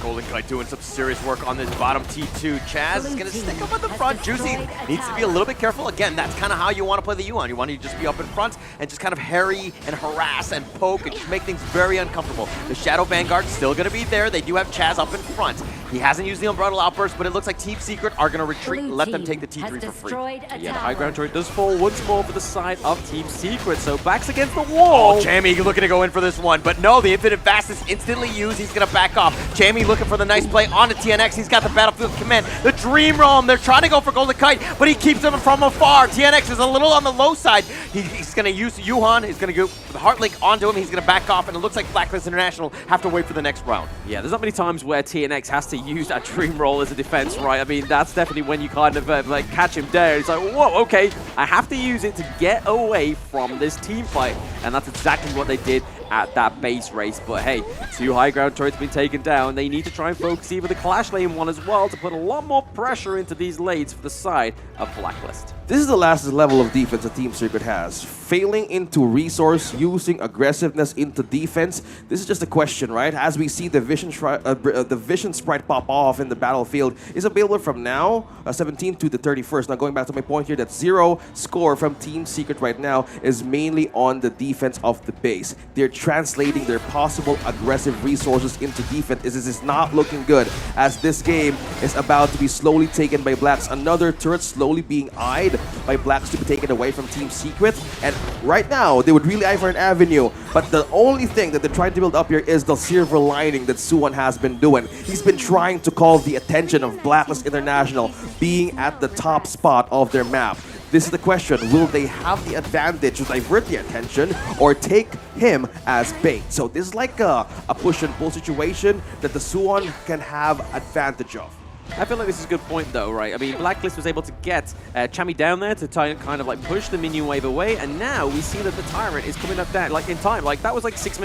Golden Kite doing some serious work on this bottom T2. Chaz is going to stick up at the front. Juicy needs to be a little bit careful. Again, that's kind of how you want to play the Yuan. You want to just be up in front and just kind of harry and harass and poke and just make things very uncomfortable. The Shadow Vanguard still going to be there. They do have Chaz up in front. He hasn't used the Umbrella Outburst, but it looks like Team Secret are going to retreat and let them take the T3 for free. Yeah, the high ground turret does fall once more for the side of Team Secret, so backs against the wall. Oh, Jamie looking to go in for this one, but no, the Infinite Fastness instantly used. He's going to back off. Jamie looking for the nice play on the TNX. He's got the Battlefield Command. The Dream Roam, they're trying to go for Golden Kite, but he keeps them from afar. TNX is a little on the low side. He's going to use Yuhan. He's going to go with the Heart Link onto him. He's going to back off, and it looks like Blacklist International have to wait for the next round. Yeah, there's not many times where TNX has to use that Dream Roll as a defense, right? I mean, that's definitely when you kind of like catch him down. It's like, whoa, okay, I have to use it to get away from this team fight, and that's exactly what they did at that base race. But hey, 2 high ground turrets been taken down. They need to try and focus either the Clash lane one as well to put a lot more pressure into these lanes for the side of Blacklist. This is the last level of defense that Team Secret has. Failing into resource, using aggressiveness into defense. This is just a question, right? As we see the Vision Sprite pop off in the battlefield is available from now, 17th to the 31st. Now going back to my point here, that 0 score from Team Secret right now is mainly on the defense of the base. They're translating their possible aggressive resources into defense. This is not looking good, as this game is about to be slowly taken by Blacks. Another turret slowly being eyed by Blacks to be taken away from Team Secret. And right now, they would really eye for an avenue. But the only thing that they're trying to build up here is the silver lining that Suwon has been doing. He's been trying to call the attention of Blacklist International being at the top spot of their map. This is the question, will they have the advantage to divert the attention or take him as bait? So this is like a push and pull situation that the Suwon can have advantage of. I feel like this is a good point though, right? I mean, Blacklist was able to get Chami down there to kind of like push the minion wave away, and now we see that the Tyrant is coming up down, like in time. Like that was like 6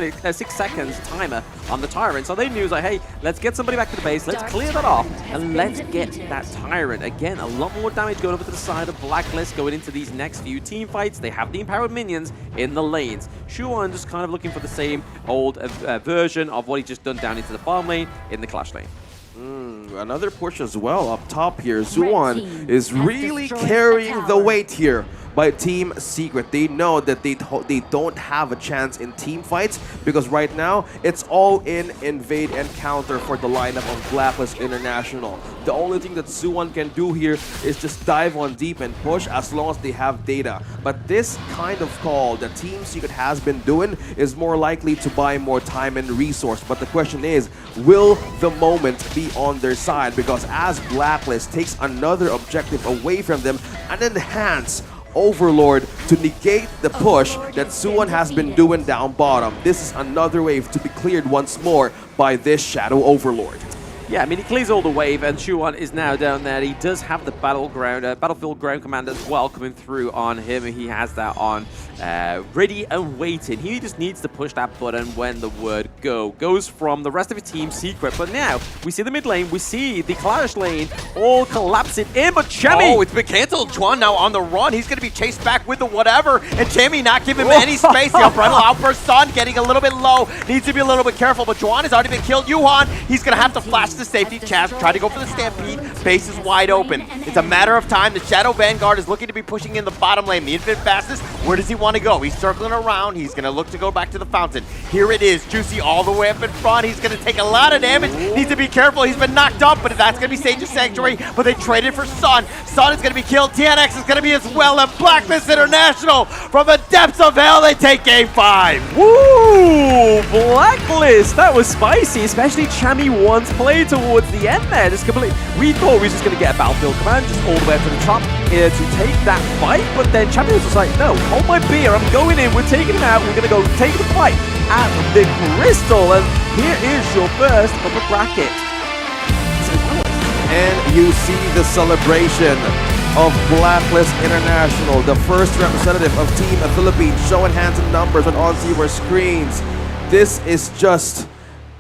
seconds timer on the Tyrant. So they knew, like, hey, let's get somebody back to the base, let's clear that off, and let's get that Tyrant. Again, a lot more damage going over to the side of Blacklist going into these next few team fights. They have the empowered minions in the lanes. Shuwon just kind of looking for the same old version of what he just done down into the farm lane in the Clash lane. Another push as well up top here. Suwon is really carrying the weight here by Team Secret. They know that they don't have a chance in team fights because right now it's all in invade and counter for the lineup of Blacklist International. The only thing that Suwon can do here is just dive on deep and push as long as they have data. But this kind of call that Team Secret has been doing is more likely to buy more time and resource. But the question is, will the moment be on their side? Because as Blacklist takes another objective away from them and enhance Overlord to negate the push that Suwon has been doing down bottom. This is another wave to be cleared once more by this Shadow Overlord. Yeah, I mean, he clears all the wave, and Shuwon is now down there. He does have the Battlefield Ground Command as well coming through on him. He has that on ready and waiting. He just needs to push that button when the word go goes from the rest of the Team Secret. But now, we see the mid lane, we see the Clash lane all collapsing in, but Chami! Oh, it's been canceled. Juan now on the run. He's going to be chased back with the whatever, and Chami not giving him any space. The umbrella outburst Sun getting a little bit low. Needs to be a little bit careful, but Juan has already been killed. Yuhan, he's going to have to flash the safety. Chaz try to go for the Stampede. Base is wide open. It's a matter of time. The Shadow Vanguard is looking to be pushing in the bottom lane. The Infinite Fastness, where does he want to go? He's circling around. He's going to look to go back to the fountain. Here it is. Juicy all the way up in front. He's going to take a lot of damage. Needs to be careful. He's been knocked up, but that's going to be Sage's Sanctuary. But they traded for Sun. Sun is going to be killed. TNX is going to be as well. And Blacklist International, from the depths of hell, they take Game 5. Woo! Blacklist! That was spicy, especially Chami once played towards the end there. Just completely, we thought we were just going to get a Battlefield Command just all the way up to the top here to take that fight, but then Chami was just like, no, hold my beer, I'm going in, we're taking him out, we're going to go take the fight at the Crystal, and here is your first upper bracket. And you see the celebration of Blacklist International, the first representative of Team Philippines, showing hands and numbers on your screens. This is just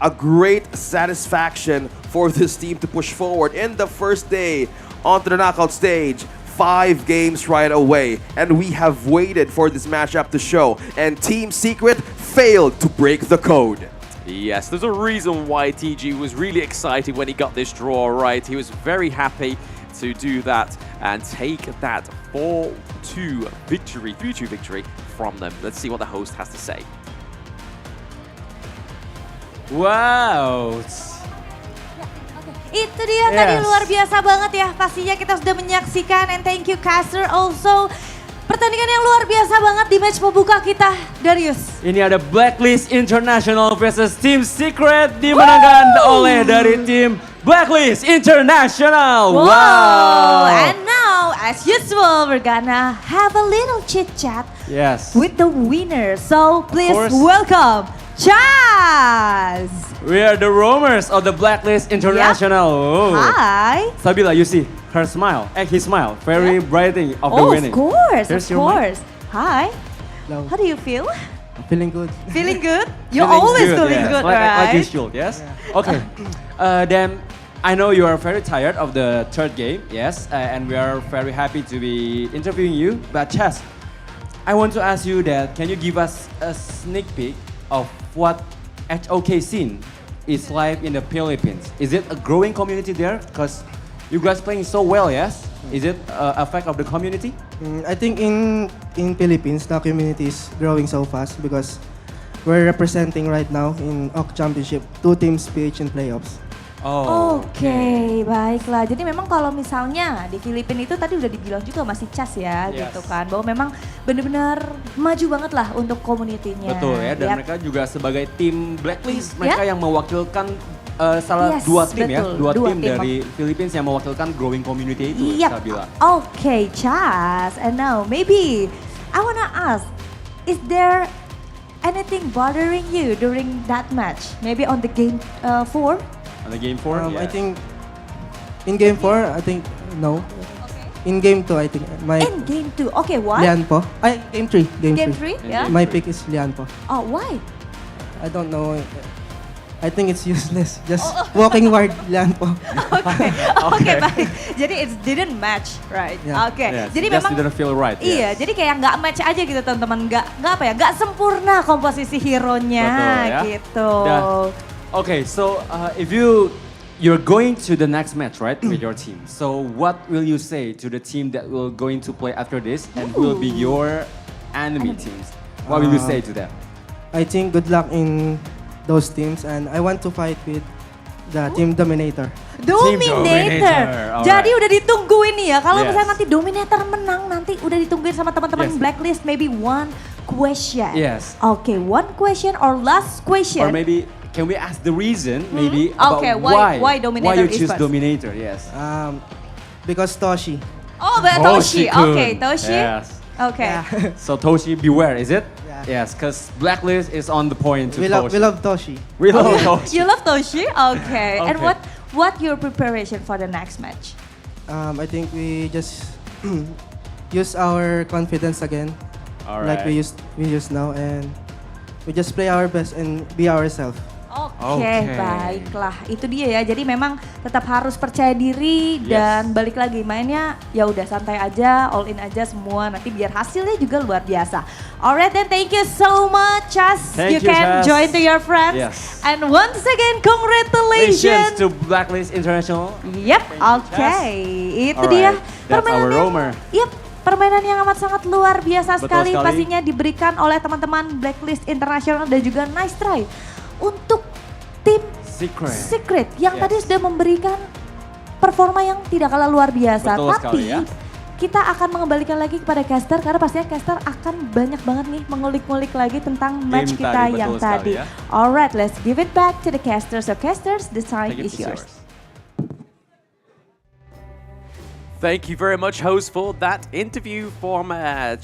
a great satisfaction for this team to push forward in the first day onto the knockout stage. 5 games right away, and we have waited for this matchup to show, and Team Secret failed to break the code. Yes, there's a reason why TG was really excited when he got this draw right. He was very happy to do that and take that 4-2 victory, 3-2 victory from them. Let's see what the host has to say. Wow. Itu dia tadi luar biasa banget ya. Pastinya kita sudah menyaksikan, and thank you Caster also. Pertandingan yang luar biasa banget di match pembuka kita, Darius. Ini ada Blacklist International versus Team Secret dimenangkan oleh dari tim Blacklist International. Wow. And now, as usual, we're gonna have a little chit chat with the winner. So please welcome Chaz. We are the roamers of the Blacklist International. Oh. Hi. Sabila, you see her smile, his smile, very brightening of the winning. Of course, of course. Hi. Hello. How do you feel? I'm feeling good. Feeling good? You're always feeling good, right? Like you should, yes? Yeah. Okay. Then I know you are very tired of the third game, yes, and we are very happy to be interviewing you. But Chaz, I want to ask you that, can you give us a sneak peek of what HOK scene is like in the Philippines? Is it a growing community there? Because you guys playing so well, yes? Is it a fact of the community? I think in Philippines, the community is growing so fast because we're representing right now in OC Championship 2 teams PH in playoffs. Oke, baiklah. Jadi memang kalau misalnya di Filipina itu tadi udah dibilang juga masih cas ya, gitu kan. Bahwa memang benar-benar maju banget lah untuk komunitinya. Betul ya, dan mereka juga sebagai tim Blacklist, mereka yang mewakilkan dua tim ya, dua tim dari Philippines yang mewakilkan growing community itu, Sabila. Oke, Chas. And now maybe I wanna ask, is there anything bothering you during that match? Maybe on the game 4? On the game 4? I think in game 4, I think no. In game 2, I think in game 2, okay, why? Lian po. Game 3. Game 3, yeah. My pick is Lian po. Oh, why? I don't know. I think it's useless. Just walking wide Lian po. Okay, baik. Jadi it didn't match, right? Yeah. Oke. Yes, Jadi just memang didn't feel right. Iya, jadi kayak nggak match aja gitu teman-teman, nggak sempurna komposisi hero-nya gitu. Okay, so if you're going to the next match, right, with your team. So what will you say to the team that will going to play after this and will be your enemy teams? What will you say to them? I think good luck in those teams, and I want to fight with the team Dominator. Dominator. Jadi udah ditungguin nih ya. Kalau misalnya nanti Dominator menang, nanti udah ditungguin sama teman-teman Blacklist. Maybe one question. Yes. Okay, one question or last question. Or maybe can we ask the reason maybe about why Dominator you choose Esports? Dominator? Yes. Because Toshi. Oh, Toshi. Okay, Toshi. Yes. Okay. Yeah. So Toshi, beware, is it? Yeah. Yes, because Blacklist is on the point to We Toshi. love Toshi. We love Toshi. You love Toshi? Okay. And what your preparation for the next match? I think we just use our confidence again, like we used now, and we just play our best and be ourselves. Oke, baiklah. Itu dia ya. Jadi memang tetap harus percaya diri dan balik lagi mainnya ya udah santai aja, all in aja semua. Nanti biar hasilnya juga luar biasa. Alright, then thank you so much, Chas. You can join to your friends. Yes. And once again, congratulations to Blacklist International. Yep, Itu dia. That's our roamer. Yep. Permainan yang amat sangat luar biasa sekali pastinya diberikan oleh teman-teman Blacklist International dan juga nice try untuk tim Secret yang tadi sudah memberikan performa yang tidak kalah luar biasa. Tapi kita akan mengembalikan lagi kepada caster karena pastinya caster akan banyak banget nih mengulik-ngulik lagi tentang match kita yang tadi. Alright, let's give it back to the casters. So casters, the time is yours. Thank you very much, host, for that interview from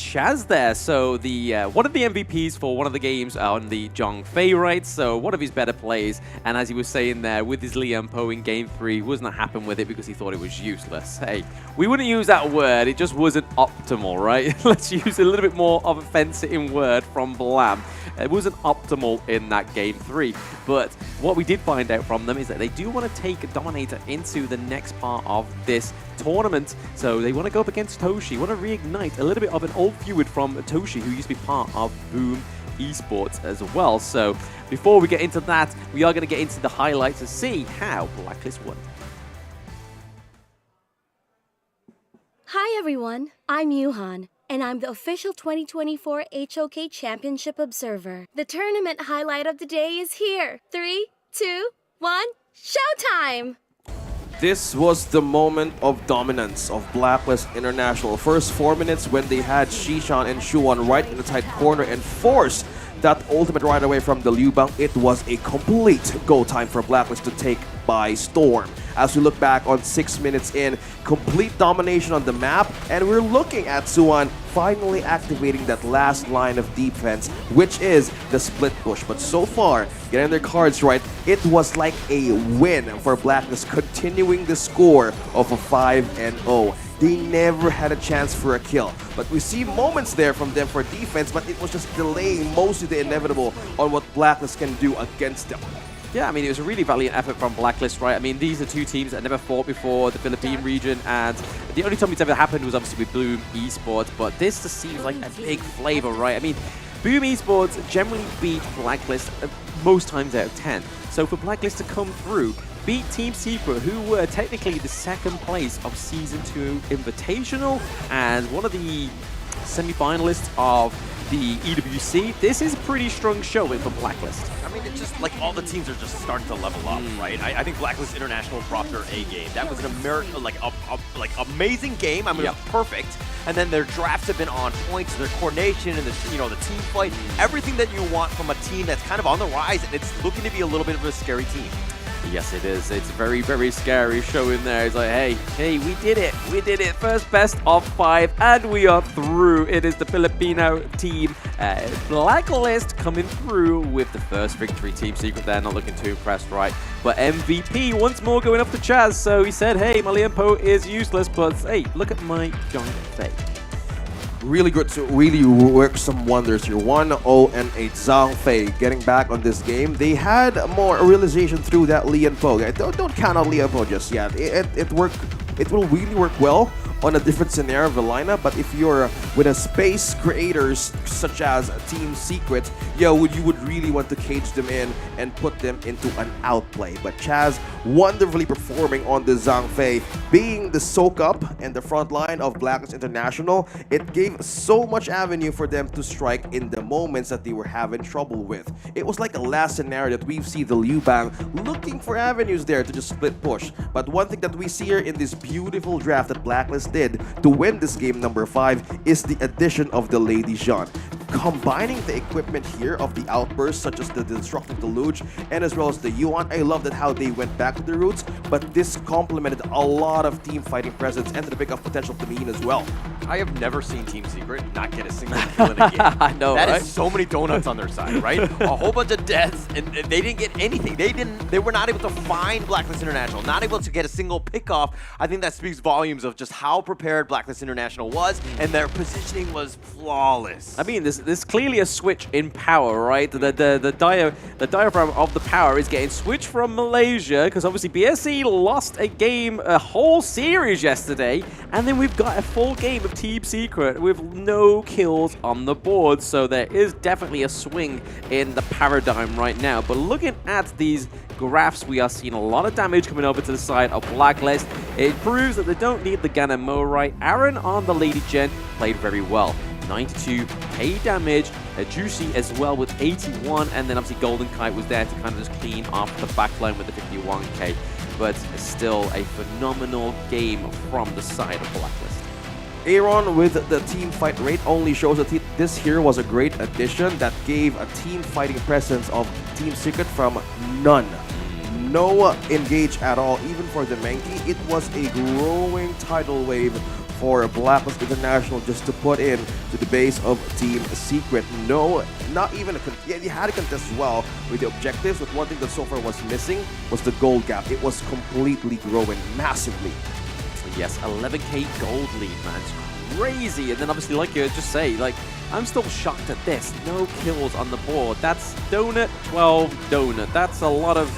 Chaz there. So the one of the MVPs for one of the games on the Zhongfei, right? So one of his better plays. And as he was saying there, with his Lian Po in Game 3, wasn't happy with it because he thought it was useless. Hey, we wouldn't use that word. It just wasn't optimal, right? Let's use a little bit more of a fence-sitting word from Blam. It wasn't optimal in that Game 3. But what we did find out from them is that they do want to take Dominator into the next part of this tournament. So they want to go up against Toshi, want to reignite a little bit of an old feud from Toshi, who used to be part of Boom Esports as well. So before we get into that, we are going to get into the highlights to see how Blacklist won. Hi everyone, I'm Yuhan, and I'm the official 2024 HOK Championship Observer. The tournament highlight of the day is here. 3, 2, 1, showtime! This was the moment of dominance of Blacklist International. First 4 minutes when they had Shishan and Shuan right in the tight corner and forced that ultimate right away from the Liu Bang. It was a complete go time for Blacklist to take by storm. As we look back on 6 minutes in, complete domination on the map, and we're looking at Suan finally activating that last line of defense, which is the split push. But so far, getting their cards right, it was like a win for Blacklist, continuing the score of a 5-0. They never had a chance for a kill. But we see moments there from them for defense, but it was just delaying mostly the inevitable on what Blacklist can do against them. Yeah, I mean, it was a really valiant effort from Blacklist, right? I mean, these are two teams that never fought before, the Philippine region, and the only time it's ever happened was obviously with Boom Esports, but this just seems like a big flavor, right? I mean, Boom Esports generally beat Blacklist most times out of 10. So for Blacklist to come through, beat Team Secret, who were technically the second place of Season 2 Invitational, and one of the semi-finalists of the EWC, this is pretty strong showing for Blacklist. I mean, it's just like all the teams are just starting to level up, right? I think Blacklist International brought their A game. That was an amazing game. I mean, it was perfect. And then their drafts have been on point. So their coordination and the team fight, everything that you want from a team that's kind of on the rise, and it's looking to be a little bit of a scary team. Yes, it is. It's very, very scary showing there. It's like, hey, we did it. We did it. First best of 5, and we are through. It is the Filipino team, Blacklist, coming through with the first victory. Team Secret there, not looking too impressed, right? But MVP once more going up to Chaz. So he said, hey, my Liampo is useless, but hey, look at my giant fake. Really good to really work some wonders here. 1-0 and 8. Zhang Fei getting back on this game. They had more realization through that Lian Po. Don't count out Lian Po just yet. It will really work well on a different scenario of the lineup, but if you're with a space creators such as Team Secret, you would really want to cage them in and put them into an outplay. But Chaz wonderfully performing on the Zhang Fei, being the soak up and the front line of Blacklist International. It gave so much avenue for them to strike in the moments that they were having trouble with. It was like a last scenario that we've seen the Liu Bang looking for avenues there to just split push. But one thing that we see here in this beautiful draft that Blacklist did to win this game number 5 is the addition of the Lady Jean. Combining the equipment here of the outbursts such as the Destructive Deluge and as well as the Yuan. I love that how they went back to the roots, but this complemented a lot of team fighting presence and the pickup potential of the Mean as well. I have never seen Team Secret not get a single kill in a game. I know, that right? is so many donuts on their side, right? A whole bunch of deaths, and they didn't get anything. They were not able to find Blacklist International, not able to get a single pick off. I think that speaks volumes of just how prepared Blacklist International was, and their positioning was flawless. I mean, there's clearly a switch in power, right? The diaphragm of the power is getting switched from Malaysia, because obviously BSC lost a whole series yesterday, and then we've got a full game of Team Secret with no kills on the board, so there is definitely a swing in the paradigm right now. But looking at these graphs, we are seeing a lot of damage coming over to the side of Blacklist. It proves that they don't need the Gunner Mo, right? Aaron on the Lady Gen played very well. 92k damage, Juicy as well with 81, and then obviously Golden Kite was there to kind of just clean off the backline with the 51k. But still a phenomenal game from the side of Blacklist. Aaron with the team fight rate only shows that this here was a great addition that gave a team fighting presence of Team Secret from none. No engage at all, even for the Menki. It was a growing tidal wave for Blacklist International just to put in to the base of Team Secret. No, not even you had a contest as well with the objectives, but one thing that so far was missing was the gold gap. It was completely growing massively. Yes, 11k gold lead, man. It's crazy. And then obviously, like you just say, like, I'm still shocked at this. No kills on the board. That's donut, 12 donut. That's a lot of...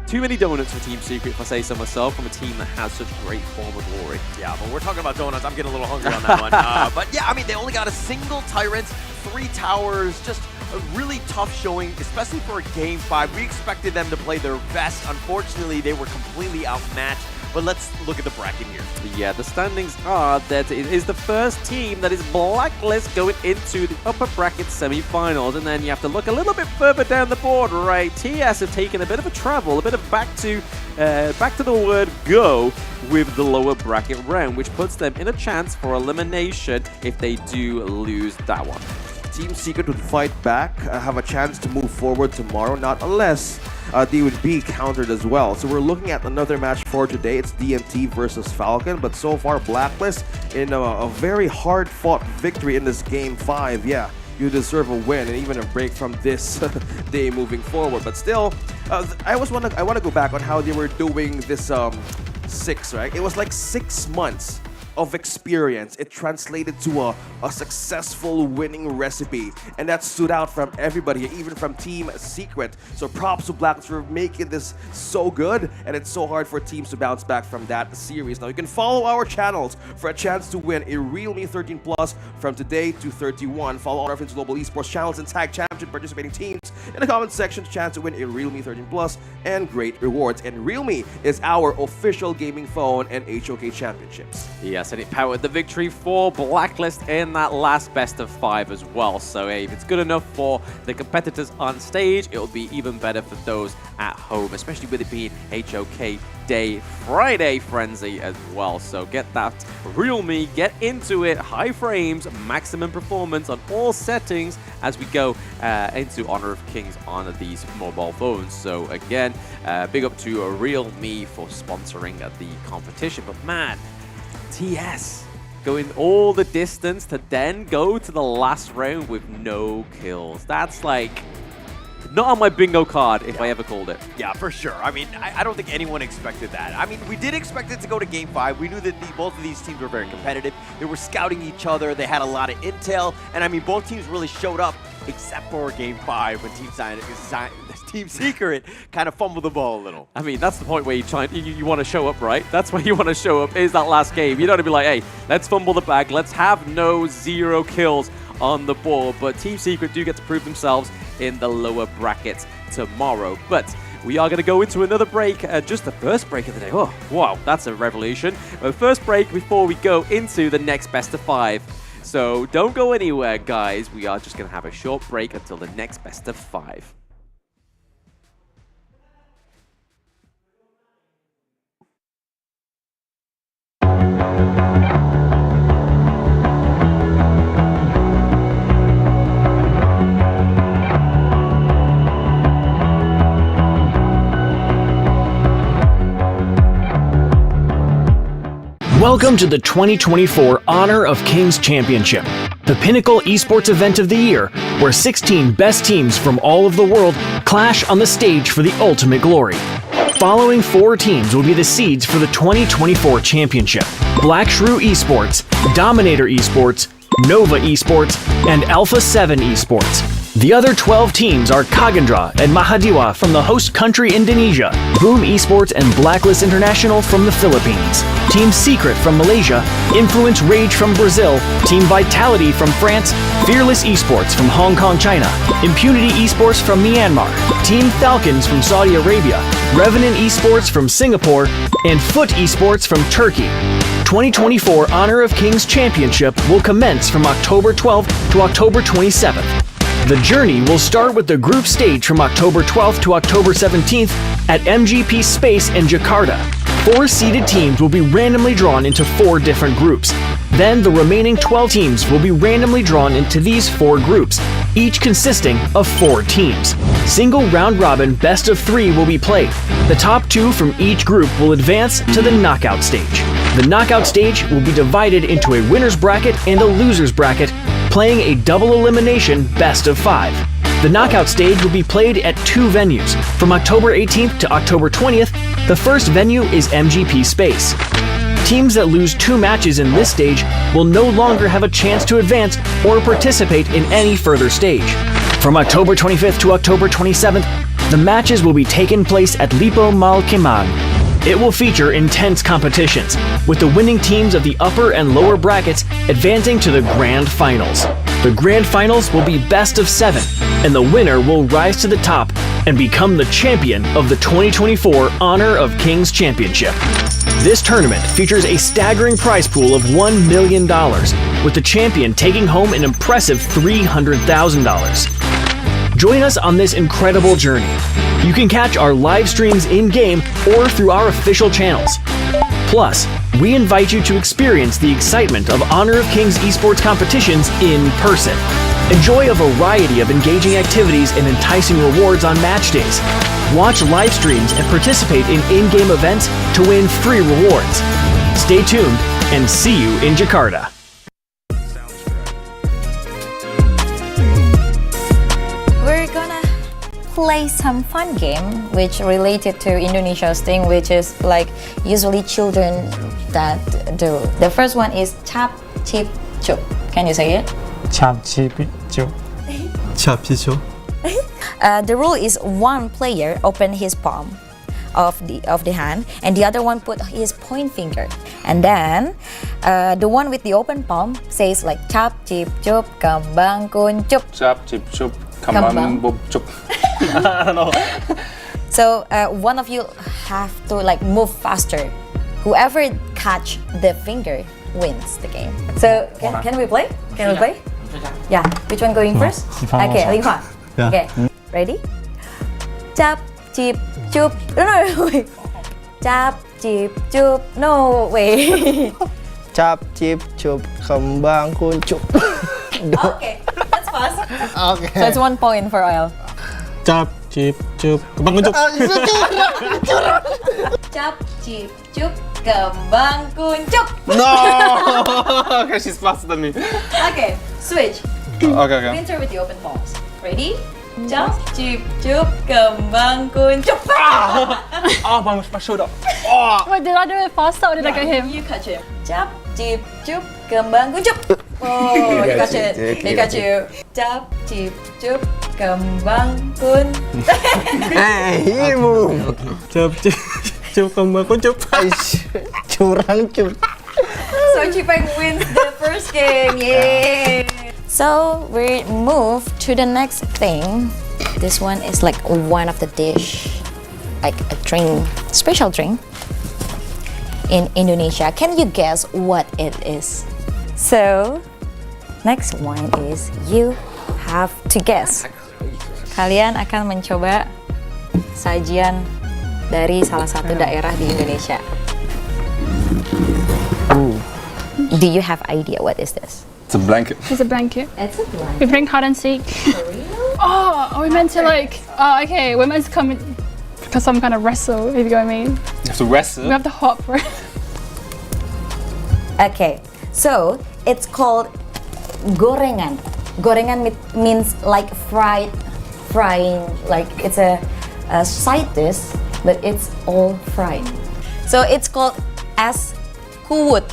Too many donuts for Team Secret, if I say so myself, from a team that has such great form of glory. Yeah, but we're talking about donuts. I'm getting a little hungry on that one. But yeah, I mean, they only got a single Tyrant, 3 towers, just a really tough showing, especially for a Game 5. We expected them to play their best. Unfortunately, they were completely outmatched. But let's look at the bracket here. Yeah, the standings are that it is the first team that is Blacklist going into the upper bracket semi-finals. And then you have to look a little bit further down the board, right? TS have taken a bit of a travel, a bit of back to the word go with the lower bracket round, which puts them in a chance for elimination if they do lose that one. Team Secret would fight back, have a chance to move forward tomorrow, not unless they would be countered as well. So we're looking at another match for today. It's DMT versus Falcon, but so far Blacklist in a very hard-fought victory in this Game 5. Yeah, you deserve a win and even a break from this day moving forward. But still, I want to go back on how they were doing this 6, right? It was like 6 months of experience. It translated to a successful winning recipe, and that stood out from everybody, even from Team Secret. So props to Blacklist for making this so good, and it's so hard for teams to bounce back from that series. Now you can follow our channels for a chance to win a Realme 13 Plus from today to 31. Follow our Reference Global Esports channels and tag championship participating teams in the comment section to chance to win a Realme 13 Plus and great rewards. And Realme is our official gaming phone and HOK championships. Yes, and it powered the victory for Blacklist in that last best of 5 as well. So hey, if it's good enough for the competitors on stage, it'll be even better for those at home, especially with it being HOK Day Friday Frenzy as well. So get that real me, get into it, high frames, maximum performance on all settings as we go into Honor of Kings on these mobile phones. So again, big up to a real me for sponsoring the competition. But man, TS going all the distance to then go to the last round with no kills. That's like not on my bingo card if I ever called it. Yeah, for sure. I mean, I don't think anyone expected that. I mean, we did expect it to go to Game 5. We knew that both of these teams were very competitive. They were scouting each other. They had a lot of intel. And I mean, both teams really showed up, except for Game 5 when Team Secret kind of fumbled the ball a little. I mean, that's the point where you want to show up, right? That's where you want to show up, is that last game. You don't want to be like, hey, let's fumble the bag. Let's have zero kills on the board. But Team Secret do get to prove themselves in the lower brackets tomorrow. But we are going to go into another break, just the first break of the day. Oh, wow, that's a revolution. First break before we go into the next best of 5. So don't go anywhere, guys. We are just going to have a short break until the next best of 5. Welcome to the 2024 Honor of Kings Championship, the pinnacle esports event of the year, where 16 best teams from all of the world clash on the stage for the ultimate glory. Following 4 teams will be the seeds for the 2024 championship: Black Shrew Esports, Dominator Esports, Nova Esports, and FLCN Esports. The other 12 teams are Kagendra and Mahadiwa from the host country Indonesia, Boom Esports and Blacklist International from the Philippines, Team Secret from Malaysia, Influence Rage from Brazil, Team Vitality from France, Fearless Esports from Hong Kong, China, Impunity Esports from Myanmar, Team Falcons from Saudi Arabia, Revenant Esports from Singapore, and Foot Esports from Turkey. 2024 Honor of Kings Championship will commence from October 12th to October 27th. The journey will start with the group stage from October 12th to October 17th at MGP Space in Jakarta. 4 seeded teams will be randomly drawn into 4 different groups. Then the remaining 12 teams will be randomly drawn into these 4 groups, each consisting of 4 teams. Single round robin best of 3 will be played. The top 2 from each group will advance to the knockout stage. The knockout stage will be divided into a winner's bracket and a loser's bracket, playing a double elimination best of 5. The knockout stage will be played at 2 venues. From October 18th to October 20th, the first venue is MGP Space. Teams that lose 2 matches in this stage will no longer have a chance to advance or participate in any further stage. From October 25th to October 27th, the matches will be taking place at Lipo Mal Kemang. It will feature intense competitions, with the winning teams of the upper and lower brackets advancing to the Grand Finals. The Grand Finals will be best of 7, and the winner will rise to the top and become the champion of the 2024 Honor of Kings Championship. This tournament features a staggering prize pool of $1 million, with the champion taking home an impressive $300,000. Join us on this incredible journey. You can catch our live streams in-game or through our official channels. Plus, we invite you to experience the excitement of Honor of Kings esports competitions in person. Enjoy a variety of engaging activities and enticing rewards on match days. Watch live streams and participate in in-game events to win free rewards. Stay tuned and see you in Jakarta. We're gonna play some fun game which related to Indonesia's thing, which is like usually children that do. The first one is chap, chip, chup. Can you say it? Chap, chip, chup. Chap, chip. The rule is one player open his palm of the hand, and the other one put his point finger, and then the one with the open palm says like chap, chip, chup, kambang kuncup. Chap, chip, chup, kambang bub chup. I don't know. So one of you have to like move faster. Whoever catch the finger wins the game. So can we play? Can we play? Yeah. Which one going first? Okay, Linghua. Yeah. Okay. Ready? Chap, chip, chup. No, wait. Chap, chip, chup. No, wait. Cap, cip, cup, kembang, kuncup. Okay, that's fast. Okay. So it's 1 point for Oil. Cap, cip, cup, kembang kuncup. Cap, chip, chup, kembang kuncup. No! Okay, she's faster than me. Okay, switch. Okay. Winter with the open palms. Ready? Cap, chip, chup, kembang kuncup. Oh, my shoulder. Wait, did I do it faster or did I get him? You catch him. Cap, chip, chup, kembang kuncup. Oh, you catch it. He catch you. Cap, chip, chup, kembang kun. Hey, ibu. Cap, cip, cup, kembang kuncup. Curang, cur. So Chipeng wins the first game. Yay! So we move to the next thing. This one is like one of the dish, like a drink, special drink in Indonesia. Can you guess what it is? So next one is you have to guess. Kalian akan mencoba sajian dari salah satu daerah di Indonesia. Do you have idea what is this? It's a blanket. It's a blanket. It's a blanket. We bring hide and seek. Oh, are we meant to like? Oh, okay. We're meant to come in for some kind of wrestle. If you know what I mean. You have to wrestle. We have to hop, right? Okay, so it's called gorengan. Gorengan means like frying. Like it's a side dish, but it's all fried. So it's called es kuwut.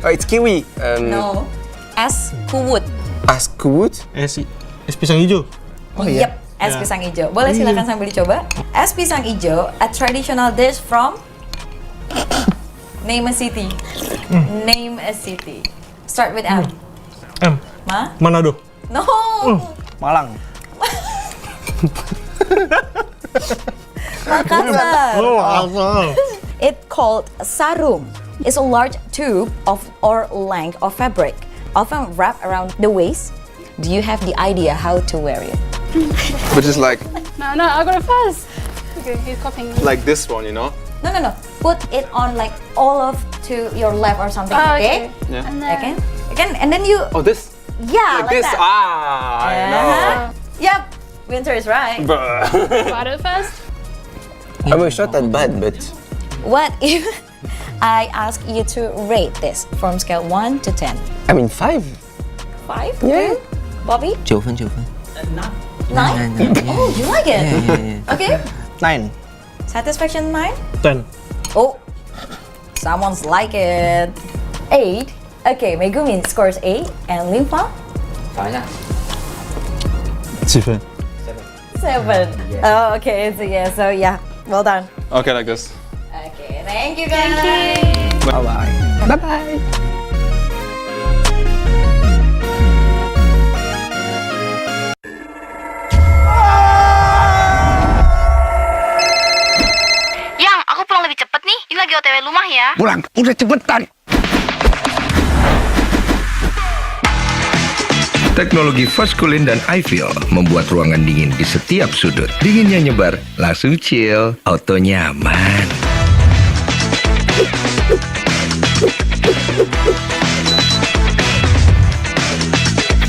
Oh, it's kiwi. No, es kuwut. Es kuwut? Es pisang hijau. Oh iya. Yep, es pisang hijau. Boleh silakan sambil dicoba. Es pisang hijau, a traditional dish from name a city. Name a city. Start with M. M. Manado. No. Malang. Makassar. Oh, Makassar. It's called sarung. It's a large tube or length of fabric, often wrapped around the waist. Do you have the idea how to wear it? But just like No, I got it first. Okay, he's copying me. like this one, you know? No. Put it on like all of to your left or something. Oh, okay. Yeah. And then Again, and then you. Oh, this? Yeah, like this? that. I know. Yep. Winter is right. got it first. I was not that bad, but What if I ask you to rate this from scale 1 to 10? I mean 5. 5? Yeah. Bobby? 9 分。 9? Oh, you like it? Yeah. Okay. 9. Satisfaction 9? 10. Oh, someone's like it. 8. Okay, Megumi scores 8 and Limpa? 7 分。 7. Oh, okay. So yeah, well done. Okay, like this. Okay, thank you guys. Bye-bye. Bye-bye. Yang, aku pulang lebih cepet nih. Ini lagi OTW rumah ya. Pulang, udah cepetan. Teknologi Fastcooling dan iFeel membuat ruangan dingin di setiap sudut. Dinginnya nyebar, langsung chill, auto nyaman.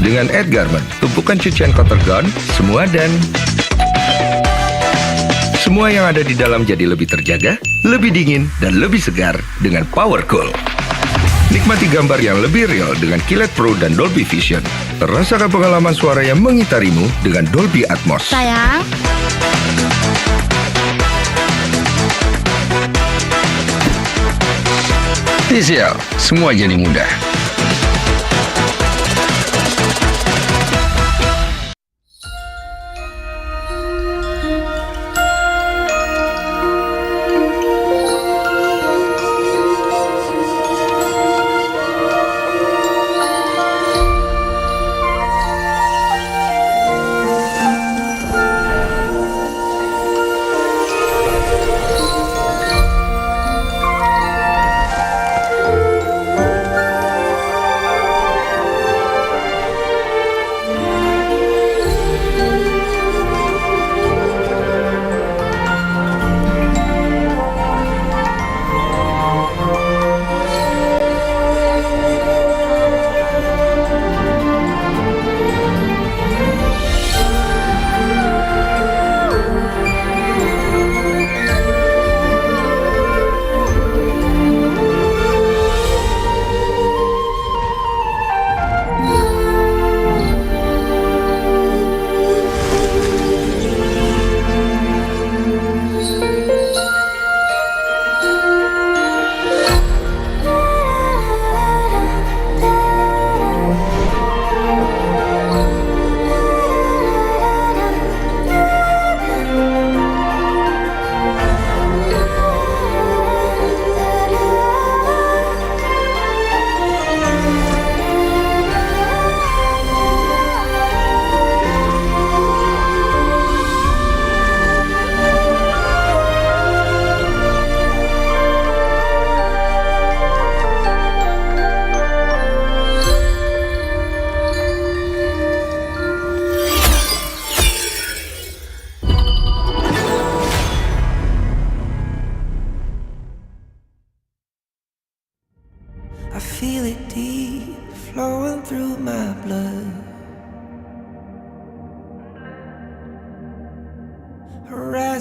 Dengan Ed Garment, tumpukan cucian kotor gone, semua yang ada di dalam jadi lebih terjaga, lebih dingin, dan lebih segar dengan Power Cool. Nikmati gambar yang lebih real dengan Kilet Pro dan Dolby Vision. Rasakan pengalaman suara yang mengitarimu dengan Dolby Atmos. Sayang. TCL, semua jadi mudah.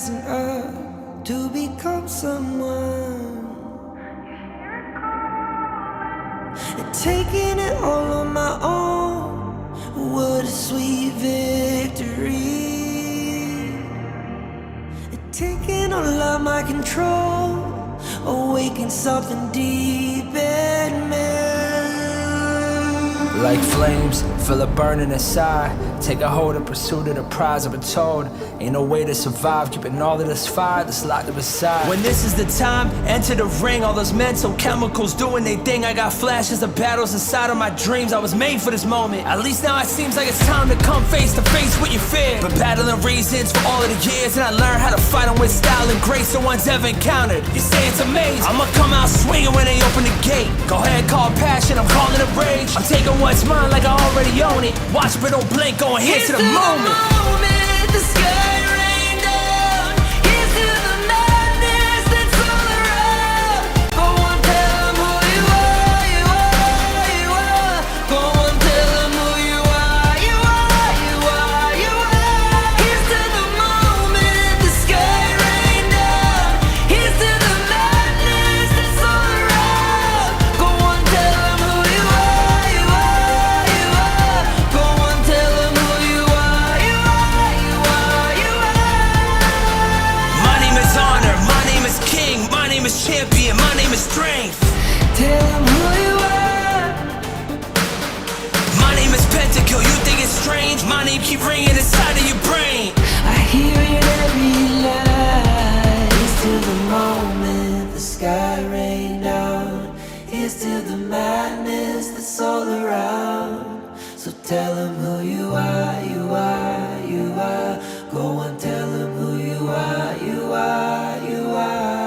rising up to become someone, and taking it all on my own. What a sweet victory. And taking all of my control, awaken something deep in me. Like flames, feel it burning inside. Take a hold in pursuit of the prize. I've been told ain't no way to survive, keeping all of this fire that's locked up inside. When this is the time, enter the ring. All those mental chemicals doing their thing. I got flashes of battles inside of my dreams. I was made for this moment. At least now it seems like it's time to come face to face with your fear. Been battling reasons for all of the years, and I learned how to fight them with style and grace no one's ever encountered. You say it's amazing, I'ma come out swinging when they open the gate. Go ahead, call passion, I'm calling it rage. I'm taking what's mine like I already own it. Watch but don't blink, going here to the moment. The sky rain down. Here's to the madness that's all around. Go on, tell them who you are, you are, you are. Go on, tell them who you are, you are, you are, you are. Here's to the moment, the sky rain down. Here's to the madness that's all around. Go on, tell them who you are, you are, you are. Go on, tell them who you are, you are, you are, you are. My name is honor, my name is king, my name is champion, my name is strength. Tell them who you are. My name is Pentakill, you think it's strange? My name keep ringing inside of your brain. I hear it every night. Here's to the moment the sky rain down. Here's to the madness that's all around. So tell them who you are, you are, you are. Go on, tell them who you are, you are, you are.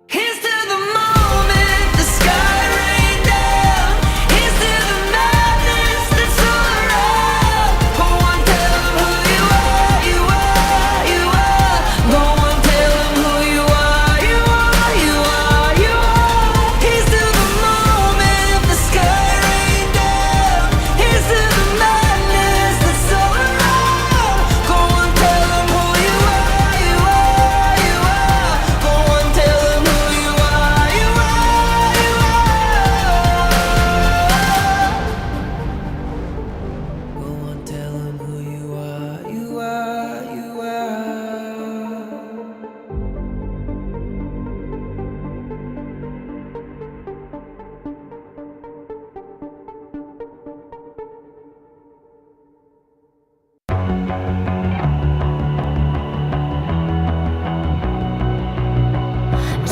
Here's to the moment the sky rain down. Here's to the madness that's all around. Go on, tell them who you are, you are, you are. Go on, tell them who you are, you are, you are, you are. Here's to the moment the sky rain down. Here's to the madness that's all around. Go on, tell them who you are, you are, you are. Go on, tell them who you are, you are, you are. Go on, tell them who you are, you are, you are.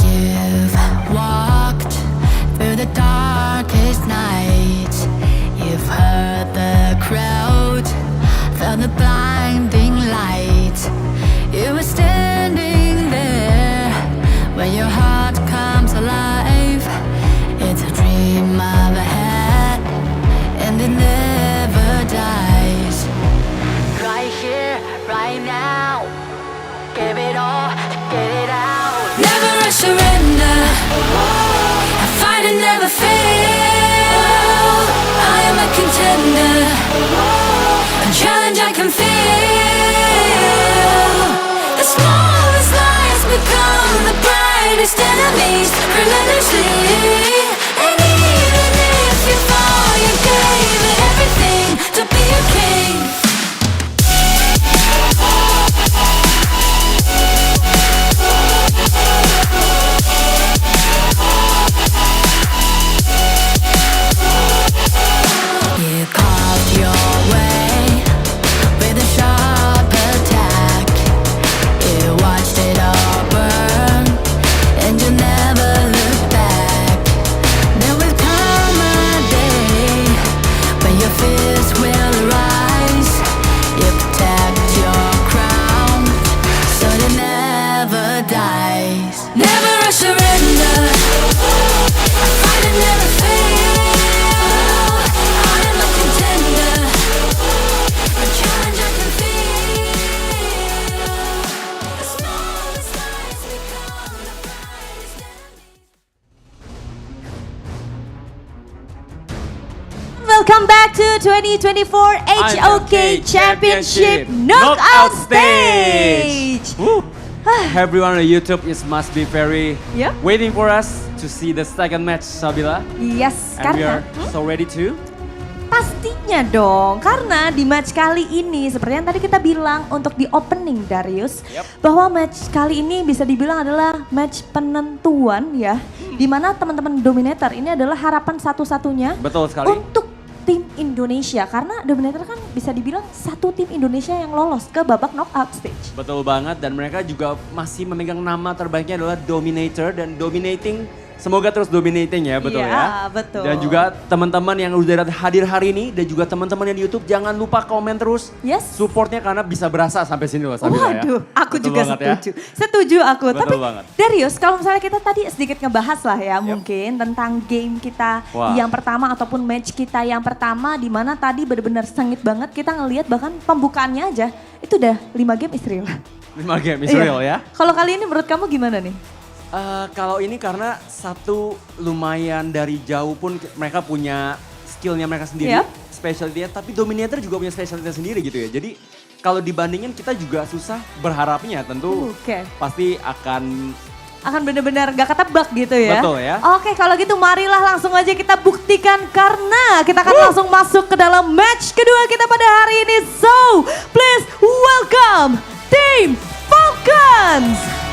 You've walked through the darkest night. You've heard the crowd, felt the blinding light. You were standing there when your heart comes alive. It's a dream of ahead, and it never dies. Right here, right now, give it all, get it out. Never a surrender. I fight and never fail. I am a contender. A challenge I can feel. The smallest lies become the brightest enemies. Relentlessly. And even if you fall, you gave it everything to be a king. You carved your way with a sharp attack. You watched it all burn, and you never looked back. welcome back to 2024 HOK Championship Knockout Stage. Everyone on YouTube must be very waiting for us to see the second match, Sabila. Yes, and we karena are so ready to. pastinya dong, karena di match kali ini seperti yang tadi kita bilang untuk di opening Darius, bahwa match kali ini bisa dibilang adalah match penentuan ya, dimana teman-teman Dominator ini adalah harapan satu-satunya untuk tim Indonesia, karena Dominator kan bisa dibilang satu tim Indonesia yang lolos ke babak knockout stage. Betul banget, dan mereka juga masih memegang nama terbaiknya adalah Dominator dan dominating. Semoga terus dominating ya, betul ya. Betul. Dan juga teman-teman yang udah hadir hari ini dan juga teman-teman yang di YouTube jangan lupa komen terus. Supportnya karena bisa berasa sampai sini loh Sabila ya. Waduh, aku betul juga setuju. Setuju aku. Betul Tapi banget. Darius, kalau misalnya kita tadi sedikit ngebahas lah ya mungkin tentang game kita yang pertama ataupun match kita yang pertama, di mana tadi benar-benar sengit banget, kita ngelihat bahkan pembukaannya aja itu udah 5 game Israel. 5 game Israel ya. Kalau kali ini menurut kamu gimana nih? Kalau ini karena satu lumayan dari jauh pun mereka punya skillnya mereka sendiri, specialty-nya, tapi Dominator juga punya specialty sendiri gitu ya. Jadi kalau dibandingin kita juga susah berharapnya, tentu pasti akan benar-benar gak ketebak gitu ya. Betul ya. Oke, kalau gitu marilah langsung aja kita buktikan karena kita akan langsung masuk ke dalam match kedua kita pada hari ini. So, please welcome Team Falcons.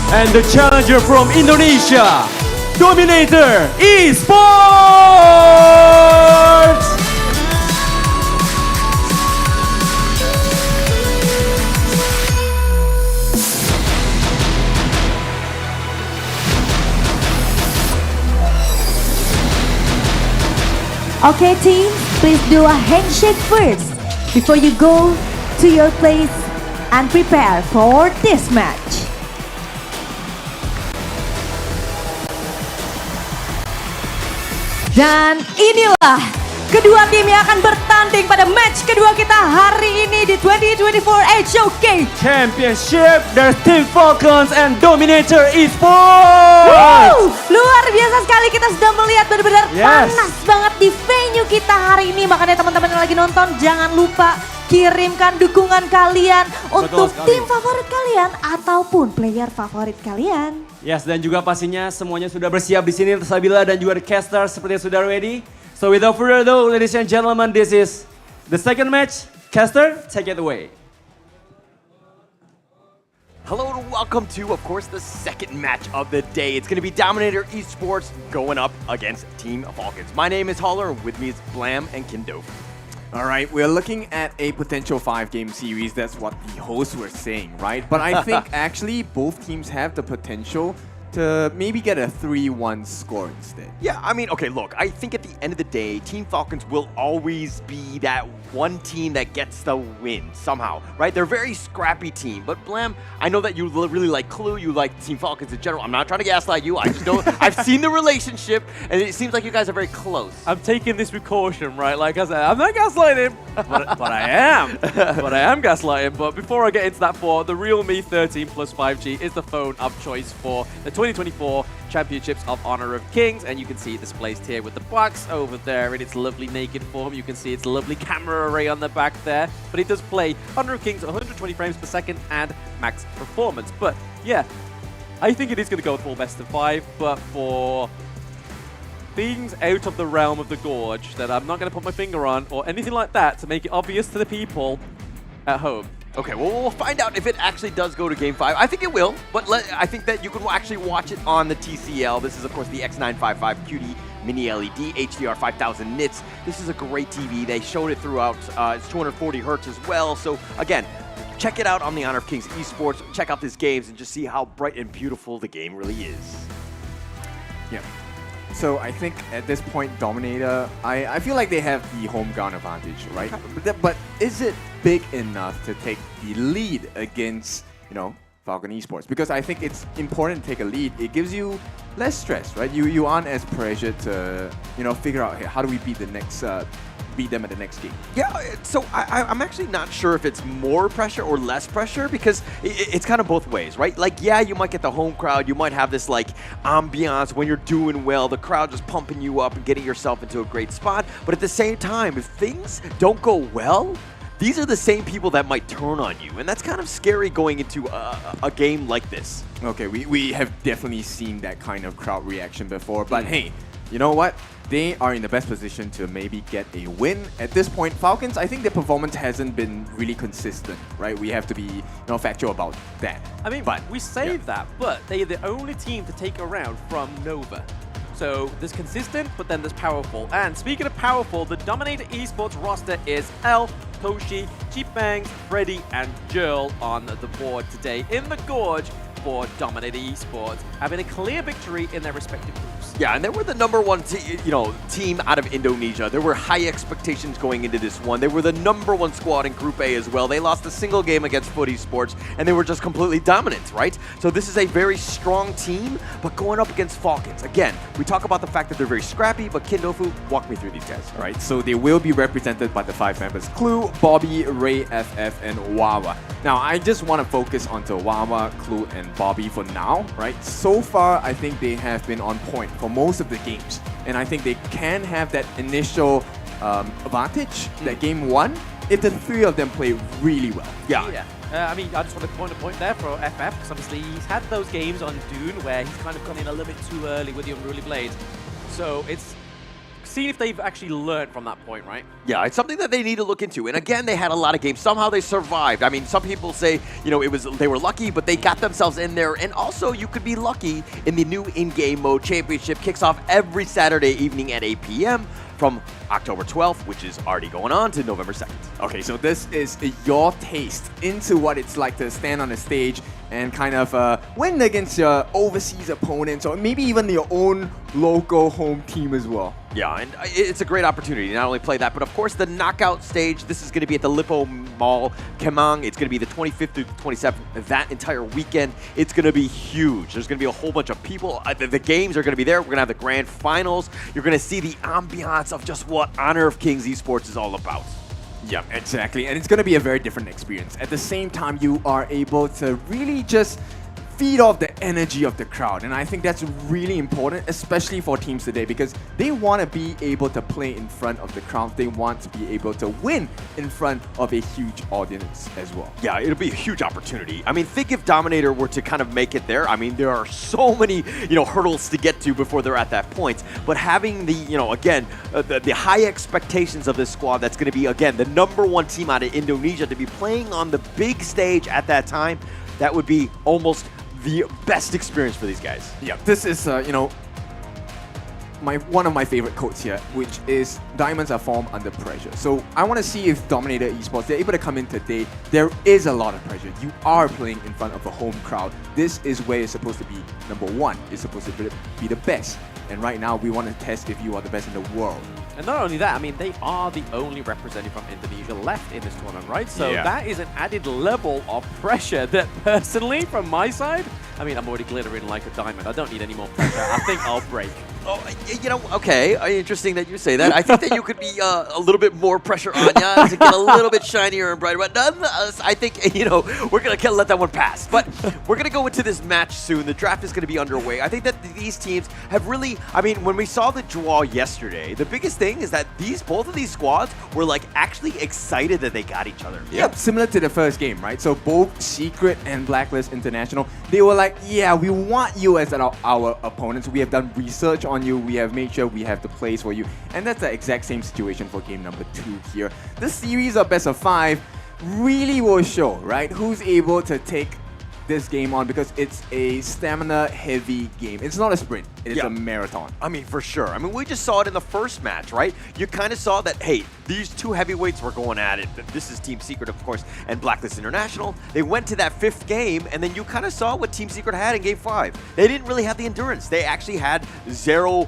And the challenger from Indonesia, Dominator Esports! Okay team, please do a handshake first before you go to your place and prepare for this match. Dan inilah kedua tim yang akan bertanding pada match kedua kita hari ini di 2024 HOK Championship. There's Team Falcons and Dominator Esports. Luar biasa sekali, kita sudah melihat benar-benar panas banget di venue kita hari ini. Makanya teman-teman yang lagi nonton jangan lupa kirimkan dukungan kalian untuk tim favorit kalian ataupun player favorit kalian. Yes, dan juga pastinya semuanya sudah bersiap di sini, Sabila dan juga the caster sepertinya sudah ready. So without further ado, ladies and gentlemen, this is the second match. Caster, take it away. Hello and welcome to, of course, the second match of the day. It's going to be Dominator Esports going up against Team Falcons. My name is Holler, and with me is Blam and Kindo. All right, we're looking at a potential 5-game series. That's what the hosts were saying, right? But I think actually both teams have the potential to maybe get a 3-1 score instead. Yeah, I mean, okay, look, I think at the end of the day, Team Falcons will always be that one team that gets the win somehow, right? They're a very scrappy team, but Blam, I know that you really like Clue, you like Team Falcons in general. I'm not trying to gaslight you, I just know, I've seen the relationship, and it seems like you guys are very close. I'm taking this with caution, right? Like I said, I'm not gaslighting, but I am. But I am gaslighting. But before I get into that, the Realme 13 Plus 5G is the phone of choice for the 2024 Championships of Honor of Kings, and you can see it displayed here with the box over there in its lovely naked form. You can see its lovely camera array on the back there, but it does play Honor of Kings 120 frames per second and max performance. But yeah, I think it is going to go with full best of 5, but for things out of the realm of the Gorge that I'm not going to put my finger on or anything like that to make it obvious to the people at home. Okay, well, we'll find out if it actually does go to Game 5. I think it will, but I think that you can actually watch it on the TCL. This is, of course, the X955 QD Mini LED HDR 5000 nits. This is a great TV. They showed it throughout. It's 240 hertz as well. So, again, check it out on the Honor of Kings Esports. Check out these games and just see how bright and beautiful the game really is. Yeah. So I think at this point, Dominator, I feel like they have the home ground advantage, right? But is it big enough to take the lead against, Falcon Esports? Because I think it's important to take a lead. It gives you less stress, right? You aren't as pressured to, figure out, hey, how do we beat the next beat them at the next game. Yeah, so I'm actually not sure if it's more pressure or less pressure because it's kind of both ways, right? Like, yeah, you might get the home crowd, you might have this like ambiance when you're doing well, the crowd just pumping you up and getting yourself into a great spot. But at the same time, if things don't go well, these are the same people that might turn on you, and that's kind of scary going into a game like this. Okay, we have definitely seen that kind of crowd reaction before, but hey, you know what? They are in the best position to maybe get a win. At this point, Falcons, I think their performance hasn't been really consistent, right? We have to be factual about that. I mean, we say that, but they're the only team to take a round from Nova. So there's consistent, but then there's powerful. And speaking of powerful, the Dominator Esports roster is Elf, Toshi, Cheapbangs, Freddy, and Jurl on the board today in the Gorge for Dominator Esports, having a clear victory in their respective groups. Yeah, and they were the #1 team out of Indonesia. There were high expectations going into this one. They were the #1 squad in Group A as well. They lost a single game against Foot Esports, and they were just completely dominant, right? So this is a very strong team, but going up against Falcons. Again, we talk about the fact that they're very scrappy, but Kindofu, walk me through these guys. All right, so they will be represented by the 5 members: Clue, Bobby, Ray, FF, and Wawa. Now, I just want to focus onto Wawa, Clue, and Bobby for now, right? So far, I think they have been on point for most of the games, and I think they can have that initial advantage, that game 1, if the 3 of them play really well. Yeah. I mean, I just want to point there for FF, because obviously he's had those games on Dune where he's kind of gone in a little bit too early with the Unruly Blades. So it's seeing if they've actually learned from that point, right? Yeah, it's something that they need to look into. And again, they had a lot of games. Somehow they survived. I mean, some people say, they were lucky, but they got themselves in there. And also, you could be lucky in the new in-game mode. Championship kicks off every Saturday evening at 8 p.m. from October 12th, which is already going on, to November 2nd. Okay, so this is your taste into what it's like to stand on the stage and kind of win against your overseas opponents, or maybe even your own local home team as well. Yeah, and it's a great opportunity to not only play that, but of course the knockout stage. This is going to be at the Lippo Mall, Kemang. It's going to be the 25th through the 27th, that entire weekend. It's going to be huge. There's going to be a whole bunch of people. The games are going to be there. We're going to have the grand finals. You're going to see the ambiance of just what Honor of Kings Esports is all about. Yeah, exactly. And it's going to be a very different experience. At the same time, you are able to really just feed off the energy of the crowd. And I think that's really important, especially for teams today, because they want to be able to play in front of the crowd. They want to be able to win in front of a huge audience as well. Yeah, it'll be a huge opportunity. I mean, think if Dominator were to kind of make it there. I mean, there are so many, hurdles to get to before they're at that point. But having the, the high expectations of this squad, that's going to be, again, the #1 team out of Indonesia, to be playing on the big stage at that time, that would be almost the best experience for these guys. Yeah, this is, one of my favorite quotes here, which is diamonds are formed under pressure. So I want to see if Dominator Esports, they're able to come in today. There is a lot of pressure. You are playing in front of a home crowd. This is where you're supposed to be #1. You're supposed to be the best. And right now, we want to test if you are the best in the world. And not only that, I mean, they are the only representative from Indonesia left in this tournament, right? So that is an added level of pressure that personally, from my side, I mean, I'm already glittering like a diamond. I don't need any more pressure. I think I'll break. Oh, okay. Interesting that you say that. I think that you could be a little bit more pressure on you to get a little bit shinier and brighter. But nonetheless, I think, we're going to let that one pass. But we're going to go into this match soon. The draft is going to be underway. I think that these teams have really, I mean, when we saw the draw yesterday, the biggest thing is that both of these squads were actually excited that they got each other. Yep, similar to the first game, right? So both Secret and Blacklist International, they were like, yeah, we want you as our opponents. We have done research on you. We have made sure we have the plays for you. And that's the exact same situation for game number 2 here. This series of best of 5 really will show, right, who's able to take this game on, because it's a stamina-heavy game. It's not a sprint. It's a marathon. I mean, for sure. I mean, we just saw it in the first match, right? You kind of saw that, hey, these two heavyweights were going at it. This is Team Secret, of course, and Blacklist International. They went to that 5th game, and then you kind of saw what Team Secret had in game 5. They didn't really have the endurance. They actually had zero,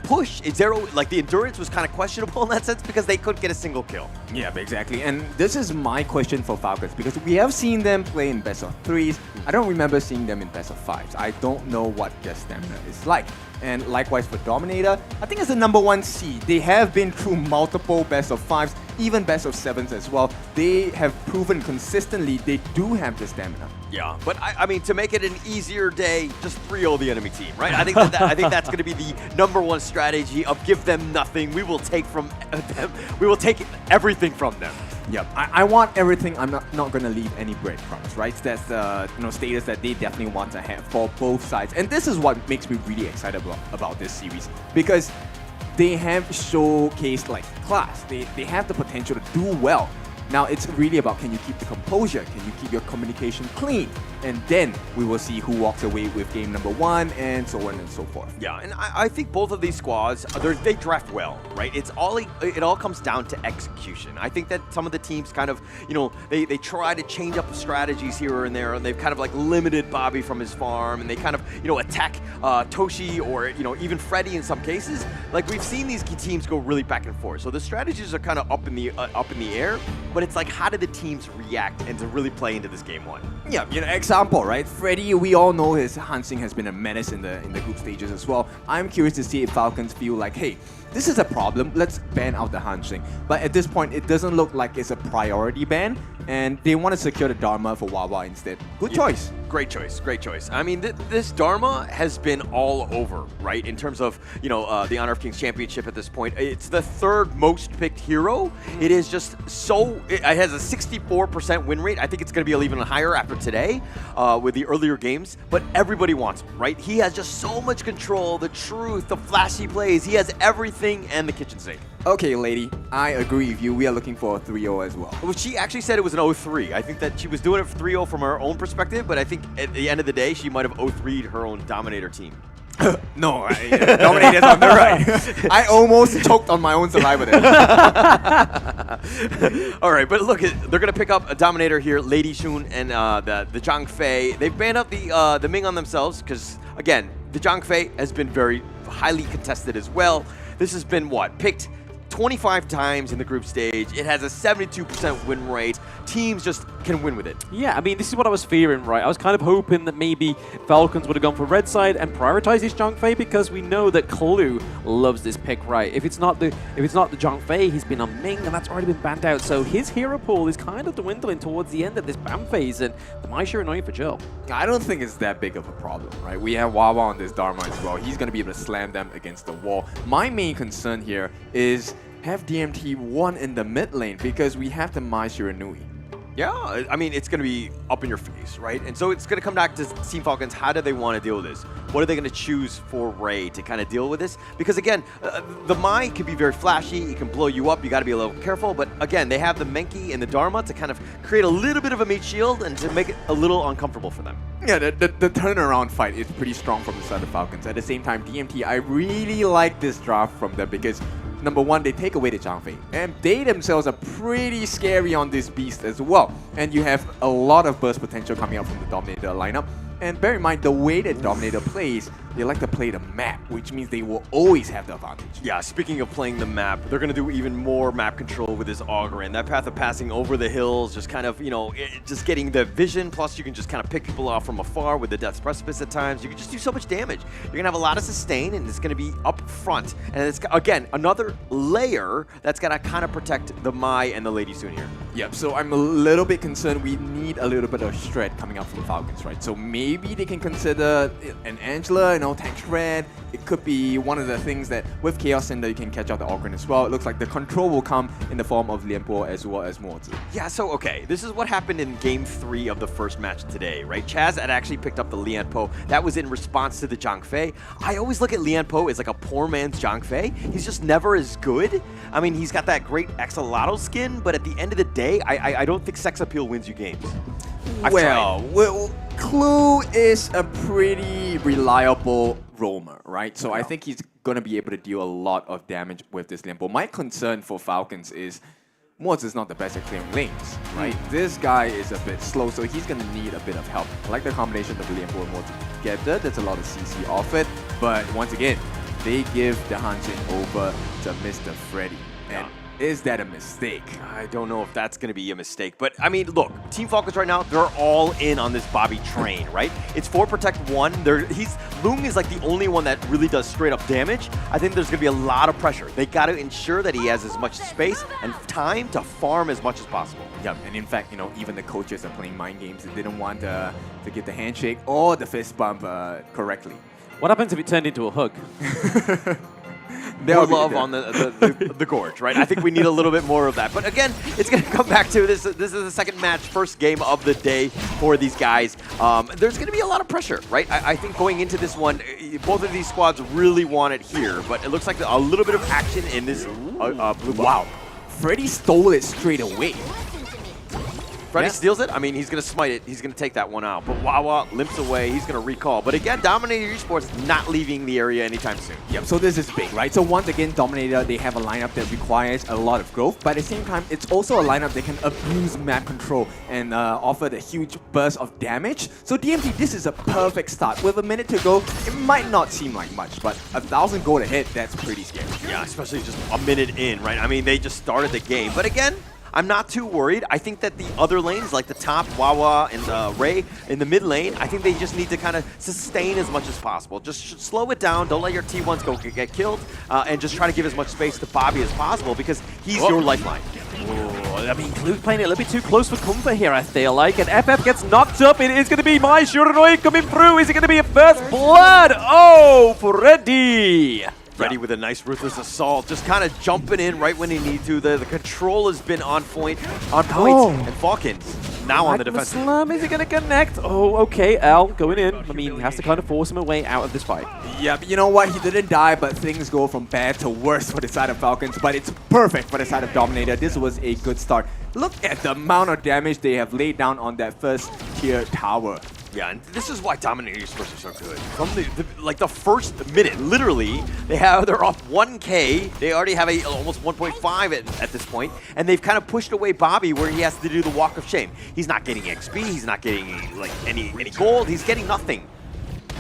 push. The endurance was kind of questionable in that sense because they couldn't get a single kill. Yeah, exactly. And this is my question for Falcons, because we have seen them play in best of 3s. I don't remember seeing them in best of 5s. I don't know what their stamina is like. And likewise for Dominator, I think as a #1 seed, they have been through multiple best of 5s, even best of 7s as well. They have proven consistently they do have the stamina. Yeah, but I mean, to make it an easier day, just 3-0 the enemy team, right? I think I think that's going to be the #1 strategy of give them nothing. We will take from them. We will take everything from them. Yep, I want everything. I'm not going to leave any breadcrumbs, right? That's the status that they definitely want to have for both sides. And this is what makes me really excited about this series, because they have showcased like class. They have the potential to do well. Now it's really about, can you keep the composure? Can you keep your communication clean? And then we will see who walks away with game #1 and so on and so forth. Yeah, and I think both of these squads, they draft well, right? It all comes down to execution. I think that some of the teams kind of, they try to change up the strategies here and there, and they've kind of like limited Bobby from his farm, and they kind of, attack Toshi or, even Freddy in some cases. Like, we've seen these teams go really back and forth. So the strategies are kind of up in the air, but it's like, how do the teams react and to really play into this game 1? Yeah, example, right? Freddy, we all know his Hansing has been a menace in the group stages as well. I'm curious to see if Falcons feel like, hey, this is a problem, let's ban out the Hansing. But at this point, it doesn't look like it's a priority ban, and they want to secure the Dharma for Wawa instead. Good choice. Great choice, great choice. I mean, this Dharma has been all over, right? In terms of, the Honor of Kings Championship at this point. It's the 3rd most picked hero. It is just it has a 64% win rate. I think it's going to be even higher after today with the earlier games, but everybody wants him, right? He has just so much control, the truth, the flashy plays. He has everything and the kitchen sink. Okay, lady, I agree with you. We are looking for a 3-0 as well. Well, she actually said it was an 0-3. I think that she was doing it for 3-0 from her own perspective, but I think at the end of the day, she might have 0-3'd her own Dominator team. No, Dominator's on the right. I almost choked on my own saliva there. All right, but look, they're going to pick up a Dominator here, Lady Shun and the Zhang Fei. They've banned up the Ming on themselves because, again, the Zhang Fei has been very highly contested as well. This has been, picked 25 times in the group stage. It has a 72% win rate. Teams just can win with it. Yeah, I mean, this is what I was fearing, right? I was kind of hoping that maybe Falcons would have gone for red side and prioritized this Zhang Fei, because we know that Clue loves this pick, right? If it's not the Zhang Fei, he's been on Ming, and that's already been banned out. So his hero pool is kind of dwindling towards the end of this ban phase, and the Mai sure annoying for Joe. I don't think it's that big of a problem, right? We have Wawa on this Dharma as well. He's going to be able to slam them against the wall. My main concern here is have DMT won in the mid lane, because we have the Mai Shiranui. Yeah, I mean, it's going to be up in your face, right? And so it's going to come back to Team Falcons. How do they want to deal with this? What are they going to choose for Ray to kind of deal with this? Because again, the Mai can be very flashy. It can blow you up. You got to be a little careful. But again, they have the Menki and the Dharma to kind of create a little bit of a meat shield and to make it a little uncomfortable for them. Yeah, the turnaround fight is pretty strong from the side of Falcons. At the same time, DMT, I really like this draft from them because #1, they take away the Zhang Fei, and they themselves are pretty scary on this beast as well. And you have a lot of burst potential coming out from the Dominator lineup. And bear in mind, the way that Dominator plays, they like to play the map, which means they will always have the advantage. Yeah, speaking of playing the map, they're going to do even more map control with this Augur. And that path of passing over the hills, just kind of, just getting the vision, plus you can just kind of pick people off from afar with the Death's Precipice at times. You can just do so much damage. You're going to have a lot of sustain, and it's going to be up front. And it's, again, another layer that's going to kind of protect the Mai and the Lady Soon here. Yep, so I'm a little bit concerned. We need a little bit of shred coming out from Falcons, right? So maybe they can consider an Angela, tank shred. It could be one of the things that with Chaos Cinder you can catch out the Ogryn as well. It looks like the control will come in the form of Lianpo as well as Mozi. Yeah, so okay, this is what happened in Game 3 of the first match today, right? Chaz had actually picked up the Lianpo. That was in response to the Zhang Fei. I always look at Lianpo as like a poor man's Zhang Fei. He's just never as good. I mean, he's got that great Axolotl skin, but at the end of the day, I don't think sex appeal wins you games. Well, Clue is a pretty reliable roamer, right? So I think he's going to be able to deal a lot of damage with this Lianpo. My concern for Falcons is Moz is not the best at clearing lanes, right? This guy is a bit slow, so he's going to need a bit of help. I like the combination of Lianpo and Moz together. There's a lot of CC off it, but once again, they give the Hanshin over to Mr. Freddy. And is that a mistake? I don't know if that's going to be a mistake. But, I mean, look, Team Falcons right now, they're all in on this Bobby train, right? It's 4 protect 1. Lung is like the only one that really does straight up damage. I think there's going to be a lot of pressure. They got to ensure that he has as much space and time to farm as much as possible. Yeah, and in fact, even the coaches are playing mind games. They didn't want to get the handshake or the fist bump correctly. What happens if it turned into a hug? More love on the gorge, right? I think we need a little bit more of that. But again, it's going to come back to this. This is the second match, first game of the day for these guys. There's going to be a lot of pressure, right? I think going into this one, both of these squads really want it here. But it looks like a little bit of action in this blue. Wow. Freddy stole it straight away. Freddy steals it. I mean, he's going to smite it. He's going to take that one out. But Wawa limps away. He's going to recall. But again, Dominator Esports not leaving the area anytime soon. Yep, so this is big, right? So once again, Dominator, they have a lineup that requires a lot of growth. But at the same time, it's also a lineup that can abuse map control and offer the huge burst of damage. So DMT, this is a perfect start. With a minute to go, it might not seem like much, but 1,000 gold ahead, that's pretty scary. Yeah, especially just a minute in, right? I mean, they just started the game. But again, I'm not too worried. I think that the other lanes, like the top, Wawa and Ray in the mid lane, I think they just need to kind of sustain as much as possible. Just slow it down. Don't let your T1s get killed, and just try to give as much space to Bobby as possible because he's your lifeline. Ooh, I mean, Clue's playing it a little bit too close for comfort here, I feel like. And FF gets knocked up. It is going to be my Shuronoi coming through. Is it going to be a first blood? Oh, Freddy! Freddy with a nice ruthless assault, just kind of jumping in right when he needs to. The control has been on point, and Falcons now on the defensive. Slam, is he going to connect? Oh, okay, Al going in. I mean, he has to kind of force him away out of this fight. Yeah, but you know what? He didn't die, but things go from bad to worse for the side of Falcons, but it's perfect for the side of Dominator. This was a good start. Look at the amount of damage they have laid down on that first tier tower. Yeah, and this is why Dominator Esports are so good. From the first minute, literally, they're off 1K. They already have almost 1.5 at this point, and they've kind of pushed away Bobby where he has to do the walk of shame. He's not getting XP. He's not getting any gold. He's getting nothing.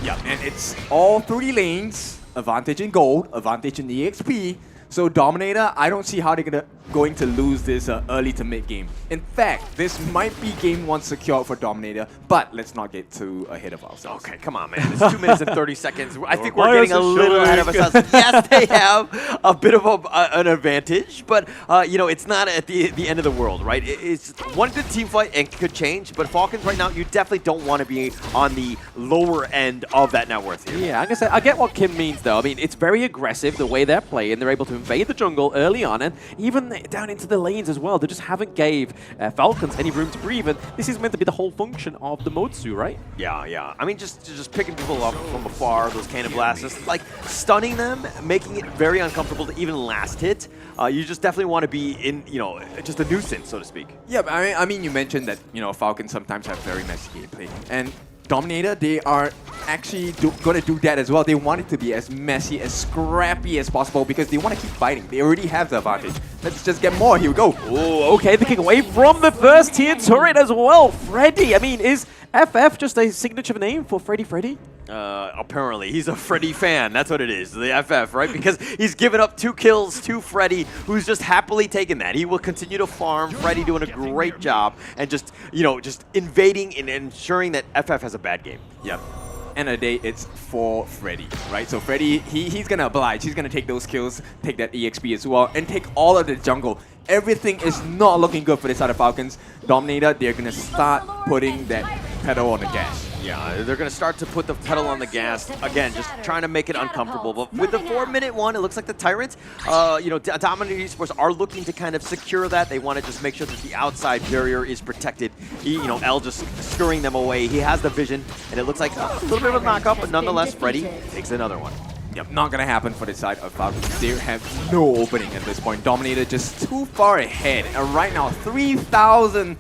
Yeah, and it's all 3 lanes. Advantage in gold, advantage in EXP. So Dominator, I don't see how they're going to lose this early to mid game. In fact, this might be game 1 secured for Dominator, but let's not get too ahead of ourselves. Okay, come on, man. It's 2 minutes and 30 seconds. I think we're getting a little ahead of ourselves. Yes, they have a bit of an advantage, but it's not at the end of the world, right? It's one good team fight and could change, but Falcons right now, you definitely don't want to be on the lower end of that net worth here. Yeah, like I said, I get what Kim means, though. I mean, it's very aggressive the way they're playing. They're able to invade the jungle early on, and even down into the lanes as well. They just haven't gave Falcons any room to breathe, and this is meant to be the whole function of the Motsu, right? Yeah. I mean, just picking people up from afar, those cannon blasts, just like stunning them, making it very uncomfortable to even last hit. You just definitely want to be in, just a nuisance, so to speak. Yeah, but I mean, you mentioned that, Falcons sometimes have very messy gameplay, and Dominator, they are actually going to do that as well. They want it to be as messy, as scrappy as possible because they want to keep fighting. They already have the advantage. Let's just get more. Here we go. Oh, okay. They're kicking away from the first tier turret as well. Freddy. I mean, is FF just a signature name for Freddy? Apparently, he's a Freddy fan. That's what it is, the FF, right? Because he's given up 2 kills to Freddy, who's just happily taken that. He will continue to farm. Freddy doing a great job and just invading and ensuring that FF has a bad game. Yep. End of the day, it's for Freddy, right? So Freddy, he's going to oblige. He's going to take those kills, take that EXP as well, and take all of the jungle. Everything is not looking good for the side of Falcons. Dominator, they're going to start putting that pedal on the gas. Yeah, they're going to start to put the pedal on the gas. Again, just trying to make it uncomfortable. But with the 4-minute one, it looks like the Tyrants, Dominator Esports are looking to kind of secure that. They want to just make sure that the outside barrier is protected. L just scurrying them away. He has the vision, and it looks like a little bit of a knock-up, but nonetheless, Freddy takes another one. Yep, not going to happen for the side of Falcons. They have no opening at this point. Dominator just too far ahead. And right now, 3,000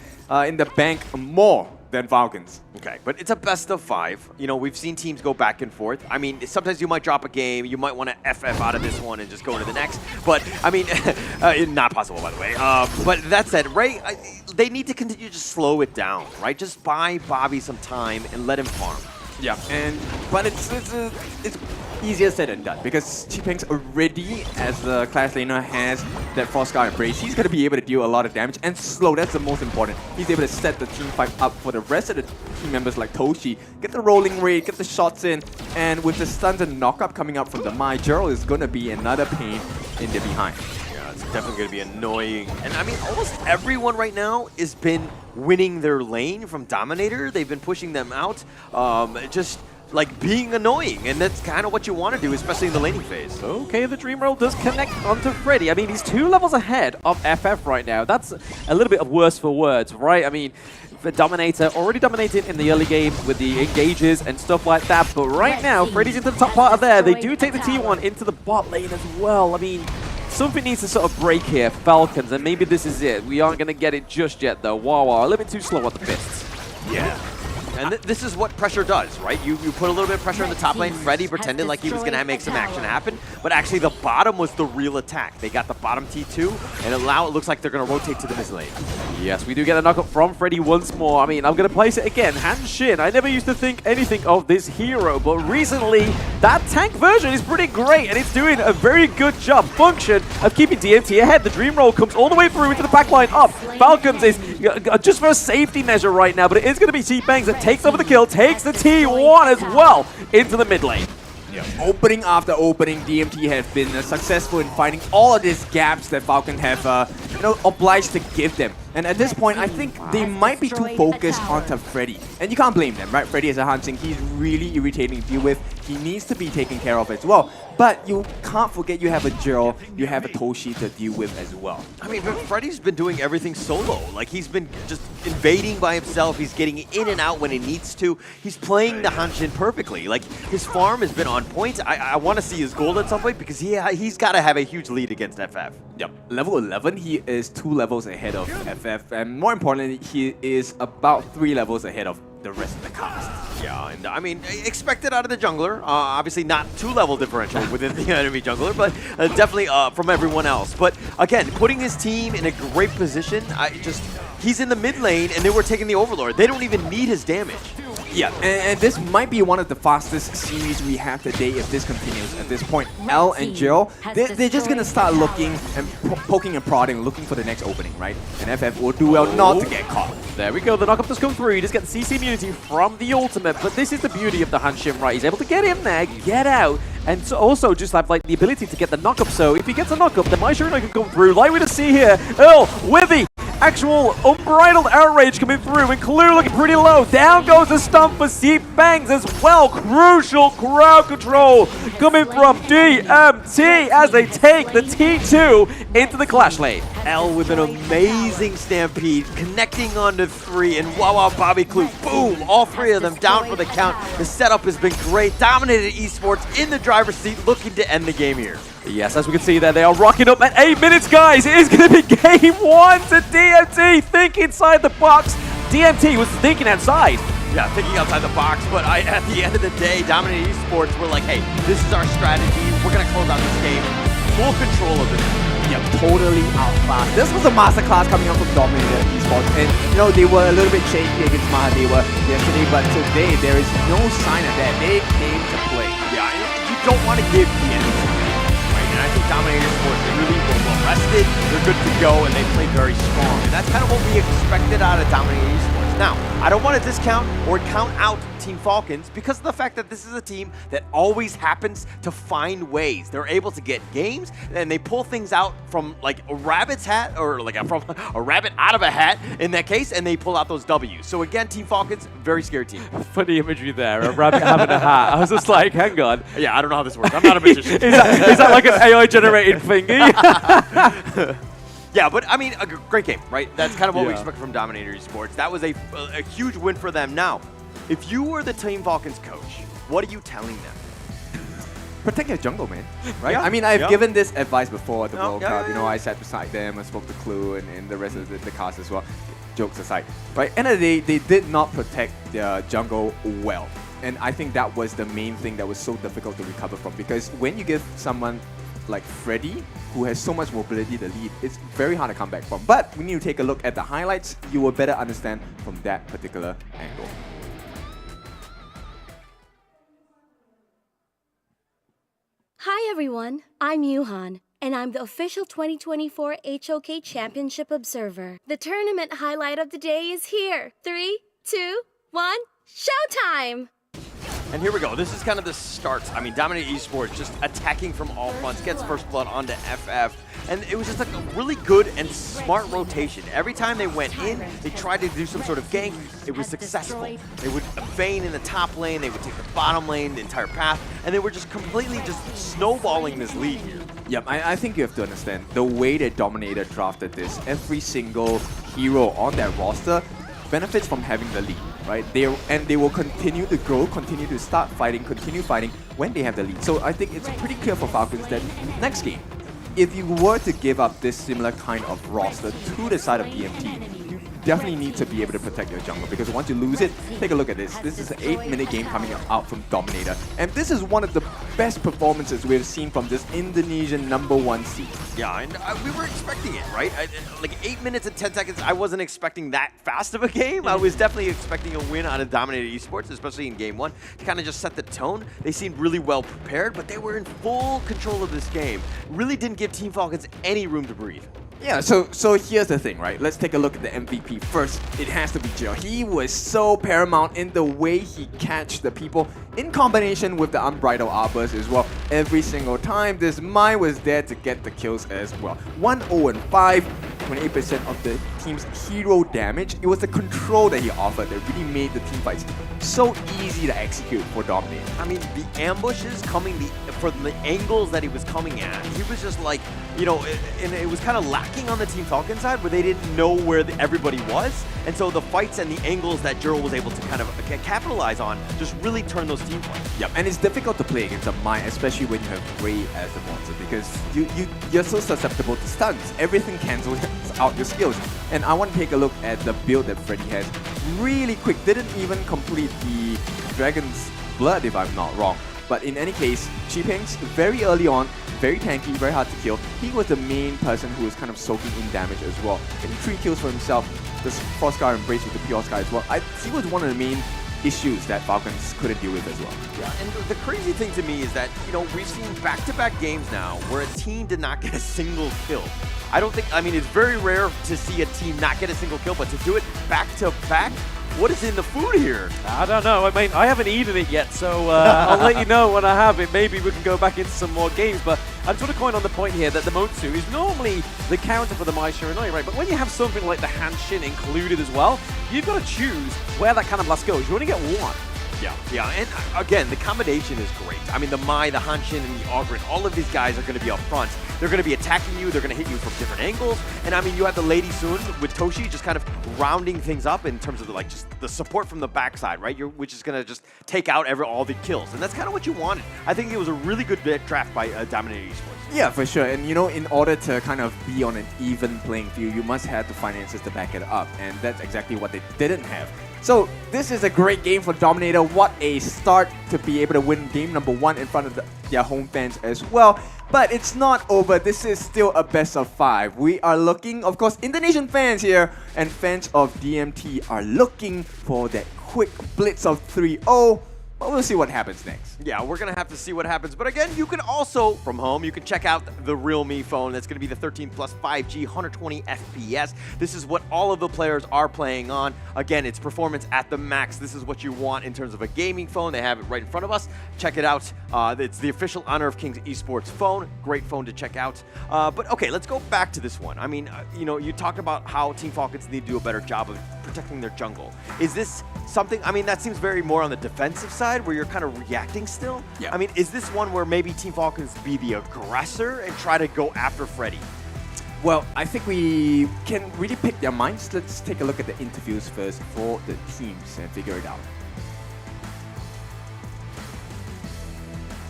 in the bank more than Falcons. Okay, but it's a best of 5. We've seen teams go back and forth. I mean, sometimes you might drop a game. You might want to FF out of this one and just go into the next. But, I mean, not possible, by the way. But that said, Ray, they need to continue to slow it down, right? Just buy Bobby some time and let him farm. Yeah, but it's easier said than done because Chipeng's already, as the class laner, has that Frostguard Embrace. He's going to be able to deal a lot of damage and slow. That's the most important. He's able to set the team fight up for the rest of the team members like Toshi. Get the rolling rate, get the shots in, and with the stuns and knock-up coming up from the Mai, Gerald is going to be another pain in the behind. Yeah, it's definitely going to be annoying. And I mean, almost everyone right now has been winning their lane from Dominator. They've been pushing them out. Just like being annoying, and that's kind of what you want to do, especially in the laning phase. Okay, the Dream Roll does connect onto Freddy. I mean, he's 2 levels ahead of FF right now. That's a little bit of worse for words, right? I mean, for Dominator, already dominated in the early game with the engages and stuff like that, but right now, Freddy's into the top part of there. They do take the T1 into the bot lane as well. I mean, something needs to sort of break here, Falcons, and maybe this is it. We aren't going to get it just yet, though. Wow, a little bit too slow at the fists. Yeah. And this is what pressure does, right? You put a little bit of pressure on the top lane. Freddy pretended like he was going to make some action happen, but actually the bottom was the real attack. They got the bottom T2, and it looks like they're going to rotate to the mid lane. Yes, we do get a knockup from Freddy once more. I mean, I'm going to place it again. Hanshin, I never used to think anything of this hero, but recently, that tank version is pretty great, and it's doing a very good job, function, of keeping DMT ahead. The Dream Roll comes all the way through into the backline up. Falcons is just for a safety measure right now, but it is going to be T-Bangs that takes over the kill, takes the T1 as well into the mid lane. Yeah, opening after opening, DMT has been successful in finding all of these gaps that Falcon have, obliged to give them. And at this point, I think they might be too focused onto Freddy. And you can't blame them, right? Freddy is a Hansing. He's really irritating to deal with. He needs to be taken care of as well. But you can't forget you have a Gerald, you have a Toshi to deal with as well. I mean, but Freddy's been doing everything solo. Like, he's been just invading by himself. He's getting in and out when he needs to. He's playing the Hanshin perfectly. Like, his farm has been on point. I want to see his gold at some point because he's got to have a huge lead against FF. Yep. Level 11, he is 2 levels ahead of FF. And more importantly, he is about 3 levels ahead of the rest of the cast. Yeah, and I mean, expected out of the jungler. Obviously not 2-level differential within the enemy jungler, but definitely from everyone else. But again, putting his team in a great position, he's in the mid lane and they were taking the Overlord. They don't even need his damage. Yeah, and this might be one of the fastest series we have today if this continues at this point. L and Jill, they're just going to start looking and poking and prodding, looking for the next opening, right? And FF will do well not to get caught. There we go, the knockup does come through. He does get the CC immunity from the ultimate, but this is the beauty of the Hanshin, right? He's able to get in there, get out, and so also just have like the ability to get the knockup. So if he gets a knockup, then my Shurina can come through. Like we just see here, Earl with the actual unbridled outrage coming through, and Clue looking pretty low. Down goes the stump for Bangs as well. Crucial crowd control coming from DMT as they take the T2 into the clash lane. L with an amazing stampede, connecting onto 3, and wow, Bobby Clue, boom! All 3 of them down for the count. The setup has been great. Dominator Esports in the driver's seat, looking to end the game here. Yes, as we can see there, they are rocking up at 8 minutes, guys. It is going to be game 1 to DMT. Think inside the box. DMT was thinking outside. Yeah, thinking outside the box, but at the end of the day, Dominator Esports were like, hey, this is our strategy. We're going to close out this game. Full control of it. Yeah, totally outclassed. This was a masterclass coming out from Dominator Esports, and they were a little bit shaky against Mahadeva yesterday, but today there is no sign of that. They came to play. Yeah, you don't want to give the enemy, right? And I think Dominator Esports, they really were well rested. They're good to go, and they play very strong. And that's kind of what we expected out of Dominator Esports. Now, I don't want to discount or count out Team Falcons because of the fact that this is a team that always happens to find ways. They're able to get games, and they pull things out from like a rabbit's hat, or like from a rabbit out of a hat in that case, and they pull out those W's. So again, Team Falcons, very scary team. Funny imagery there, a rabbit having a hat. I was just like, hang on. Yeah, I don't know how this works. I'm not a magician. Is that like an AI-generated thingy? Yeah, but I mean, a great game, right? That's kind of what we expect from Dominator Esports. That was a huge win for them. Now, if you were the Team Falcons coach, what are you telling them? Protect your jungle, man. Right? Yeah. I mean, I've given this advice before at the World Cup. I sat beside them, I spoke to Clue and the rest of the cast as well. Jokes aside, right? End of the day, they did not protect their jungle well. And I think that was the main thing that was so difficult to recover from, because when you give someone like Freddy, who has so much mobility to lead, it's very hard to come back from. But when you take a look at the highlights, you will better understand from that particular angle. everyone, I'm Yuhan, and I'm the official 2024 HOK Championship Observer. The tournament highlight of the day is here. 3, 2, 1, showtime! And here we go. This is kind of the start. I mean, Dominator Esports just attacking from all fronts, gets first blood onto FF. And it was just like a really good and smart rotation. Every time they went in, they tried to do some sort of gank. It was successful. They would feign in the top lane. They would take the bottom lane, the entire path. And they were just completely just snowballing this lead here. Yep, I think you have to understand the way that Dominator drafted this. Every single hero on that roster benefits from having the lead, right? They will continue to grow, continue to start fighting, continue fighting when they have the lead. So I think it's pretty clear for Falcons that next game, if you were to give up this similar kind of roster to the side of DMT, you definitely need to be able to protect your jungle, because once you lose it, take a look at this. This is an 8-minute game coming out from Dominator, and this is one of the best performances we've seen from this Indonesian #1 seed. Yeah, and we were expecting it, right? Like 8 minutes and 10 seconds, I wasn't expecting that fast of a game. I was definitely expecting a win out of Dominator Esports, especially in game 1, to kind of just set the tone. They seemed really well prepared, but they were in full control of this game. Really didn't give Team Falcons any room to breathe. Yeah, so here's the thing, right? Let's take a look at the MVP first. It has to be Jill. He was so paramount in the way he catched the people in combination with the Unbridled Arbors as well. Every single time, this Mai was there to get the kills as well. 1-0-5, 28% of the team's hero damage. It was the control that he offered that really made the team fights so easy to execute for Dominator. I mean, the ambushes coming from the angles that he was coming at, he was just like, you know, and it was kind of lacking on the Team Falcon side where they didn't know where everybody was. And so the fights and the angles that Juro was able to kind of capitalize on just really turned those team fights. Yep, and it's difficult to play against a Mai, especially when you have Ray as the monster, because you're so susceptible to stuns. Everything cancels out your skills. And I want to take a look at the build that Freddy has. Really quick, didn't even complete the Dragon's Blood if I'm not wrong. But in any case, Chi-Ping's very early on, very tanky, very hard to kill. He was the main person who was kind of soaking in damage as well. Getting 3 kills for himself, this Frostscar embrace with the Pure Sky as well. He was one of the main issues that Falcons couldn't deal with as well. Yeah, and the crazy thing to me is that, you know, we've seen back-to-back games now where a team did not get a single kill. I mean, it's very rare to see a team not get a single kill, but to do it back-to-back, what is in the food here? I don't know. I mean, I haven't eaten it yet, so I'll let you know when I have it. Maybe we can go back into some more games, but I'm sort of going on the point here that the Motsu is normally the counter for the Mai Shiranui, right? But when you have something like the Hanshin included as well, you've got to choose where that kind of blast goes. You only get one. Yeah, and again, the combination is great. I mean, the Mai, the Hanshin, and the Ogren, all of these guys are going to be up front. They're going to be attacking you, they're going to hit you from different angles, and I mean, you have the Lady Sun with Toshi just kind of rounding things up in terms of just the support from the backside, right? Which is going to just take out all the kills, and that's kind of what you wanted. I think it was a really good draft by Dominator Esports. Yeah, for sure, and you know, in order to kind of be on an even playing field, you must have the finances to back it up, and that's exactly what they didn't have. So this is a great game for Dominator. What a start to be able to win game #1 in front of their home fans as well. But it's not over. This is still a best of 5. We are looking, of course, Indonesian fans here and fans of DMT are looking for that quick blitz of 3-0. But we'll see what happens next. Yeah, we're going to have to see what happens. But again, you can also, from home, you can check out the Realme phone. That's going to be the 13 Plus 5G, 120 FPS. This is what all of the players are playing on. Again, it's performance at the max. This is what you want in terms of a gaming phone. They have it right in front of us. Check it out. It's the official Honor of Kings Esports phone. Great phone to check out. But okay, let's go back to this one. I mean, you know, you talked about how Team Falcons need to do a better job of protecting their jungle. Is this something, I mean, that seems very more on the defensive side where you're kind of reacting still? Yeah. I mean, is this one where maybe Team Falcons be the aggressor and try to go after Freddy? Well, I think we can really pick their minds. Let's take a look at the interviews first for the teams and figure it out.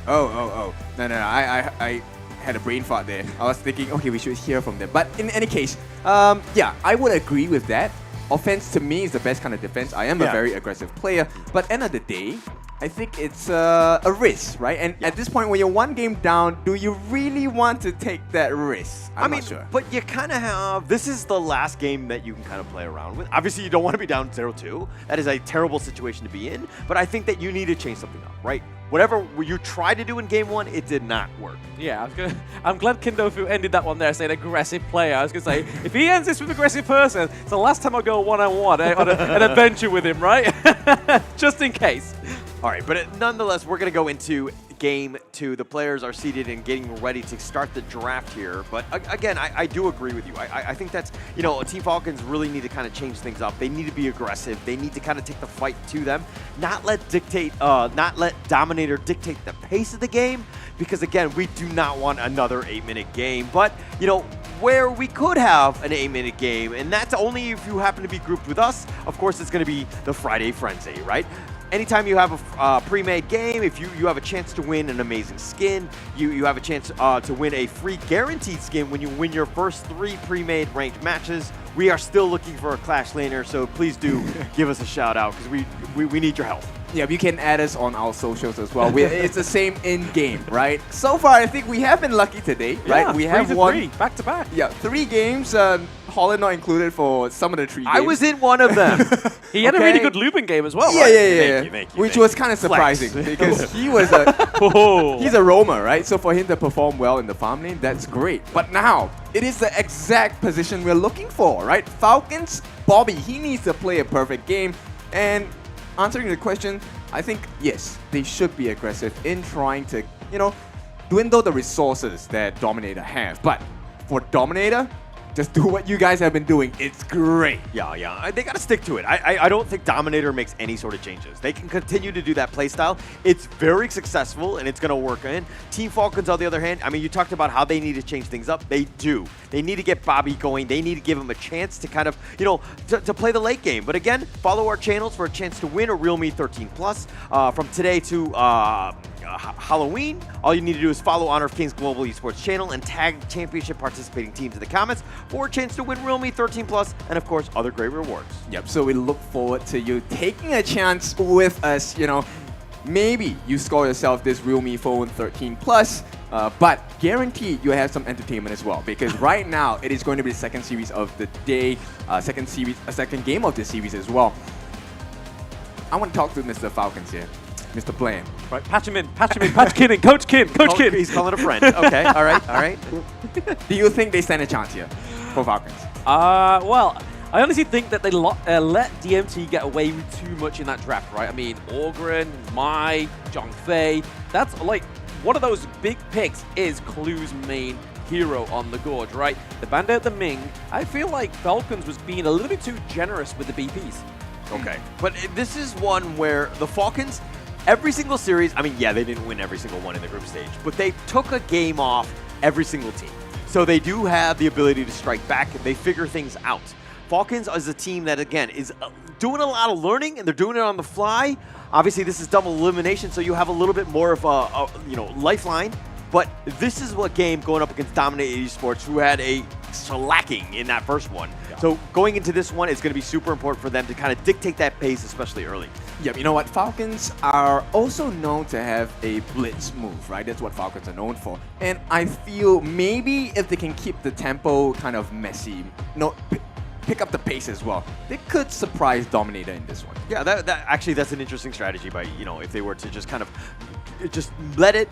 Oh. No, I had a brain fart there. I was thinking, okay, we should hear from them. But in any case, yeah, I would agree with that. Offense to me is the best kind of defense. I am a very aggressive player. But end of the day, I think it's a risk, right? And at this point, when you're 1 game down, do you really want to take that risk? I'm not sure. But you kind of have, this is the last game that you can kind of play around with. Obviously, you don't want to be down 0-2. That is a terrible situation to be in. But I think that you need to change something up, right? whatever you tried to do in game one, it did not work. Yeah, I'm glad Kindofu ended that one there saying aggressive player. I was going to say, if he ends this with aggressive person, it's the last time I'll go one-on-one on an adventure with him, right? Just in case. All right, but nonetheless, we're going to go into game 2. The players are seated and getting ready to start the draft here. But again, I do agree with you. I think that's, Team Falcons really need to kind of change things up. They need to be aggressive. They need to kind of take the fight to them, not let Dominator dictate the pace of the game, because again, we do not want another 8-minute game. But, where we could have an 8-minute game, and that's only if you happen to be grouped with us, of course, it's going to be the Friday Frenzy, right? Anytime you have a pre-made game, if you have a chance to win an amazing skin, you have a chance to win a free guaranteed skin when you win your first 3 pre-made ranked matches. We are still looking for a Clash laner, so please do give us a shout out, because we need your help. Yeah, you can add us on our socials as well. It's the same in-game, right? So far, I think we have been lucky today, right? Yeah, we have won back to back. Yeah, 3 games. Holland not included for some of the 3 games. I was in one of them. He had a really good looping game as well, yeah, right? Yeah. Thank you, which was kind of surprising because he was he's a roamer, right? So for him to perform well in the farm lane, that's great. But now, it is the exact position we're looking for, right? Falcons, Bobby, he needs to play a perfect game. And answering the question, I think, yes, they should be aggressive in trying to, dwindle the resources that Dominator has. But for Dominator, just do what you guys have been doing. It's great. Yeah. They got to stick to it. I don't think Dominator makes any sort of changes. They can continue to do that playstyle. It's very successful, and it's going to work in. Team Falcons, on the other hand, I mean, you talked about how they need to change things up. They do. They need to get Bobby going. They need to give him a chance to kind of, to play the late game. But again, follow our channels for a chance to win a Realme 13 Plus. From today to Halloween, all you need to do is follow Honor of Kings Global Esports channel and tag championship participating teams in the comments for a chance to win Realme 13 Plus and, of course, other great rewards. Yep, so we look forward to you taking a chance with us, Maybe you score yourself this Realme Phone 13 Plus, but guaranteed you have some entertainment as well, because right now it is going to be the second series of the day, second game of the series as well. I want to talk to Mr. Falcons here. Mr. Bland. Right, patch him in, Coach Kin. He's calling a friend. Okay, all right. Do you think they stand a chance here for Falcons? Well, I honestly think that they let DMT get away with too much in that draft, right? I mean, Orgren, Mai, Zhang Fei, that's like one of those big picks is Clue's main hero on the Gorge, right? The Bandit, the Ming. I feel like Falcons was being a little bit too generous with the BPs. Okay, but this is one where the Falcons, every single series, I mean, yeah, they didn't win every single one in the group stage, but they took a game off every single team. So they do have the ability to strike back, and they figure things out. Falcons is a team that, again, is doing a lot of learning, and they're doing it on the fly. Obviously, this is double elimination, so you have a little bit more of a lifeline. But this is what game going up against Dominator Esports, who had a shellacking in that first one. Yeah. So going into this one, it's going to be super important for them to kind of dictate that pace, especially early. Yeah, you know what? Falcons are also known to have a blitz move, right? That's what Falcons are known for. And I feel maybe if they can keep the tempo kind of messy, pick up the pace as well, they could surprise Dominator in this one. Yeah, that's an interesting strategy by, if they were to just kind of let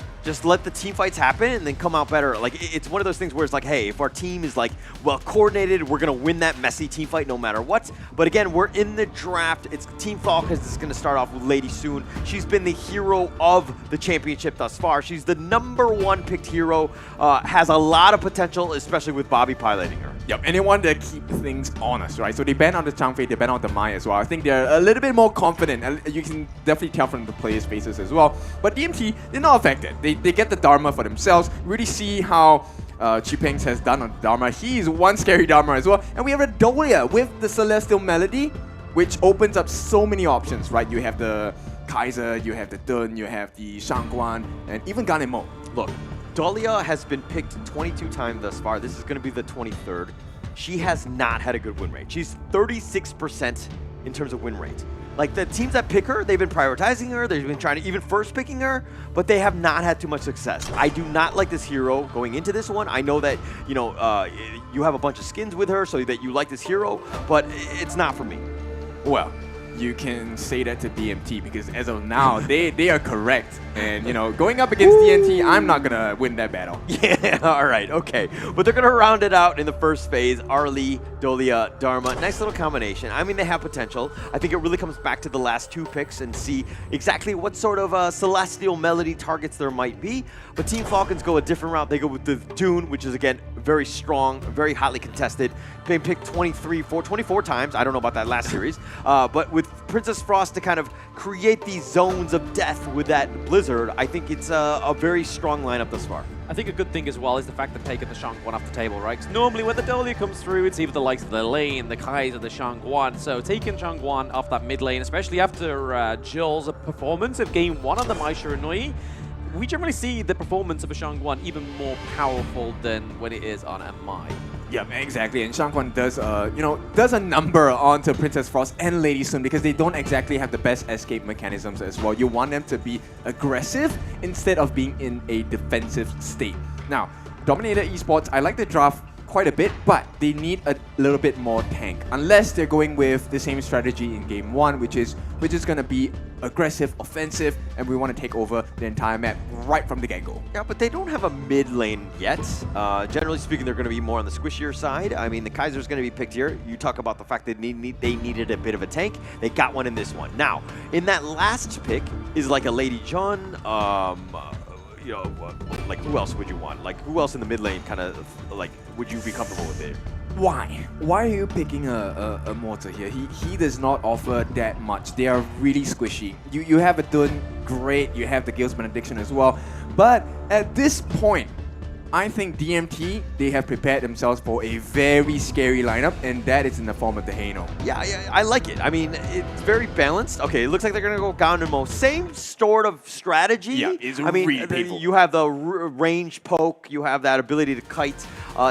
the team fights happen and then come out better. Like, it's one of those things where it's like, hey, if our team is like well coordinated, we're gonna win that messy team fight no matter what. But again, we're in the draft. It's Team Falcons is gonna start off with Lady Soon. She's been the hero of the championship thus far. She's the #1 picked hero. Has a lot of potential, especially with Bobby piloting her. Yep, and they want to keep things honest, right? So they ban out the Changfei, they ban out the Mai as well. I think they're a little bit more confident. You can definitely tell from the players' faces as well. But DMT, they're not affected. They get the Dharma for themselves. Really see how Chipengs has done on Dharma. He is one scary Dharma as well. And we have a Dolia with the Celestial Melody, which opens up so many options, right? You have the Kaiser, you have the Dun, you have the Shangguan, and even Ganemo. Look, Dolia has been picked 22 times thus far. This is going to be the 23rd. She has not had a good win rate. She's 36% in terms of win rate. Like, the teams that pick her, they've been prioritizing her. They've been trying to even first picking her, but they have not had too much success. I do not like this hero going into this one. I know that, you have a bunch of skins with her, so that you like this hero, but it's not for me. Well, you can say that to DMT because as of now, they are correct. And, you know, going up against DMT, I'm not going to win that battle. Yeah, all right, okay. But they're going to round it out in the first phase. Arlie, Dolia, Dharma. Nice little combination. I mean, they have potential. I think it really comes back to the last two picks and see exactly what sort of celestial melody targets there might be. But Team Falcons go a different route. They go with the Dune, which is, again, very strong, very hotly contested. They picked 24 times. I don't know about that last series. But with Princess Frost to kind of create these zones of death with that Blizzard, I think it's a very strong lineup thus far. I think a good thing as well is the fact they've taken the Shang-Guan off the table, right? Because normally when the Dolia comes through, it's either the likes of the Lane, the Kaiser, the Shang-Guan. So taking Shang-Guan off that mid lane, especially after Jill's performance of Game 1 on the Mai Shiranui, we generally see the performance of a Shang-Guan even more powerful than when it is on a Mai. Yeah, exactly. And Shang-Guan does, does a number onto Princess Frost and Lady Sun because they don't exactly have the best escape mechanisms as well. You want them to be aggressive instead of being in a defensive state. Now, Dominator Esports, I like the draft quite a bit, but they need a little bit more tank. Unless they're going with the same strategy in Game 1, which is going to be aggressive, offensive, and we want to take over the entire map right from the get-go. Yeah, but they don't have a mid lane yet. Generally speaking, they're going to be more on the squishier side. I mean, the Kaiser's going to be picked here. You talk about the fact that they needed a bit of a tank. They got one in this one. Now, in that last pick is like a Lady Jun, you know, like who else would you want? Like who else in the mid lane kind of like would you be comfortable with it? Why? Why are you picking a Mortar here? He does not offer that much. They are really squishy. You have a Dun, great. You have the Gale's Benediction as well. But at this point, I think DMT, they have prepared themselves for a very scary lineup, and that is in the form of the Haino. Yeah, I like it. I mean, it's very balanced. Okay, it looks like they're going to go Gaunamo. Same sort of strategy. Yeah, it's really painful. You have the range poke. You have that ability to kite.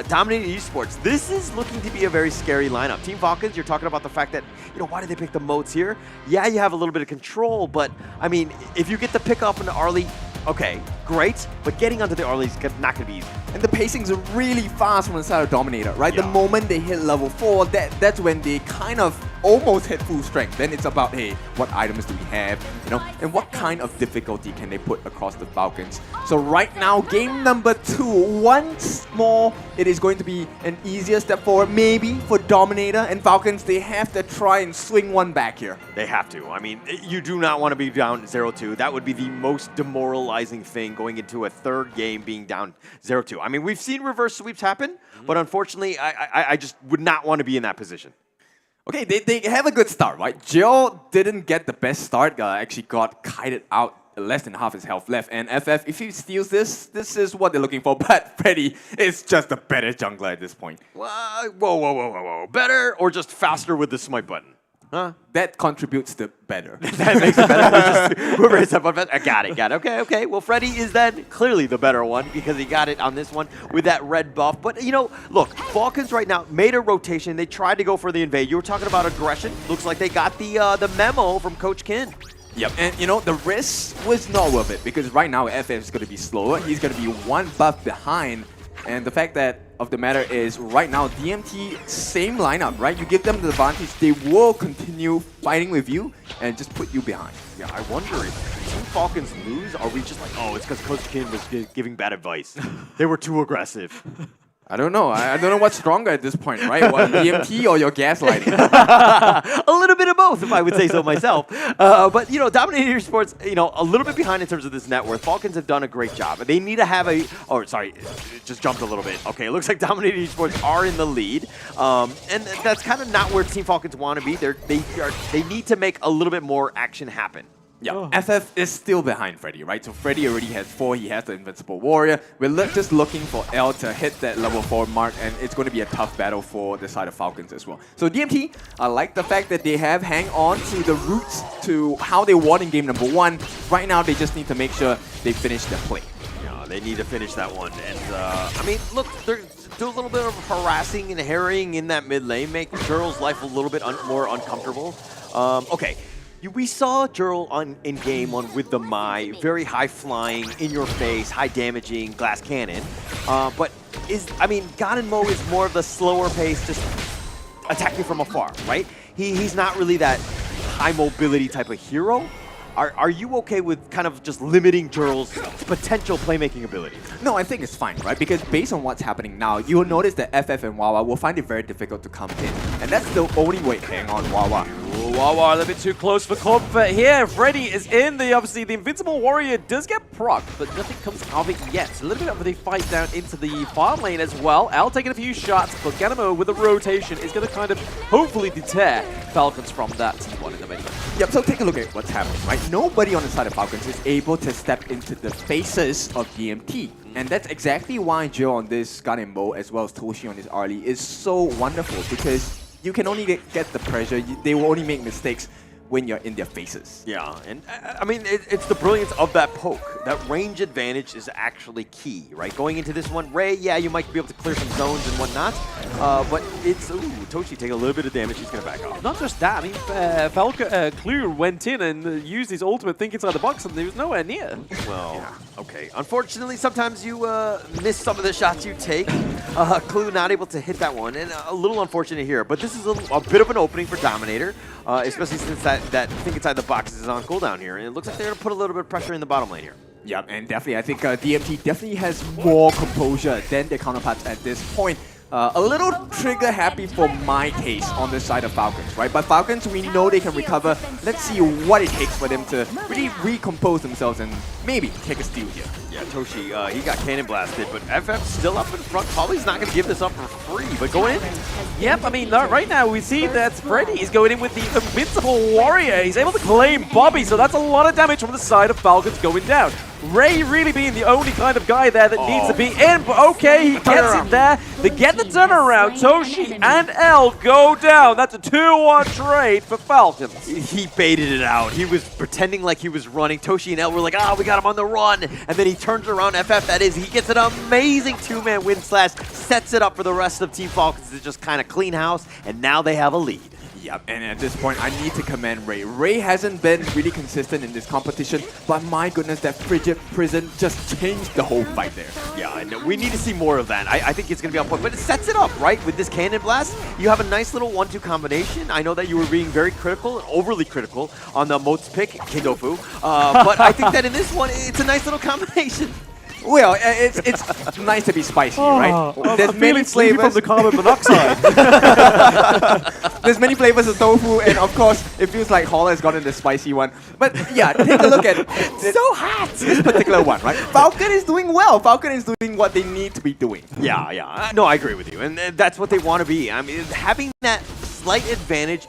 Dominator Esports, this is looking to be a very scary lineup. Team Falcons, you're talking about the fact that, you know, why did they pick the moats here? Yeah, you have a little bit of control, but, I mean, if you get the pick off into Arlie, okay, great, but getting onto the Arlie is not going to be easy. And the pacings are really fast from the side of Dominator, right? Yeah. The moment they hit level 4, that's when they kind of almost hit full strength. Then it's about, hey, what items do we have, you know, and what kind of difficulty can they put across the Falcons? So right now, game number 2, once more, it is going to be an easier step forward, maybe for Dominator and Falcons. They have to try and swing one back here. They have to. I mean, you do not want to be down 0-2. That would be the most demoralizing thing going into a third game being down 0-2. I mean, we've seen reverse sweeps happen, but unfortunately, I just would not want to be in that position. Okay, they have a good start, right? Jill didn't get the best start, actually got kited out less than half his health left. And FF, if he steals this is what they're looking for. But Freddy is just a better jungler at this point. Whoa. Better or just faster with the smite button? Huh? That contributes to better. That makes it better. I got it. Okay. Well, Freddy is then clearly the better one because he got it on this one with that red buff. But, you know, look, Falcons right now made a rotation. They tried to go for the invade. You were talking about aggression. Looks like they got the memo from Coach Kin. Yep, and you know, the risk was not worth it because right now FF is going to be slower. He's going to be one buff behind. And the fact that of the matter is right now, DMT, same lineup, right? You give them the advantage, they will continue fighting with you and just put you behind. Yeah, I wonder if Team Falcons lose, are we just like, oh, it's because Coach Kin was giving bad advice. They were too aggressive. I don't know. I don't know what's stronger at this point, right? What, DMT or your gaslighting? A little bit of both, if I would say so myself. But, you know, Dominator Esports, you know, a little bit behind in terms of this net worth. Falcons have done a great job. They need to have a... Oh, sorry. It just jumped a little bit. Okay, it looks like Dominator Esports are in the lead. And that's kind of not where Team Falcons want to be. They need to make a little bit more action happen. Yeah, FF is still behind Freddy, right? So Freddy already has 4, he has the Invincible Warrior. We're just looking for L to hit that level 4 mark, and it's going to be a tough battle for the side of Falcons as well. So DMT, I like the fact that they have hang on to the roots to how they won in game number 1. Right now, they just need to make sure they finish their play. Yeah, they need to finish that one. And, I mean, look, they're do a little bit of harassing and harrying in that mid lane, make Jurl's life a little bit more uncomfortable. Okay. We saw Jurl in game 1 with the Mai, very high flying, in your face, high damaging glass cannon. But Ganon is more of the slower pace, just attacking from afar, right? He's not really that high mobility type of hero. Are you okay with kind of just limiting Jurl's potential playmaking ability? No, I think it's fine, right? Because based on what's happening now, you'll notice that FF and Wawa will find it very difficult to come in. And that's the only way. Hang on, Wawa. Ooh, Wawa a little bit too close for comfort here. Freddy is in. Obviously, the Invincible Warrior does get procced, but nothing comes out of it yet. So a little bit of the fight down into the farm lane as well. L taking a few shots, but Ganamo with a rotation is going to kind of hopefully deter Falcons from that T1 in the middle. Yep, so take a look at what's happening, right? Nobody on the side of Falcons is able to step into the faces of DMT. And that's exactly why Joe on this gun and bow, as well as Toshi on this Arlie, is so wonderful, because you can only get the pressure. They will only make mistakes when you're in their faces. Yeah, and I mean, it's the brilliance of that poke. That range advantage is actually key, right? Going into this one, Ray, yeah, you might be able to clear some zones and whatnot, but it's, ooh, Toshi taking a little bit of damage, he's going to back off. Not just that, I mean, Clue went in and used his ultimate think inside the box and he was nowhere near. Well, yeah. Okay. Unfortunately, sometimes you miss some of the shots you take. Clue not able to hit that one, and a little unfortunate here, but this is a bit of an opening for Dominator, especially since that think inside the box is on cooldown here, and it looks like they're going to put a little bit of pressure in the bottom lane here. Yeah, and definitely, I think DMT definitely has more composure than their counterparts at this point. A little trigger happy for my taste on the side of Falcons, right? But Falcons, we know they can recover. Let's see what it takes for them to really recompose themselves and maybe take a steal here. Yeah, Toshi, he got cannon blasted, but FF still up in front. Probably's not going to give this up for free, but going in. Yep, I mean, right now we see that Freddy is going in with the Invincible Warrior. He's able to claim Bobby, so that's a lot of damage from the side of Falcons going down. Ray really being the only kind of guy there that needs to be in, but okay, he gets in there. They get the turnaround. Toshi and L go down. That's a 2-1 trade for Falcons. He baited it out. He was pretending like he was running. Toshi and L were like, we got him on the run. And then he turns around, FF that is. He gets an amazing two-man win slash, sets it up for the rest of Team Falcons to just kind of clean house, and now they have a lead. Yep, and at this point, I need to commend Ray. Ray hasn't been really consistent in this competition, but my goodness, that frigid prison just changed the whole fight there. Yeah, I know. We need to see more of that. I think it's going to be on point, but it sets it up, right? With this cannon blast, you have a nice little 1-2 combination. I know that you were being very critical, overly critical, on the Moats pick, Kindofu, but I think that in this one, it's a nice little combination. Well, it's nice to be spicy, right? There's many flavors from the carbon monoxide. There's many flavors of tofu, and of course, it feels like Holler has gotten the spicy one. But yeah, take a look at it's so hot. This particular one, right? Falcon is doing well. Falcon is doing what they need to be doing. Yeah. No, I agree with you, and that's what they want to be. I mean, having that slight advantage,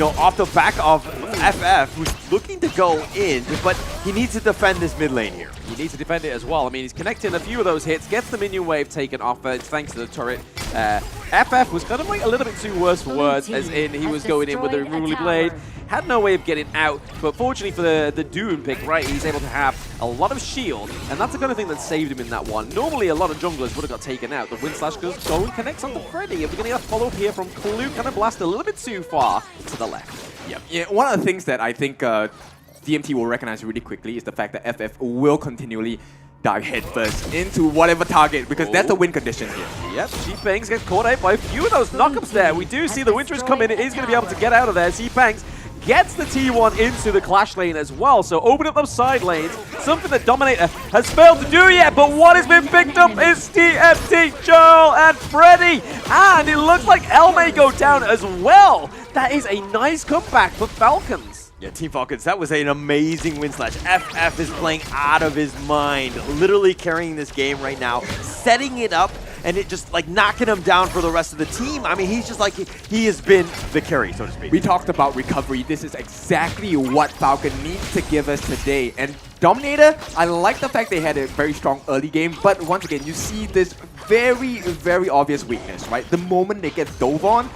off the back of FF, who's looking to go in, but he needs to defend this mid lane here. He needs to defend it as well. I mean, he's connecting a few of those hits, gets the minion wave taken off thanks to the turret. FF was kind of like a little bit too worse for words, as in he was going in with a Unruly Blade, had no way of getting out, but fortunately for the Doom pick, right, he's able to have a lot of shield, and that's the kind of thing that saved him in that one. Normally, a lot of junglers would have got taken out. The Wind Slash goes go and connects on the Freddy, and we're going to get a follow-up here from Clue, kind of blast a little bit too far to the left. Yeah, one of the things that I think DMT will recognize really quickly is the fact that FF will continually dive headfirst into whatever target, because that's the win condition here. Yep, G-Bangs gets caught out by a few of those knockups there. We do see the Winters come in. It is going to be able to get out of there. G-Bangs gets the T1 into the clash lane as well, so open up those side lanes, something that Dominator has failed to do yet, but what has been picked up is TFT, Joel and Freddy, and it looks like L may go down as well. That is a nice comeback for Falcons. Yeah, Team Falcons, that was an amazing win slash. FF is playing out of his mind, literally carrying this game right now, setting it up, and it just like knocking him down for the rest of the team. I mean, he's just like, he has been the carry, so to speak. We talked about recovery. This is exactly what Falcon needs to give us today. And Dominator, I like the fact they had a very strong early game, but once again, you see this very, very obvious weakness, right? The moment they get dove on,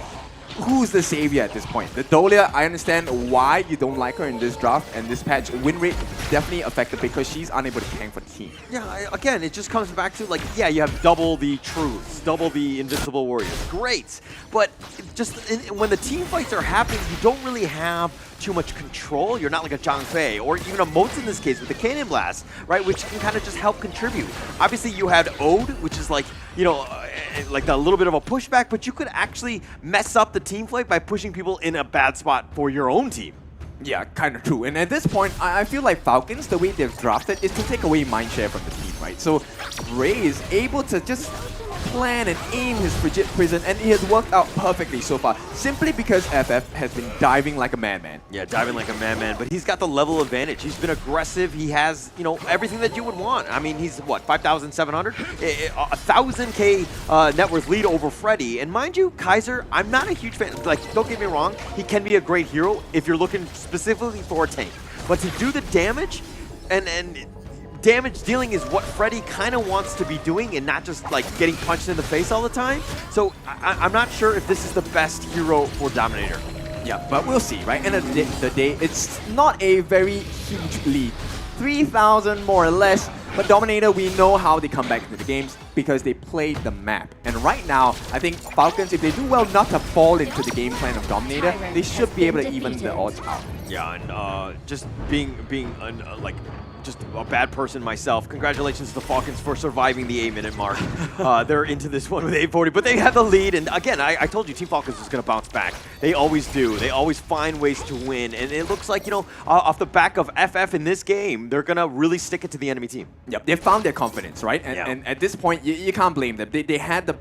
who's the savior at this point? The Dolia, I understand why you don't like her in this draft and this patch. Win rate definitely affected because she's unable to tank for the team. Yeah, again, it just comes back to like, yeah, you have double the truths, double the Invincible Warriors. Great. But just when the team fights are happening, you don't really have too much control. You're not like a Zhang Fei or even a Moats in this case with the Cannon Blast, right? Which can kind of just help contribute. Obviously, you had Ode, which is like, like a little bit of a pushback, but you could actually mess up the team fight by pushing people in a bad spot for your own team. Yeah, kind of true. And at this point, I feel like Falcons, the way they've drafted is to take away mindshare from the team, right? So Ray is able to just plan and aim his frigid prison, and it has worked out perfectly so far, simply because FF has been diving like a madman. Yeah, diving like a madman, but he's got the level advantage. He's been aggressive. He has, you know, everything that you would want. I mean, he's, what, 5,700? 1,000K net worth lead over Freddy. And mind you, Kaiser, I'm not a huge fan. Like, don't get me wrong, he can be a great hero if you're looking specifically for a tank. But to do the damage, and damage dealing is what Freddy kind of wants to be doing and not just like getting punched in the face all the time. So I'm not sure if this is the best hero for Dominator. Yeah, but we'll see, right? End of the day, it's not a very huge lead. 3,000 more or less, but Dominator, we know how they come back into the games because they play the map. And right now, I think Falcons, if they do well not to fall into the game plan of Dominator, they should be able to even the odds out. Yeah, and just being like just a bad person myself, congratulations to the Falcons for surviving the 8-minute mark. They're into this one with 840, but they have the lead. And again, I told you Team Falcons was going to bounce back. They always do. They always find ways to win. And it looks like, you know, off the back of FF in this game, they're going to really stick it to the enemy team. Yep, they found their confidence, right? And at this point, you can't blame them. They had the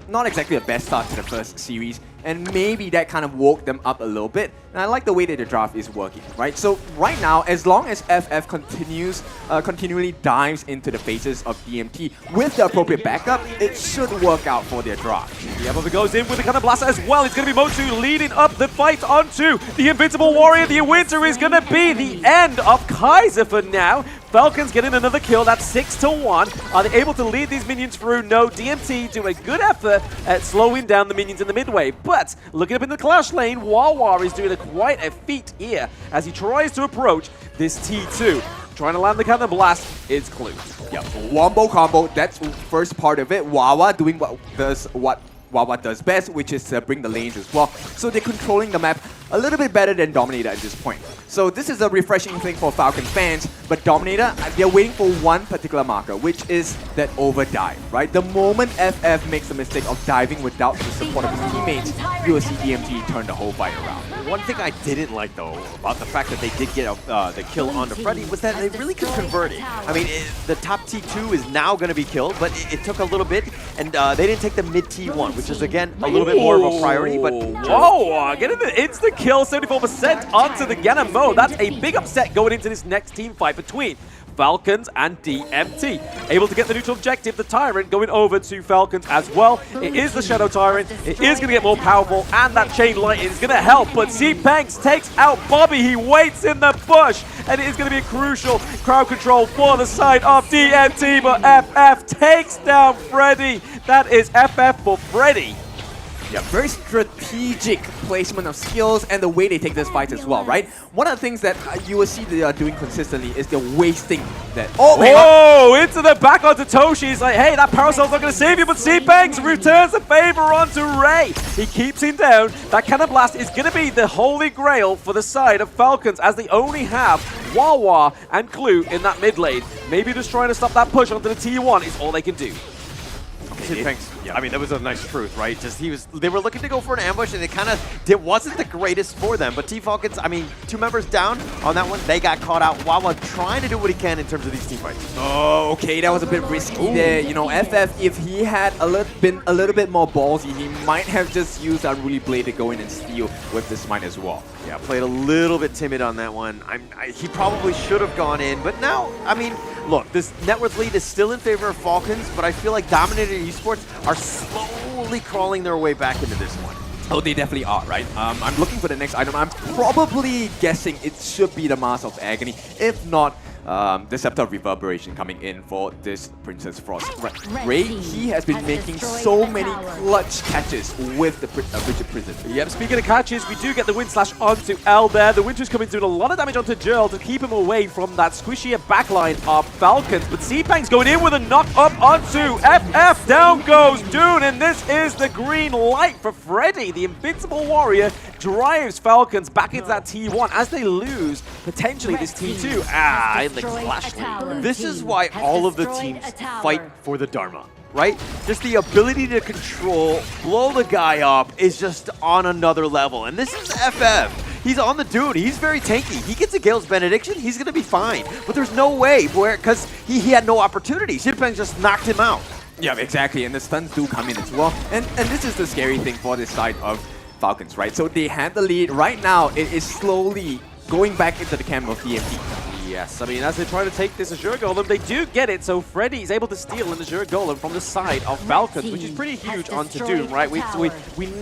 not exactly the best start to the first series, and maybe that kind of woke them up a little bit. And I like the way that the draft is working, right? So right now, as long as FF continually dives into the faces of DMT with the appropriate backup, it should work out for their draft. Yeah, but it goes in with the Cannon Blaster as well. It's going to be Motu leading up the fight onto the Invincible Warrior. The winter is going to be the end of Kaiser for now. Falcons getting another kill. That's 6-1. Are they able to lead these minions through? No. DMT do a good effort at slowing down the minions in the mid wave. But looking up in the clash lane, Wawa is doing quite a feat here as he tries to approach this T2. Trying to land the Cannon Blast is Clue. Yeah, wombo combo. That's first part of it. Wawa doing what Wawa does best, which is to bring the lanes as well. So they're controlling the map a little bit better than Dominator at this point. So this is a refreshing thing for Falcon fans, but Dominator, they're waiting for one particular marker, which is that overdive, right? The moment FF makes the mistake of diving without the support of his teammates, you will see DMT turn the whole fight around. One thing I didn't like, though, about the fact that they did get the kill onto Freddy was that they really could convert it. I mean, the top T2 is now going to be killed, but it took a little bit, and they didn't take the mid T1, which is, again, a little bit more of a priority, but... Whoa, getting the instant kill, 74% onto the Ganamo. That's a big upset going into this next team fight between Falcons and DMT. Able to get the neutral objective, the Tyrant going over to Falcons as well. It is the Shadow Tyrant. It is going to get more powerful, and that Chain Lightning is going to help. But C-Panks takes out Bobby. He waits in the bush, and it is going to be a crucial crowd control for the side of DMT. But FF takes down Freddy. That is FF for Freddy. Yeah, very strategic placement of skills and the way they take this fight as well, right? One of the things that you will see they are doing consistently is they're wasting that. Oh, into the back onto Toshi. He's like, hey, that Parasol's not going to save you, but C-Banks returns the favor onto Ray. He keeps him down. That Cannon Blast is going to be the holy grail for the side of Falcons as they only have Wawa and Clue in that mid lane. Maybe just trying to stop that push onto the T1 is all they can do. Thanks. Yeah, I mean, that was a nice truth, right? Just they were looking to go for an ambush, and it wasn't the greatest for them. But T-Falcons, I mean, 2 members down on that one. They got caught out. Wawa trying to do what he can in terms of these team fights. Oh, okay, that was a bit risky there. You know, FF, if he had been a little bit more ballsy, he might have just used Unruly Blade to go in and steal with this mine as well. Yeah, played a little bit timid on that one. He probably should have gone in, but now, I mean, look, this net worth lead is still in favor of Falcons, but I feel like Dominator Esports are slowly crawling their way back into this one. Oh, they definitely are, right? I'm looking for the next item. I'm probably guessing it should be the Mask of Agony. If not, the Scepter of Reverberation coming in for this Princess Frost. Ray, he has been making so many clutch catches with the Rigid Prison. Yep, speaking of catches, we do get the Wind Slash onto L there. The Winter's coming doing a lot of damage onto Jurl to keep him away from that squishier backline of Falcons. But C-Pang's going in with a knock up onto FF. Down goes Dune, and this is the green light for Freddy. The Invincible Warrior drives Falcons back into that T1 as they lose potentially this T2. In the clash lane. This is why all of the teams fight for the Dharma, right? Just the ability to control, blow the guy up is just on another level. And this is FF. He's on the Dune. He's very tanky. He gets a Gale's Benediction, he's going to be fine. But there's no way, because he had no opportunity. Xipeng just knocked him out. Yeah, exactly. And the stuns do come in as well. And this is the scary thing for this side of Falcons, right? So they had the lead. Right now, it is slowly going back into the camp of DMT. Yes, I mean, as they try to take this Azure Golem, they do get it. So Freddy is able to steal an Azure Golem from the side of Falcons, which is pretty huge onto Doom, right? We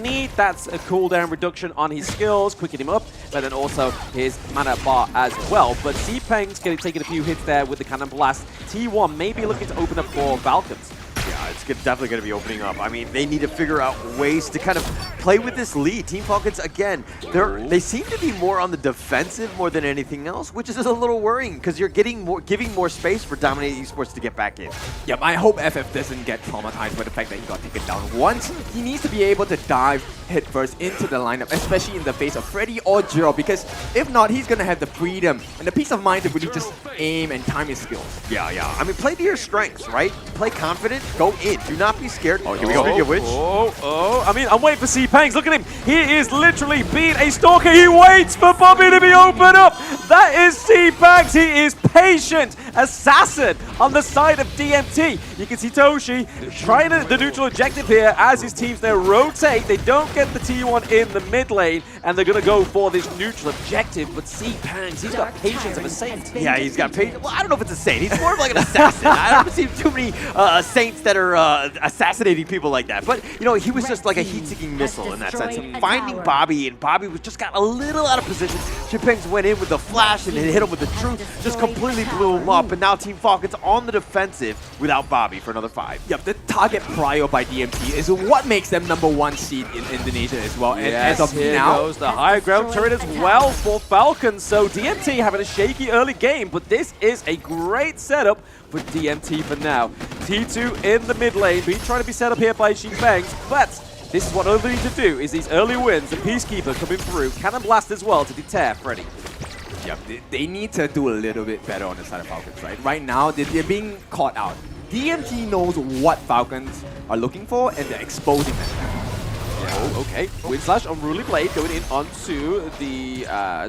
need that cooldown reduction on his skills, quicken him up, but then also his mana bar as well. But Xipeng's taking a few hits there with the Cannon Blast. T1 may be looking to open up for Falcons. Yeah, it's definitely going to be opening up. I mean, they need to figure out ways to kind of play with this lead. Team Falcons, again, they seem to be more on the defensive more than anything else, which is a little worrying because you're giving more space for Dominator Esports to get back in. Yep, I hope FF doesn't get traumatized by the fact that he got taken down once. He needs to be able to dive headfirst into the lineup, especially in the face of Freddy or Jiro, because if not, he's going to have the freedom and the peace of mind to really just aim and time his skills. Yeah. I mean, play to your strengths, right? Play confident, go in. Do not be scared. Oh, here we go. I mean, I'm waiting for C-Pangs. Look at him. He is literally being a stalker. He waits for Bobby to be opened up. That is C-Pangs. He is patient. Assassin on the side of DMT. You can see Toshi trying the neutral objective here as his teams now rotate. They don't get the T1 in the mid lane, and they're going to go for this neutral objective. But C-Pangs, he's got patience of a saint. Yeah, he's got patience. Well, I don't know if it's a saint. He's more of like an assassin. I don't see too many saints that are assassinating people like that. But, you know, he was just like a heat-seeking missile in that sense. And finding Bobby, and Bobby was just got a little out of position. Xipeng went in with the flash and hit him with the truth. Just completely blew him up. And now Team Falcons on the defensive without Bobby for another 5. Yep, the target prio by DMT is what makes them #1 seed in Indonesia as well. And as of here now, goes the high ground turret as well for Falcons. So DMT having a shaky early game, but this is a great setup for DMT for now. T2 in the mid lane, being trying to be set up here by Xipeng, but this is what all they need to do is these early wins. The Peacekeeper coming through, Cannon Blast as well to deter Freddy. Yep, they need to do a little bit better on the side of Falcons, right? Right now, they're being caught out. DMT knows what Falcons are looking for, and they're exposing them. Oh, okay. Wind Slash Unruly Blade going in onto the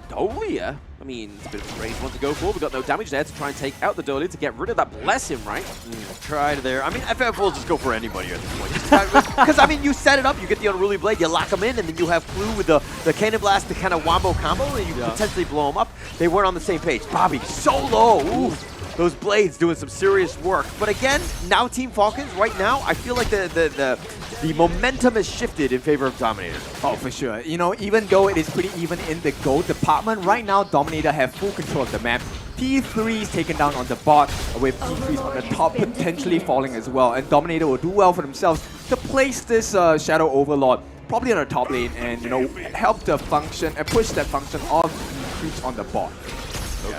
Dolia. I mean, it's a bit of a range one to go for. We've got no damage there to try and take out the Dolia to get rid of that Bless him, right? Tried there. I mean, FF will just go for anybody at this point. Because, I mean, you set it up, you get the Unruly Blade, you lock them in, and then you have Clue with the Cannon Blast, the kind of wombo combo, and you potentially blow them up. They weren't on the same page. Bobby, so low. Oof. Those blades doing some serious work. But again, now Team Falcons, right now, I feel like the momentum has shifted in favor of Dominator. Oh, for sure. You know, even though it is pretty even in the gold department, right now Dominator have full control of the map. T3 is taken down on the bot, with T3s on the top potentially falling as well. And Dominator will do well for themselves to place this Shadow Overlord probably on the top lane and, you know, help the function and push that function of the creeps on the bot.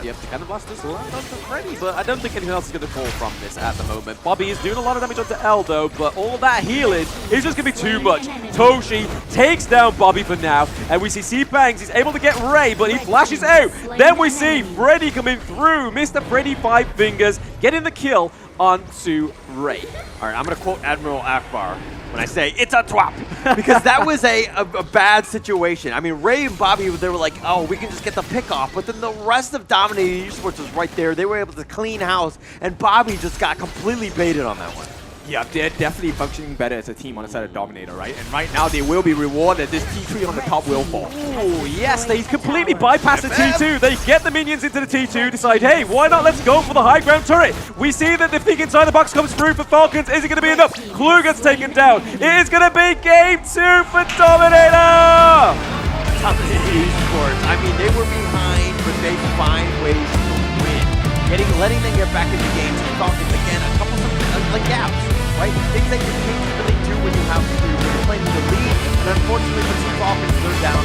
Yep, the Cannon Blast does land onto Freddy, but I don't think anything else is going to fall from this at the moment. Bobby is doing a lot of damage onto Eldo, but all that healing is just going to be too much. Toshi takes down Bobby for now, and we see C-Pangs. He's able to get Ray, but he flashes out. Then we see Freddy coming through. Mr. Freddy 5 Fingers getting the kill onto Ray. All right, I'm going to quote Admiral Akbar when I say, it's a twap, because that was a bad situation. I mean, Ray and Bobby, they were like, oh, we can just get the pick off, but then the rest of Dominator Esports was right there. They were able to clean house, and Bobby just got completely baited on that one. Yeah, they're definitely functioning better as a team on the side of Dominator, right? And right now, they will be rewarded. This T3 on the top will fall. Oh, yes, they completely bypass the T2. They get the minions into the T2, decide, hey, why not? Let's go for the high ground turret. We see that the peek inside the box comes through for Falcons. Is it going to be enough? Clue gets taken down. It is going to be game 2 for Dominator. Dominator Esports. I mean, they were behind, but they find ways to win. Letting them get back in the game. Falcons, again, a couple of gaps. Right? Things that you can't really do when you're playing the lead, and unfortunately for Team Falcons, they're down.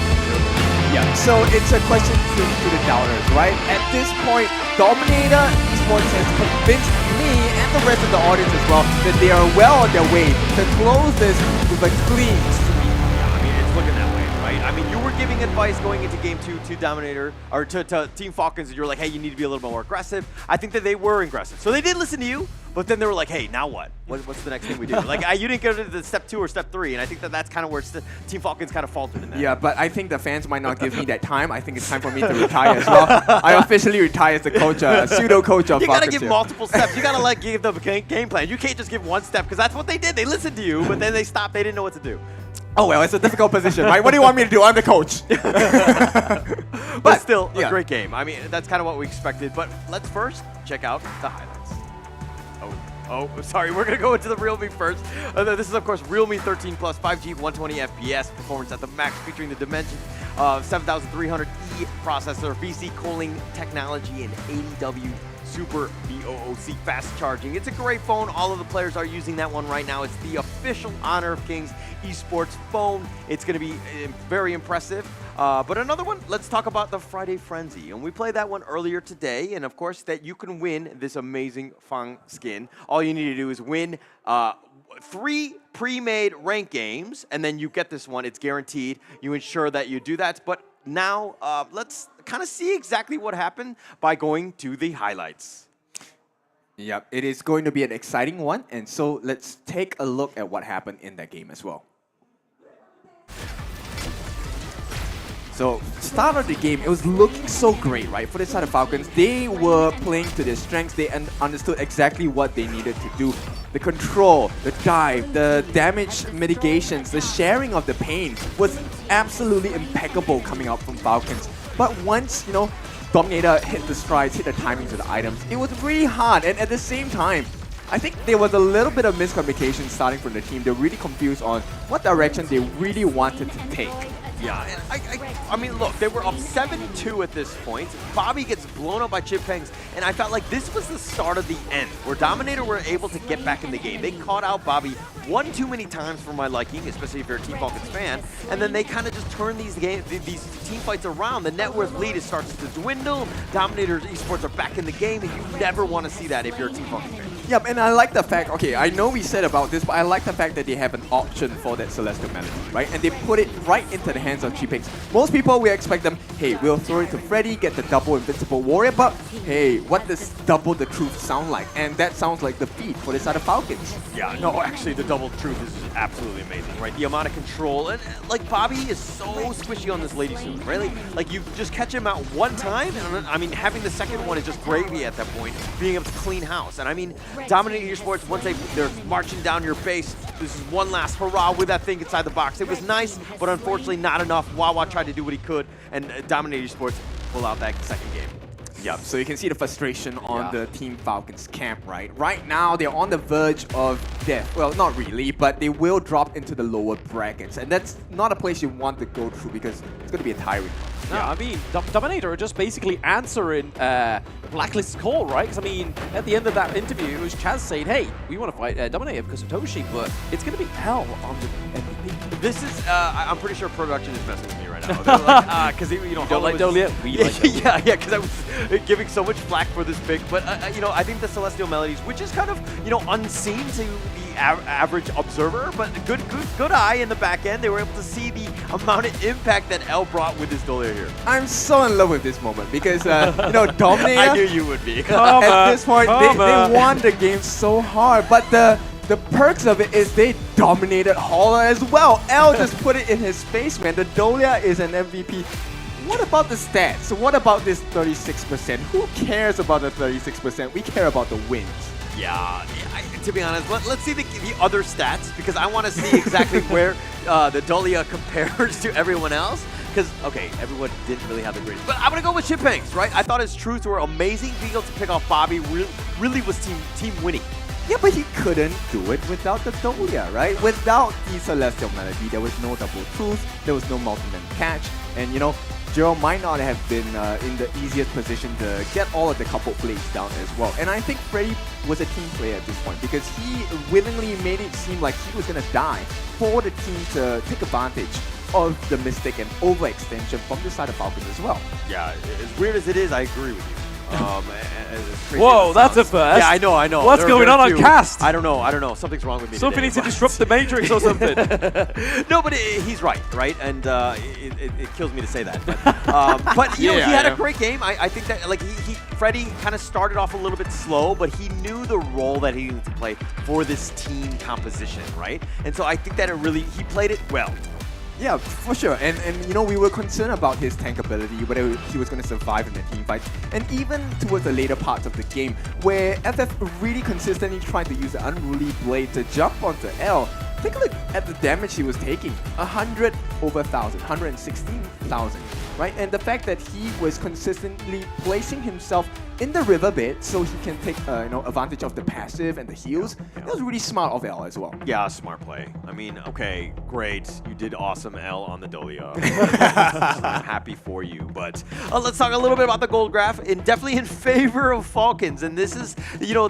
Yeah, so it's a question to the doubters, right? At this point, Dominator Esports has convinced me and the rest of the audience as well that they are well on their way to close this with a clean streak. Yeah, I mean, it's looking that way, right? right? I mean, you were giving advice going into game 2 to Dominator, or to Team Falcons, and you were like, hey, you need to be a little bit more aggressive. I think that they were aggressive. So they did listen to you, but then they were like, hey, now what? What's the next thing we do? Like, you didn't go to the step 2 or step 3, and I think that that's kind of where Team Falcons kind of faltered in that. Yeah, but I think the fans might not give me that time. I think it's time for me to retire as well. I officially retire as the coach, pseudo-coach of Falcons. You gotta give multiple steps. You gotta like give them a game plan. You can't just give one step, because that's what they did. They listened to you, but then they stopped. They didn't know what to do. Oh, well, it's a difficult position, right? What do you want me to do? I'm the coach. But still, a great game. I mean, that's kind of what we expected. But let's first check out the highlights. Oh, sorry. We're going to go into the Realme first. This is, of course, Realme 13 Plus 5G 120 FPS performance at the max, featuring the Dimension 7300E processor, VC cooling technology, and 80W Super VOOC fast charging. It's a great phone. All of the players are using that one right now. It's the official Honor of Kings Esports phone. It's going to be very impressive. But another one, let's talk about the Friday Frenzy. And we played that one earlier today. And of course, that you can win this amazing Fang skin. All you need to do is win 3 pre-made rank games, and then you get this one. It's guaranteed. You ensure that you do that. But now, let's kind of see exactly what happened by going to the highlights. Yep, it is going to be an exciting one. And so let's take a look at what happened in that game as well. So, start of the game, it was looking so great, right? For the side of Falcons, they were playing to their strengths. They understood exactly what they needed to do. The control, the dive, the damage mitigations, the sharing of the pain was absolutely impeccable coming out from Falcons. But once, you know, Dominator hit the strides, hit the timings of the items, it was really hard. And at the same time, I think there was a little bit of miscommunication starting from the team. They're really confused on what direction they really wanted to take. Yeah, and I mean, look, they were up 7-2 at this point. Bobby gets blown up by Chipangs, and I felt like this was the start of the end, where Dominator were able to get back in the game. They caught out Bobby one too many times for my liking, especially if you're a Team Falcons fan, and then they kind of just turn these team fights around. The net worth lead starts to dwindle. Dominator Esports are back in the game, and you never want to see that if you're a Team Falcons fan. Yep, and I like the fact, okay, I know we said about this, but I like the fact that they have an option for that Celestial Melody, right? And they put it right into the hands of Chipangs. Most people, we expect them, hey, we'll throw it to Freddy, get the double Invincible Warrior, but hey, what does double the truth sound like? And that sounds like the feat for this side of Falcons. Yeah, no, actually, the double truth is absolutely amazing, right? The amount of control, and like Bobby is so squishy on this Lady Suit, right? Like you just catch him out one time, and I mean, having the second one is just gravy at that point, being able to clean house. And I mean, Dominator Esports, once they're marching down your base, this is one last hurrah with that thing inside the box. It was nice, but unfortunately not enough. Wawa tried to do what he could, and Dominator Esports pull out that second game. Yep, so you can see the frustration on the Team Falcons camp, right? Right now, they're on the verge of death. Well, not really, but they will drop into the lower brackets. And that's not a place you want to go through because it's going to be a tiring. No, I mean, Dominator are just basically answering Blacklist's call, right? Because, I mean, at the end of that interview, it was Chaz saying, hey, we want to fight Dominator because of Toshi, but it's going to be hell on the MVP. This is, I'm pretty sure production is messing with me right now. Because, you know, don't like Dolia? We like Dolia. Yeah, because I was giving so much flack for this pick. But, you know, I think the Celestial Melodies, which is kind of, you know, unseen to the average observer, but good eye in the back end. They were able to see the amount of impact that L brought with this Dolia here. I'm so in love with this moment because, you know, Dominator... I knew you would be. At this point, they won the game so hard, but the perks of it is they dominated Holler as well. L just put it in his face, man. The Dolia is an MVP. What about the stats? What about this 36%? Who cares about the 36%? We care about the wins. Yeah, to be honest, let's see the other stats because I want to see exactly where the Dolia compares to everyone else. Because, okay, everyone didn't really have the greatest. But I'm going to go with Chipangs, right? I thought his truths were amazing. Being able to pick off Bobby really was team winning. Yeah, but he couldn't do it without the Dolia, right? Without the Celestial Melody, there was no double truth, there was no multi-man catch, and, you know, Gerald might not have been in the easiest position to get all of the couple plays down as well. And I think Freddy was a team player at this point because he willingly made it seem like he was going to die for the team to take advantage of the mistake and overextension from the side of Falcons as well. Yeah, as weird as it is, I agree with you. Whoa, that's a first. Yeah, I know. What's going on cast? I don't know. Something's wrong with me. Something today, needs to disrupt the Matrix or something. No, but he's right? And it kills me to say that. But you know, he had a great game. I think that like Freddie kind of started off a little bit slow, but he knew the role that he needed to play for this team composition, right? And so I think that he played it well. Yeah, for sure. And you know, we were concerned about his tank ability, whether he was going to survive in the team fight. And even towards the later parts of the game, where FF really consistently tried to use the Unruly Blade to jump onto L, take a look at the damage he was taking. 100 over 1,000, 116,000, right? And the fact that he was consistently placing himself in the riverbed so he can take advantage of the passive and the heals. That was really smart of L as well. Yeah, smart play. I mean, okay, great. You did awesome, L, on the Dolia. I'm happy for you. But let's talk a little bit about the gold graph, and definitely in favor of Falcons. And this is, you know,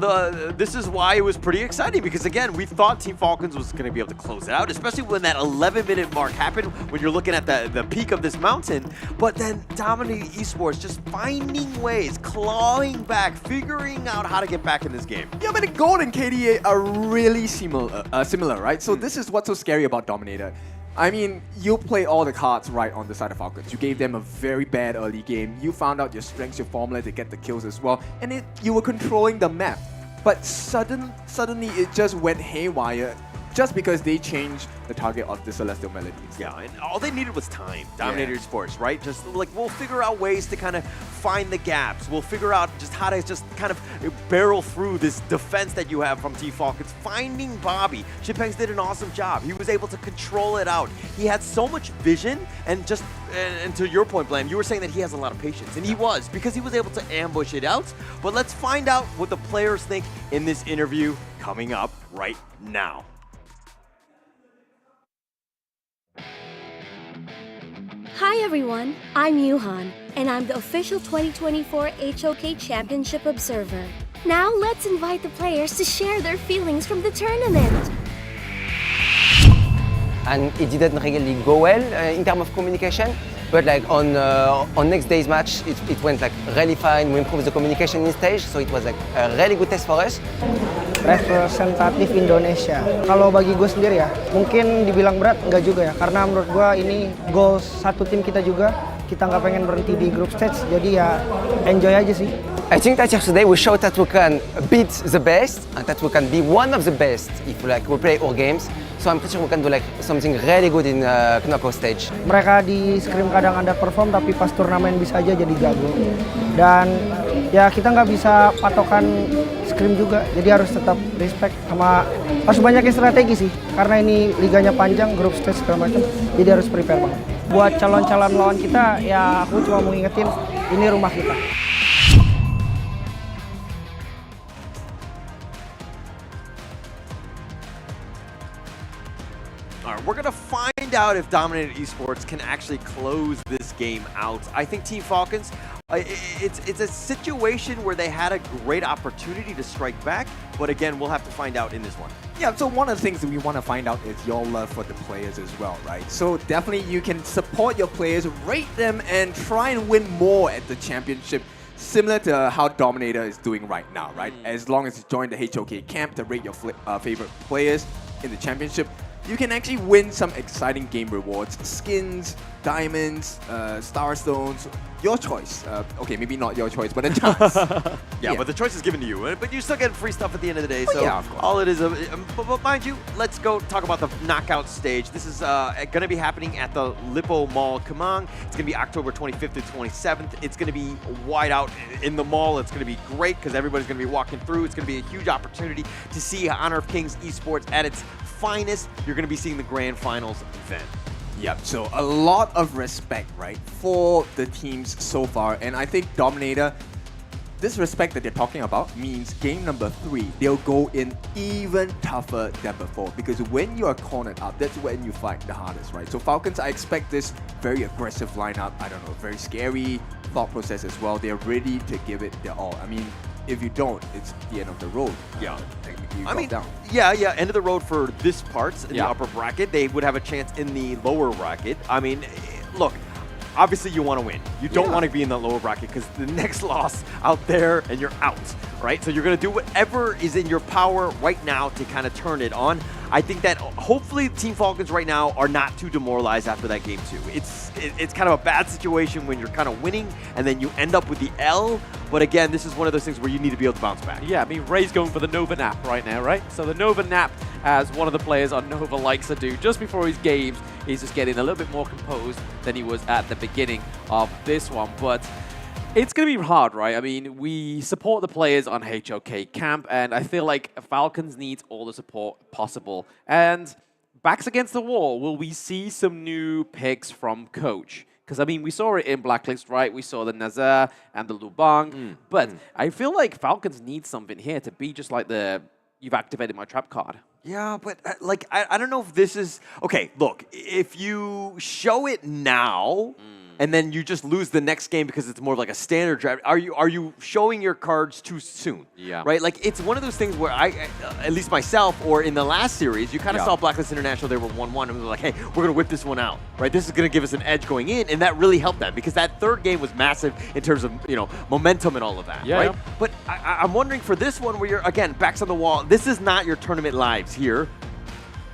this is why it was pretty exciting, because again, we thought Team Falcons was going to be able to close it out, especially when that 11-minute mark happened, when you're looking at the peak of this mountain. But then Dominator Esports just finding ways, clawing back, figuring out how to get back in this game. Yeah, but the Gold and KDA are really similar, right? So this is what's so scary about Dominator. I mean, you play all the cards right on the side of Falcons. You gave them a very bad early game. You found out your strengths, your formula to get the kills as well. And you were controlling the map. But suddenly it just went haywire just because they changed the target of the Celestial Melodies. Yeah, and all they needed was time. Dominator Esports, right? Just like, we'll figure out ways to kind of find the gaps. We'll figure out just how to just kind of barrel through this defense that you have from Team Falcons. Finding Bobby. Chipengs did an awesome job. He was able to control it out. He had so much vision, and just, and to your point, Blam, you were saying that he has a lot of patience, and he was, because he was able to ambush it out. But let's find out what the players think in this interview coming up right now. Hi everyone, I'm Yuhan, and I'm the official 2024 HOK Championship Observer. Now let's invite the players to share their feelings from the tournament. And it didn't really go well in terms of communication, but like on next day's match, it went like really fine. We improved the communication in stage, so it was like a really good test for us. Representatif Indonesia. Kalau bagi gue sendiri ya, mungkin dibilang berat, enggak juga ya. Karena menurut gue ini goal satu tim kita juga. Kita nggak pengen berhenti di group stage, jadi ya enjoy aja sih. I think that yesterday we showed that we can beat the best and that we can be one of the best if we play our games. So I'm pretty sure we can do like something really good in knockout stage. Mereka di scrim kadang underperform, tapi pas turnamen bisa aja jadi jago. Dan ya kita nggak bisa patokan scrim juga, jadi harus tetap respect sama harus banyakin strategi sih. Karena ini liganya panjang, group stage segala macam, jadi harus prepare banget. Buat calon-calon lawan kita, ya aku cuma mau ngingetin ini rumah kita. All right, we're going to find out if Dominator Esports can actually close this game out. I think Team Falcons, it's a situation where they had a great opportunity to strike back, but again, we'll have to find out in this one. Yeah, so one of the things that we want to find out is your love for the players as well, right? So definitely you can support your players, rate them, and try and win more at the championship, similar to how Dominator is doing right now, right? As long as you join the HOK camp to rate your favorite players in the championship, you can actually win some exciting game rewards, skins, diamonds, star stones, your choice. Okay, maybe not your choice, but a chance. Yeah, but the choice is given to you. But you still get free stuff at the end of the day. So yeah, of course. All it is, but mind you, let's go talk about the knockout stage. This is going to be happening at the Lippo Mall, Kemang. It's going to be October 25th to 27th. It's going to be wide out in the mall. It's going to be great because everybody's going to be walking through. It's going to be a huge opportunity to see Honor of Kings Esports at its finest. You're going to be seeing the grand finals event. Yep, so a lot of respect, right, for the teams so far. And I think Dominator, this respect that they're talking about means game number 3, they'll go in even tougher than before. Because when you are cornered up, that's when you fight the hardest, right? So Falcons, I expect this very aggressive lineup. I don't know, very scary thought process as well. They're ready to give it their all. I mean, if you don't, it's the end of the road. Yeah. Technically, I mean, down. yeah, end of the road for this part in the upper bracket. They would have a chance in the lower bracket. I mean, look, obviously you want to win. You don't want to be in that lower bracket because the next loss out there and you're out, right? So you're going to do whatever is in your power right now to kind of turn it on. I think that hopefully Team Falcons right now are not too demoralized after that game too. It's kind of a bad situation when you're kind of winning and then you end up with the L. But again, this is one of those things where you need to be able to bounce back. Yeah, I mean, Ray's going for the Nova Nap right now, right? So the Nova Nap, as one of the players on Nova likes to do, just before his games, he's just getting a little bit more composed than he was at the beginning of this one. But it's going to be hard, right? I mean, we support the players on HOK camp, and I feel like Falcons needs all the support possible. And backs against the wall, will we see some new picks from Coach? Because, I mean, we saw it in Blacklist, right? We saw the Nazar and the Lubang. But I feel like Falcons need something here to be just like the, you've activated my trap card. Yeah, but like, I don't know if this is... Okay, look, if you show it now... and then you just lose the next game because it's more of like a standard draft. Are you showing your cards too soon? Yeah. Right? Like, it's one of those things where I, at least myself, or in the last series, you kind of saw Blacklist International, they were 1-1, and we were like, hey, we're going to whip this one out, right? This is going to give us an edge going in, and that really helped them because that third game was massive in terms of, you know, momentum and all of that, right? But I'm wondering for this one where you're, again, backs on the wall, this is not your tournament lives here.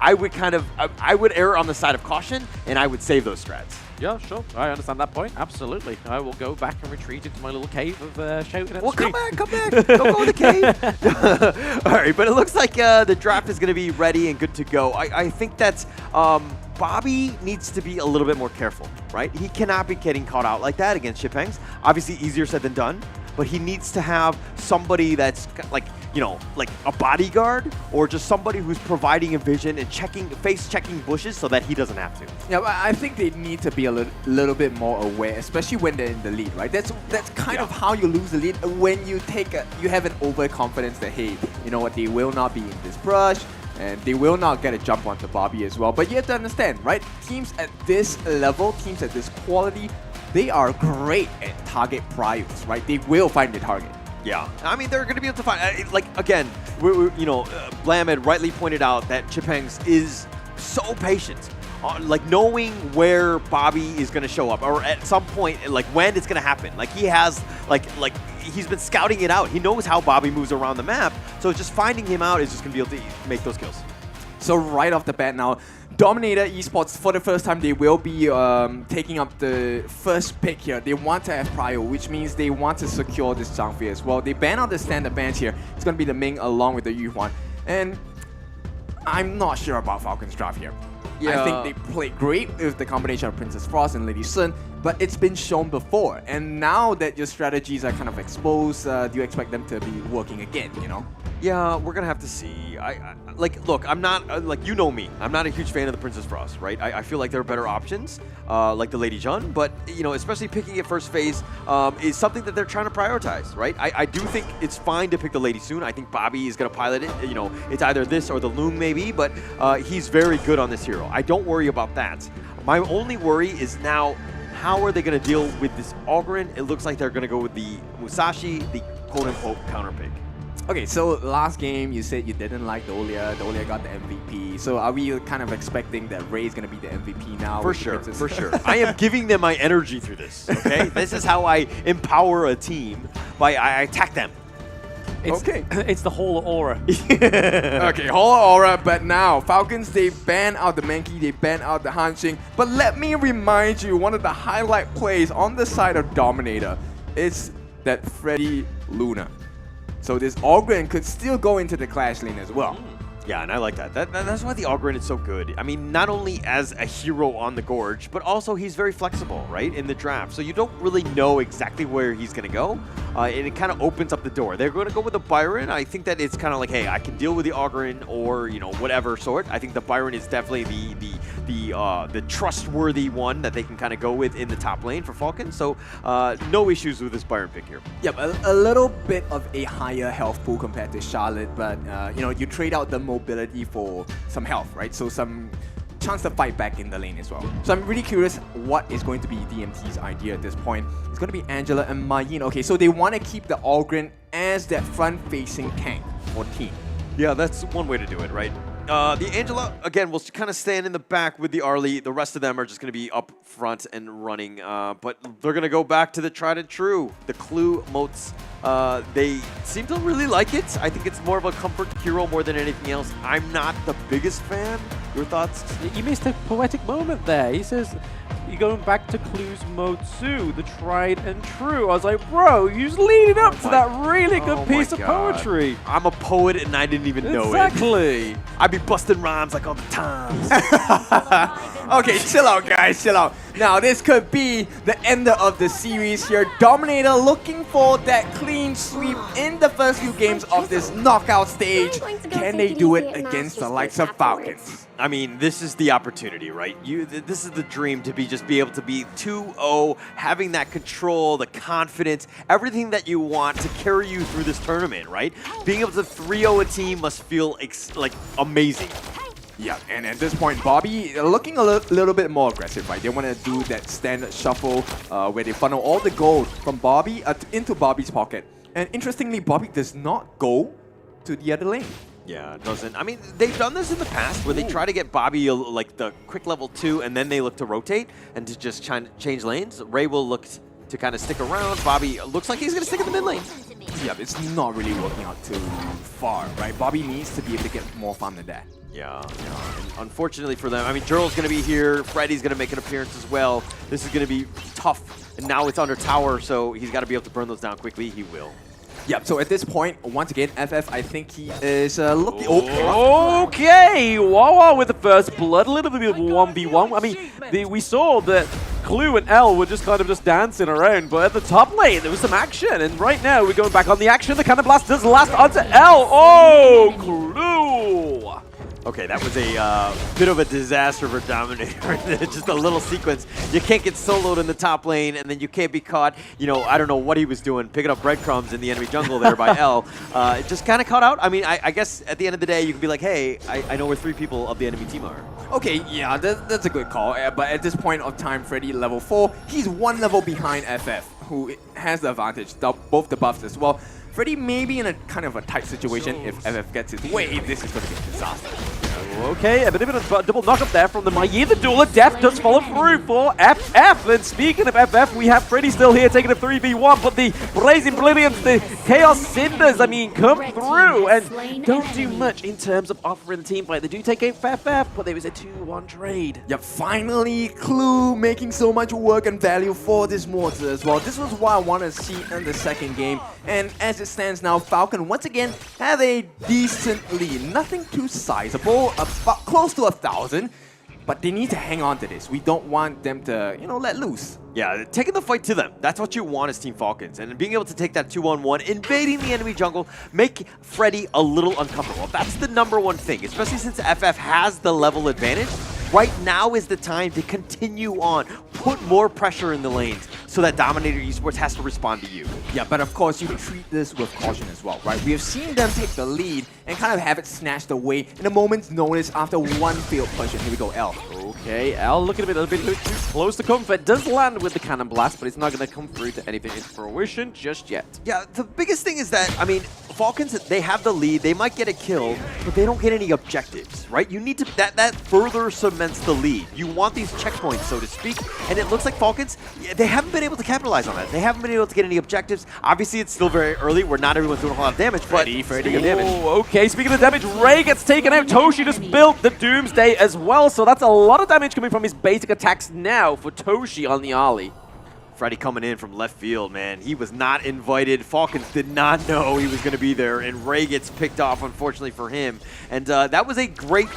I would I would err on the side of caution, and I would save those strats. Yeah, sure. I understand that point. Absolutely. I will go back and retreat into my little cave of shouting at the screen. Come back. Don't go in the cave. All right, but it looks like the draft is going to be ready and good to go. I think that Bobby needs to be a little bit more careful, right? He cannot be getting caught out like that against Chipangs. Obviously, easier said than done, but he needs to have somebody that's like, you know, like a bodyguard or just somebody who's providing a vision and face-checking bushes so that he doesn't have to. Yeah, but I think they need to be a little bit more aware, especially when they're in the lead, right? That's kind of how you lose the lead, when you have an overconfidence that, hey, you know what, they will not be in this brush, and they will not get a jump onto Bobby as well. But you have to understand, right? Teams at this level, teams at this quality, they are great at target pryos, right? They will find the target. Yeah, I mean, they're going to be able to find, like, again, you know, Blam had rightly pointed out that Chipangs is so patient. Like, knowing where Bobby is going to show up, or at some point, like, when it's going to happen. Like, he has, like he's been scouting it out. He knows how Bobby moves around the map, so just finding him out is just going to be able to make those kills. So right off the bat now, Dominator Esports, for the first time, they will be taking up the first pick here. They want to have prio, which means they want to secure this Zhangfei as well. They ban out the standard bench here. It's going to be the Ming along with the Yuhuan. And I'm not sure about Falcons draft here. Yeah. I think they played great with the combination of Princess Frost and Lady Sun, but it's been shown before. And now that your strategies are kind of exposed, do you expect them to be working again, you know? Yeah, we're going to have to see. Like, look, I'm not, like, you know me. I'm not a huge fan of the Princess Frost, right? I feel like there are better options, like the Lady Jun, but, you know, especially picking it first phase is something that they're trying to prioritize, right? I do think it's fine to pick the Lady Soon. I think Bobby is going to pilot it. You know, it's either this or the Loom maybe, but he's very good on this hero. I don't worry about that. My only worry is now, how are they going to deal with this Ogryn? It looks like they're going to go with the Musashi, the quote-unquote counter pick. Okay, so last game you said you didn't like Dolia. Dolia got the MVP. So are we kind of expecting that Ray's going to be the MVP now? For sure, for sure. I am giving them my energy through this, okay? This is how I empower a team. I attack them. It's the whole aura. Okay, whole aura, but now Falcons, they ban out the Mankey, they ban out the Hanxing. But let me remind you, one of the highlight plays on the side of Dominator is that Freddy Luna. So this Ogryn could still go into the Clash lane as well. Yeah, and I like that. That's why the Ogryn is so good. I mean, not only as a hero on the Gorge, but also he's very flexible, right, in the draft. So you don't really know exactly where he's going to go, and it kind of opens up the door. They're going to go with the Byron. I think that it's kind of like, hey, I can deal with the Ogryn or, you know, whatever sort. I think the Byron is definitely the trustworthy one that they can kind of go with in the top lane for Falcons. So no issues with this Byron pick here. Yep, a little bit of a higher health pool compared to Charlotte, but, you know, you trade out the mobility for some health, right? So some chance to fight back in the lane as well. So I'm really curious what is going to be DMT's idea at this point. It's going to be Angela and Mayin. Okay, so they want to keep the Ogryn as that front-facing tank or team. Yeah, that's one way to do it, right? The Angela, again, will kind of stand in the back with the Arlie. The rest of them are just going to be up front and running. But they're going to go back to the tried and true. The Clue motes, they seem to really like it. I think it's more of a comfort hero more than anything else. I'm not the biggest fan. Your thoughts? You missed a poetic moment there. He says, you're going back to Clue's mode 2, the tried and true. I was like, bro, you're just leading up to that really good piece of poetry. I'm a poet and I didn't even know it. Exactly. I be busting rhymes like all the time. Okay, chill out, guys, chill out. Now, this could be the end of the series here. Dominator looking for that clean sweep in the first few games of this knockout stage. Can they do it against the likes of Falcons? I mean, this is the opportunity, right? This is the dream to be able to be 2-0, having that control, the confidence, everything that you want to carry you through this tournament, right? Being able to 3-0 a team must feel like amazing. Yeah, and at this point, Bobby looking a little bit more aggressive, right? They want to do that standard shuffle where they funnel all the gold from Bobby into Bobby's pocket. And interestingly, Bobby does not go to the other lane. Yeah, it doesn't. I mean, they've done this in the past where they try to get Bobby like the quick level 2 and then they look to rotate and to just change lanes. Ray will look to kind of stick around. Bobby looks like he's going to stick in the mid lane. Yeah, but it's not really working out too far, right? Bobby needs to be able to get more farm than that. Yeah. And unfortunately for them, I mean, Jurl's going to be here. Freddy's going to make an appearance as well. This is going to be tough. And now it's under tower, so he's got to be able to burn those down quickly. He will. Yeah, so at this point, once again, FF, I think he is looking... Okay, Wawa with the first blood, a little bit of 1v1. I mean, we saw that Clue and L were just kind of just dancing around, but at the top lane, there was some action. And right now, we're going back on the action. The Cannon Blast does last onto L. Oh, Clue! Okay, that was a bit of a disaster for Dominator. Just a little sequence. You can't get soloed in the top lane, and then you can't be caught. You know, I don't know what he was doing, picking up breadcrumbs in the enemy jungle there by L. Just kind of caught out. I mean, I guess at the end of the day, you can be like, hey, I know where 3 people of the enemy team are. Okay, yeah, that's a good call. But at this point of time, Freddy level 4, he's 1 level behind FF, who has the advantage, both the buffs as well. Freddy may be in a kind of a tight situation if FF gets his way. This is going to be a disaster. Okay, a bit of a double knock-up there from the Mayi. The Dueler. Death does follow through for FF. And speaking of FF, we have Freddy still here taking a 3v1, but the Blazing Brilliance, the Chaos Cinders, I mean, come through and don't do much in terms of offering the team fight. They do take a FF, but there was a 2-1 trade. Yeah, finally, Clue making so much work and value for this mortar as well. This was what I want to see in the second game. And as it stands now, Falcon once again have a decent lead. Nothing too sizable, about close to 1,000, but they need to hang on to this. We don't want them to, you know, let loose. Yeah, taking the fight to them. That's what you want as Team Falcons. And being able to take that 2-on-1, invading the enemy jungle, make Freddy a little uncomfortable. That's the #1 thing, especially since FF has the level advantage. Right now is the time to continue on, put more pressure in the lanes so that Dominator Esports has to respond to you. Yeah, but of course you treat this with caution as well, right? We have seen them take the lead and kind of have it snatched away in a moment's notice after 1 field push. And here we go, L. Okay, L looking a bit too close to comfort. Does land with the Cannon Blast, but it's not going to come through to anything in fruition just yet. Yeah, the biggest thing is that, I mean, Falcons, they have the lead. They might get a kill, but they don't get any objectives, right? You need to, that further cements the lead. You want these checkpoints, so to speak, and it looks like Falcons, they haven't been able to capitalize on that. They haven't been able to get any objectives. Obviously, it's still very early where not everyone's doing a whole lot of damage, but Freddy. Oh, okay, speaking of damage, Ray gets taken out. Toshi just built the Doomsday as well, so that's a lot of damage coming from his basic attacks now for Toshi on the Ollie. Freddy coming in from left field, man. He was not invited. Falcons did not know he was going to be there, and Ray gets picked off, unfortunately for him. And that was a great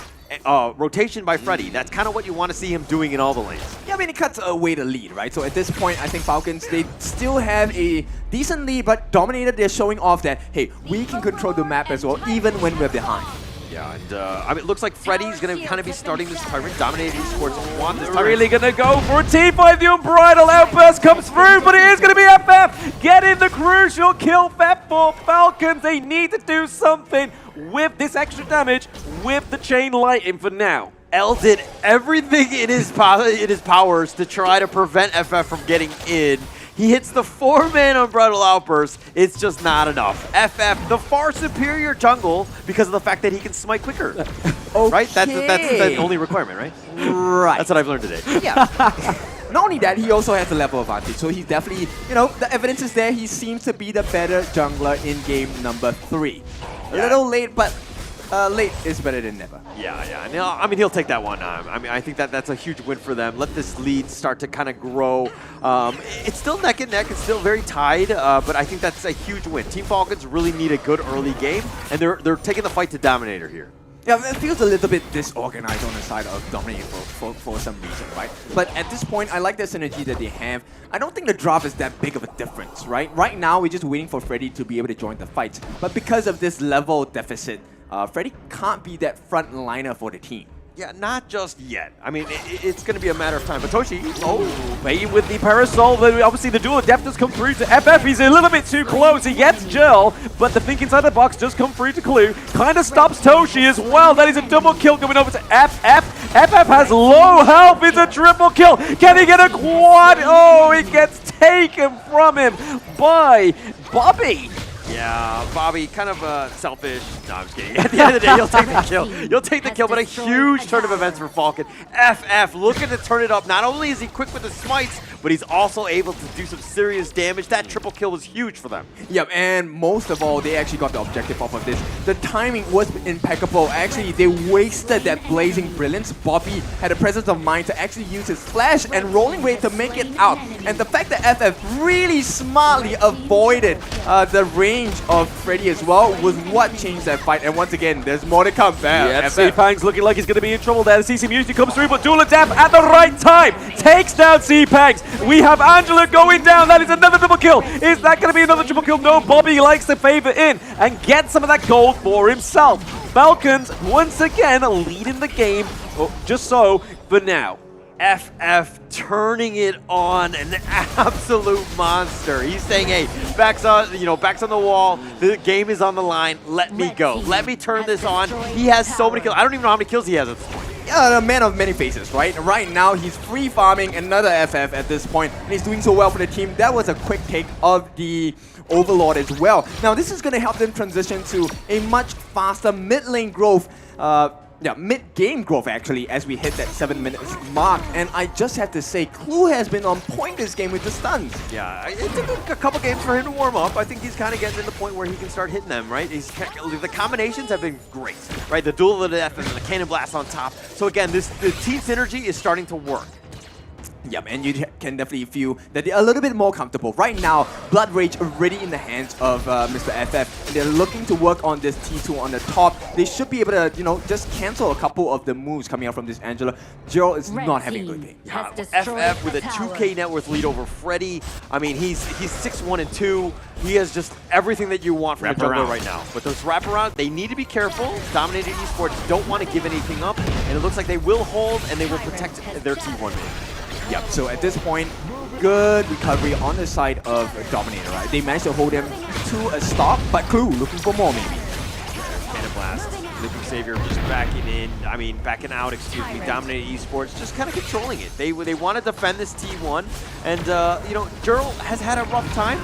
rotation by Freddy. That's kind of what you want to see him doing in all the lanes. Yeah, I mean, it cuts away the lead, right? So at this point, I think Falcons, they still have a decent lead, but Dominator, they're showing off that, hey, we can control the map as well, even when we're behind. Yeah, and I mean, it looks like Freddy's going to kind of be starting this Tyrant. Dominator Esports want this Tyrant. Really going to go for a T5. The Unbridled Outburst comes through, but it is going to be FF getting the crucial kill for Falcons. They need to do something with this extra damage with the chain lighting for now. L did everything in his powers to try to prevent FF from getting in. He hits the 4-man Unbridled Outburst. It's just not enough. FF, the far superior jungle because of the fact that he can smite quicker. Right? That's the only requirement, right? Right. That's what I've learned today. Yeah. Not only that, he also has the level advantage. So he's definitely, you know, the evidence is there. He seems to be the better jungler in game number 3. A little late, but late is better than never. Yeah. No, I mean, he'll take that one. I mean, I think that's a huge win for them. Let this lead start to kind of grow. It's still neck and neck. It's still very tied, but I think that's a huge win. Team Falcons really need a good early game, and they're taking the fight to Dominator here. Yeah, it feels a little bit disorganized on the side of Dominator for some reason, right? But at this point, I like the synergy that they have. I don't think the draft is that big of a difference, right? Right now, we're just waiting for Freddy to be able to join the fights. But because of this level deficit, Freddy can't be that front liner for the team. Yeah, not just yet. I mean, it's going to be a matter of time. But Toshi, Bay with the Parasol. Obviously, the duel of depth does come through to FF. He's a little bit too close. He gets Jill, but the think inside the box does come through to Clue. Kind of stops Toshi as well. That is a double kill coming over to FF. FF has low health. It's a triple kill. Can he get a quad? Oh, it gets taken from him by Bobby. Yeah, Bobby, kind of selfish. No, I'm just kidding. At the end of the day, you'll take the kill. You'll take the kill, but a huge turn of events for Falcon. FF looking to turn it up. Not only is he quick with the smites, but he's also able to do some serious damage. That triple kill was huge for them. Yep, and most of all, they actually got the objective off of this. The timing was impeccable. Actually, they wasted that blazing brilliance. Bobby had a presence of mind to actually use his flash and rolling wave to make it out. And the fact that FF really smartly avoided the range of Freddy as well was what changed that fight. And once again, there's more to come back. Yeah, C-Pang's looking like he's going to be in trouble there. The CC Music comes through, but Duel of Death at the right time takes down C-Pangs. We have Angela going down. That is another double kill. Is that going to be another triple kill? No, Bobby likes to favor in and get some of that gold for himself. Falcons, once again, leading the game. Just so for now. FF turning it on, an absolute monster. He's saying, hey, back's on the wall. The game is on the line. Let me go. Let me turn this on. He has so many kills. I don't even know how many kills he has at this point. Yeah, a man of many faces, right? Right now, he's free farming another FF at this point, and he's doing so well for the team. That was a quick take of the Overlord as well. Now, this is going to help them transition to a much faster mid lane growth. Mid-game growth actually, as we hit that 7 minutes mark. And I just have to say, Clue has been on point this game with the stuns. Yeah, it took a couple games for him to warm up. I think he's kind of getting to the point where he can start hitting them, right? The combinations have been great, right? The duel of the death and the cannon blast on top. So again, the team synergy is starting to work. Yep, and you can definitely feel that they're a little bit more comfortable. Right now, Blood Rage already in the hands of Mr. FF. And they're looking to work on this T2 on the top. They should be able to, just cancel a couple of the moves coming out from this Angela. Gerald is not having a good game. Yeah, FF with a 2K net worth lead over Freddy. I mean, he's 6-1-2. He has just everything that you want from a jungler right now. But those wraparound, they need to be careful. Dominator Esports don't want to give anything up. And it looks like they will hold and they will protect their T1 mid. Yep, so at this point, good recovery on the side of Dominator, right? They managed to hold him to a stop, but Clue looking for more maybe. Cannon Blast, Living Savior just backing out, excuse me. Dominator Esports just kind of controlling it. They want to defend this T1, and Gerald has had a rough time.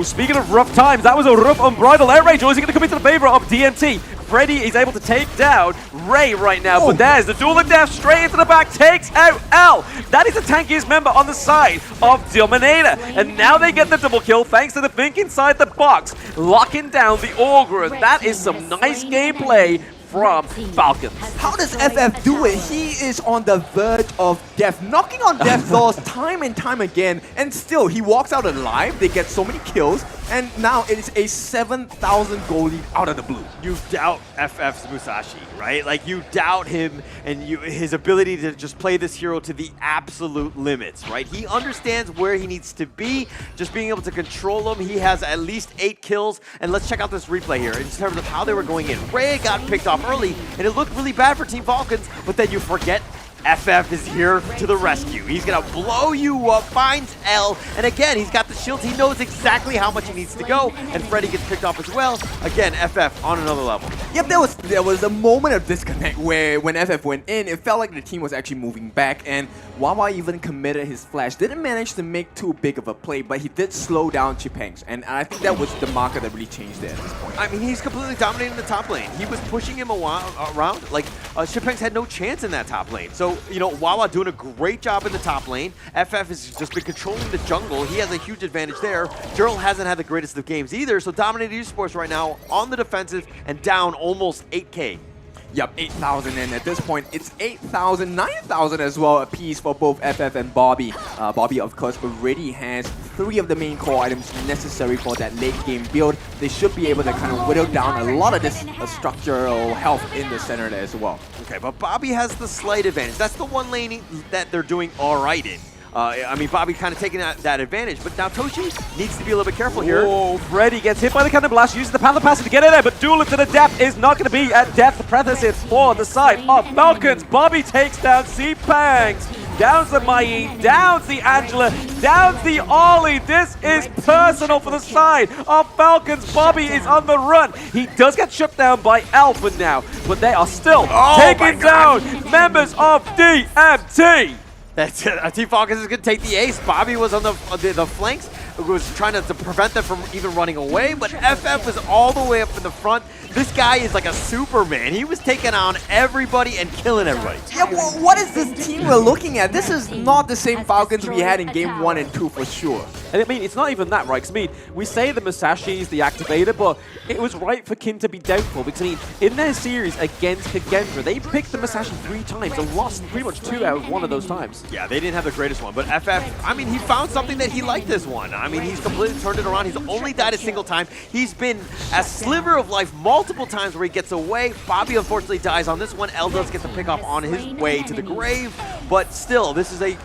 Speaking of rough times, that was a rough Unbridled Air Rage. Or is he going to come into the favor of DNT? Freddy is able to take down Ray right now, but there's the Duel of Death straight into the back, takes out L. That is the tankiest member on the side of Dominator. And now they get the double kill thanks to the think inside the box, locking down the Augur. That is some nice gameplay from Falcons. How does FF do it? He is on the verge of death, knocking on death doors time and time again, and still he walks out alive. They get so many kills, and now it is a 7,000 goal lead out of the blue. You doubt FF's Musashi, right? Like, you doubt him and his ability to just play this hero to the absolute limits, right? He understands where he needs to be, just being able to control him. He has at least 8 kills, and let's check out this replay here in terms of how they were going in. Ray got picked off early, and it looked really bad for Team Falcons, but then you forget FF is here to the rescue. He's gonna blow you up, finds L, and again, he's got the shields. He knows exactly how much he needs to go, and Freddy gets picked off as well. Again, FF on another level. Yep, there was a moment of disconnect where when FF went in, it felt like the team was actually moving back, and Wawa even committed his flash. Didn't manage to make too big of a play, but he did slow down Chipangs, and I think that was the marker that really changed there at this point. I mean, he's completely dominating the top lane. He was pushing him around. Like, Chipangs had no chance in that top lane. So, you know, Wawa doing a great job in the top lane. FF has just been controlling the jungle. He has a huge advantage there. Gerald hasn't had the greatest of games either, so Dominator Esports right now on the defensive and down almost 8K. Yep, 8,000, and at this point, it's 8,000, 9,000 as well apiece for both FF and Bobby. Bobby, of course, already has 3 of the main core items necessary for that late game build. They should be able to kind of whittle down a lot of this structural health in the center there as well. Okay, but Bobby has the slight advantage. That's the one lane that they're doing all right in. I mean, Bobby kind of taking that advantage, but now Toshi needs to be a little bit careful here. Oh, Freddy gets hit by the Cannon Blast, uses the Panther Passer to get in there, but Duel to the depth is not going to be at depth. The Preface for the side of Falcons. Bobby takes down C-Pangs, downs the Mai, downs the Angela, downs the Ollie. This is personal for the side of Falcons. Bobby is on the run. He does get shut down by Alpha now, but they are still taking down members of DMT. That's it. Team Falcons is going to take the ace. Bobby was on the flanks, was trying to prevent them from even running away, but FF was all the way up in the front. This guy is like a Superman. He was taking on everybody and killing everybody. Yeah, well, what is this team we're looking at? This is not the same Falcons we had in game 1 and 2 for sure. And I mean, it's not even that, right? Because I mean, we say the Musashi is the activator, but it was right for Kin to be doubtful. Because I mean, in their series against Kagendra, they picked the Musashi 3 times and lost pretty much 2 out of 1 of those times. Yeah, they didn't have the greatest one, but FF, I mean, he found something that he liked this one. I mean, he's completely turned it around. He's only died a single time. He's been a sliver of life multiple times where he gets away. Bobby unfortunately dies on this one. L does get the pick off on his way to the grave, but still, this is a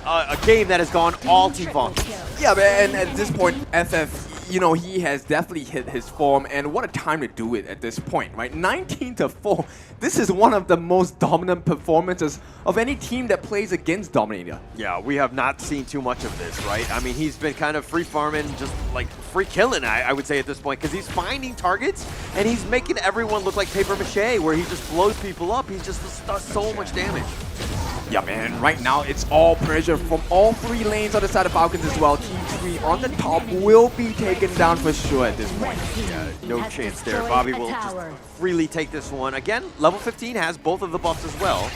game that has gone all Team Falcons. Yeah, man, and at this point, FF, you know, he has definitely hit his form, and what a time to do it at this point, right? 19-4. This is one of the most dominant performances of any team that plays against Dominator. Yeah, we have not seen too much of this, right? I mean, he's been kind of free farming, just like free killing, I would say at this point, because he's finding targets and he's making everyone look like paper mache, where he just blows people up. He just does so much damage. Yeah, man, right now it's all pressure from all 3 lanes on the side of Falcons as well. Team 3 on the top will be taken down for sure at this point. Yeah, no chance there. Bobby will just freely take this one. Again, level 15 has both of the buffs as well.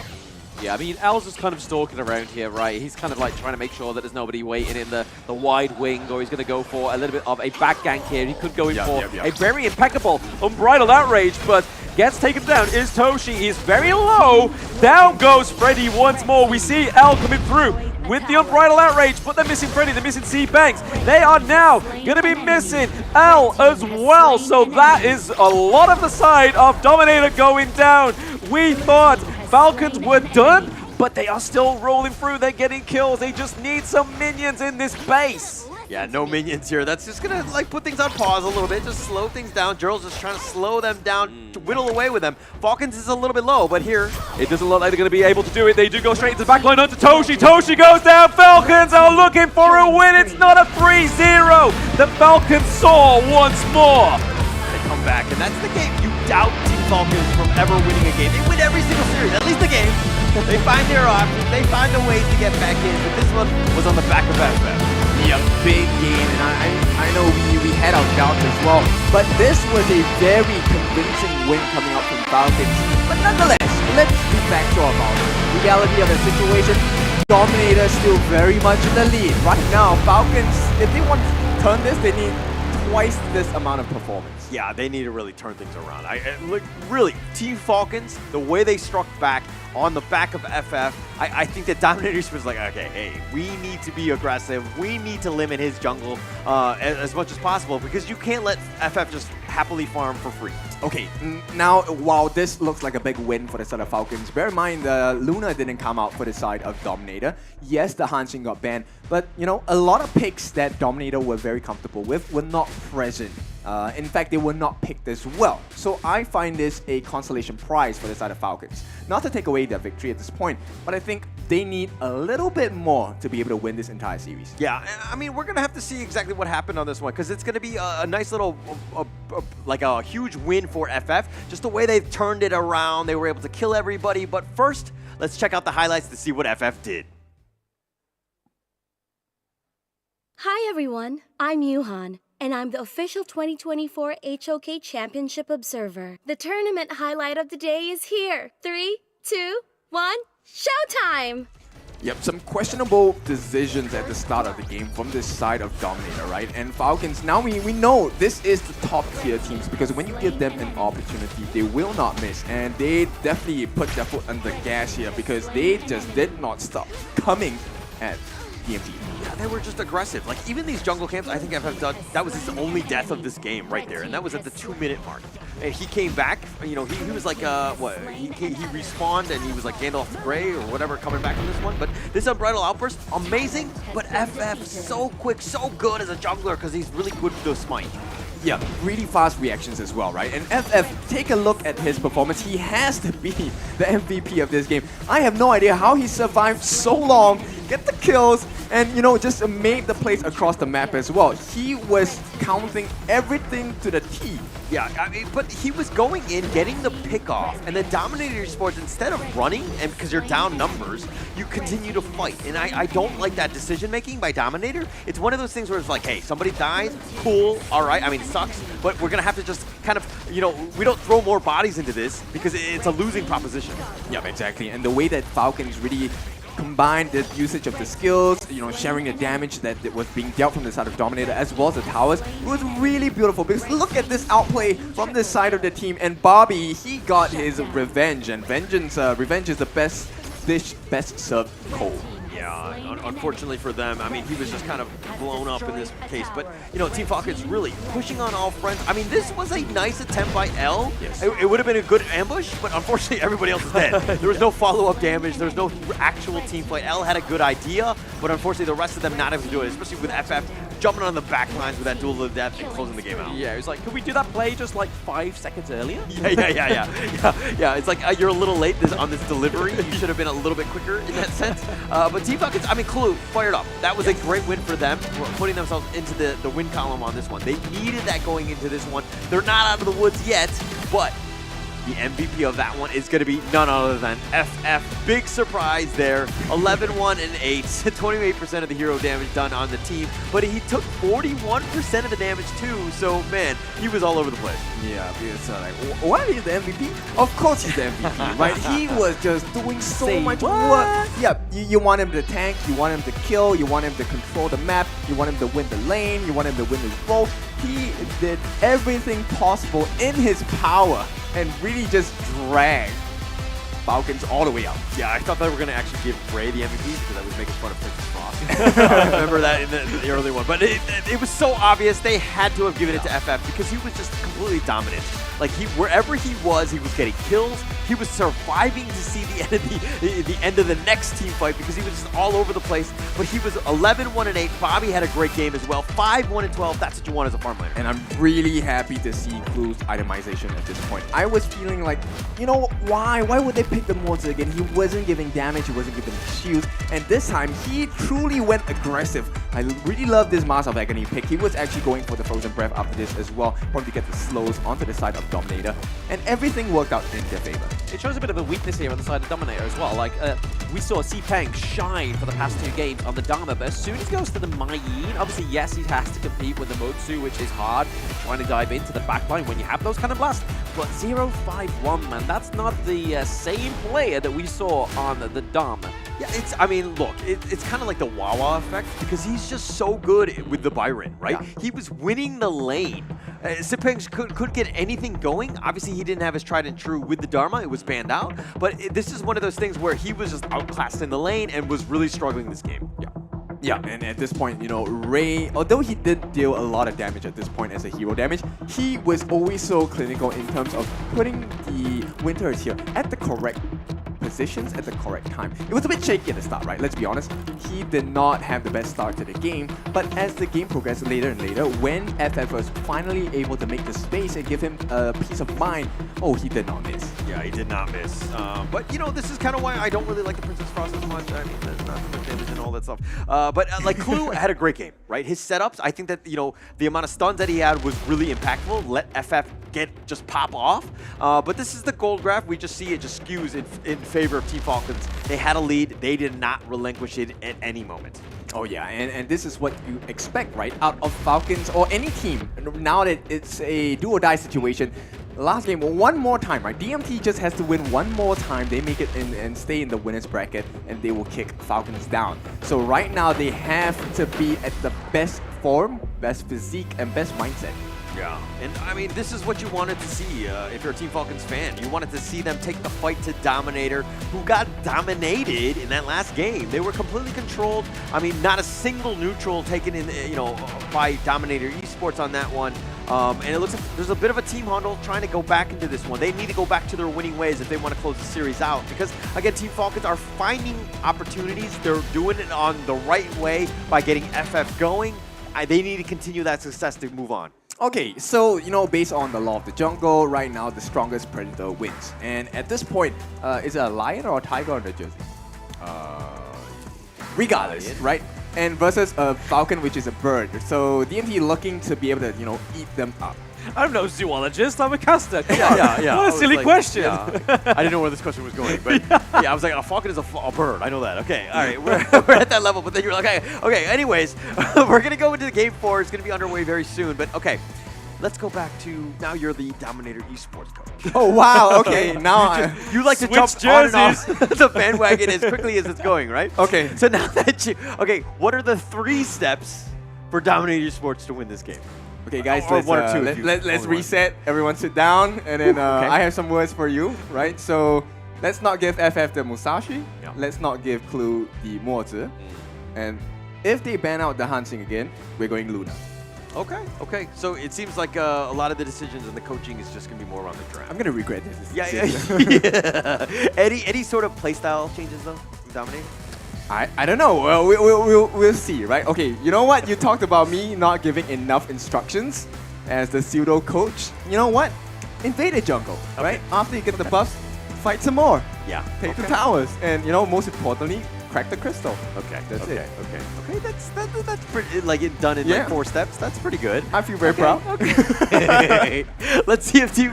Yeah, I mean, Al's just kind of stalking around here, right? He's kind of like trying to make sure that there's nobody waiting in the wide wing, or he's going to go for a little bit of a back gank here. He could go in for a very impeccable Unbridled Outrage, but gets taken down is Toshi. He's very low. Down goes Freddy once more. We see L coming through with the Unbridled Outrage, but they're missing Freddy, they're missing C-Banks. They are now going to be missing L as well, so that is a lot of the side of Dominator going down. We thought Falcons were done, but they are still rolling through. They're getting kills. They just need some minions in this base. Yeah, no minions here. That's just going to like put things on pause a little bit, just slow things down. Gerald's just trying to slow them down, to whittle away with them. Falcons is a little bit low, but here it doesn't look like they're going to be able to do it. They do go straight into the backline onto Toshi. Toshi goes down. Falcons are looking for a win. It's not a 3-0. The Falcons soar once more. They come back, and that's the game. You doubt Team Falcons from ever winning a game. They win every single series, at least a game. They find their options. They find a way to get back in, but this one was on the back of FF. Yeah, big game, and I know we had our doubts as well, but this was a very convincing win coming up from Falcons. But nonetheless, let's be factual about it. Reality of the situation, Dominator still very much in the lead. Right now, Falcons, if they want to turn this, they need twice this amount of performance. Yeah, they need to really turn things around. Look, really, Team Falcons, the way they struck back on the back of FF, I think that Dominator was like, okay, hey, we need to be aggressive. We need to limit his jungle as much as possible, because you can't let FF just happily farm for free. Okay, now while this looks like a big win for the side of Falcons, bear in mind Luna didn't come out for the side of Dominator. Yes, the Hanshin got banned, but you know, a lot of picks that Dominator were very comfortable with were not present In fact, they were not picked as well. So I find this a consolation prize for the side of Falcons. Not to take away their victory at this point, but I think they need a little bit more to be able to win this entire series. Yeah, I mean, we're going to have to see exactly what happened on this one, because it's going to be a nice little, like a huge win for FF. Just the way they've turned it around, they were able to kill everybody. But first, let's check out the highlights to see what FF did. Hi everyone, I'm Yuhan, and I'm the official 2024 HOK Championship Observer. The tournament highlight of the day is here. 3, 2, 1, showtime! Yep, some questionable decisions at the start of the game from this side of Dominator, right? And Falcons, now we know this is the top tier teams, because when you give them an opportunity, they will not miss. And they definitely put their foot on the gas here, because they just did not stop coming at DMT. Yeah, they were just aggressive. Like, even these jungle camps, I think FF done, that was his only death of this game right there, and that was at the 2-minute mark. And he came back, you know, he was like, what, he respawned and he was like Gandalf the Grey or whatever coming back on this one. But this Unbridled Outburst, amazing, but FF so quick, so good as a jungler, because he's really good with the smite. Yeah, really fast reactions as well, right? And FF, take a look at his performance. He has to be the MVP of this game. I have no idea how he survived so long, get the kills, and, you know, just made the plays across the map as well. He was counting everything to the T. Yeah, I mean, but he was going in, getting the pick off, and then Dominator Esports, instead of running, and because you're down numbers, you continue to fight. And I don't like that decision making by Dominator. It's one of those things where it's like, hey, somebody dies, cool, all right. I mean, it sucks, but we're gonna have to just kind of, you know, we don't throw more bodies into this because it's a losing proposition. Yeah, exactly. And the way that Falcons really combined the usage of the skills, you know, sharing the damage that was being dealt from the side of Dominator as well as the towers, it was really beautiful, because look at this outplay from this side of the team, and Bobby, he got his revenge, and revenge is the best dish, best served cold. Yeah, unfortunately for them, I mean, he was just kind of blown up in this case. But, you know, Team Falcons really pushing on all fronts. I mean, this was a nice attempt by L. Yes. It would have been a good ambush, but unfortunately everybody else is dead. There was no follow-up damage. There was no actual team fight. L had a good idea, but unfortunately the rest of them not able to do it, especially with FF jumping on the back lines with that duel of death and closing the game out. Yeah, it was like, could we do that play just like 5 seconds earlier? Yeah, it's like you're a little late on this delivery. You should have been a little bit quicker in that sense. But Team Falcons, I mean, Clue fired up. That was a great win for them, putting themselves into the win column on this one. They needed that going into this one. They're not out of the woods yet, but the MVP of that one is going to be none other than FF. Big surprise there. 11-1 and 8. 28% of the hero damage done on the team, but he took 41% of the damage too. So, man, he was all over the place. Yeah, because like, what is the MVP? Of course he's the MVP, right? He was just doing so much work. Yeah, you want him to tank, you want him to kill, you want him to control the map, you want him to win the lane, you want him to win his vault. He did everything possible in his power and really just dragged Falcons all the way up. Yeah, I thought they were going to actually give Bray the MVP because I was making fun of Princess Frost. I remember that in the early one. But it was so obvious they had to have given it to FF because he was just completely dominant. Like, wherever he was getting kills. He was surviving to see the end of the next team fight because he was just all over the place. But he was 11-1 and 8. Bobby had a great game as well. 5-1 and 12. That's what you want as a farm laner. And I'm really happy to see Clue's itemization at this point. I was feeling like, you know, why would they pick the mortar again? He wasn't giving damage, he wasn't giving shields, and this time he truly went aggressive. I really love this Mask of Agony pick. He was actually going for the Frozen Breath after this as well, probably to get the slows onto the side of Dominator, and everything worked out in their favor. It shows a bit of a weakness here on the side of Dominator as well. Like, we saw C-Peng shine for the past 2 games on the Dharma, but as soon as he goes to the Mei Yin, obviously, yes, he has to compete with the Motsu, which is hard, trying to dive into the backline when you have those kind of blasts. But 0-5-1, man, that's not the same player that we saw on the Dharma. Yeah, I mean, look, it's kind of like the Wawa effect because he's just so good with the Byron, right? Yeah. He was winning the lane. C-Peng could get anything going. Obviously, he didn't have his tried and true with the Dharma. It was banned out. But this is one of those things where he was just outclassed in the lane and was really struggling this game. Yeah. Yeah, and at this point, you know, Ray, although he did deal a lot of damage at this point as a hero damage, he was always so clinical in terms of putting the Winters here at the correct positions at the correct time. It was a bit shaky at the start, right? Let's be honest. He did not have the best start to the game, but as the game progressed later and later, when FF was finally able to make the space and give him a peace of mind, oh, he did not miss. Yeah, he did not miss. But, you know, this is kind of why I don't really like the Princess Frost as much. I mean, there's not too much damage and all that stuff. But, like, Clue had a great game, right? His setups, I think that, you know, the amount of stuns that he had was really impactful. Let FF just pop off. But this is the gold graph. We just see it just skews in favor of Team Falcons. They had a lead. They did not relinquish it at any moment. Oh yeah, and this is what you expect, right? Out of Falcons or any team, now that it's a do-or-die situation. Last game, one more time, right? DMT just has to win one more time. They make it in and stay in the winner's bracket, and they will kick Falcons down. So right now, they have to be at the best form, best physique, and best mindset. Yeah, and I mean, this is what you wanted to see if you're a Team Falcons fan. You wanted to see them take the fight to Dominator, who got dominated in that last game. They were completely controlled. I mean, not a single neutral taken in, you know, by Dominator Esports on that one. And it looks like there's a bit of a team huddle trying to go back into this one. They need to go back to their winning ways if they want to close the series out. Because, again, Team Falcons are finding opportunities. They're doing it on the right way by getting FF going. They need to continue that success to move on. Okay, so, you know, based on the law of the jungle, right now the strongest predator wins. And at this point, is it a lion or a tiger on the jersey? Regardless, right? And versus a falcon, which is a bird. So DMT looking to be able to, you know, eat them up. I'm no zoologist, I'm a caster. Yeah. What a silly question. Yeah. I didn't know where this question was going, but yeah, I was like, a falcon is a bird. I know that. Okay, all right, we're at that level. But then you're like, okay. Anyways, we're gonna go into the game 4. It's gonna be underway very soon. But okay, let's go back to now. You're the Dominator Esports coach. Oh wow. Okay, now you like to jump on and off the bandwagon as quickly as it's going, right? Okay. So now that what are the 3 steps for Dominator Esports to win this game? Okay, guys, let's reset. Everyone sit down, and then I have some words for you, right? So let's not give FF the Musashi. Yeah. Let's not give Clue the Mozi. And if they ban out the Hansing again, we're going Luna. Okay. So it seems like a lot of the decisions and the coaching is just going to be more around the draft. I'm going to regret this. Yeah. Any sort of playstyle changes, though, from Dominator? I don't know. Well, we'll see, right? Okay, you know what? You talked about me not giving enough instructions as the pseudo coach. You know what? Invade the jungle, right? After you get the buffs, fight some more. Yeah. Take the towers, and you know, most importantly, crack the crystal. Okay. That's it. Okay. That's pretty like done in like 4 steps. That's pretty good. I feel very proud. Okay. Let's see if Team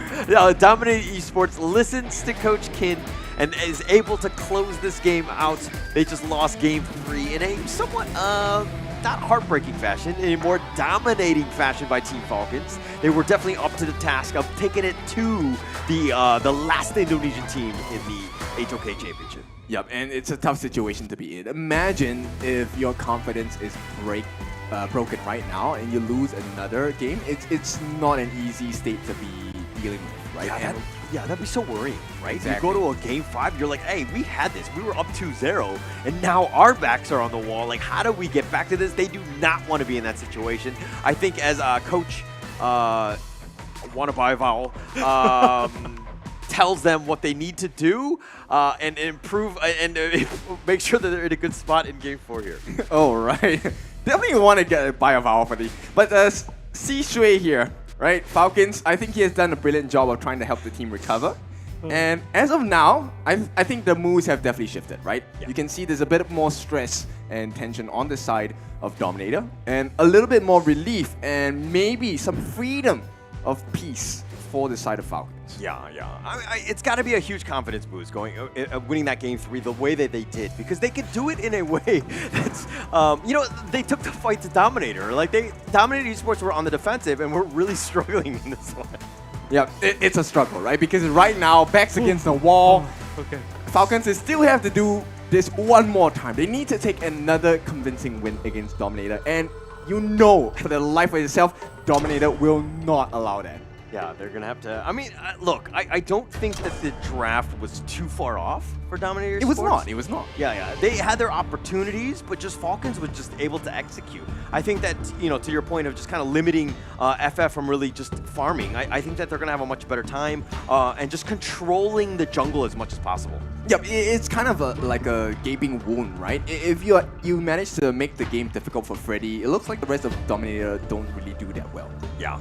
Dominator Esports listens to Coach Kin and is able to close this game out. They just lost game 3 in a somewhat not heartbreaking fashion, in a more dominating fashion by Team Falcons. They were definitely up to the task of taking it to the last Indonesian team in the HOK Championship. Yep, and it's a tough situation to be in. Imagine if your confidence is broken right now and you lose another game. It's not an easy state to be dealing with, right? Yeah, that'd be so worrying, right? Exactly. You go to a game 5, you're like, hey, we had this. We were up 2-0, and now our backs are on the wall. Like, how do we get back to this? They do not want to be in that situation. I think as Coach wanna buy a vowel, tells them what they need to do and improve and make sure that they're in a good spot in game 4 here. Oh, right. Definitely want to buy a vowel for the. But C Shui here. Right, Falcons, I think he has done a brilliant job of trying to help the team recover. And as of now, I think the moves have definitely shifted, right? Yeah. You can see there's a bit more stress and tension on the side of Dominator, and a little bit more relief and maybe some freedom of peace for the side of Falcons. Yeah. It's got to be a huge confidence boost winning that game 3 the way that they did, because they could do it in a way that's, they took the fight to Dominator. Like, Dominator Esports were on the defensive, and we're really struggling in this one. Yeah, it's a struggle, right? Because right now, backs against the wall. Okay. Falcons still have to do this one more time. They need to take another convincing win against Dominator, and you know, for the life of itself, Dominator will not allow that. Yeah, they're going to have to... I mean, look, I don't think that the draft was too far off for Dominator Esports. It was not. Yeah. They had their opportunities, but just Falcons was just able to execute. I think that, to your point of just kind of limiting FF from really just farming, I think that they're going to have a much better time and just controlling the jungle as much as possible. Yep, it's kind of like a gaping wound, right? If you manage to make the game difficult for Freddy, it looks like the rest of Dominator don't really do that well. Yeah.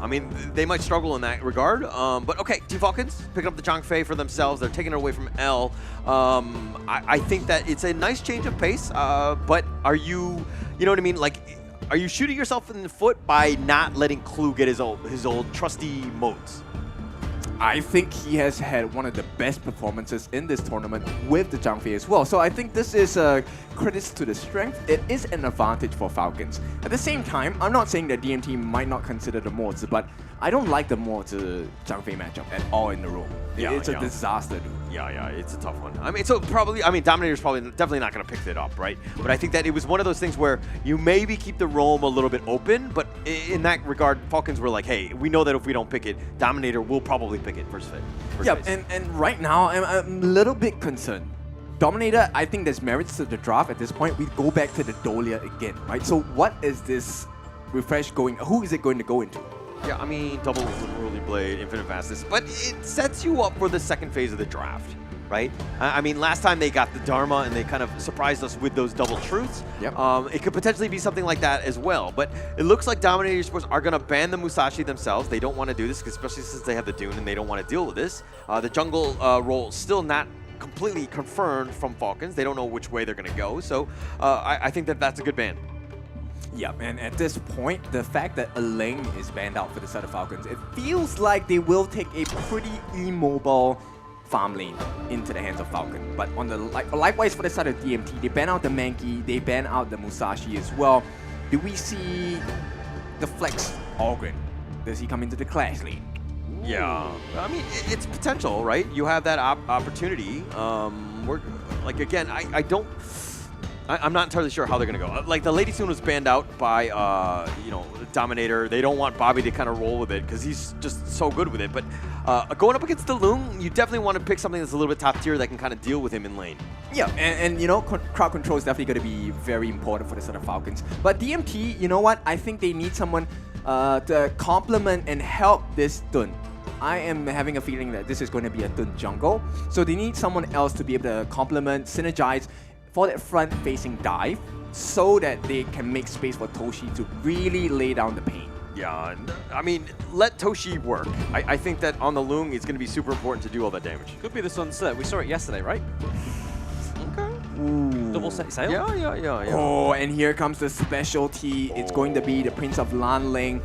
I mean, they might struggle in that regard. But okay, Team Falcons picking up the Zhangfei for themselves. They're taking it away from L. I think that it's a nice change of pace. But are you know what I mean? Like, are you shooting yourself in the foot by not letting Clue get his old trusty modes? I think he has had one of the best performances in this tournament with the Zhangfei as well. So I think this is a credit to the strength. It is an advantage for Falcons. At the same time, I'm not saying that DMT might not consider the mods, but I don't like the mod to Zhangfei matchup at all in the room. It's a disaster, dude. Yeah, it's a tough one. I mean, so probably, Dominator's definitely not going to pick it up, right? But I think that it was one of those things where you maybe keep the roam a little bit open, but in that regard, Falcons were like, hey, we know that if we don't pick it, Dominator will probably pick it first phase. Yeah, and right now, I'm a little bit concerned. Dominator, I think there's merits to the draft at this point. We go back to the Dolia again, right? So what is this refresh going, who is it going to go into? Yeah, I mean, double Unruly Blade, Infinite Fastness, but it sets you up for the second phase of the draft, right? I mean, last time they got the Dharma and they kind of surprised us with those double truths. Yep. It could potentially be something like that as well, but it looks like Dominator Esports are going to ban the Musashi themselves. They don't want to do this, especially since they have the Dune and they don't want to deal with this. The jungle role still not completely confirmed from Falcons. They don't know which way they're going to go, so I think that that's a good ban. Yeah, and at this point, the fact that Elaine is banned out for the side of Falcons, it feels like they will take a pretty immobile farm lane into the hands of Falcon. But on the likewise for the side of DMT, they ban out the Mankey, they ban out the Musashi as well. Do we see the Flex Ogren? Does he come into the Clash lane? Yeah, I mean, it's potential, right? You have that opportunity. Again, I'm not entirely sure how they're going to go. Like, the Lady Soon was banned out by, Dominator. They don't want Bobby to kind of roll with it because he's just so good with it. But going up against the Loon, you definitely want to pick something that's a little bit top tier that can kind of deal with him in lane. Yeah, and crowd control is definitely going to be very important for the side of Falcons. But DMT, you know what? I think they need someone to complement and help this Dun. I am having a feeling that this is going to be a Dun jungle. So they need someone else to be able to complement, synergize for that front-facing dive so that they can make space for Toshi to really lay down the pain. Yeah, I mean, let Toshi work. I think that on the Loong, it's going to be super important to do all that damage. Could be the Sunset. We saw it yesterday, right? Okay. Ooh. Double set sail? Yeah. Oh, and here comes the specialty. It's going to be the Prince of Lanling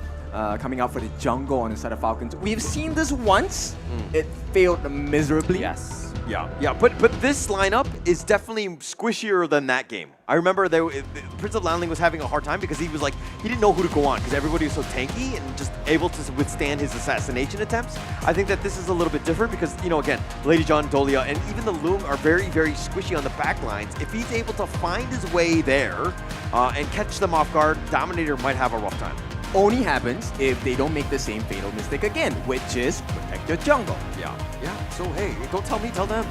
coming out for the jungle on the side of Falcons. We've seen this once. It failed miserably. Yes. Yeah, but this lineup is definitely squishier than that game. I remember Prince of Lanling was having a hard time because he didn't know who to go on because everybody was so tanky and just able to withstand his assassination attempts. I think that this is a little bit different because, again, Lady John, Dolia, and even the Loom are very, very squishy on the back lines. If he's able to find his way there and catch them off guard, Dominator might have a rough time. Only happens if they don't make the same fatal mistake again, which is protect your jungle. Yeah. So, hey, don't tell me, tell them.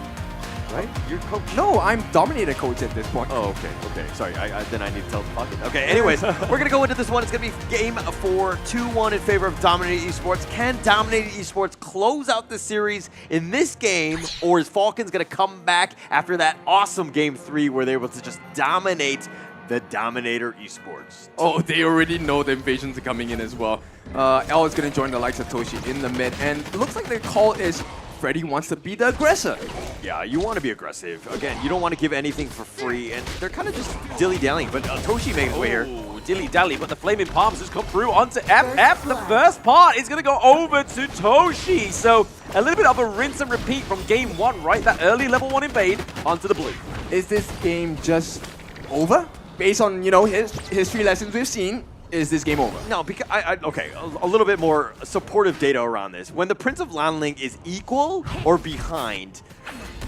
Right? You're coach. No, I'm Dominator coach at this point. Oh, okay. Sorry, then I need to tell the Falcons. Okay, anyways, we're going to go into this one. It's going to be game 4, 2-1 in favor of Dominator Esports. Can Dominator Esports close out the series in this game, or is Falcons going to come back after that awesome game 3 where they were able to just dominate the Dominator Esports? Oh, they already know the invasions are coming in as well. L is going to join the likes of Toshi in the mid, and it looks like the call is Freddy wants to be the aggressor. Yeah, you want to be aggressive. Again, you don't want to give anything for free, and they're kind of just dilly-dallying, but Toshi makes his way here. Dilly-dally, but the Flaming Palms has come through onto FF. The first part is going to go over to Toshi. So a little bit of a rinse and repeat from game 1, right? That early level 1 invade onto the blue. Is this game just over? Based on, his history lessons we've seen, is this game over? No, because okay, a little bit more supportive data around this. When the Prince of Lanling is equal or behind,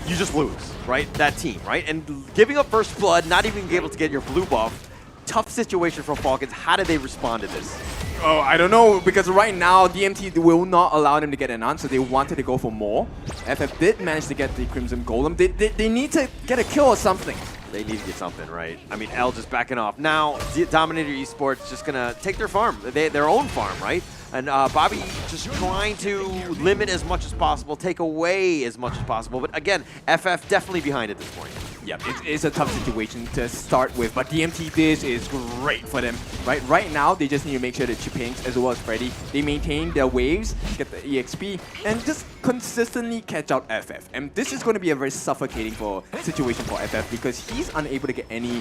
you just lose, right? That team, right? And giving up first blood, not even being able to get your blue buff, tough situation for Falcons. How do they respond to this? Oh, I don't know, because right now, DMT will not allow them to get an answer. They wanted to go for more. FF did manage to get the Crimson Golem. They need to get a kill or something. They need to get something right. I mean, L just backing off. Now, Dominator Esports just going to take their farm, their own farm, right? And Bobby just trying to limit as much as possible, take away as much as possible. But again, FF definitely behind at this point. Yeah, it's a tough situation to start with, but DMT this is great for them, right? Right now, they just need to make sure that Chipings as well as Freddy, they maintain their waves, get the EXP, and just consistently catch out FF. And this is going to be a very suffocating situation for FF because he's unable to get any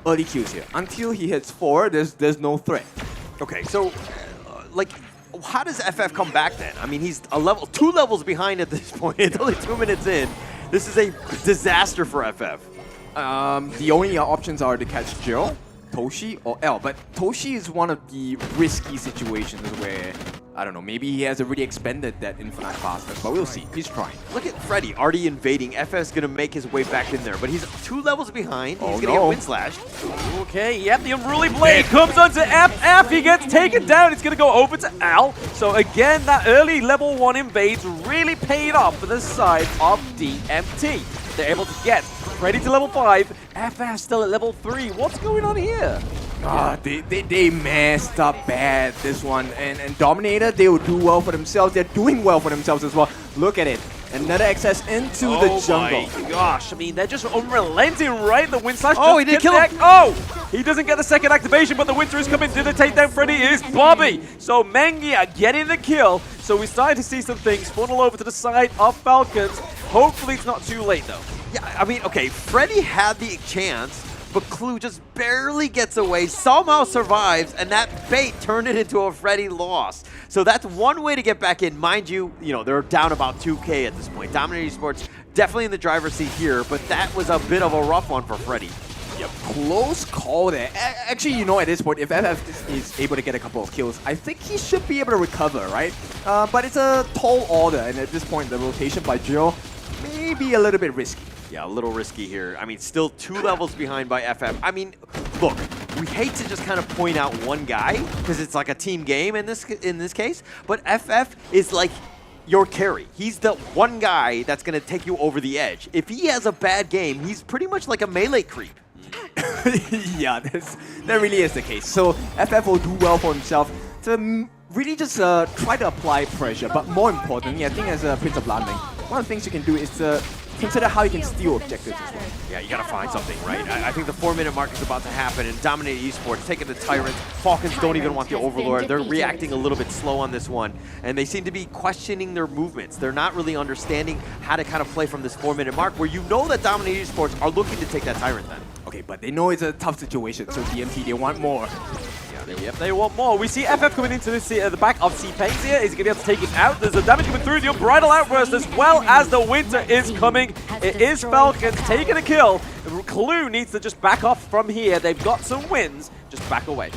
early kills here. Until he hits 4, there's no threat. Okay, so like, how does FF come back then? I mean, he's 2 levels behind at this point. It's only 2 minutes in. This is a disaster for FF. The only options are to catch Jill, Toshi, or L. But Toshi is one of the risky situations where, I don't know, maybe he has already expended that infinite fastness, but we'll see. He's trying. Look at Freddy already invading. FF's going to make his way back in there, but he's 2 levels behind. He's going to get wind slashed. Okay, yep, the Unruly Blade comes onto FF. He gets taken down. It's going to go over to Al. So again, that early level 1 invades really paid off for the side of DMT. They're able to get Freddy to level 5. FF still at level 3. What's going on here? They messed up bad this one, and Dominator, they will do well for themselves. They're doing well for themselves as well. Look at it. Another access into the jungle. Oh my gosh, I mean, they're just unrelenting, right? The Wind Slash he didn't kill him. Oh! He doesn't get the second activation, but the Winter is coming to the takedown. Freddy is Bobby. So Mengia getting the kill. So we're starting to see some things funnel over to the side of Falcons. Hopefully it's not too late, though. Yeah, I mean, okay, Freddy had the chance, but Clue just barely gets away, somehow survives, and that bait turned it into a Freddy loss. So that's one way to get back in. Mind you, they're down about 2K at this point. Dominator Esports definitely in the driver's seat here, but that was a bit of a rough one for Freddy. Yep, close call there. Actually, at this point, if FF is able to get a couple of kills, I think he should be able to recover, right? But it's a tall order, and at this point, the rotation by Jill may be a little bit risky. Yeah, a little risky here. I mean, still 2 levels behind by FF. I mean, look, we hate to just kind of point out one guy because it's like a team game in this case, but FF is like your carry. He's the one guy that's going to take you over the edge. If he has a bad game, he's pretty much like a melee creep. Yeah, that really is the case. So FF will do well for himself to really just try to apply pressure, but more importantly, I think as a Prince of Landing, one of the things you can do is to consider how you can steal objectives as well. Yeah, you gotta find something, right? I think the 4-minute mark is about to happen, and Dominator Esports taking the Tyrant. Falcons don't even want the Overlord. They're reacting a little bit slow on this one, and they seem to be questioning their movements. They're not really understanding how to kind of play from this 4-minute mark, where you know that Dominator Esports are looking to take that Tyrant then. Okay, but they know it's a tough situation, so DMT, they want more. Yep, they want more. We see FF coming into this the back of C-Pains here. Is he going to be able to take it out? There's a damage coming through. The Unbridled Outburst as well as the Winter is coming. It is Falcons taking a kill. Clue needs to just back off from here. They've got some wins. Just back away.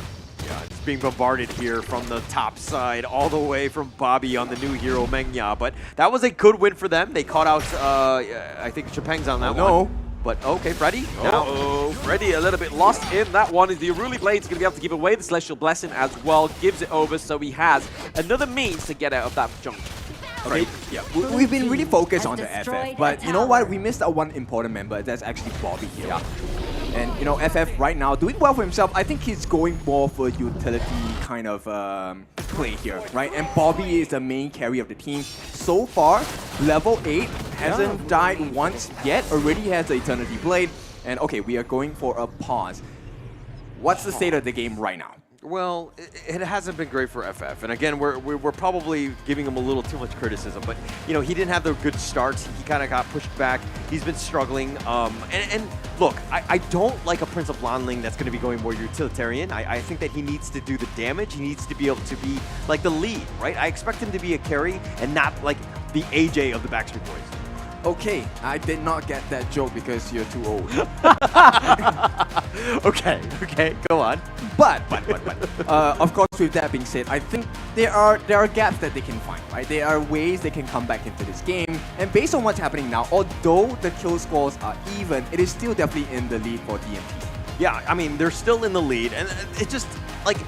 Yeah, it's being bombarded here from the top side, all the way from Bobby on the new hero, Mengya. But that was a good win for them. They caught out, I think, Chapeng's on that one. But okay, Freddy. Freddy a little bit lost in that one. Is the Unruly Blade's going to be able to give away the Celestial Blessing as well. Gives it over, so he has another means to get out of that junk. Okay, yeah, we've been really focused on the FF, but you know what? We missed out one important member. That's actually Bobby here. Yeah. And FF right now doing well for himself. I think he's going more for utility kind of play here, right? And Bobby is the main carry of the team. So far, level 8 hasn't died once yet. Already has the Eternity Blade. And okay, we are going for a pause. What's the state of the game right now? Well, it hasn't been great for FF, and again, we're probably giving him a little too much criticism. But he didn't have the good starts. He kind of got pushed back. He's been struggling. And look, I don't like a Prince of Lanling that's going to be going more utilitarian. I think that he needs to do the damage. He needs to be able to be like the lead, right? I expect him to be a carry and not like the AJ of the Backstreet Boys. Okay, I did not get that joke because you're too old. Okay, go on. But of course, with that being said, I think there are gaps that they can find, right? There are ways they can come back into this game. And based on what's happening now, although the kill scores are even, it is still definitely in the lead for DMT. Yeah, I mean, they're still in the lead, and it just, like,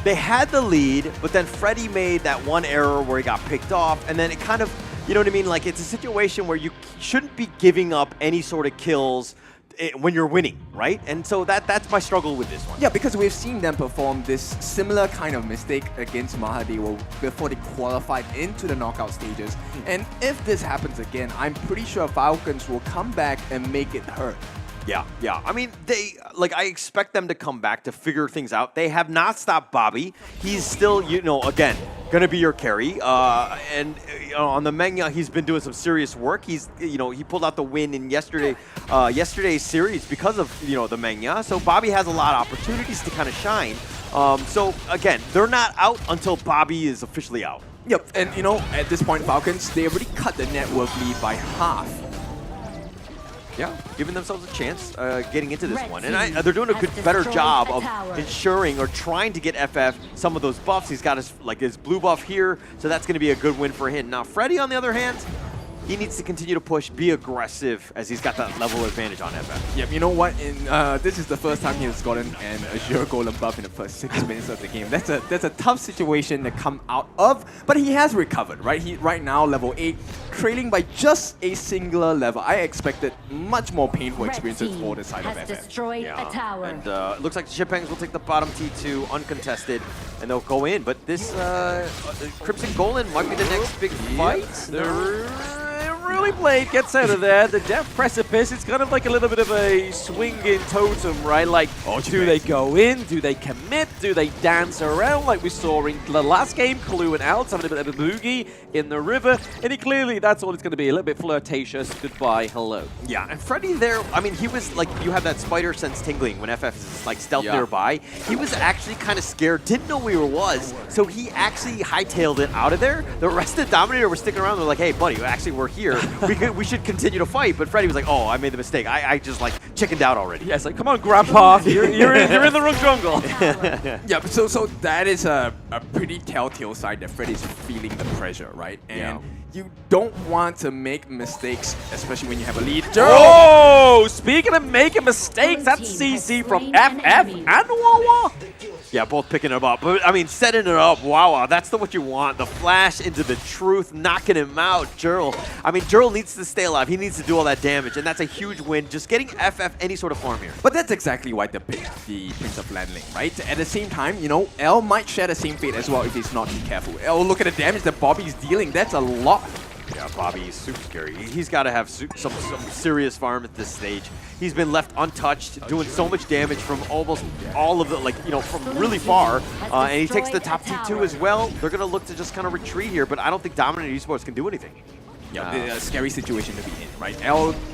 they had the lead, but then Freddy made that one error where he got picked off, and then it kind of, you know what I mean? Like, it's a situation where you shouldn't be giving up any sort of kills when you're winning, right? And so that's my struggle with this one. Yeah, because we've seen them perform this similar kind of mistake against Mahadewa before they qualified into the knockout stages. And if this happens again, I'm pretty sure Falcons will come back and make it hurt. Yeah. I mean, I expect them to come back to figure things out. They have not stopped Bobby. He's still, again, gonna be your carry. And on the Mengya, he's been doing some serious work. He pulled out the win in yesterday's series because of the Mengya. So Bobby has a lot of opportunities to kind of shine. So again, they're not out until Bobby is officially out. Yep, and at this point, Falcons, they already cut the net worth lead by half. Yeah, giving themselves a chance getting into this one. And they're doing a better job of ensuring or trying to get FF some of those buffs. He's got his blue buff here, so that's going to be a good win for him. Now, Freddy, on the other hand, he needs to continue to push, be aggressive, as he's got that level advantage on FF. Yep, you know what? This is the first time he has gotten an Azure Golem buff in the first 6 minutes of the game. That's a tough situation to come out of, but he has recovered, right? He right now level 8, trailing by just a singular level. I expected much more painful experiences for the side of FF. Destroyed a tower. And it looks like the Chipangs will take the bottom T2 uncontested, and they'll go in. But this Crimson Golem might be the next big fight. Really played, gets out of there. The Death Precipice, it's kind of like a little bit of a swinging totem, right? Like, do they go in? Do they commit? Do they dance around like we saw in the last game? Clue and Alex having a bit of a boogie in the river. And clearly, that's all it's going to be. A little bit flirtatious. Goodbye, hello. Yeah, and Freddy there, I mean, he was like, you have that spider sense tingling when FF is like stealth nearby. He was actually kind of scared, didn't know where he was, so he actually hightailed it out of there. The rest of the Dominator were sticking around. They're like, hey, buddy, actually, we're here. We should continue to fight. But Freddy was like, oh, I made the mistake. I just like chickened out already. Yeah, it's like, come on, Grandpa. you're in the wrong jungle. Yeah, so that is a pretty telltale sign that Freddy's feeling the pressure, right? And you don't want to make mistakes, especially when you have a lead. Oh, speaking of making mistakes, that's CC from FF and Wawa. Yeah, both picking it up. But, I mean, setting it up, wow, that's what you want. The flash into the truth, knocking him out. Jurl, I mean, Jurl needs to stay alive. He needs to do all that damage, and that's a huge win. Just getting FF any sort of farm here. But that's exactly why they picked the Prince of Landling, right? At the same time, L might share the same fate as well if he's not too careful. Oh, look at the damage that Bobby's dealing. That's a lot. Yeah, Bobby's super scary. He's got to have some serious farm at this stage. He's been left untouched, doing so much damage from almost all of the, from really far. And he takes the top T2 as well. They're going to look to just kind of retreat here, but I don't think Dominator Esports can do anything. Yeah, a scary situation to be in, right?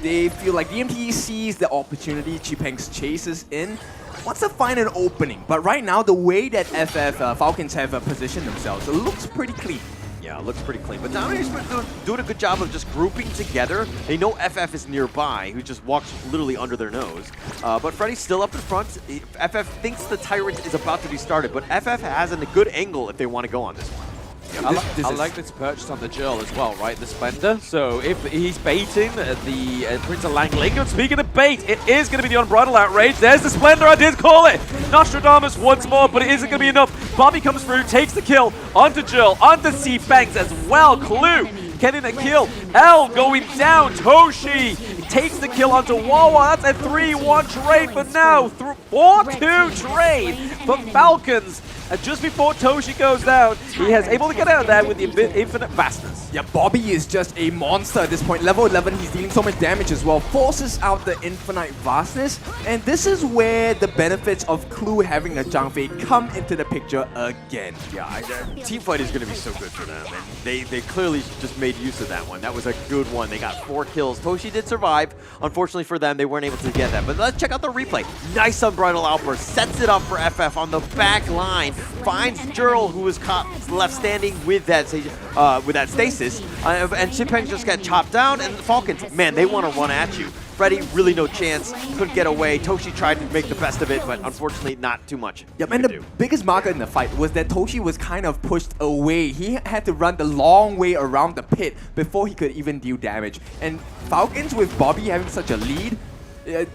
They feel like DMT sees the opportunity, Chipangs chases in, wants to find an opening. But right now, the way that FF Falcons have positioned themselves, it looks pretty clean. Yeah, it looks pretty clean. But Dominator's been doing a good job of just grouping together. They know FF is nearby, who just walks literally under their nose. But Freddy's still up in front. FF thinks the Tyrant is about to be started, but FF has a good angle if they want to go on this one. Yeah, I like this purchase on the Jurl as well, right? The Splendor. So if he's baiting the Prince of Langling, and speaking of bait, it is going to be the Unbridled Outrage. There's the Splendor, I did call it. Nostradamus once more, but it isn't going to be enough. Bobby comes through, takes the kill onto Jurl, onto Chipangs as well. Clue getting a kill. L going down. Toshi takes the kill onto Wawa. That's a 3-1 trade for now. 4-2 trade for Falcons. And just before Toshi goes down, he has able to get out of there with the infinite vastness. Yeah, Bobby is just a monster at this point. Level 11, he's dealing so much damage as well. Forces out the infinite vastness. And this is where the benefits of Clue having a Zhang come into the picture again. Yeah, team fight is going to be so good for them. And they clearly just made use of that one. That was a good one. They got 4 kills. Toshi did survive. Unfortunately for them, they weren't able to get that. But let's check out the replay. Nice Unbridled Outburst. Sets it up for FF on the back line. Finds Jurl, who was caught left standing with that stasis, and Chipangs just got chopped down, and the Falcons, man, they want to run at you. Freddy, really no chance, couldn't get away. Toshi tried to make the best of it, but unfortunately not too much. Yep, and the biggest marker in the fight was that Toshi was kind of pushed away. He had to run the long way around the pit before he could even deal damage. And Falcons, with Bobby having such a lead,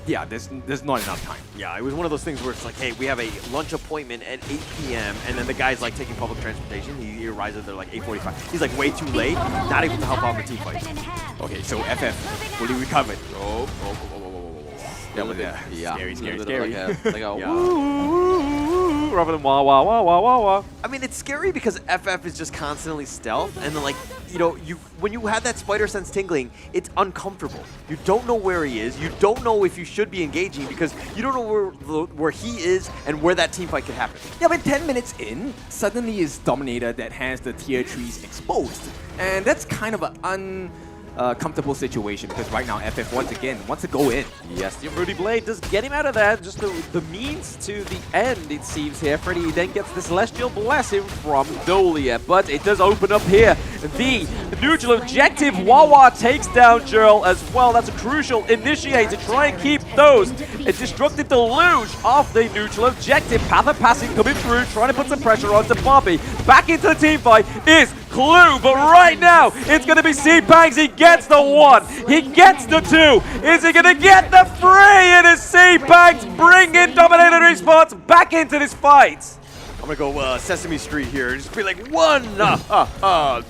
yeah, there's not enough time. Yeah, it was one of those things where it's like, hey, we have a lunch appointment at 8 p.m. and then the guy's like taking public transportation. He arrives at there like 8:45. He's like way too late, not able to help out the team fight. Okay, so FF fully recovered. Scary. Like a woo, rather than wah wah wah wah wah wah. I mean, it's scary because FF is just constantly stealth, and then, like, you know, when you have that spider sense tingling, it's uncomfortable. You don't know where he is. You don't know if you should be engaging because you don't know where he is and where that team fight could happen. Yeah, but 10 minutes in, suddenly it's Dominator that has the tier 3s exposed. And that's kind of an uncomfortable situation because right now FF once again wants to go in. Yes, the Rudy Blade does get him out of there. Just the means to the end, it seems here. Freddy then gets the Celestial Blessing from Dolia, but it does open up here. The neutral objective, Wawa takes down Jurl as well. That's a crucial initiate to try and keep those a destructive deluge off the neutral objective. Path of Passing coming through, trying to put some pressure onto Bobby. Back into the team fight is Clue, but right now it's going to be C-Pangs. He gets the 1, he gets the 2. Is he going to get the 3? It is C-Pangs bringing Dominator Esports back into this fight. I'm gonna go Sesame Street here. Just be like 1, 2, and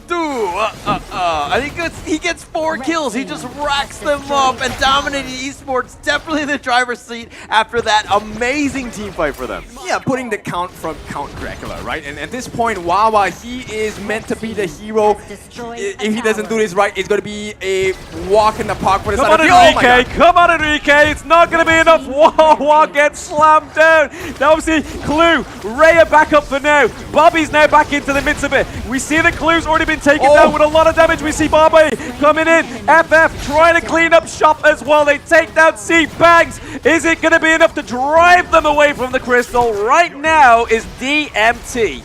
he gets 4 kills. He just racks them up, and Dominator Esports definitely in the driver's seat after that amazing team fight for them. Yeah, putting the count from Count Dracula, right? And at this point, Wawa, he is meant to be the hero. If he doesn't do this right, it's gonna be a walk in the park for the side of the Enrique, come on, Enrique. It's not gonna be enough. Wawa gets slammed down. Now obviously, Clue, Raya back up for now. Bobby's now back into the midst of it. We see that Clue's already been taken down with a lot of damage. We see Bobby coming in. FF trying to clean up shop as well. They take down C-Pangs. Is it going to be enough to drive them away from the crystal? Right now is DMT.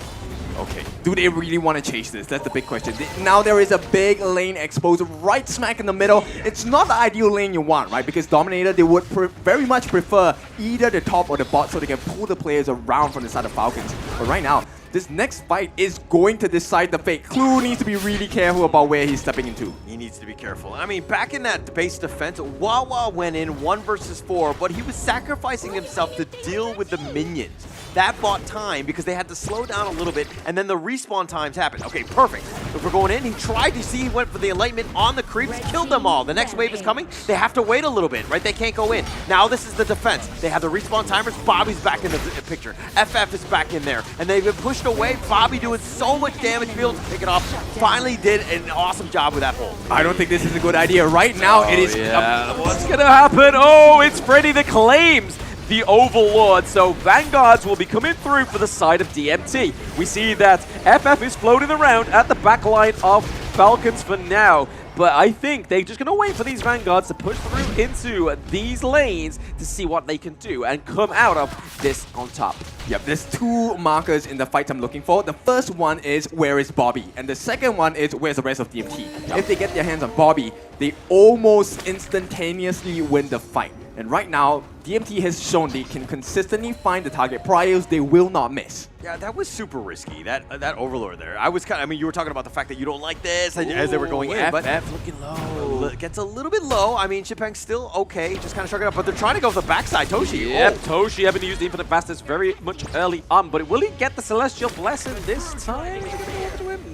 Okay, do they really want to chase this? That's the big question. Now there is a big lane exposed right smack in the middle. It's not the ideal lane you want, right? Because Dominator, they would very much prefer either the top or the bot so they can pull the players around from the side of Falcons. But right now, this next fight is going to decide the fate. Clue needs to be really careful about where he's stepping into. He needs to be careful. I mean, back in that base defense, Wawa went in 1 versus 4, but he was sacrificing himself to deal with the minions. That bought time because they had to slow down a little bit, and then the respawn times happened. Okay, perfect. If we're going in, he tried to see, he went for the enlightenment on the creeps, killed them all. The next wave is coming. They have to wait a little bit, right? They can't go in. Now this is the defense. They have the respawn timers. Bobby's back in the picture. FF is back in there, and they've been pushed away. Bobby doing so much damage, be able to pick it off. Finally did an awesome job with that hold. I don't think this is a good idea. Right now, it is... What's going to happen? Oh, it's Freddy that claims the Overlord. So Vanguards will be coming through for the side of DMT. We see that FF is floating around at the back line of Falcons for now. But I think they're just going to wait for these Vanguards to push through into these lanes to see what they can do and come out of this on top. Yep, there's 2 markers in the fight I'm looking for. The first one is where is Bobby, and the second one is where's the rest of DMT. If they get their hands on Bobby, they almost instantaneously win the fight. And right now, DMT has shown they can consistently find the target priors. They will not miss. Yeah, that was super risky, that Overlord there. I mean, you were talking about the fact that you don't like this as they were going in, but FF looking low. Gets a little bit low. I mean, Chipang's still okay, just kind of shrugging up, but they're trying to go for the backside. Toshi. Yep, Toshi having to use the Infinite Fastest very much early on, but will he get the Celestial Blessing this time?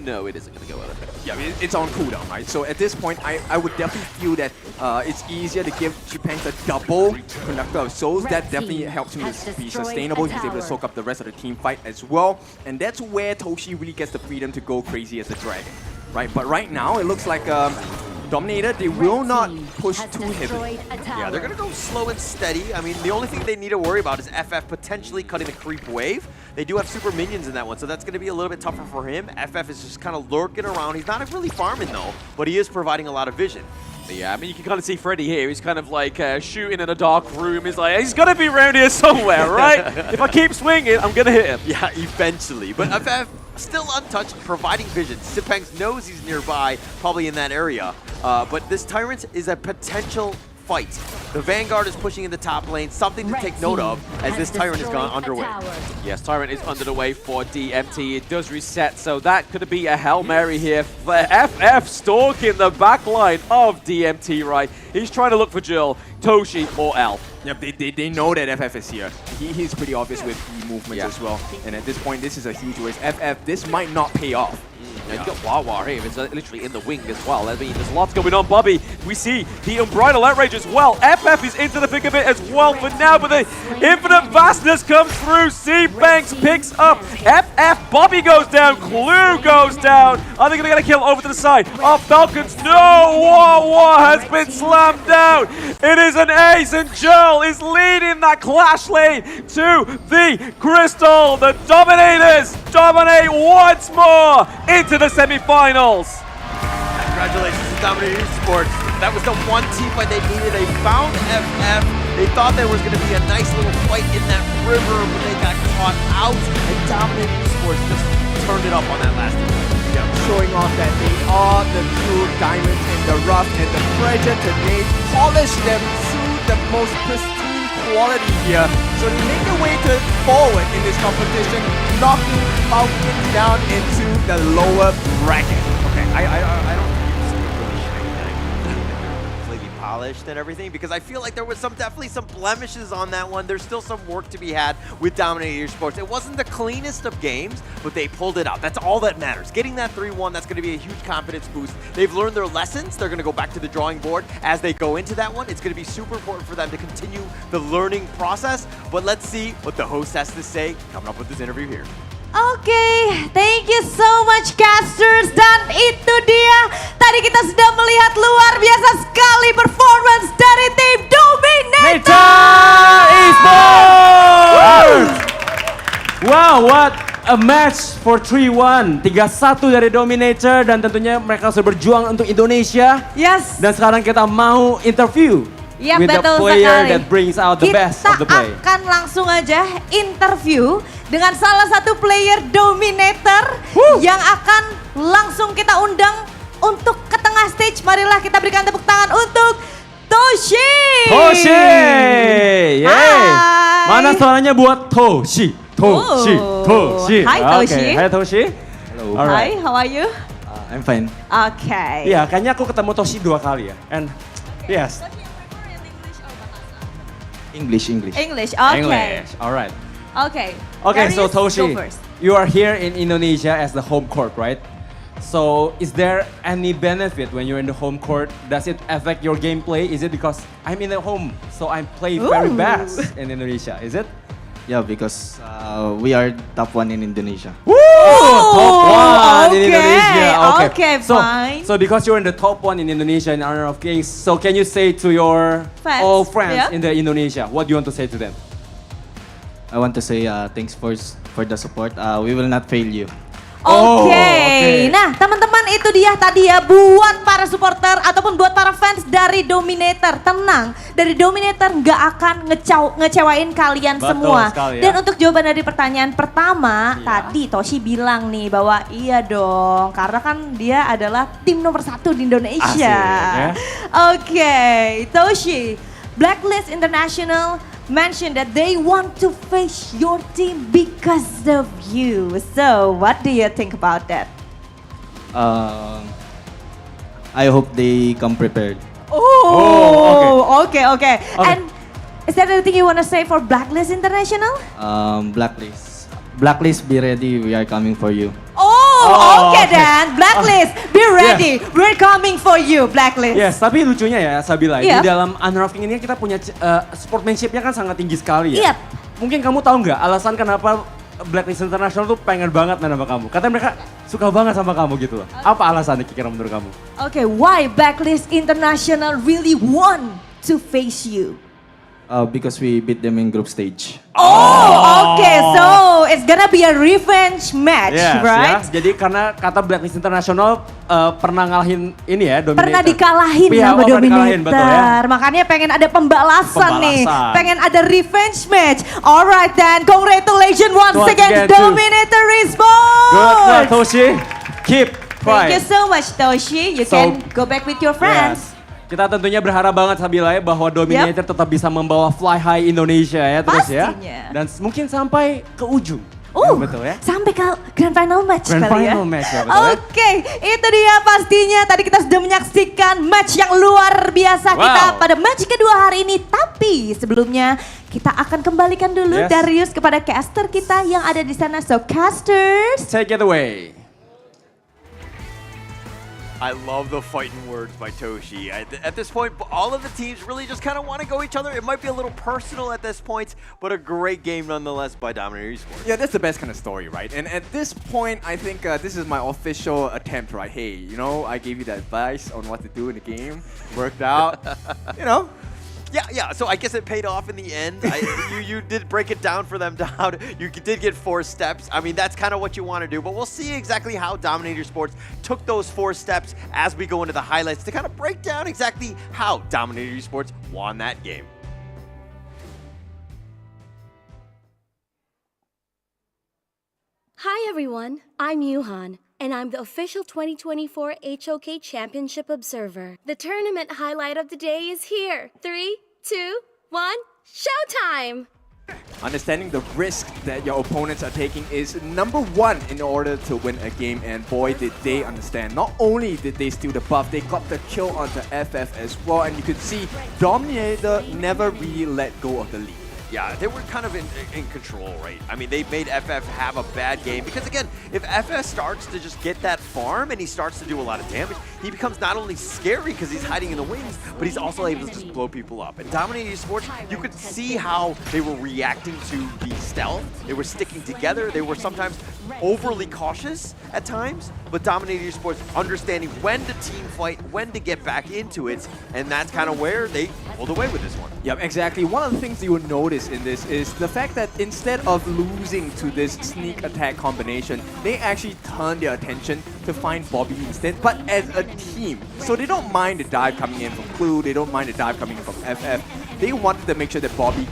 No, it isn't going to go over. Yeah, it's on cooldown, right? So at this point, I would definitely feel that it's easier to give Chipang a double Conductor of Souls. That definitely helps him to be sustainable. He's able to soak up the rest of the team fight as well. And that's where Toshi really gets the freedom to go crazy as a dragon, right? But right now, it looks like Dominator, they will not push too heavily. Yeah, they're going to go slow and steady. I mean, the only thing they need to worry about is FF potentially cutting the creep wave. They do have super minions in that one, so that's going to be a little bit tougher for him. FF is just kind of lurking around. He's not really farming, though, but he is providing a lot of vision. Yeah, I mean, you can kind of see Freddy here. He's kind of like shooting in a dark room. He's like, he's got to be around here somewhere, right? If I keep swinging, I'm going to hit him. Yeah, eventually. But FF still untouched, providing vision. Sipangs knows he's nearby, probably in that area. But this Tyrant is a potential fight. The Vanguard is pushing in the top lane, something to take note of as this Tyrant is gone underway. Yes, Tyrant is under the way for DMT. It does reset, so that could be a Hail Mary here for FF stalking the back line of DMT, right? He's trying to look for Jill, Toshi, or L. Yep, they know that FF is here. He's pretty obvious with the movements as well. And at this point, this is a huge waste. FF, this might not pay off. Now you got Wawa here, it's literally in the wing as well. I mean, there's lots going on. Bobby, we see the Unbridled Outrage as well. FF is into the thick of it as well for now, but the Infinite Vastness comes through. C-Banks picks up FF. Bobby goes down, Clue goes down. Are they going to get a kill over to the side? Oh, Falcons, no! Wawa has been slammed down. It is an ace, and Joel is leading that clash lane to the Crystal. The Dominators dominate once more into the semi-finals. Congratulations to Dominator Esports. That was the one team fight they needed. They found FF. They thought there was going to be a nice little fight in that river, but they got caught out. And Dominator Esports just turned it up on that last team. Yeah, showing off that they are the true diamonds in the rough, and the pressure today polished them to the most pristine quality here. So they make their way forward in this competition, knocking Falcons down into the lower bracket. Okay, I don't think you just really completely polished and everything, because I feel like there was definitely some blemishes on that one. There's still some work to be had with Dominator Esports. It wasn't the cleanest of games, but they pulled it out. That's all that matters. Getting that 3-1, that's going to be a huge confidence boost. They've learned their lessons. They're going to go back to the drawing board as they go into that one. It's going to be super important for them to continue the learning process. But let's see what the host has to say coming up with this interview here. Oke, thank you so much casters, dan itu dia tadi kita sudah melihat luar biasa sekali performance dari tim Dominator Esports. Wow, what a match for 3-1. 3-1 dari Dominator, dan tentunya mereka sudah berjuang untuk Indonesia. Yes. Dan sekarang kita mau interview with the player that brings out the best of the play. Kita akan langsung aja interview dengan salah satu player Dominator yang akan langsung kita undang untuk ke tengah stage. Marilah kita berikan tepuk tangan untuk Toshi. Toshi! Yeay! Mana suaranya buat Toshi? Toshi, Toshi. Hi Toshi. Hi Toshi. Hello. Hi, how are you? I'm fine. Okay. Iya, kayaknya aku ketemu Toshi 2 kali ya. And yes. English. English, okay. English, alright. Okay. Okay, so Darius, Toshi, go first. you are here in Indonesia as the home court, right? So is there any benefit when you're in the home court? Does it affect your gameplay? Is it because I'm in the home, so I play very best in Indonesia? Is it? Yeah, because we are top 1 in Indonesia. Woo! Top 1 in Indonesia. Okay, fine. So because you're in the top 1 in Indonesia in Honor of Kings, so can you say to your all friends in the Indonesia, what do you want to say to them? I want to say thanks for the support. We will not fail you. Oke. Nah teman-teman itu dia tadi ya buat para supporter ataupun buat para fans dari Dominator. Tenang, dari Dominator nggak akan ngecewain kalian semua. Sekali, ya. Dan untuk jawaban dari pertanyaan pertama, tadi Toshi bilang nih bahwa iya dong. Karena kan dia adalah tim nomor 1 di Indonesia. Asik, ya. Oke, Toshi, Blacklist International mentioned that they want to face your team because of you. So, what do you think about that? I hope they come prepared. Okay. And is there anything you want to say for Blacklist International? Blacklist, be ready. We are coming for you. Okay then. Blacklist, be ready. We're coming for you, Blacklist. Yes, tapi lucunya ya Sabila, di Yep. dalam Honor of King ini kita punya sportsmanship-nya kan sangat tinggi sekali ya. Yep. Mungkin kamu tahu nggak alasan kenapa Blacklist International tuh pengen banget main sama kamu? Katanya mereka suka banget sama kamu gitu loh. Apa alasannya kira-kira menurut kamu? Okay, why Blacklist International really want to face you? Because we beat them in group stage. Okay, so it's gonna be a revenge match, Yes, right? ya. Jadi karena kata Blacklist International pernah ngalahin ini ya, Dominator. Pernah dikalahin Iya, sama pernah dikalahin, Dominator. betul ya. Makanya pengen ada pembalasan nih. Pembalasan. Pengen ada revenge match. Alright then, congratulations once again Dominator Esports. Good luck, Toshi. Keep Thank you trying. so much, Toshi. You can go back with your friends. Yes. Kita tentunya berharap banget Sabila ya bahwa Dominator tetap bisa membawa fly high Indonesia ya terus ya. Pastinya. Dan mungkin sampai ke ujung. Ya, betul ya. Sampai ke Grand Final match Grand kali ya. Final match ya, betul ya. Oke, itu dia pastinya. Tadi kita sudah menyaksikan match yang luar biasa kita pada match kedua hari ini. Tapi sebelumnya kita akan kembalikan dulu Darius kepada caster kita yang ada di sana. So casters, take it away. I love the fighting words by Toshi. At this point, all of the teams really just kind of want to go each other. It might be a little personal at this point, but a great game nonetheless by Dominator Esports. Yeah, that's the best kind of story, right? And at this point, I think this is my official attempt, right? Hey, you know, I gave you the advice on what to do in the game. Worked out, you know. Yeah. So I guess it paid off in the end. You did break it down for them down. You did get 4 steps. I mean, that's kind of what you want to do. But we'll see exactly how Dominator Sports took those 4 steps as we go into the highlights to kind of break down exactly how Dominator Sports won that game. Hi everyone, I'm Yuhan, and I'm the official 2024 HOK Championship Observer. The tournament highlight of the day is here. 3, 2, 1, showtime! Understanding the risk that your opponents are taking is number 1 in order to win a game, and boy did they understand. Not only did they steal the buff, they got the kill onto FF as well, and you could see Dominator never really let go of the lead. Yeah, they were kind of in control, right? I mean, they made FF have a bad game because, again, if FF starts to just get that farm and he starts to do a lot of damage, he becomes not only scary because he's hiding in the wings, but he's also able to just blow people up. And Dominator Esports, you could see how they were reacting to the stealth. They were sticking together. They were sometimes overly cautious at times, but Dominator Esports understanding when to team fight, when to get back into it, and that's kind of where they pulled away with this one. Yep, exactly. One of the things you will notice in this is the fact that instead of losing to this sneak attack combination, they actually turn their attention to find Bobby instead, but as a team. So they don't mind the dive coming in from Clue, they don't mind the dive coming in from FF. They wanted to make sure that Bobby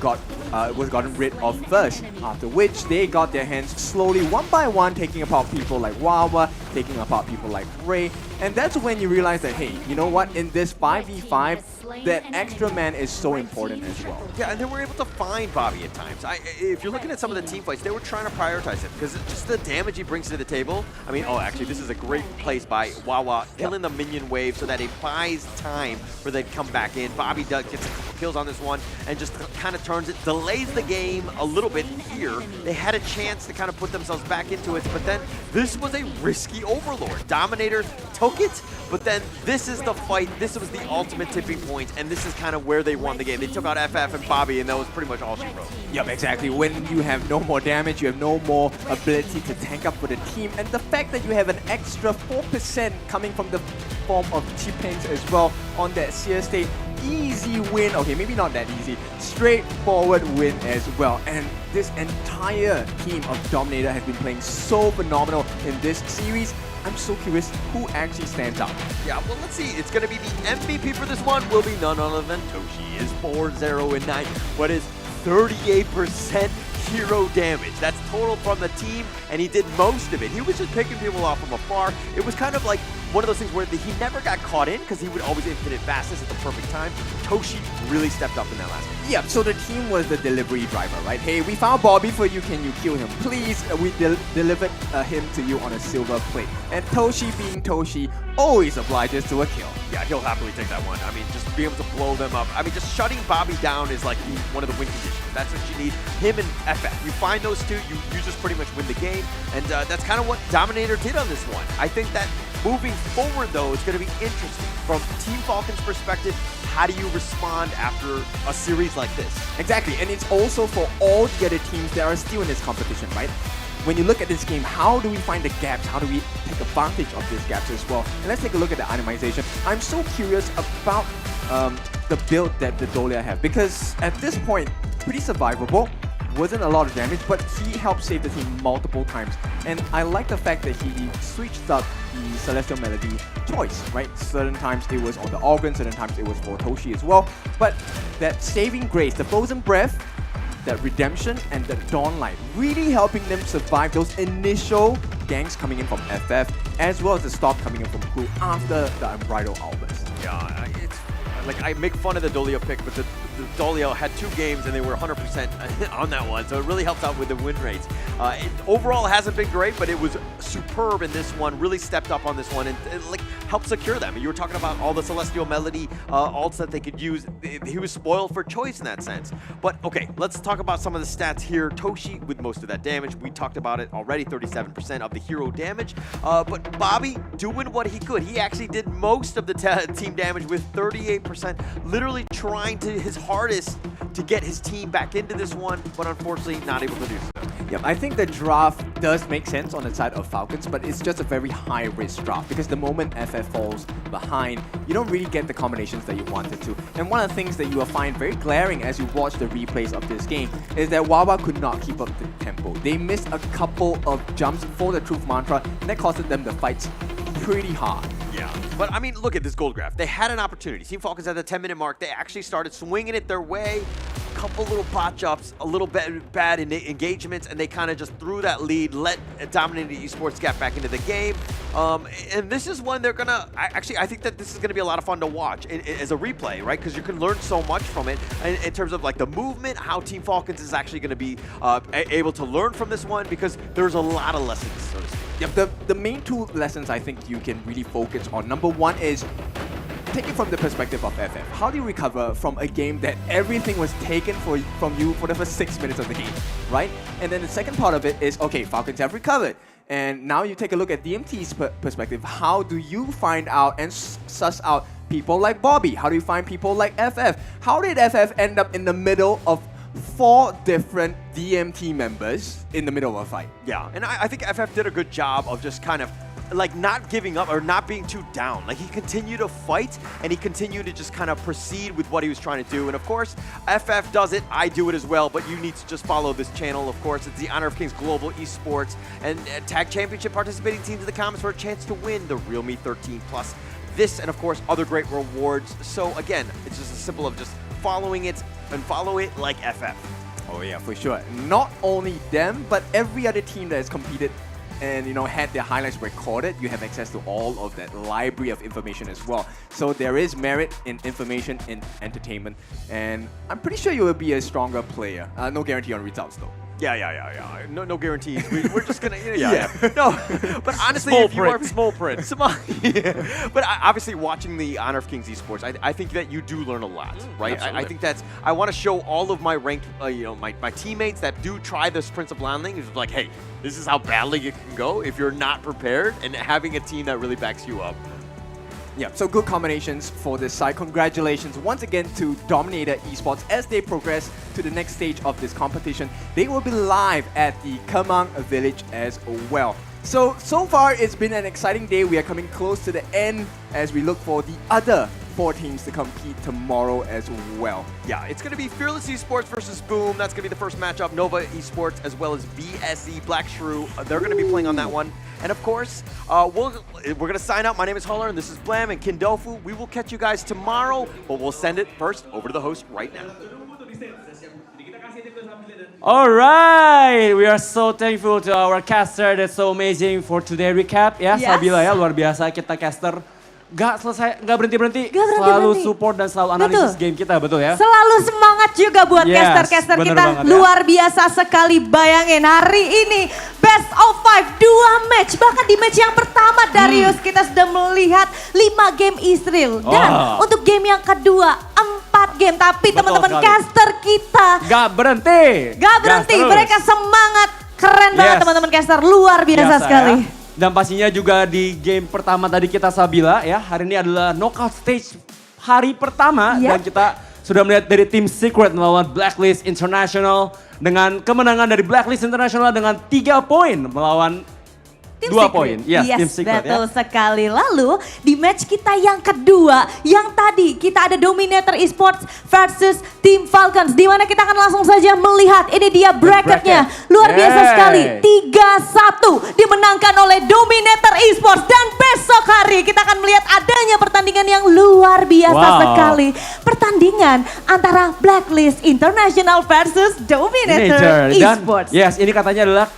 was gotten rid of first, after which they got their hands slowly, one by one, taking apart people like Wawa, taking apart people like Ray, and that's when you realize that, hey, you know what, in this 5v5, that extra man is so important as well. Yeah, and they were able to find Bobby at times. If you're looking at some of the team fights, they were trying to prioritize him because just the damage he brings to the table. I mean, oh, actually, this is a great place by Wawa, killing the minion wave so that it buys time for them to come back in. Bobby gets a couple kills on this one and just kind of turns it, delays the game a little bit here. They had a chance to kind of put themselves back into it, but then this was a risky overlord. Dominator took it, but then this is the fight. This was the ultimate tipping point, and this is kind of where they won the game. They took out FF and Bobby, and that was pretty much all she wrote. Yep, exactly. When you have no more damage, you have no more ability to tank up for the team, and the fact that you have an extra 4% coming from the form of T-Pains as well on that Seer state, easy win. Okay, maybe not that easy. Straightforward win as well. And this entire team of Dominator has been playing so phenomenal in this series. I'm so curious who actually stands out. Yeah, well, let's see. It's going to be the MVP for this one will be none other than Toshi. Is 4-0-9, but is 38% hero damage. That's total from the team, and he did most of it. He was just picking people off from afar. It was kind of like one of those things where he never got caught in because he would always infinite fastness at the perfect time. Toshi really stepped up in that last game. Yeah, so the team was the delivery driver, right? Hey, we found Bobby for you, can you kill him? Please, we delivered him to you on a silver plate. And Toshi being Toshi, always obliges to a kill. Yeah, he'll happily take that one. I mean, just being able to blow them up. I mean, just shutting Bobby down is like one of the win conditions. That's what you need. Him and FF. You find those two, you just pretty much win the game. And that's kind of what Dominator did on this one. I think that moving forward, though, it's going to be interesting. From Team Falcons' perspective, how do you respond after a series like this? Exactly, and it's also for all the other teams that are still in this competition, right? When you look at this game, how do we find the gaps? How do we take advantage of these gaps as well? And let's take a look at the itemization. I'm so curious about the build that the Dolia have, because at this point, pretty survivable. Wasn't a lot of damage, but he helped save the team multiple times. And I like the fact that he switched up the Celestial Melody choice, right? Certain times it was on the organ, certain times it was for Toshi as well. But that saving grace, the Frozen Breath, that Redemption, and the Dawn Light, really helping them survive those initial ganks coming in from FF, as well as the stop coming in from Crew after the Unbridled Albers. Yeah, it's like I make fun of the Dolia pick, but Dolio had 2 games and they were 100% on that one, so it really helps out with the win rates. Overall, it hasn't been great, but it was superb in this one. Really stepped up on this one and like helped secure them. You were talking about all the Celestial Melody ults that they could use. He was spoiled for choice in that sense. But okay, let's talk about some of the stats here. Toshi with most of that damage. We talked about it already, 37% of the hero damage. But Bobby doing what he could. He actually did most of the team damage with 38%, literally trying his hardest to get his team back into this one, but unfortunately not able to do so. Yep, I think the draft does make sense on the side of Falcons, but it's just a very high-risk draft because the moment FF falls behind, you don't really get the combinations that you wanted to. And one of the things that you will find very glaring as you watch the replays of this game is that Wawa could not keep up the tempo. They missed a couple of jumps for the Truth Mantra, and that costed them the fights pretty hard. Yeah, but I mean, look at this gold graph. They had an opportunity. Team Falcons at the 10-minute mark, they actually started swinging it their way. Couple little bot jumps, a little bad engagements, and they kind of just threw that lead, let Dominator Esports get back into the game. And this is one they're gonna, I think that this is gonna be a lot of fun to watch as a replay, right? Because you can learn so much from it in terms of like the movement, how Team Falcons is actually gonna be able to learn from this one, because there's a lot of lessons, so to speak. Yep, the main 2 lessons I think you can really focus on. Number 1 is, take it from the perspective of FF. How do you recover from a game that everything was taken from you for the first 6 minutes of the game, right? And then the second part of it is, okay, Falcons have recovered. And now you take a look at DMT's perspective. How do you find out and suss out people like Bobby? How do you find people like FF? How did FF end up in the middle of 4 different DMT members in the middle of a fight? Yeah, and I think FF did a good job of just kind of like not giving up or not being too down. Like he continued to fight and he continued to just kind of proceed with what he was trying to do. And of course, FF does it, I do it as well, but you need to just follow this channel. Of course, it's the Honor of Kings Global Esports and Tag Championship participating teams in the comments for a chance to win the Real Me 13 Plus. This and of course other great rewards. So again, it's just as simple of just following it and follow it like FF. Oh yeah, for sure. Not only them, but every other team that has competed and had their highlights recorded, you have access to all of that library of information as well. So there is merit in information in entertainment, and I'm pretty sure you will be a stronger player. No guarantee on results though. Yeah. No guarantees. We're just gonna, No, but honestly, small print. But obviously, watching the Honor of Kings Esports, I think that you do learn a lot, right? I think I want to show all of my ranked, my teammates that do try this Prince of Landing is like, hey, this is how badly it can go if you're not prepared, and having a team that really backs you up. Yeah, so good combinations for this side. Congratulations once again to Dominator Esports as they progress to the next stage of this competition. They will be live at the Kemang Village as well. So far it's been an exciting day. We are coming close to the end as we look for the other 4 teams to compete tomorrow as well. Yeah, it's going to be Fearless Esports versus Boom. That's going to be the first matchup. Nova Esports as well as BSE Black Shrew. They're going to be playing on that one. And of course, we're going to sign out. My name is Huller, and this is Blam and Kindofu. We will catch you guys tomorrow, but we'll send it first over to the host right now. All right, we are so thankful to our caster. That's so amazing for today recap. Ya, Sabila ya, luar biasa kita caster. Gak berhenti-berhenti, selalu support dan selalu analisis game kita, betul ya? Selalu semangat juga buat caster-caster kita, banget, luar biasa sekali. Bayangin hari ini best of 5, 2 match, bahkan di match yang pertama Darius kita sudah melihat 5 game Israel. Dan untuk game yang kedua 4 game, tapi teman-teman caster kita gak berhenti, mereka semangat, keren banget teman-teman caster, luar biasa sekali. Ya. Dan pastinya juga di game pertama tadi kita Sabila ya, hari ini adalah knockout stage hari pertama dan kita sudah melihat dari tim Secret melawan Blacklist International dengan kemenangan dari Blacklist International dengan 3 poin melawan 2 poin. Yes, betul sekali. Lalu di match kita yang kedua, yang tadi kita ada Dominator Esports versus tim Falcons, di mana kita akan langsung saja melihat ini dia bracketnya. Luar biasa sekali, 3-1 dimenangkan oleh Dominator Esports, dan besok hari kita akan melihat adanya pertandingan yang luar biasa sekali. Pertandingan antara Blacklist International versus Dominator Esports. Yes, ini katanya adalah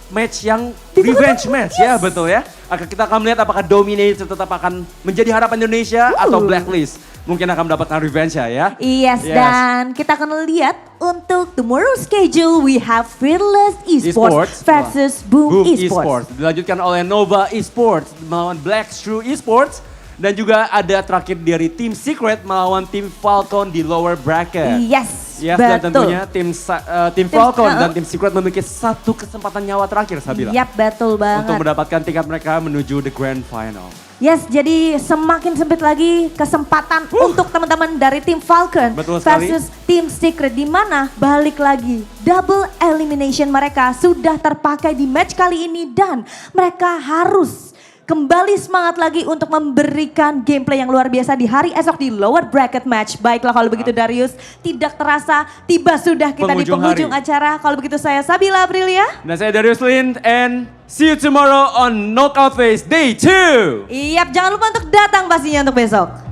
match yang revenge match ya, betul ya. Kita akan melihat apakah Dominator tetap akan menjadi harapan Indonesia atau Blacklist mungkin akan mendapatkan revenge ya. Yes, dan kita akan lihat untuk tomorrow schedule we have Fearless Esports versus Boom Esports. Dilanjutkan oleh Nova Esports melawan Black True Esports. Dan juga ada terakhir dari tim Secret melawan tim Falcon di lower bracket. Yes, betul. Dan tentunya tim Falcon dan tim Secret memiliki satu kesempatan nyawa terakhir, Sabila. Yap, betul banget. Untuk mendapatkan tiket mereka menuju the grand final. Yes, jadi semakin sempit lagi kesempatan untuk teman-teman dari tim Falcon versus tim Secret. Di mana balik lagi double elimination mereka sudah terpakai di match kali ini. Dan mereka harus kembali semangat lagi untuk memberikan gameplay yang luar biasa di hari esok di lower bracket match. Baiklah kalau begitu Darius, tidak terasa tiba sudah kita di penghujung acara. Kalau begitu saya Sabila Aprilia. Dan saya Darius Lind and see you tomorrow on Knockout Phase Day 2. Iyap, jangan lupa untuk datang pastinya untuk besok.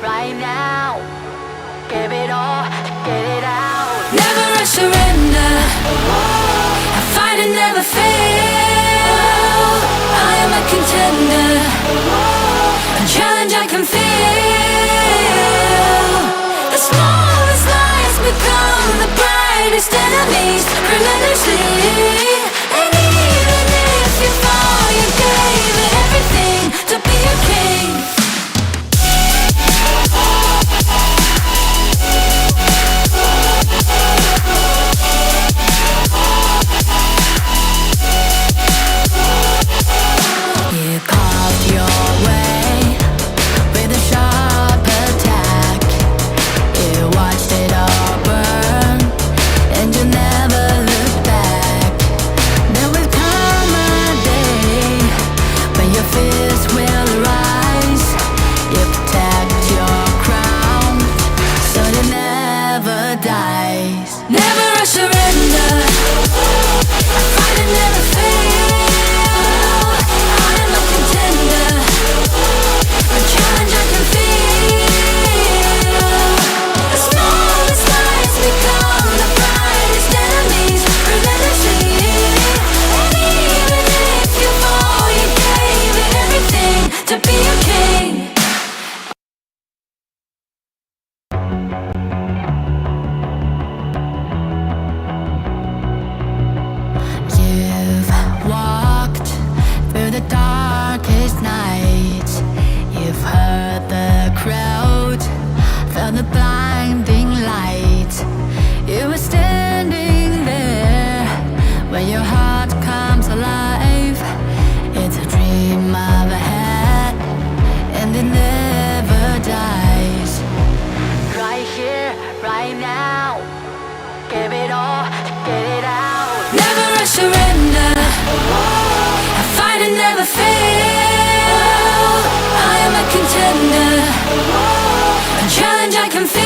right now. Give it all, get it out. surrender. I fight and never fail. I am a contender. A challenge I can feel. The smallest lies become the brightest enemies relentlessly. And even if you fall, you gave it everything to be a king. You carved your way with a sharp attack. You watched it all burn, and you never looked back. There will come a day when your fist will rise. You protect your crown, so it never dies. Never a surrender. I fight and never fail. I am a contender. A challenge I can feel. The smallest lies become the brightest enemies relentlessly. And even if you fall, you gave it everything to be a king. You've walked through the darkest nights. You've heard the crowd, felt the blinding light. You were standing there when your heart comes alive. It's a dream I've had, and it never dies. Right here, right now, give it all, get it out. Never a surrender. I fight and never fail. I am a contender. A challenge I can feel.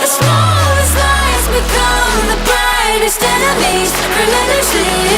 The smallest lies become the brightest enemies relentlessly.